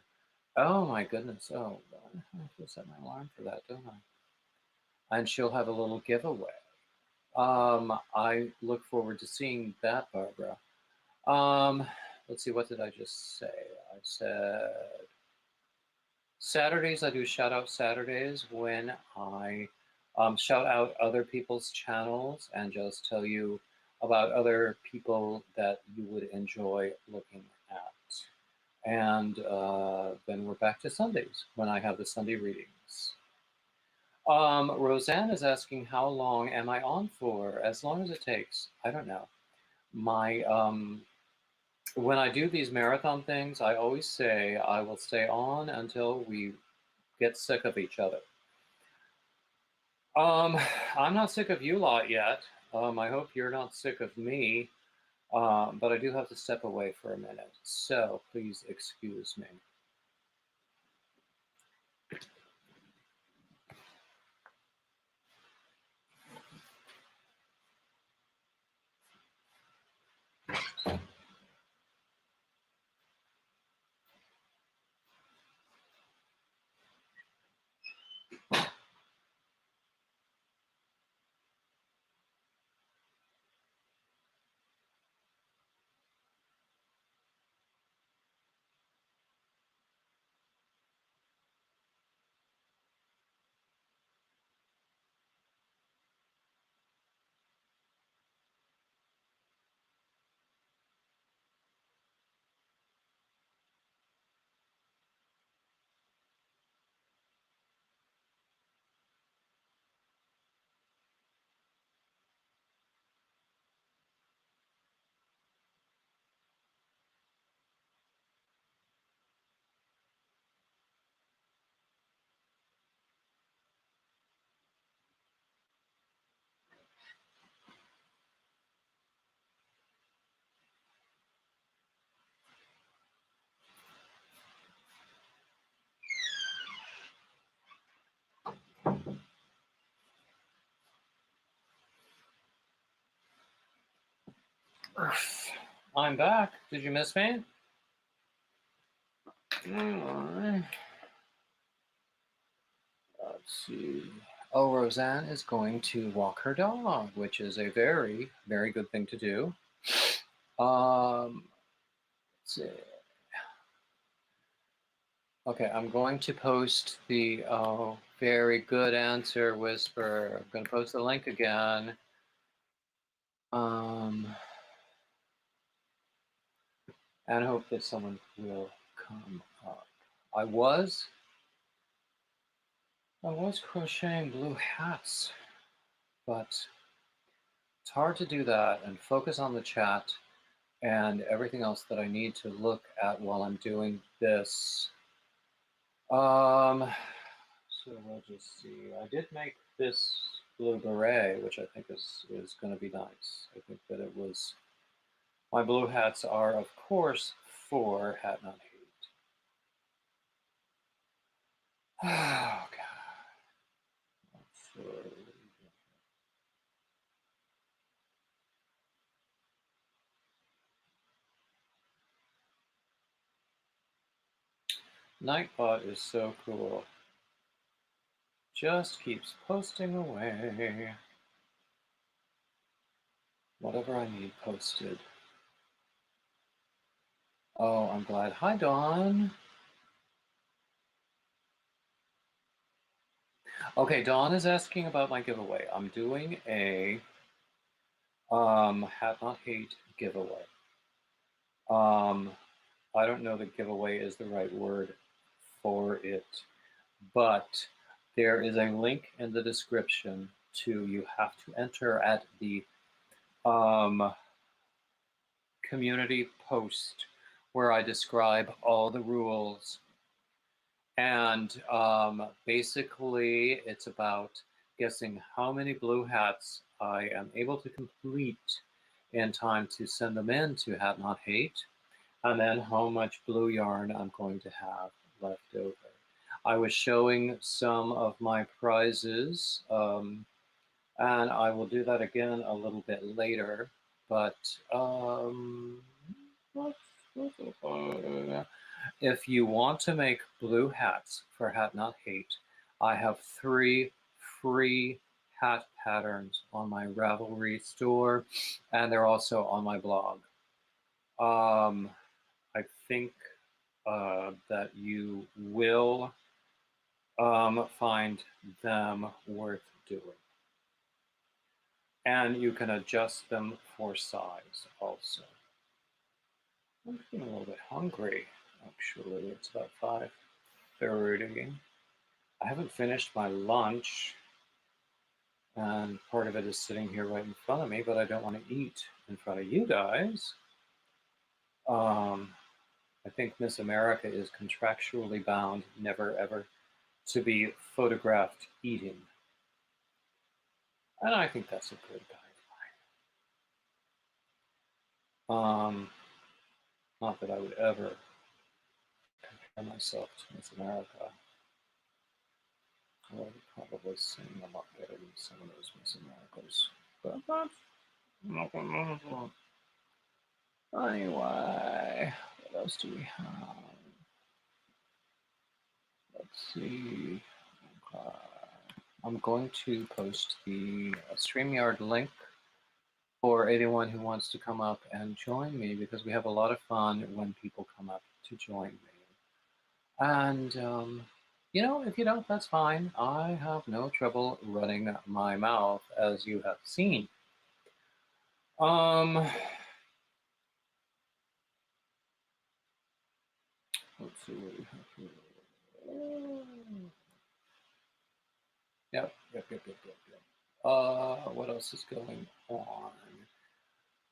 Oh my goodness. Oh, I have to set my alarm for that, don't I? And she'll have a little giveaway. I look forward to seeing that, Barbara. Let's see, what did I just say? I said Saturdays, I do shout out Saturdays when I shout out other people's channels and just tell you about other people that you would enjoy looking at. And then we're back to Sundays when I have the Sunday readings. Roseanne is asking, how long am I on for? As long as it takes. I don't know. My when I do these marathon things, I always say I will stay on until we get sick of each other. I'm not sick of you lot yet. I hope you're not sick of me. But I do have to step away for a minute, so please excuse me. I'm back. Did you miss me? Let's see. Oh, Roseanne is going to walk her dog, which is a very, very good thing to do. Let's see. Okay, I'm going to post the very good answer, Whisper. I'm going to post the link again. And hope that someone will come up. I was crocheting blue hats, but it's hard to do that and focus on the chat and everything else that I need to look at while I'm doing this. So we'll just see. I did make this blue beret, which I think is going to be nice. I think that it was. My blue hats are, of course, for Hat Not Hate. Oh, God. Nightbot is so cool. Just keeps posting away. Whatever I need posted. Oh, I'm glad. Hi, Dawn. Okay, Dawn is asking about my giveaway. I'm doing a Hat Not Hate giveaway. I don't know that giveaway is the right word for it, but there is a link in the description to, you have to enter at the community post where I describe all the rules. And basically it's about guessing how many blue hats I am able to complete in time to send them in to Hat Not Hate, and then how much blue yarn I'm going to have left over. I was showing some of my prizes, and I will do that again a little bit later, but if you want to make blue hats for Hat Not Hate, I have 3 free hat patterns on my Ravelry store, and they're also on my blog. I think that you will find them worth doing. And you can adjust them for size also. I'm feeling a little bit hungry, actually. It's about 5:30. I haven't finished my lunch, and part of it is sitting here right in front of me, but I don't want to eat in front of you guys. I think Miss America is contractually bound never ever to be photographed eating. And I think that's a good guideline. Not that I would ever compare myself to Miss America. I would probably sing a lot better than some of those Miss Americas. But anyway, what else do we have? Let's see. I'm going to post the StreamYard link for anyone who wants to come up and join me, because we have a lot of fun when people come up to join me. And, you know, if you don't, that's fine. I have no trouble running my mouth, as you have seen. Let's see what we have here. Yep. What else is going on?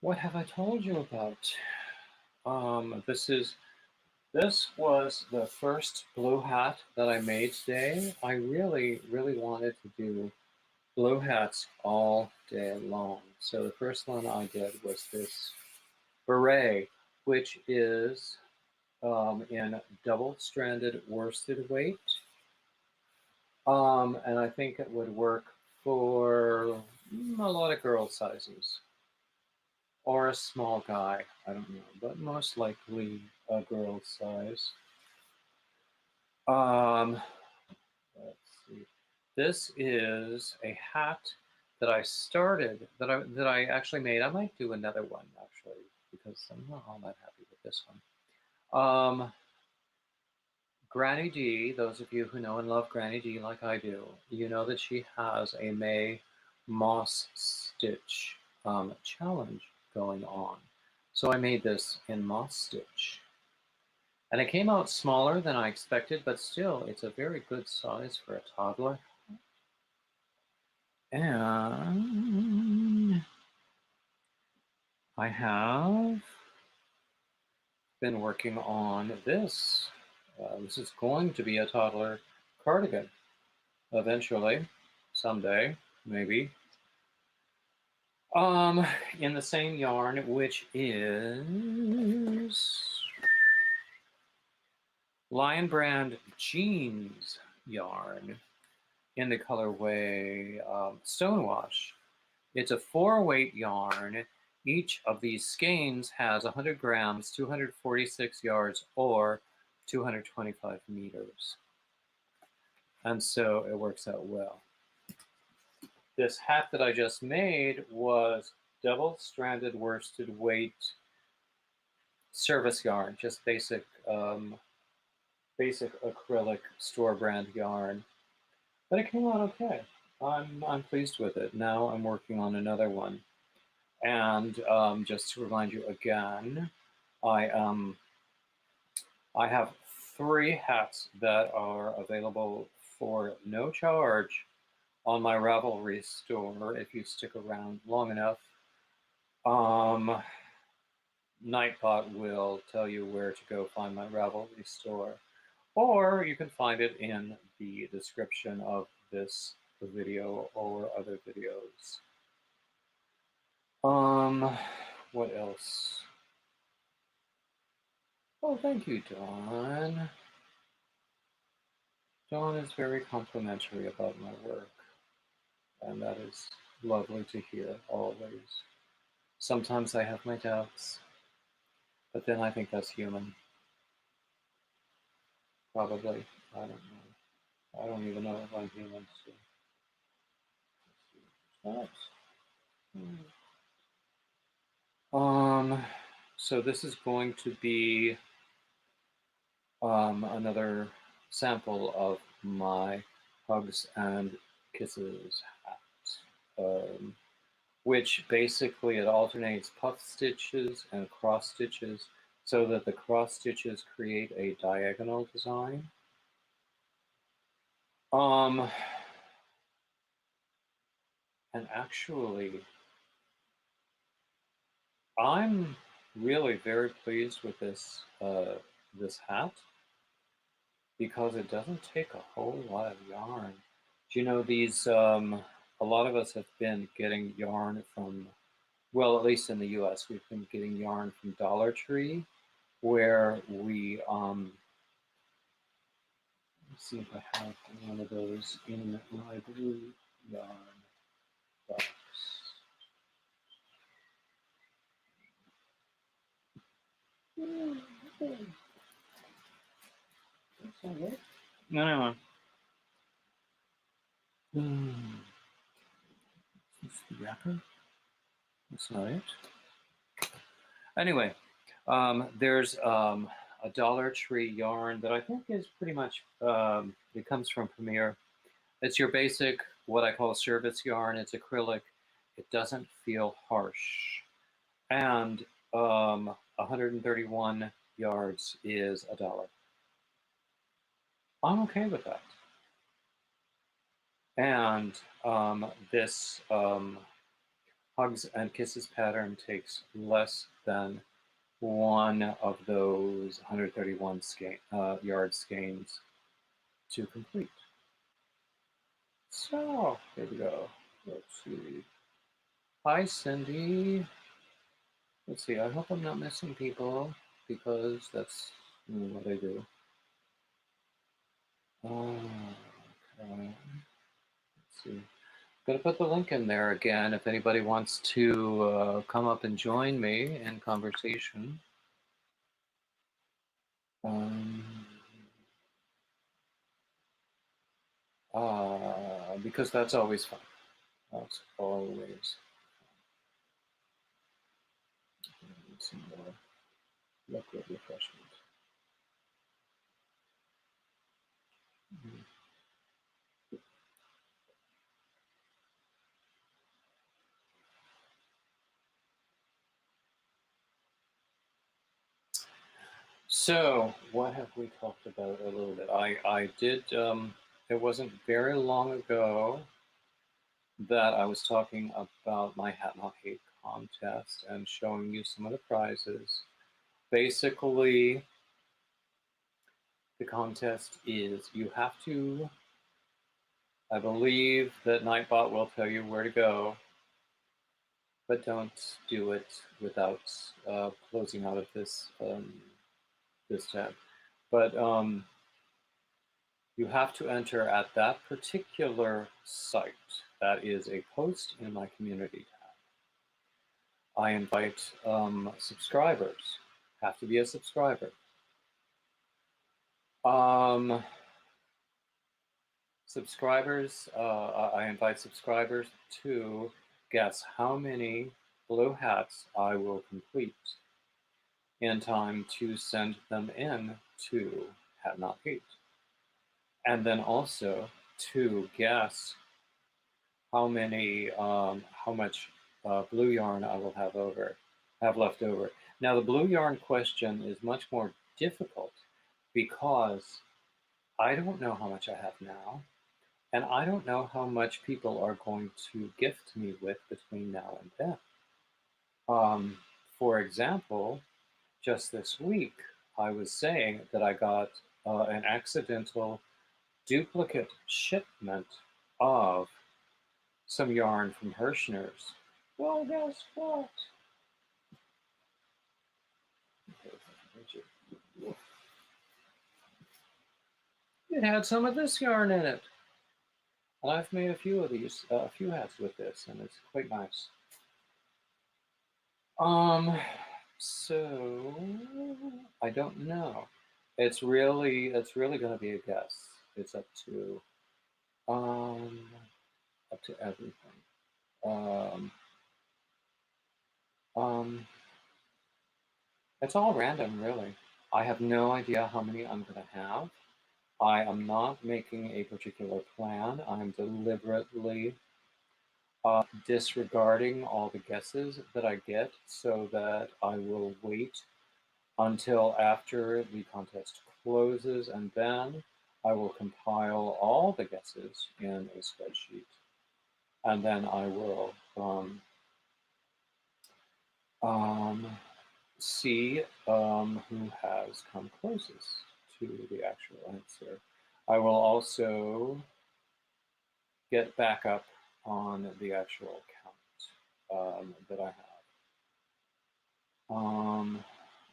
What have I told you about? This was the first blue hat that I made today. I really wanted to do blue hats all day long. So the first one I did was this beret, which is in double-stranded worsted weight. And I think it would work for a lot of girl sizes. Or a small guy, I don't know, but most likely a girl size. Let's see. This is a hat that I started, that I actually made. I might do another one actually, because I'm not all that happy with this one. Granny D, those of you who know and love Granny D like I do, you know that she has a May Moss Stitch challenge going on. So I made this in moss stitch. And it came out smaller than I expected, but still, it's a very good size for a toddler. And I have been working on this. This is going to be a toddler cardigan eventually, someday, maybe. In the same yarn, which is Lion Brand Jeans yarn in the colorway Stonewash. It's a 4-weight yarn. Each of these skeins has 100 grams, 246 yards, or 225 meters. And so it works out well. This hat that I just made was double-stranded worsted weight service yarn, just basic acrylic store brand yarn. But it came out okay. I'm pleased with it. Now I'm working on another one. And just to remind you again, I have 3 hats that are available for no charge on my Ravelry store if you stick around long enough. Nightbot will tell you where to go find my Ravelry store, or you can find it in the description of this video or other videos. What else? Oh, thank you, Dawn. Dawn is very complimentary about my work, and that is lovely to hear, always. Sometimes I have my doubts, but then I think that's human. Probably. I don't know. I don't even know if I'm human. So this is going to be another sample of my Hugs and Kisses hat. which basically it alternates puff stitches and cross stitches so that the cross stitches create a diagonal design. And actually, I'm really very pleased with this this hat because it doesn't take a whole lot of yarn. Do you know these? A lot of us have been getting yarn from, well, at least in the U.S., we've been getting yarn from Dollar Tree, where we let's see if I have one of those in my blue yarn box. No. Is the wrapper? That's not it. Anyway, there's a Dollar Tree yarn that I think is pretty much, it comes from Premier. It's your basic, what I call service yarn. It's acrylic. It doesn't feel harsh. And 131 yards is $1. I'm okay with that. And this Hugs and Kisses pattern takes less than one of those 131 yard skeins to complete. So here we go. Let's see. Hi, Cindy. Let's see. I hope I'm not missing people because that's what I do. Okay. Let's see. I'm gonna put the link in there again if anybody wants to come up and join me in conversation. Because that's always fun. That's always fun. Some more liquid refreshment. So, what have we talked about a little bit? I did, it wasn't very long ago that I was talking about my Hat Not Hate contest and showing you some of the prizes. Basically, the contest is you have to, I believe that Nightbot will tell you where to go, but don't do it without closing out of this this tab. But you have to enter at that particular site. That is a post in my community tab. I invite subscribers. Have to be a subscriber. Subscribers, I invite subscribers to guess how many blue hats I will complete in time to send them in to Hat Not Hate. And then also to guess how many, how much blue yarn I will have left over. Now the blue yarn question is much more difficult because I don't know how much I have now, and I don't know how much people are going to gift me with between now and then. For example, just this week, I was saying that I got an accidental duplicate shipment of some yarn from Hirschner's. Well, guess what? It had some of this yarn in it. And I've made a few of these, a few hats with this, and it's quite nice. So I don't know. It's really going to be a guess. It's up to everything. It's all random, really. I have no idea how many I'm going to have. I am not making a particular plan. I'm deliberately disregarding all the guesses that I get so that I will wait until after the contest closes, and then I will compile all the guesses in a spreadsheet, and then I will see who has come closest to the actual answer. I will also get back up on the actual count that I have.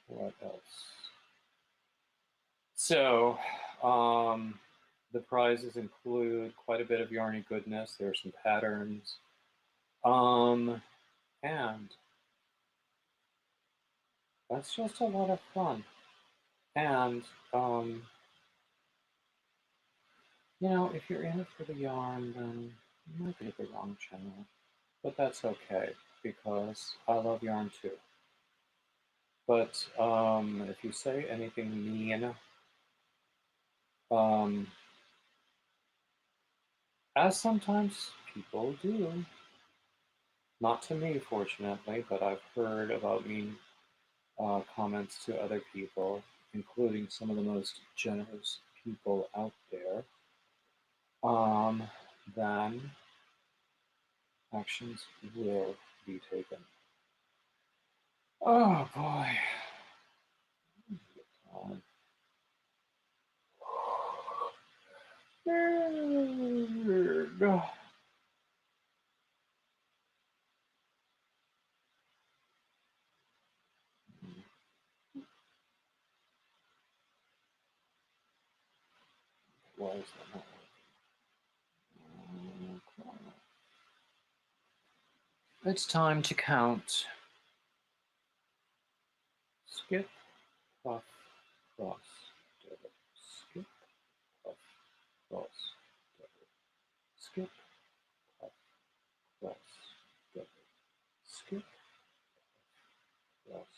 What else? So, the prizes include quite a bit of yarny goodness. There are some patterns. And that's just a lot of fun. And, you know, if you're in it for the yarn, then you might be at the wrong channel. But that's okay, because I love yarn too. But if you say anything mean, as sometimes people do, not to me, fortunately, but I've heard about mean comments to other people, including some of the most generous people out there, then actions will be taken. Oh boy. Why is that not working? It's time to count. Skip, puff, cross, double. Skip, puff, cross, double. Skip, puff, cross, double. Skip, cross,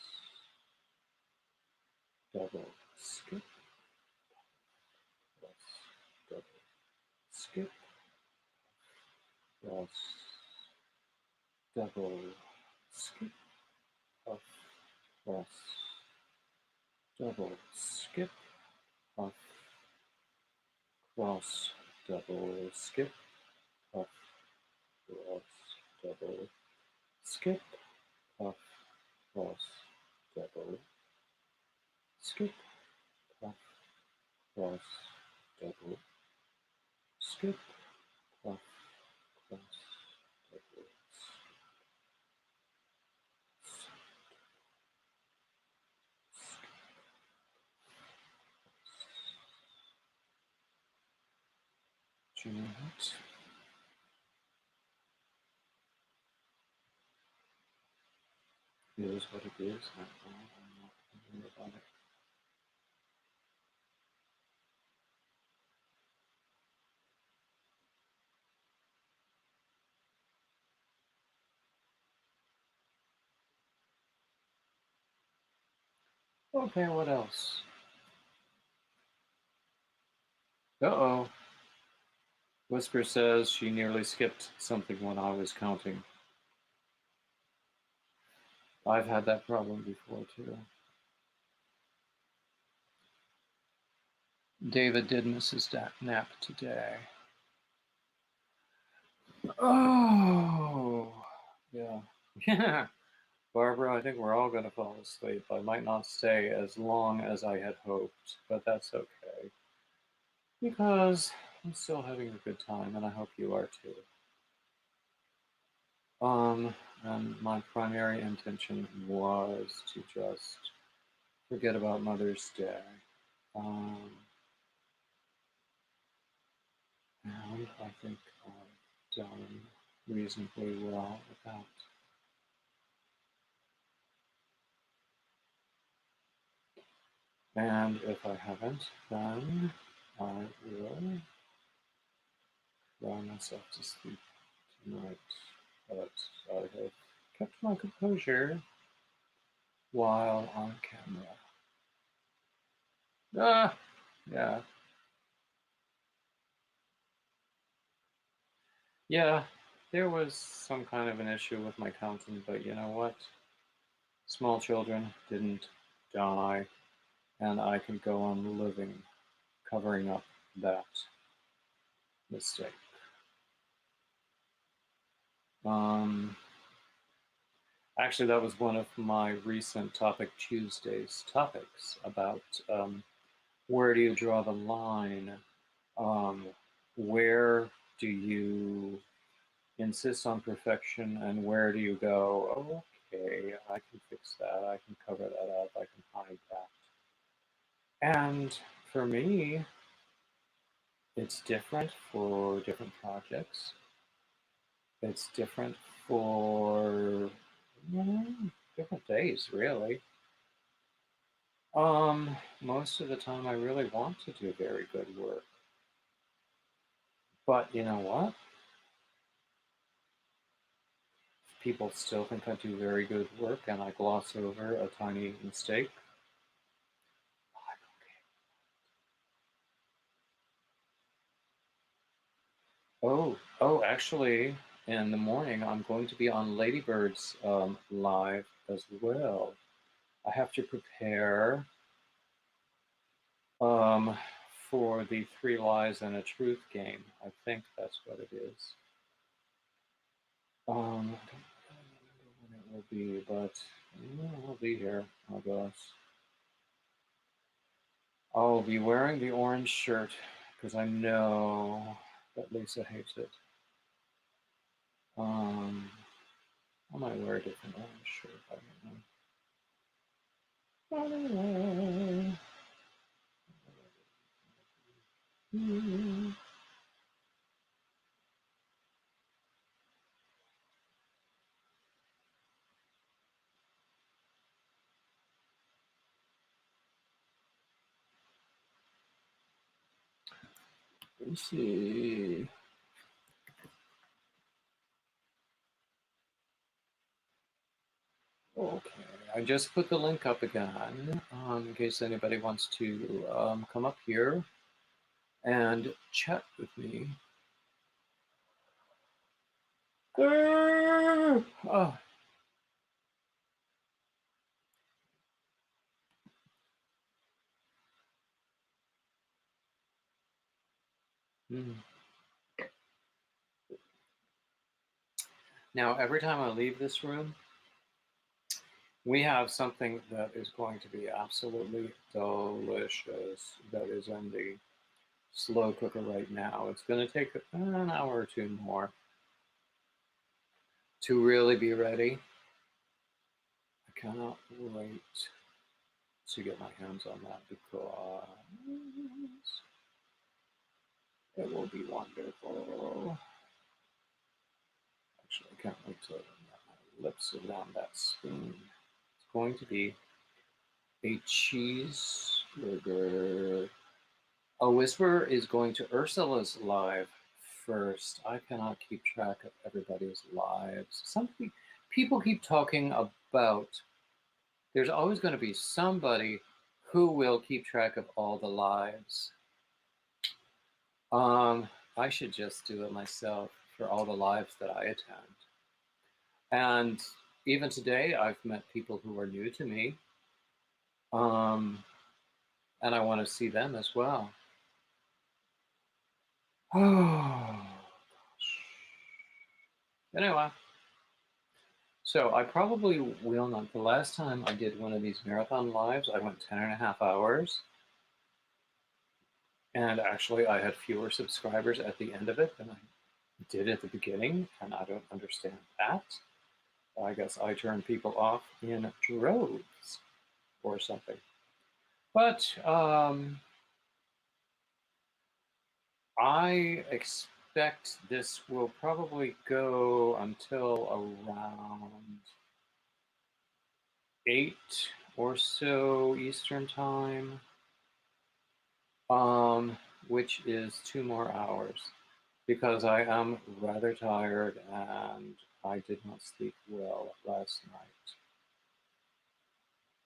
double. Skip, cross, double. Skip, cross, double. Skip, puff, cross, double. Skip, puff, cross, double. Skip, puff, cross, double. Skip, puff, cross, double. Skip, puff, cross, double. Skip, puff, cross, double. Junior hooks. It is what it is. I'm not thinking about it. Okay, what else? Uh-oh. Whisper says she nearly skipped something when I was counting. I've had that problem before, too. David did miss his nap today. Oh, yeah. Yeah. Barbara, I think we're all going to fall asleep. I might not stay as long as I had hoped, but that's okay. Because I'm still having a good time, and I hope you are too. And my primary intention was to just forget about Mother's Day. And I think I've done reasonably well with that. And if I haven't, then I will cry myself to sleep tonight. But I have kept my composure while on camera. Ah, yeah. Yeah, there was some kind of an issue with my counting, but you know what? Small children didn't die, and I can go on living covering up that mistake. Actually, that was one of my recent Topic Tuesdays topics about where do you draw the line? Where do you insist on perfection, and where do you go, okay, I can fix that, I can cover that up, I can hide that. And for me, it's different for different projects. It's different for different days, really. Most of the time I really want to do very good work. But you know what? People still think I do very good work and I gloss over a tiny mistake. Oh, actually, in the morning, I'm going to be on Ladybird's live as well. I have to prepare for the 3 Lies and a Truth game. I think that's what it is. I don't remember when it will be, but I'll be here, I guess. I'll be wearing the orange shirt because I know that Lisa hates it. I might wear a different orange shirt, I don't know. Anyway. Let's see. Okay, I just put the link up again in case anybody wants to come up here and chat with me. Oh. Now, every time I leave this room, we have something that is going to be absolutely delicious that is in the slow cooker right now. It's going to take an hour or two more to really be ready. I cannot wait to get my hands on that because it will be wonderful. Actually, I can't wait to get my lips around that spoon. It's going to be a cheeseburger. A Whisper is going to Ursula's live first. I cannot keep track of everybody's lives. People keep talking about there's always going to be somebody who will keep track of all the lives. I should just do it myself for all the lives that I attend. And even today, I've met people who are new to me. And I want to see them as well. Oh, gosh. Anyway. So I probably will not. The last time I did one of these marathon lives, I went 10.5 hours. And actually, I had fewer subscribers at the end of it than I did at the beginning, and I don't understand that. I guess I turned people off in droves or something. But I expect this will probably go until around 8 or so Eastern time, which is 2 more hours, because I am rather tired and I did not sleep well last night.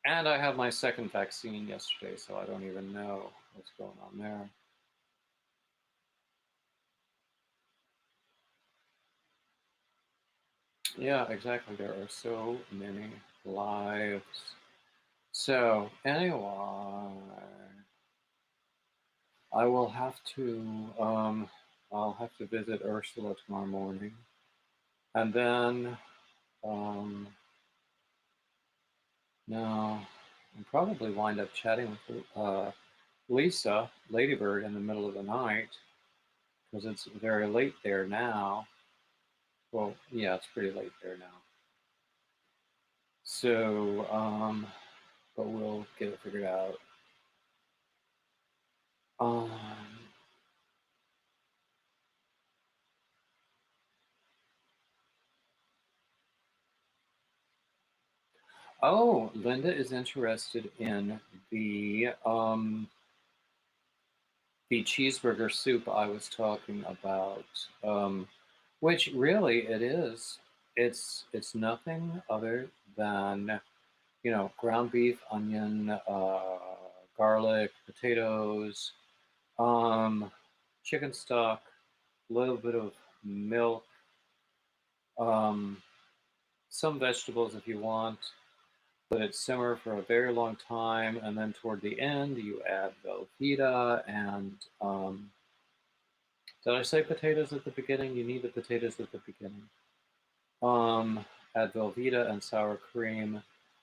And I had my second vaccine yesterday, so I don't even know what's going on there. Yeah, exactly. There are so many lives. So anyway, I will have to I'll have to visit Ursula tomorrow morning, and then no, I'll probably wind up chatting with Lisa Ladybird in the middle of the night because it's very late there now. Well, yeah, it's pretty late there now. So, but we'll get it figured out. Um, oh, Linda is interested in the cheeseburger soup I was talking about, which really it is. It's nothing other than, you know, ground beef, onion, garlic, potatoes, chicken stock, a little bit of milk, um, some vegetables if you want. Let it simmer for a very long time, and then toward the end you add Velveeta and did I say potatoes at the beginning? You need the potatoes at the beginning. Add Velveeta and sour cream,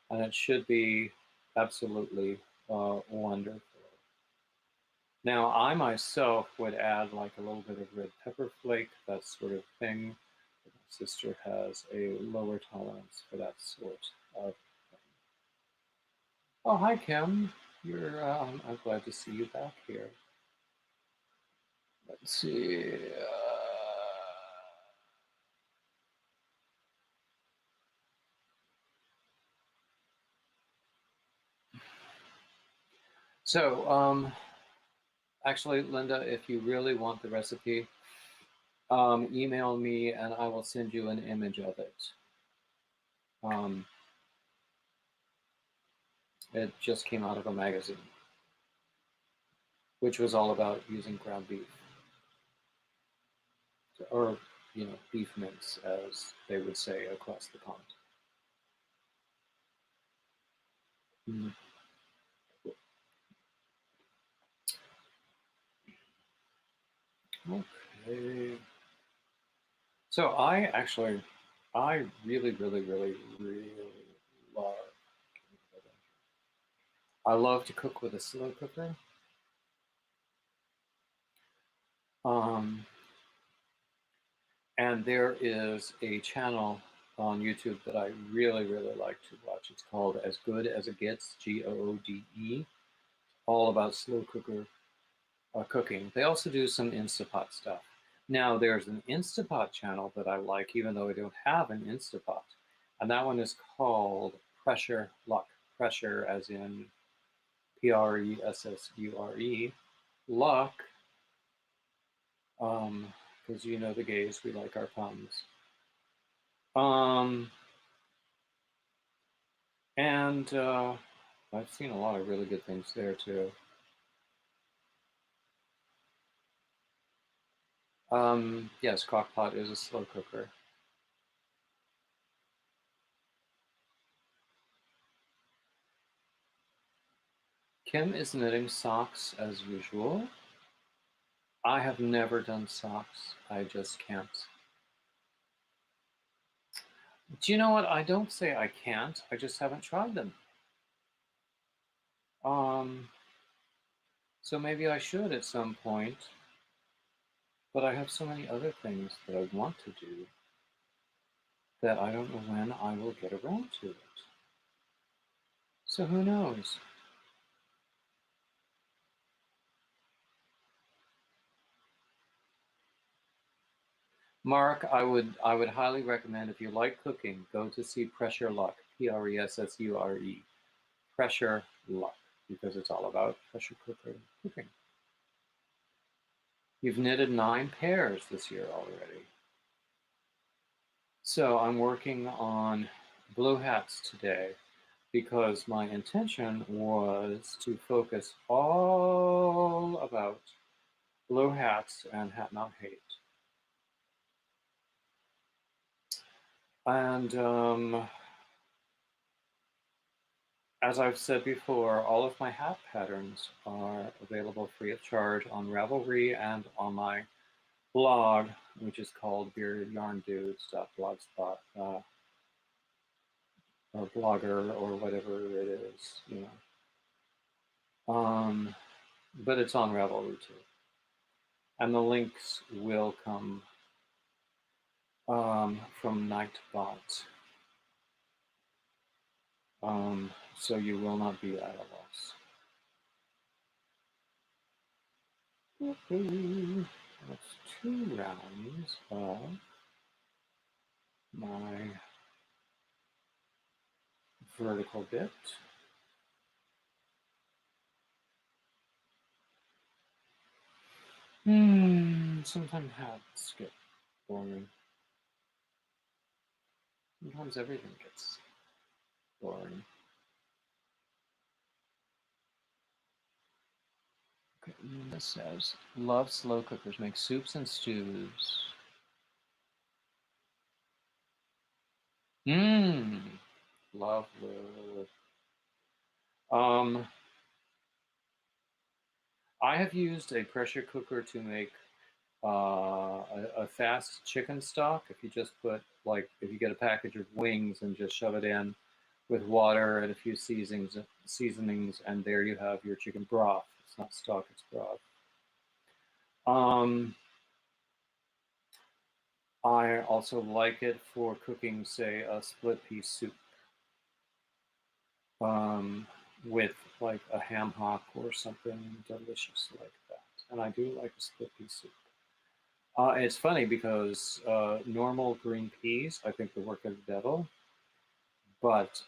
and it should be absolutely wonderful. Now, I myself would add like a little bit of red pepper flake, that sort of thing. My sister has a lower tolerance for that sort of thing. Oh, hi, Kim. I'm glad to see you back here. Let's see. So, actually, Linda, if you really want the recipe, email me and I will send you an image of it. It just came out of a magazine, which was all about using ground beef, or, you know, beef mince, as they would say across the pond. Mm. Okay. So I really, really, really, really love. I love to cook with a slow cooker. And there is a channel on YouTube that I really, really like to watch. It's called As Good as It Gets, GOODE, all about slow cooker cooking. They also do some Instapot stuff. Now, there's an Instapot channel that I like, even though I don't have an Instapot, and that one is called Pressure Luck. Pressure, as in PRESSURE, luck, because you know the gays, we like our puns. And I've seen a lot of really good things there too. Yes, Crockpot is a slow cooker. Kim is knitting socks as usual. I have never done socks. I just can't. Do you know what? I don't say I can't. I just haven't tried them. So maybe I should at some point. But I have so many other things that I want to do that I don't know when I will get around to it. So who knows? Mark, I would highly recommend, if you like cooking, go to see Pressure Luck, PRESSURE, Pressure Luck, because it's all about pressure cooker cooking. You've knitted 9 pairs this year already. So I'm working on blue hats today because my intention was to focus all about blue hats and hat not hate. And as I've said before, all of my hat patterns are available free of charge on Ravelry and on my blog, which is called beardyarndudes.blogspot or Blogger or whatever it is, you know. But it's on Ravelry too, and the links will come from Nightbot. So you will not be at a loss. That's 2 rounds of my vertical bit. Sometimes hats get boring. Sometimes everything gets boring. Okay, this says, love slow cookers, make soups and stews. Love. I have used a pressure cooker to make a fast chicken stock. If you just put, like, if you get a package of wings and just shove it in with water and a few seasonings, and there you have your chicken broth. It's not stock, it's broth. I also like it for cooking, say, a split pea soup with like a ham hock or something delicious like that. And I do like a split pea soup. It's funny because normal green peas, I think, they work of the devil. But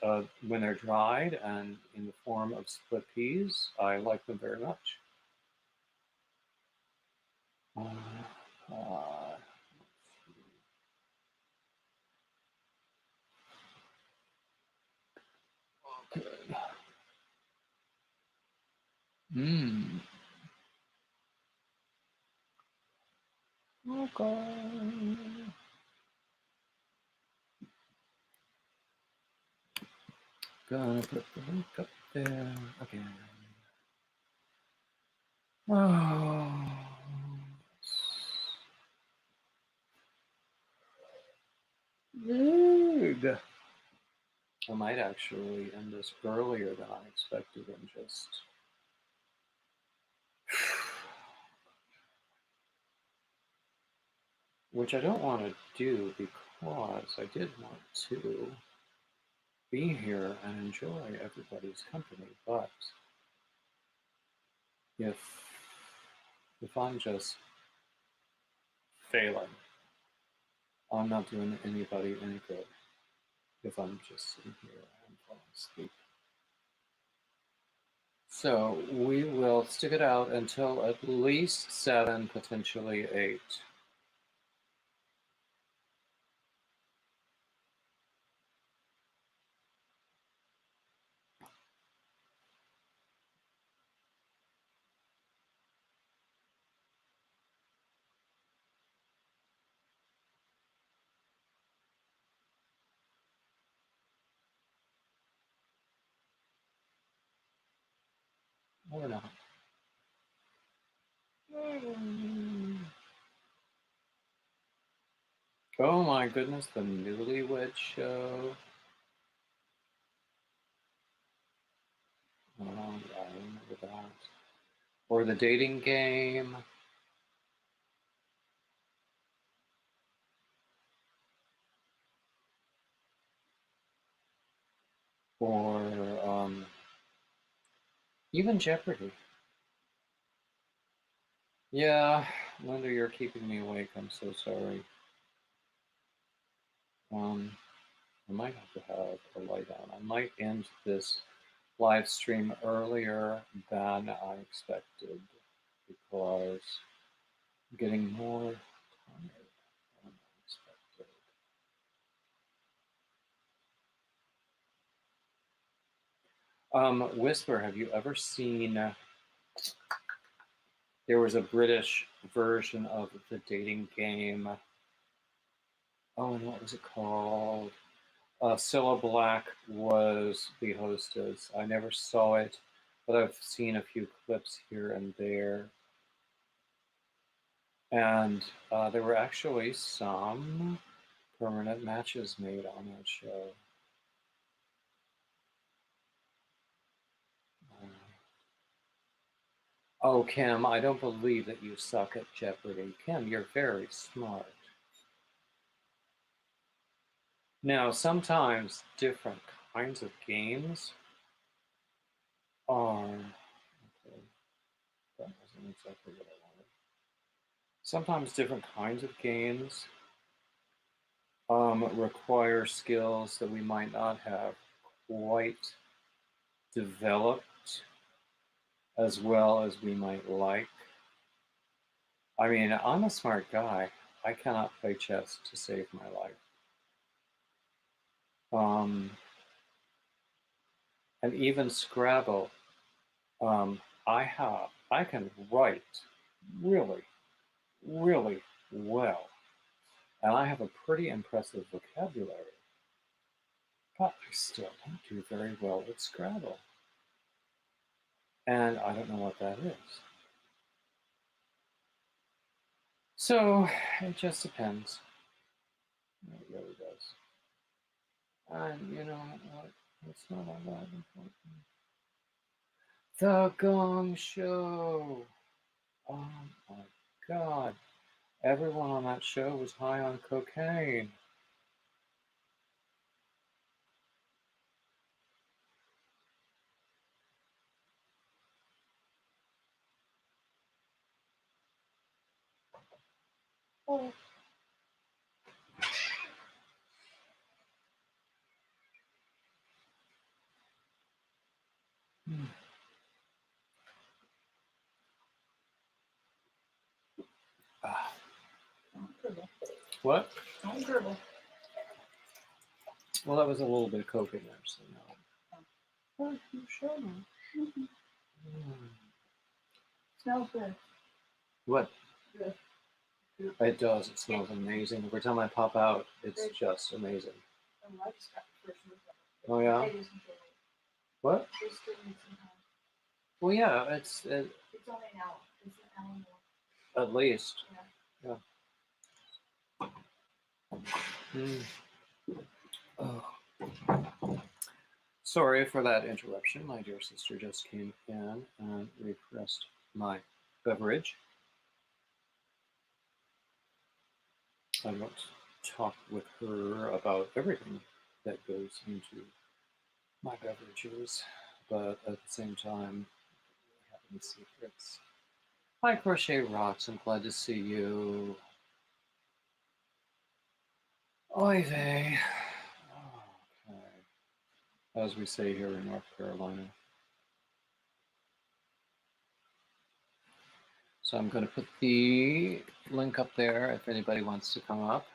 when they're dried and in the form of split peas, I like them very much. Okay. Okay. Gonna put the link up there again. Oh. Ugh. I might actually end this earlier than I expected and just... Which I don't want to do because I did want to be here and enjoy everybody's company, but if I'm just failing, I'm not doing anybody any good if I'm just sitting here and falling asleep. So we will stick it out until at least 7, potentially 8. Or not. Oh my goodness, the Newlywed Show. Oh, yeah, I remember that. Or the Dating Game. Or even Jeopardy. Yeah, Linda, you're keeping me awake. I'm so sorry. I might have to have a lie down. I might end this live stream earlier than I expected because I'm getting more tired than I expected. Whisper, have you ever seen... There was a British version of the Dating Game Oh, and what was it called? Cilla Black was the hostess. I never saw it, but I've seen a few clips here and there. And there were actually some permanent matches made on that show. Oh, Kim, I don't believe that you suck at Jeopardy. Kim, you're very smart. Now, sometimes different kinds of games are... Okay, that wasn't exactly what I wanted. Sometimes different kinds of games require skills that we might not have quite developed as well as we might like. I mean, I'm a smart guy. I cannot play chess to save my life. And even Scrabble, I can write really, really well. And I have a pretty impressive vocabulary. But I still don't do very well with Scrabble. And I don't know what that is. So it just depends. It really does. And you know what? It's not all that important. The Gong Show! Oh my God. Everyone on that show was high on cocaine. Oh. Ah. What? Don't dribble. Well, that was a little bit of coke in there, so no. Oh, you sure? Smells good. What? Good. It does. It smells amazing. Every time I pop out, it's just amazing. Oh, yeah? What? Well, yeah, it's only an hour. It's an hour more. at least. Yeah. Mm. Oh. Sorry for that interruption. My dear sister just came in and requested my beverage. I want to talk with her about everything that goes into my beverages, but at the same time, I have any secrets. Hi, Crochet Rocks. I'm glad to see you. Oy vey. Okay. As we say here in North Carolina. So I'm going to put the link up there if anybody wants to come up.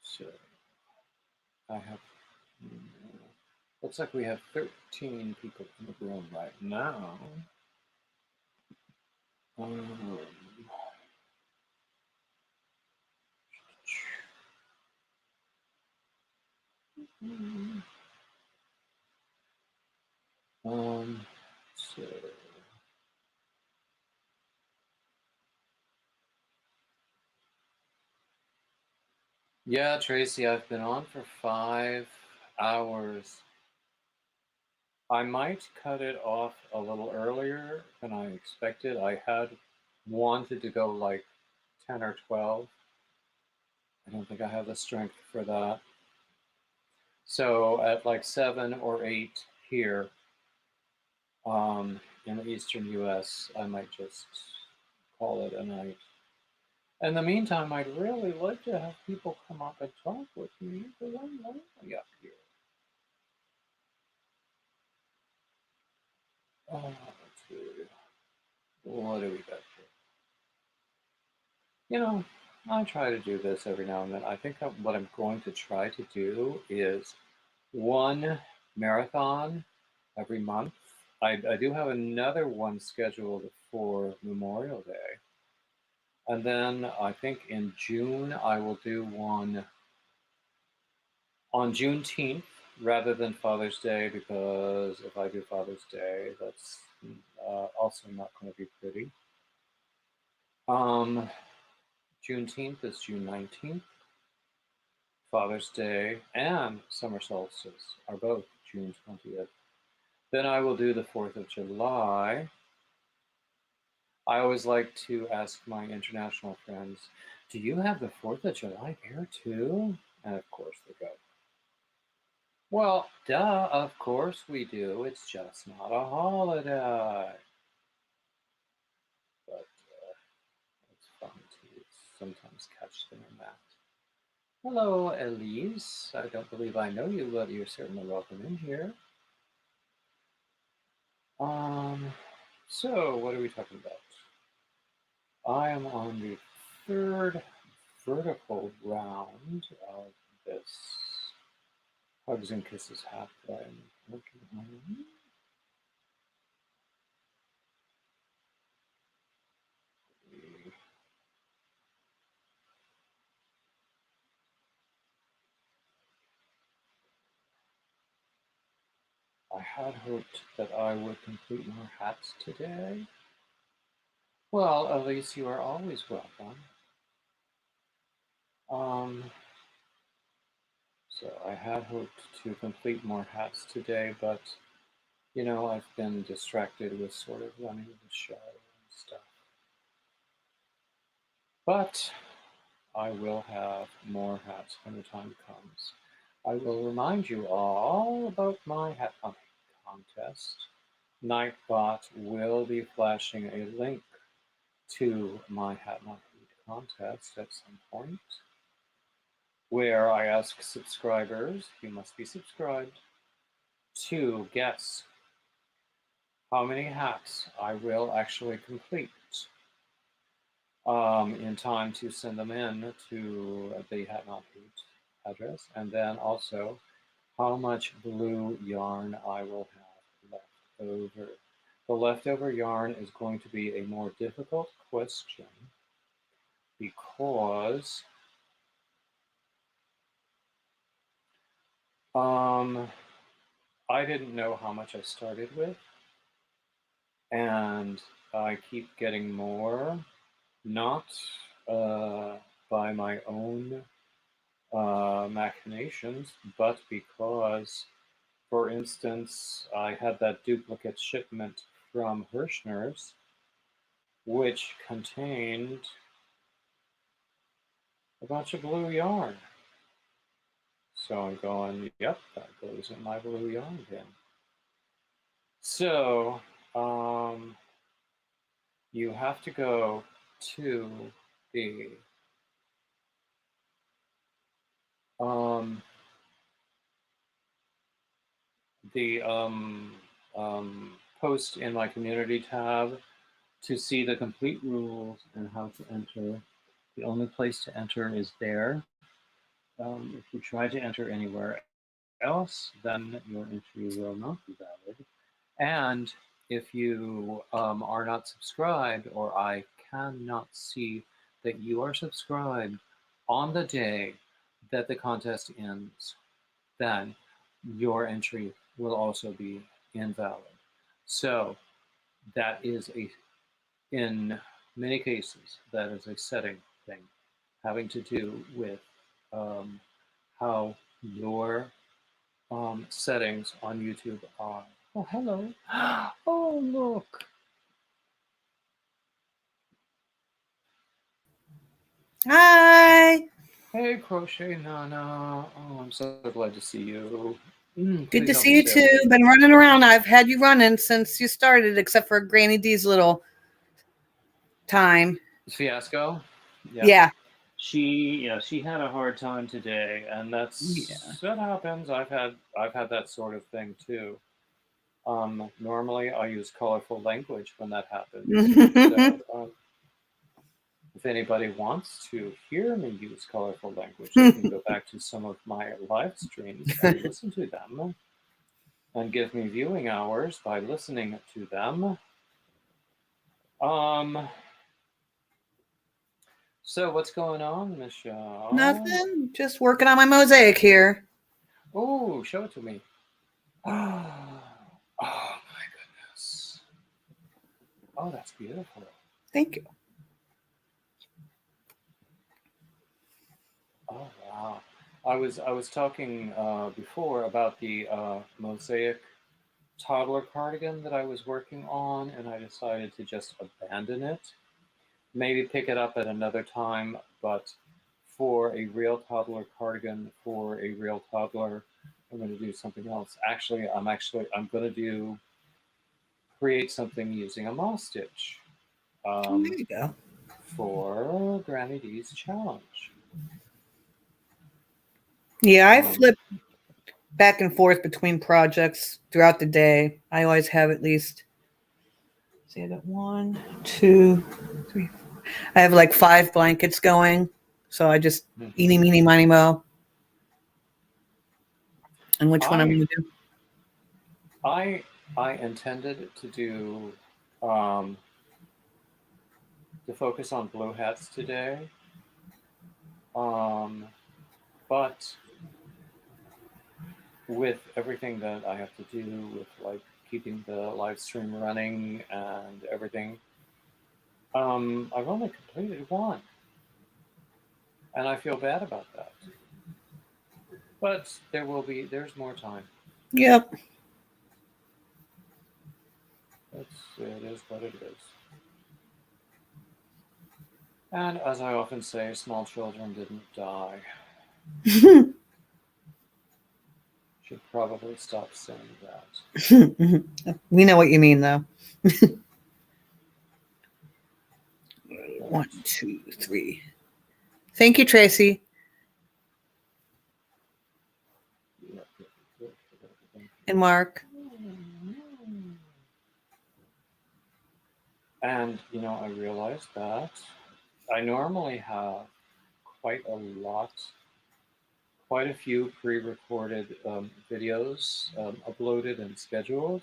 So I have, looks like we have 13 people in the room right now. So yeah, Tracy, I've been on for 5 hours. I might cut it off a little earlier than I expected. I had wanted to go like 10 or 12. I don't think I have the strength for that. So at like 7 or 8 here in the eastern US, I might just call it a night. In the meantime, I'd really like to have people come up and talk with me because I'm lonely up here. Oh, let's see. What do we got here? You know, I try to do this every now and then. I think what I'm going to try to do is one marathon every month. I do have another one scheduled for Memorial Day. And then I think in June, I will do one on Juneteenth rather than Father's Day, because if I do Father's Day, that's also not going to be pretty. Juneteenth is June 19th. Father's Day and Summer Solstice are both June 20th. Then I will do the 4th of July. I always like to ask my international friends, do you have the 4th of July here too? And of course they go, well, duh, of course we do. It's just not a holiday. But it's fun to sometimes catch them in that. Hello, Elise. I don't believe I know you, but you're certainly welcome in here. So what are we talking about? I am on the 3rd vertical round of this Hugs and Kisses hat that I'm working on. I had hoped that I would complete more hats today. Well, Elise, you are always welcome. So I had hoped to complete more hats today, but you know, I've been distracted with sort of running the show and stuff. But I will have more hats when the time comes. I will remind you all about my hat hunting contest. Nightbot will be flashing a link to my hat hunting contest at some point, where I ask subscribers, you must be subscribed, to guess how many hats I will actually complete in time to send them in to the Hat Not Hoot address, and then also how much blue yarn I will have left over. The leftover yarn is going to be a more difficult question because I didn't know how much I started with, and I keep getting more, not by my own machinations, but because, for instance, I had that duplicate shipment from Hirschner's, which contained a bunch of blue yarn. So I'm going, yep, that goes in my blue yarn bin. So you have to go to the post in my community tab to see the complete rules and how to enter. The only place to enter is there. If you try to enter anywhere else, then your entry will not be valid. And if you are not subscribed, or I cannot see that you are subscribed on the day that the contest ends, then your entry will also be invalid. So that is in many cases, that is a setting thing having to do with how your settings on YouTube are. Oh, hello. Oh, look. Hi. Hey, Crochet Nana. Oh, I'm so glad to see you. Good to see you too. Been running around. I've had you running since you started, except for Granny D's little time. Fiasco? Yeah. She had a hard time today, and that happens. I've had that sort of thing too. Normally I use colorful language when that happens. So, if anybody wants to hear me use colorful language, they can go back to some of my live streams and listen to them and give me viewing hours by listening to them. So what's going on, Michelle? Nothing. Just working on my mosaic here. Oh, show it to me. Oh my goodness. Oh, that's beautiful. Thank you. Oh wow. I was talking before about the mosaic toddler cardigan that I was working on, and I decided to just abandon it. Maybe pick it up at another time, but for a real toddler cardigan for a real toddler, I'm going to do something else. Actually, I'm going to create something using a moss stitch. There you go. For Granny D's challenge. Yeah, I flip back and forth between projects throughout the day. I always have at least, see, I got 1, 2, 3, 4. I have like 5 blankets going. So I just eeny, meeny, miny, mo. And which one I'm going to do? I intended to do to focus on blue hats today. But with everything that I have to do with like keeping the live stream running and everything, I've only completed 1. And I feel bad about that. But there's more time. Yep. It is what it is. And as I often say, small children didn't die. Should probably stop saying that. We know what you mean, though. 1, 2, 3. Thank you, Tracy. And Mark. And, I realized that I normally have quite a few pre-recorded videos uploaded and scheduled.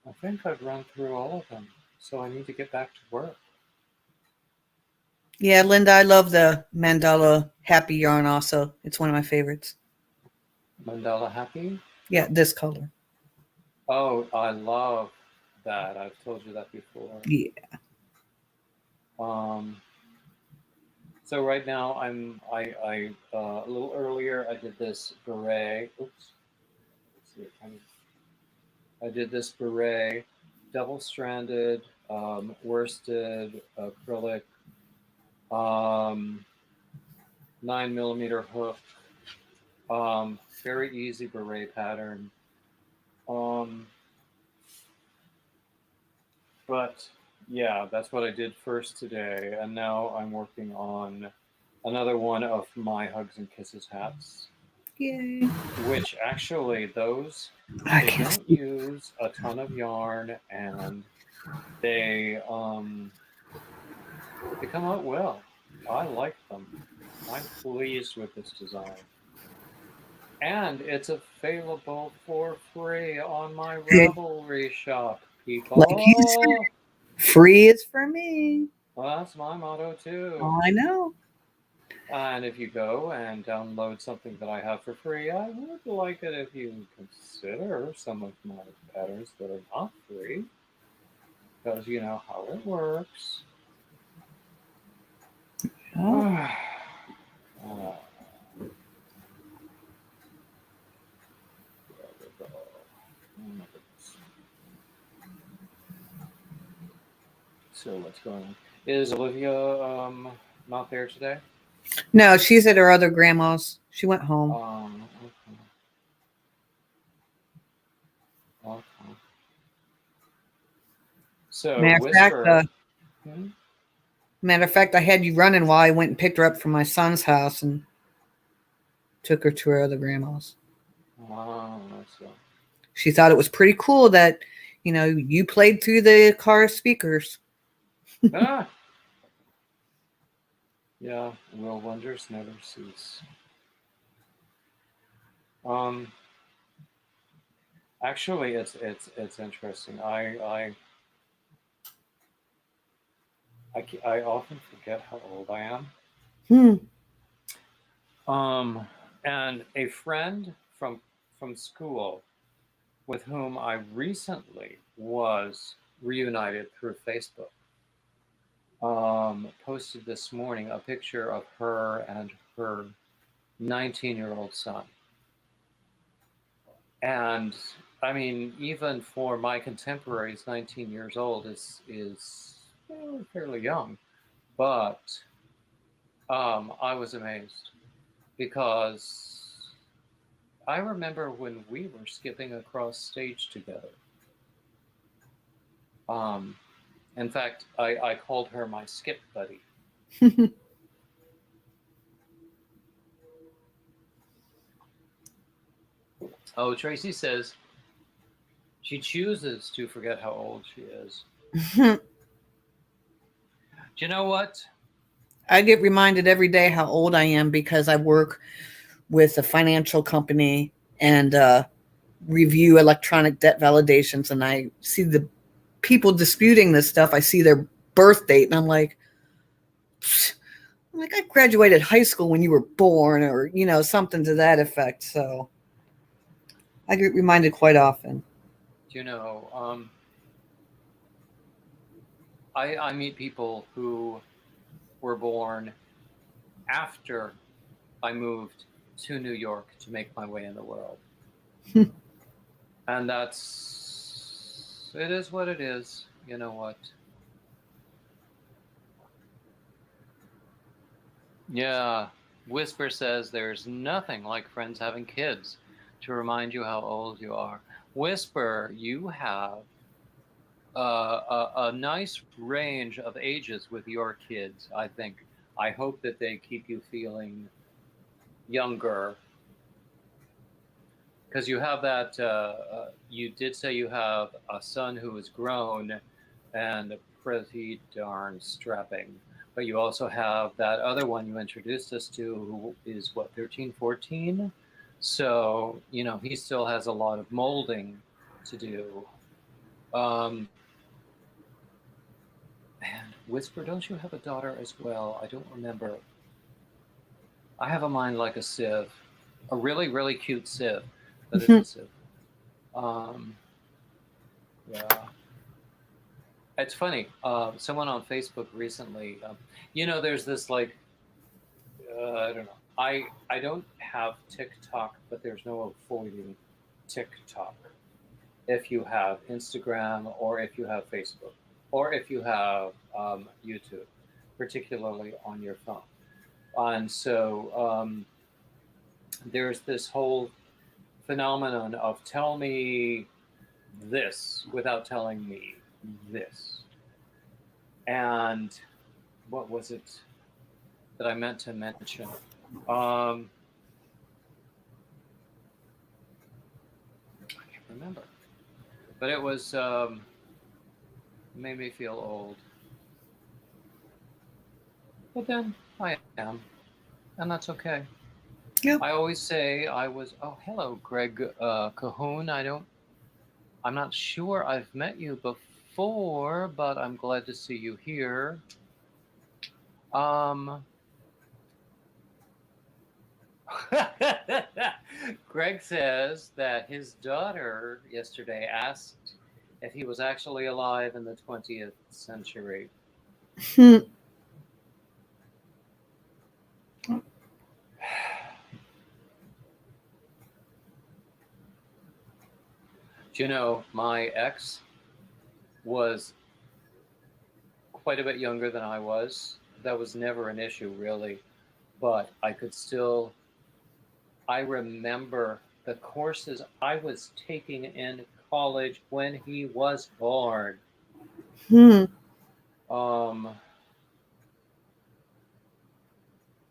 I think I've run through all of them, so I need to get back to work. Yeah, Linda, I love the Mandala Happy yarn also. It's one of my favorites. Mandala Happy? Yeah, this color. Oh, I love that. I've told you that before. Yeah. So right now I a little earlier I did this beret. Oops. Let's see. I did this beret, double-stranded, worsted acrylic, 9mm hook. Very easy beret pattern. But yeah, that's what I did first today, and now I'm working on another one of my Hugs and Kisses hats. Yay. Which actually, those they don't use a ton of yarn, and they come out well. I like them. I'm pleased with this design. And it's available for free on my Ravelry shop, people. Like you said, free is for me. Well, that's my motto too. I know. And if you go and download something that I have for free, I would like it if you consider some of my patterns that are not free, because you know how it works. Oh. So what's going on? Is Olivia not there today? No, she's at her other grandma's. She went home. Okay. So matter of fact, I had you running while I went and picked her up from my son's house and took her to her other grandma's. She thought it was pretty cool that, you played through the car speakers. Yeah, will wonders never cease. Actually, it's interesting. I often forget how old I am. Hmm. And a friend from school with whom I recently was reunited through Facebook posted this morning a picture of her and her 19-year-old son. And I mean, even for my contemporaries, 19 years old is fairly young. But I was amazed because I remember when we were skipping across stage together. In fact, I called her my skip buddy. Oh, Tracy says she chooses to forget how old she is. Do you know what? I get reminded every day how old I am because I work with a financial company and review electronic debt validations, and I see the people disputing this stuff. I see their birth date, and I'm like, I graduated high school when you were born, or something to that effect. So I get reminded quite often. You know, I meet people who were born after I moved to New York to make my way in the world. And it is what it is. You know what? Yeah. Whisper says there's nothing like friends having kids to remind you how old you are. Whisper, you have a nice range of ages with your kids, I think. I hope that they keep you feeling younger. Because you have that, you did say you have a son who is grown and pretty darn strapping. But you also have that other one you introduced us to who is, what, 13, 14? So, he still has a lot of molding to do. And Whisper, don't you have a daughter as well? I don't remember. I have a mind like a sieve. A really, really cute sieve. That is a sieve. Yeah. It's funny. Someone on Facebook recently, there's this like, I don't know. I don't have TikTok, but there's no avoiding TikTok. If you have Instagram, or if you have Facebook, or if you have YouTube, particularly on your phone. And so there's this whole phenomenon of tell me this without telling me this. And what was it that I meant to mention? I can't remember. But it was made me feel old. But then I am, and that's okay. Yep. I always say I was. Oh, hello, Greg Cahoon. I'm not sure I've met you before, but I'm glad to see you here. Greg says that his daughter yesterday asked if he was actually alive in the 20th century. Do you know, my ex was quite a bit younger than I was. That was never an issue, really. But I remember the courses I was taking in college when he was born.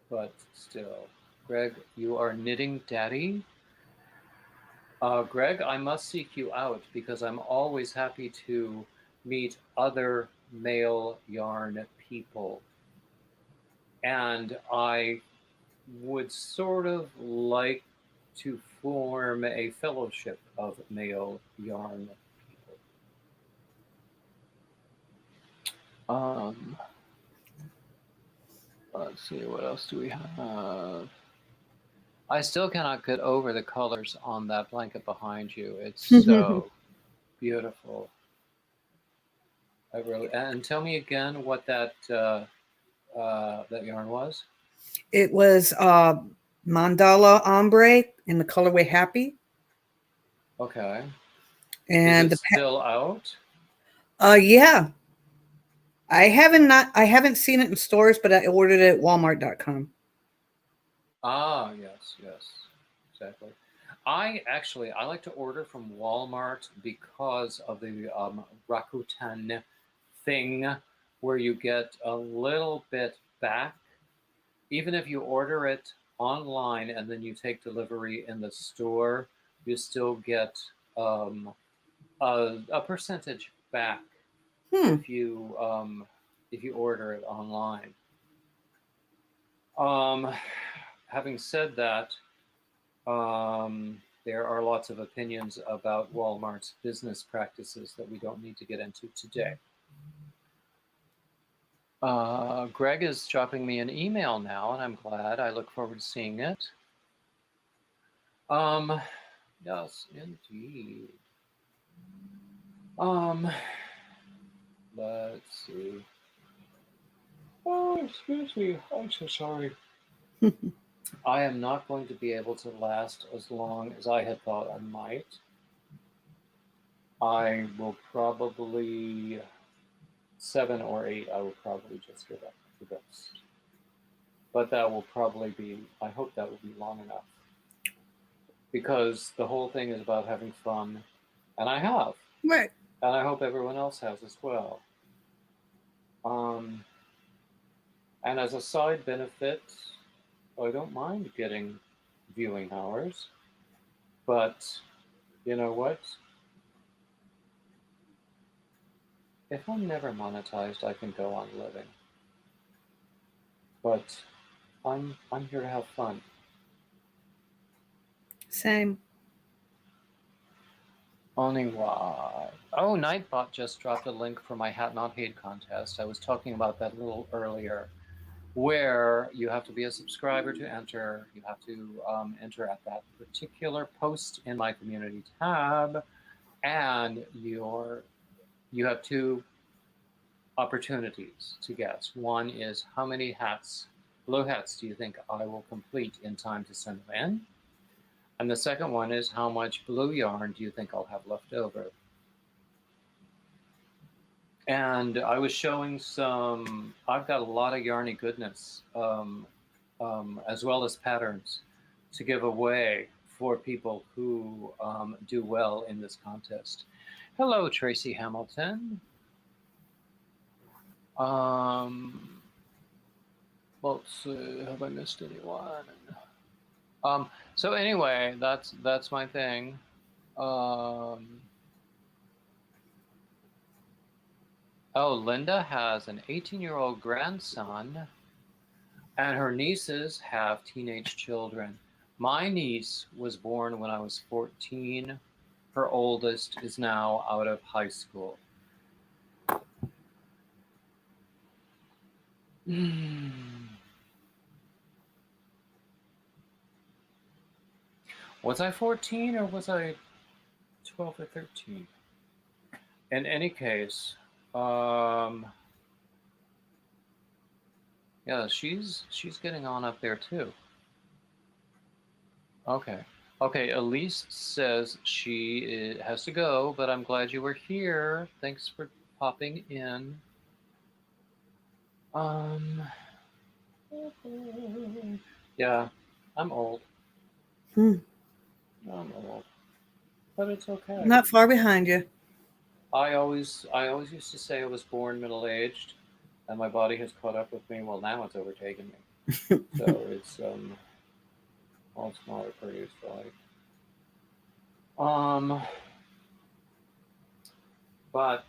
But still, Greg, you are knitting daddy. Greg, I must seek you out because I'm always happy to meet other male yarn people. and I would sort of like to form a fellowship of male yarn people. Let's see, what else do we have? I still cannot get over the colors on that blanket behind you. It's so beautiful. I really, and tell me again what that that yarn was. It was mandala ombre in the colorway Happy. Okay. And is it still out? Yeah. I haven't seen it in stores, but I ordered it at walmart.com. Ah, yes, exactly. I like to order from Walmart because of the Rakuten thing where you get a little bit back. Even if you order it online and then you take delivery in the store, you still get a percentage back if you order it online. Having said that, there are lots of opinions about Walmart's business practices that we don't need to get into today. Greg is dropping me an email now, and I'm glad. I look forward to seeing it. Yes, indeed. Let's see. Oh, excuse me. I'm so sorry. I am not going to be able to last as long as I had thought I might. I will probably 7 or 8. I will probably just give up the ghost. But that will probably be. I hope that will be long enough, because the whole thing is about having fun, and I have. Right. And I hope everyone else has as well. And as a side benefit, I don't mind getting viewing hours. But you know what? If I'm never monetized, I can go on living. But I'm here to have fun. Same. Oniwa. Oh, Nightbot just dropped a link for my Hat Not Hate contest. I was talking about that a little earlier, where you have to be a subscriber to enter. You have to enter at that particular post in my community tab, and you have 2 opportunities to guess. One is how many blue hats do you think I will complete in time to send them in? And the second one is how much blue yarn do you think I'll have left over? And I was showing I've got a lot of yarny goodness, as well as patterns to give away for people who do well in this contest. Hello, Tracy Hamilton. Let's see, have I missed anyone? So anyway, that's my thing. Oh, Linda has an 18-year-old grandson, and her nieces have teenage children. My niece was born when I was 14. Her oldest is now out of high school. Was I 14 or was I 12 or 13? In any case, yeah, she's getting on up there too. Okay, Elise says she has to go, but I'm glad you were here. Thanks for popping in. Yeah, I'm old. I'm old, but it's okay. Not far behind you. I always used to say I was born middle-aged, and my body has caught up with me. Well, now it's overtaken me. So it's all smaller pretty like. But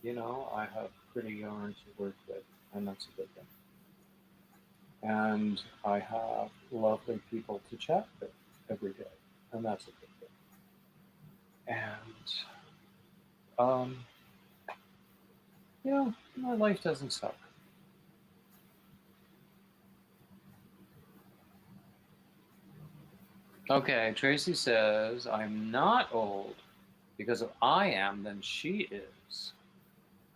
you know, I have pretty yarn to work with, and that's a good thing. and I have lovely people to chat with every day, and that's a good thing. And my life doesn't suck. Okay, Tracy says I'm not old because if I am, then she is.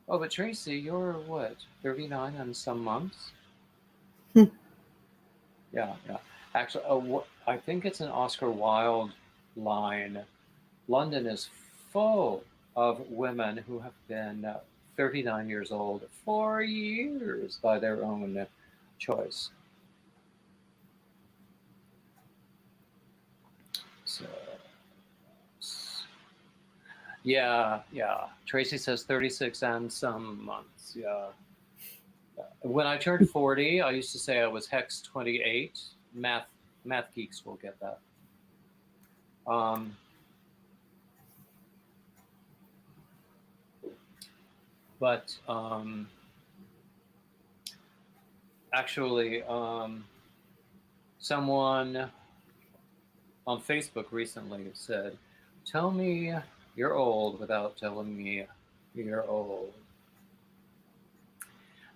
Oh, but Tracy, you're what, 39 and some months? Yeah. Actually, I think it's an Oscar Wilde line. London is full of women who have been 39 years old for years by their own choice. So, yeah. Tracy says 36 and some months. Yeah. When I turned 40, I used to say I was Hex 28. Math geeks will get that. But actually, someone on Facebook recently said, "Tell me you're old without telling me you're old."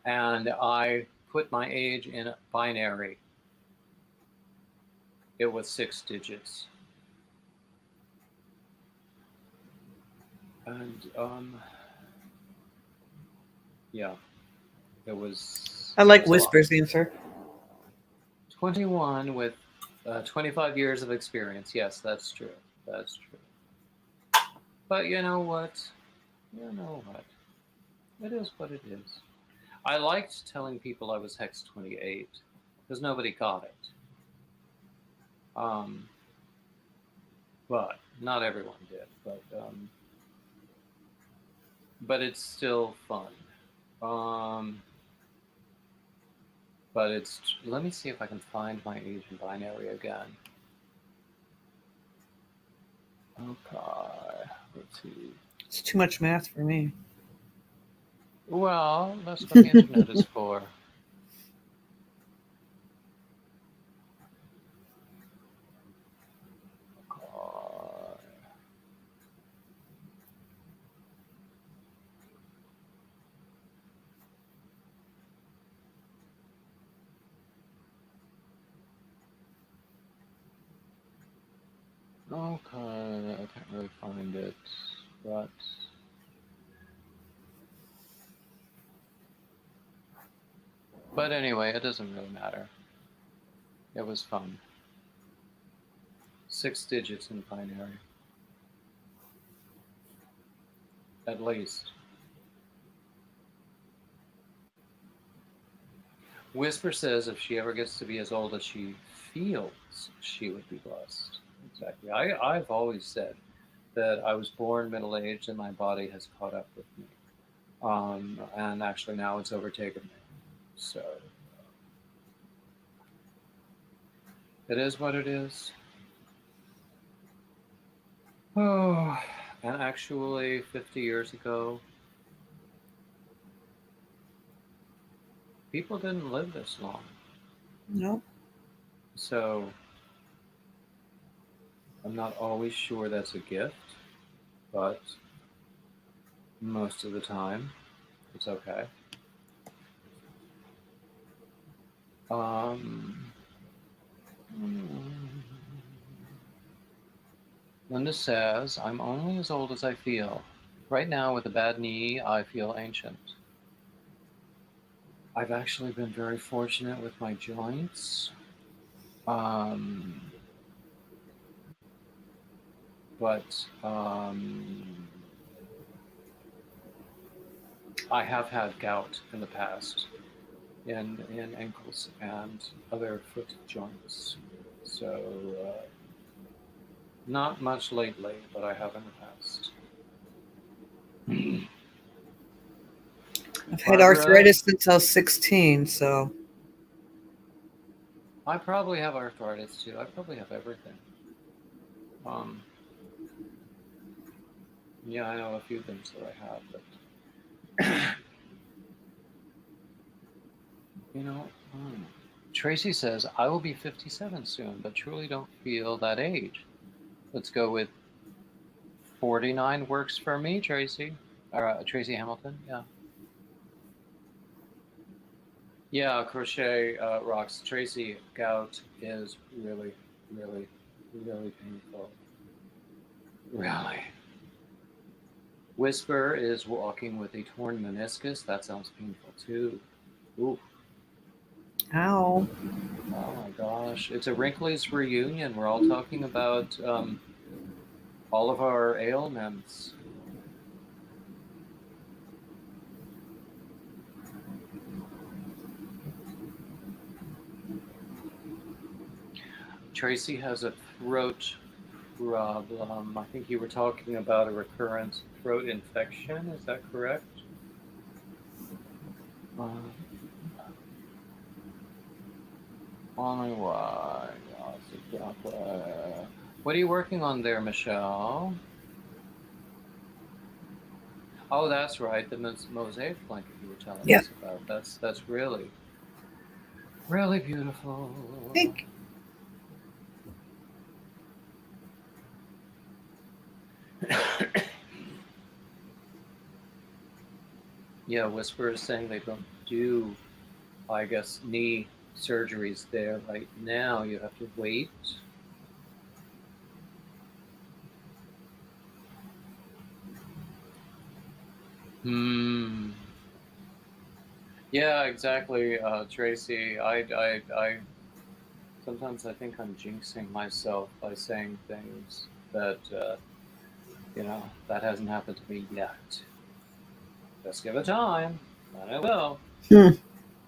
And I put my age in binary. It was 6 digits. And yeah, it was. I like Whisper's answer. 21 with 25 years of experience. Yes, that's true. That's true. But you know what? It is what it is. I liked telling people I was Hex 28 because nobody got it. But not everyone did. But it's still fun. But it's. Let me see if I can find my age in binary again. Okay. Let's see. It's too much math for me. Well, that's what the internet is for. Okay, I can't really find it, but anyway, it doesn't really matter. It was fun. 6 digits in binary. At least. Whisper says if she ever gets to be as old as she feels, she would be blessed. Exactly. I've always said that I was born middle-aged and my body has caught up with me. And actually now it's overtaken me. So it is what it is. Oh, and actually 50 years ago, people didn't live this long. No. So I'm not always sure that's a gift, but most of the time it's okay. Linda says, I'm only as old as I feel. Right now, with a bad knee, I feel ancient. I've actually been very fortunate with my joints. But I have had gout in the past in ankles and other foot joints. So not much lately, but I have in the past. I've had arthritis since I was 16, so. I probably have arthritis too. I probably have everything. Yeah, I know a few things that I have, but you know, Tracy says, I will be 57 soon, but truly don't feel that age. Let's go with 49 works for me, Tracy. Tracy Hamilton, yeah. Yeah, crochet rocks. Tracy, gout is really, really, really painful. Really. Whisper is walking with a torn meniscus. That sounds painful too. Ooh. Ow. Oh my gosh. It's a Wrinklies reunion. We're all talking about all of our ailments. Tracy has a throat problem. I think you were talking about a recurrent throat infection. Is that correct? What are you working on there, Michelle? Oh, that's right, the mosaic blanket you were telling us about. That's really, really beautiful. Thank you. Yeah, Whisper is saying they don't do, I guess, knee surgeries there right now. You have to wait. Yeah, exactly, Tracy. I sometimes I think I'm jinxing myself by saying things that that hasn't happened to me yet. Just give it time, and it will.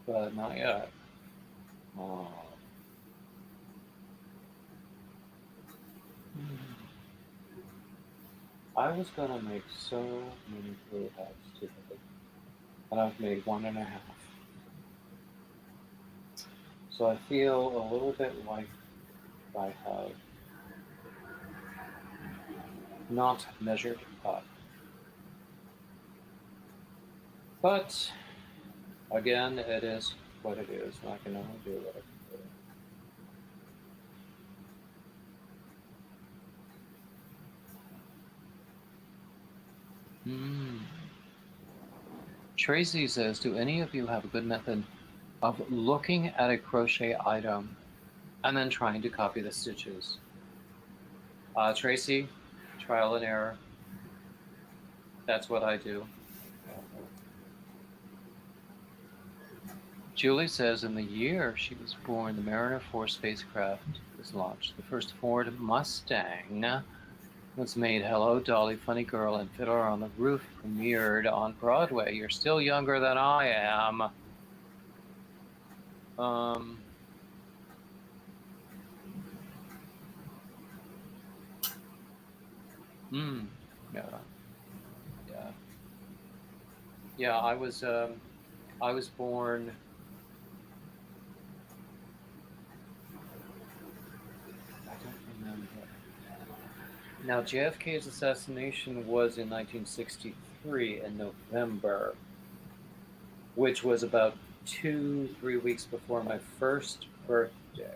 But not yet. Oh. I was gonna make so many blue hats today, and I've made 1.5. So I feel a little bit like I have not measured up. But again, it is what it is, and I can only do what I can do. Tracy says, do any of you have a good method of looking at a crochet item and then trying to copy the stitches? Tracy, trial and error. That's what I do. Julie says, in the year she was born, the Mariner 4 spacecraft was launched. The first Ford Mustang was made. Hello, Dolly, Funny Girl, and Fiddler on the Roof premiered on Broadway. You're still younger than I am. Yeah. I was born. I don't remember. Now, JFK's assassination was in 1963 in November, which was about 2-3 weeks before my first birthday.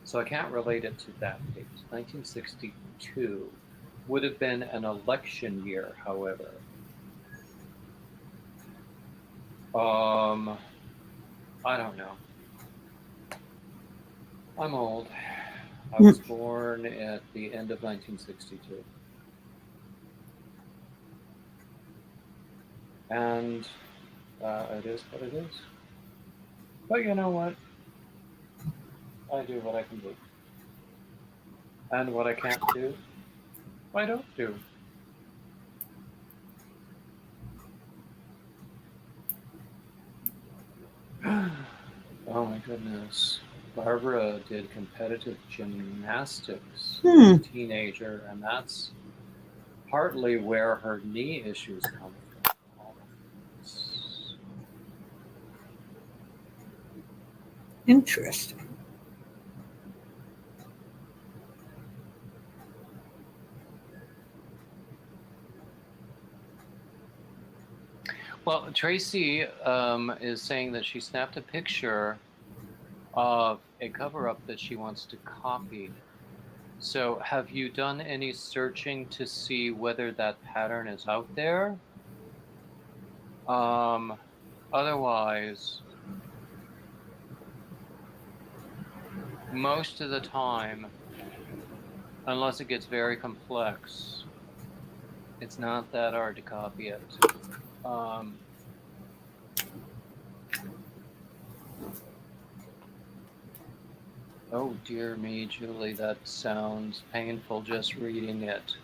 So I can't relate it to that date. 1962 would have been an election year, however. I don't know. I'm old. I was born at the end of 1962. And it is what it is. But you know what? I do what I can do. And what I can't do, I don't do. Oh my goodness. Barbara did competitive gymnastics as a teenager, and that's partly where her knee issues come from. Interesting. Well, Tracy is saying that she snapped a picture of a cover-up that she wants to copy. So have you done any searching to see whether that pattern is out there? Otherwise, most of the time, unless it gets very complex, it's not that hard to copy it. Oh dear me, Julie, that sounds painful just reading it.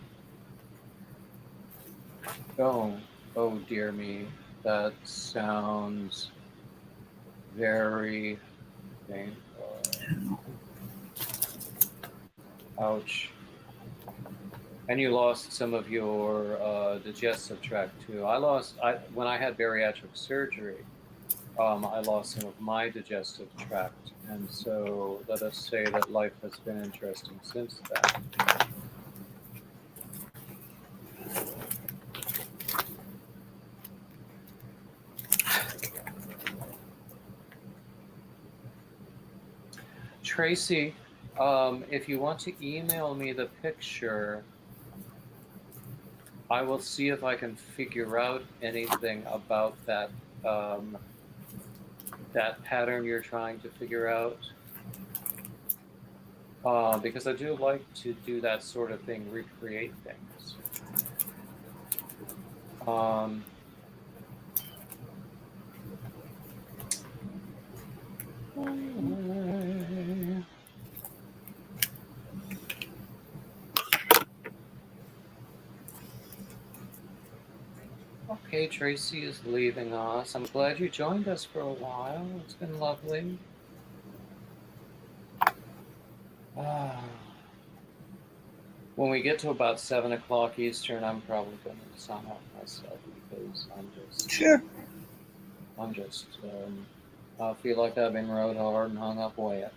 Oh dear me, that sounds very painful. Ouch. And you lost some of your digestive tract too. When I had bariatric surgery, I lost some of my digestive tract. And so let us say that life has been interesting since then. Tracy, if you want to email me the picture, I will see if I can figure out anything about that that pattern you're trying to figure out. Because I do like to do that sort of thing, recreate things. Okay, Tracy is leaving us. I'm glad you joined us for a while. It's been lovely. When we get to about 7 o'clock Eastern, I'm probably going to sign off myself because I feel like I've been rode hard and hung up wet.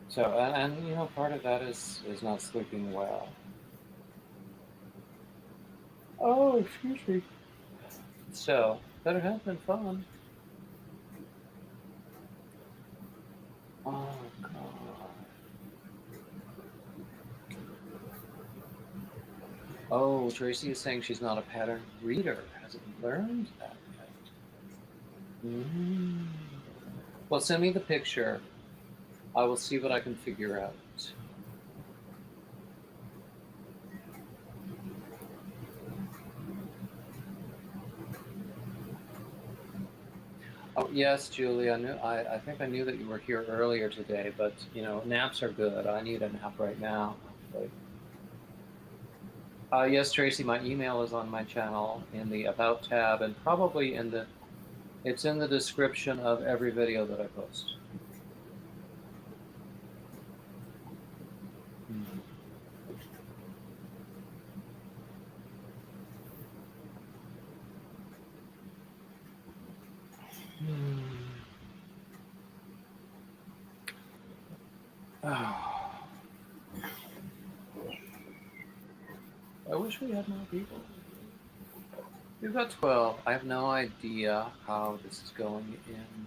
So, and you know, part of that is not sleeping well. Oh, excuse me. So, but it has been fun. Oh, God. Oh, Tracy is saying she's not a pattern reader. Hasn't learned that yet. Well, send me the picture. I will see what I can figure out. Oh, yes, Julie, I think I knew that you were here earlier today, but, you know, naps are good. I need a nap right now. Yes, Tracy, my email is on my channel in the About tab and probably it's in the description of every video that I post. Oh. I wish we had more people. We've got 12. I have no idea how this is going in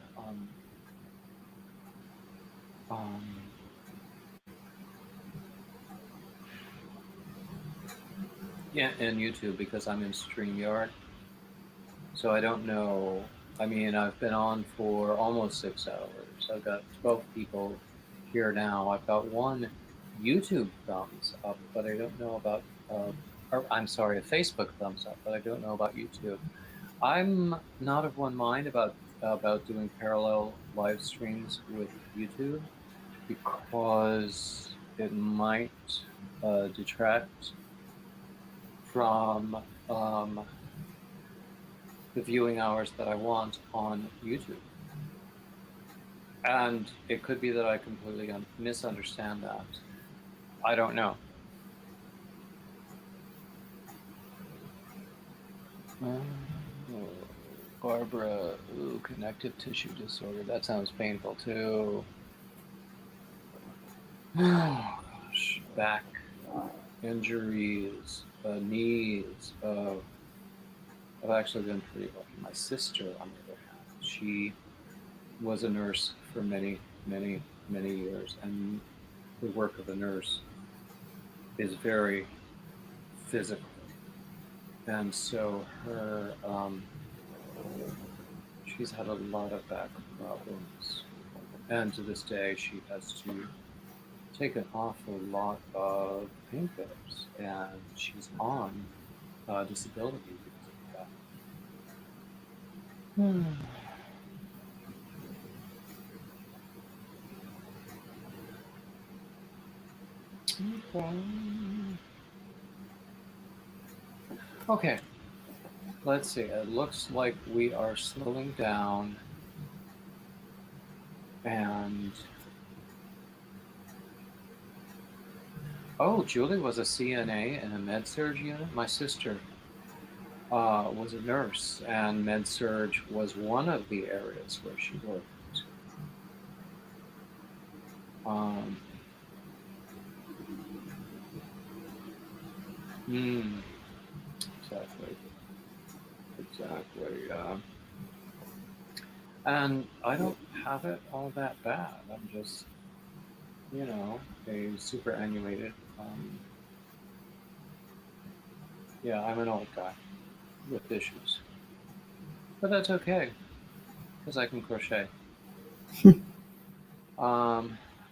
in YouTube because I'm in StreamYard. So I don't know. I mean, I've been on for almost 6 hours. I've got 12 people here now. I've got one YouTube thumbs up, but I don't know about, I'm sorry, a Facebook thumbs up, but I don't know about YouTube. I'm not of one mind about doing parallel live streams with YouTube because it might detract from the viewing hours that I want on YouTube. And it could be that I completely misunderstand that. I don't know. Barbara, ooh, connective tissue disorder. That sounds painful too. Oh gosh, back injuries, knees, I've actually been pretty lucky. My sister, on the other hand, she was a nurse for many, many, many years, and the work of a nurse is very physical, and so her she's had a lot of back problems, and to this day she has to take an awful lot of painkillers, and she's on disability because of that. Okay, let's see. It looks like we are slowing down, and oh, Julie was a CNA in a med-surg unit. My sister was a nurse, and med-surg was one of the areas where she worked. Exactly. And I don't have it all that bad. I'm just, a superannuated. Yeah, I'm an old guy with issues, but that's okay because I can crochet.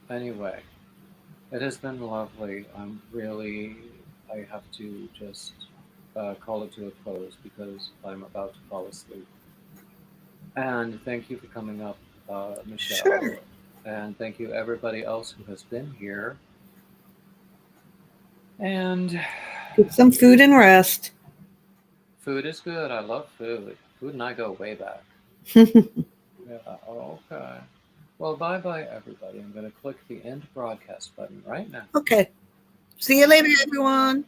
Anyway, it has been lovely. I have to just call it to a close because I'm about to fall asleep. And thank you for coming up, Michelle. Sure. And thank you everybody else who has been here. And Get some food and rest. food is good. I love food. Food and I go way back. Yeah, okay. Well, bye-bye, everybody. I'm going to click the end broadcast button right now. Okay. See you later, everyone.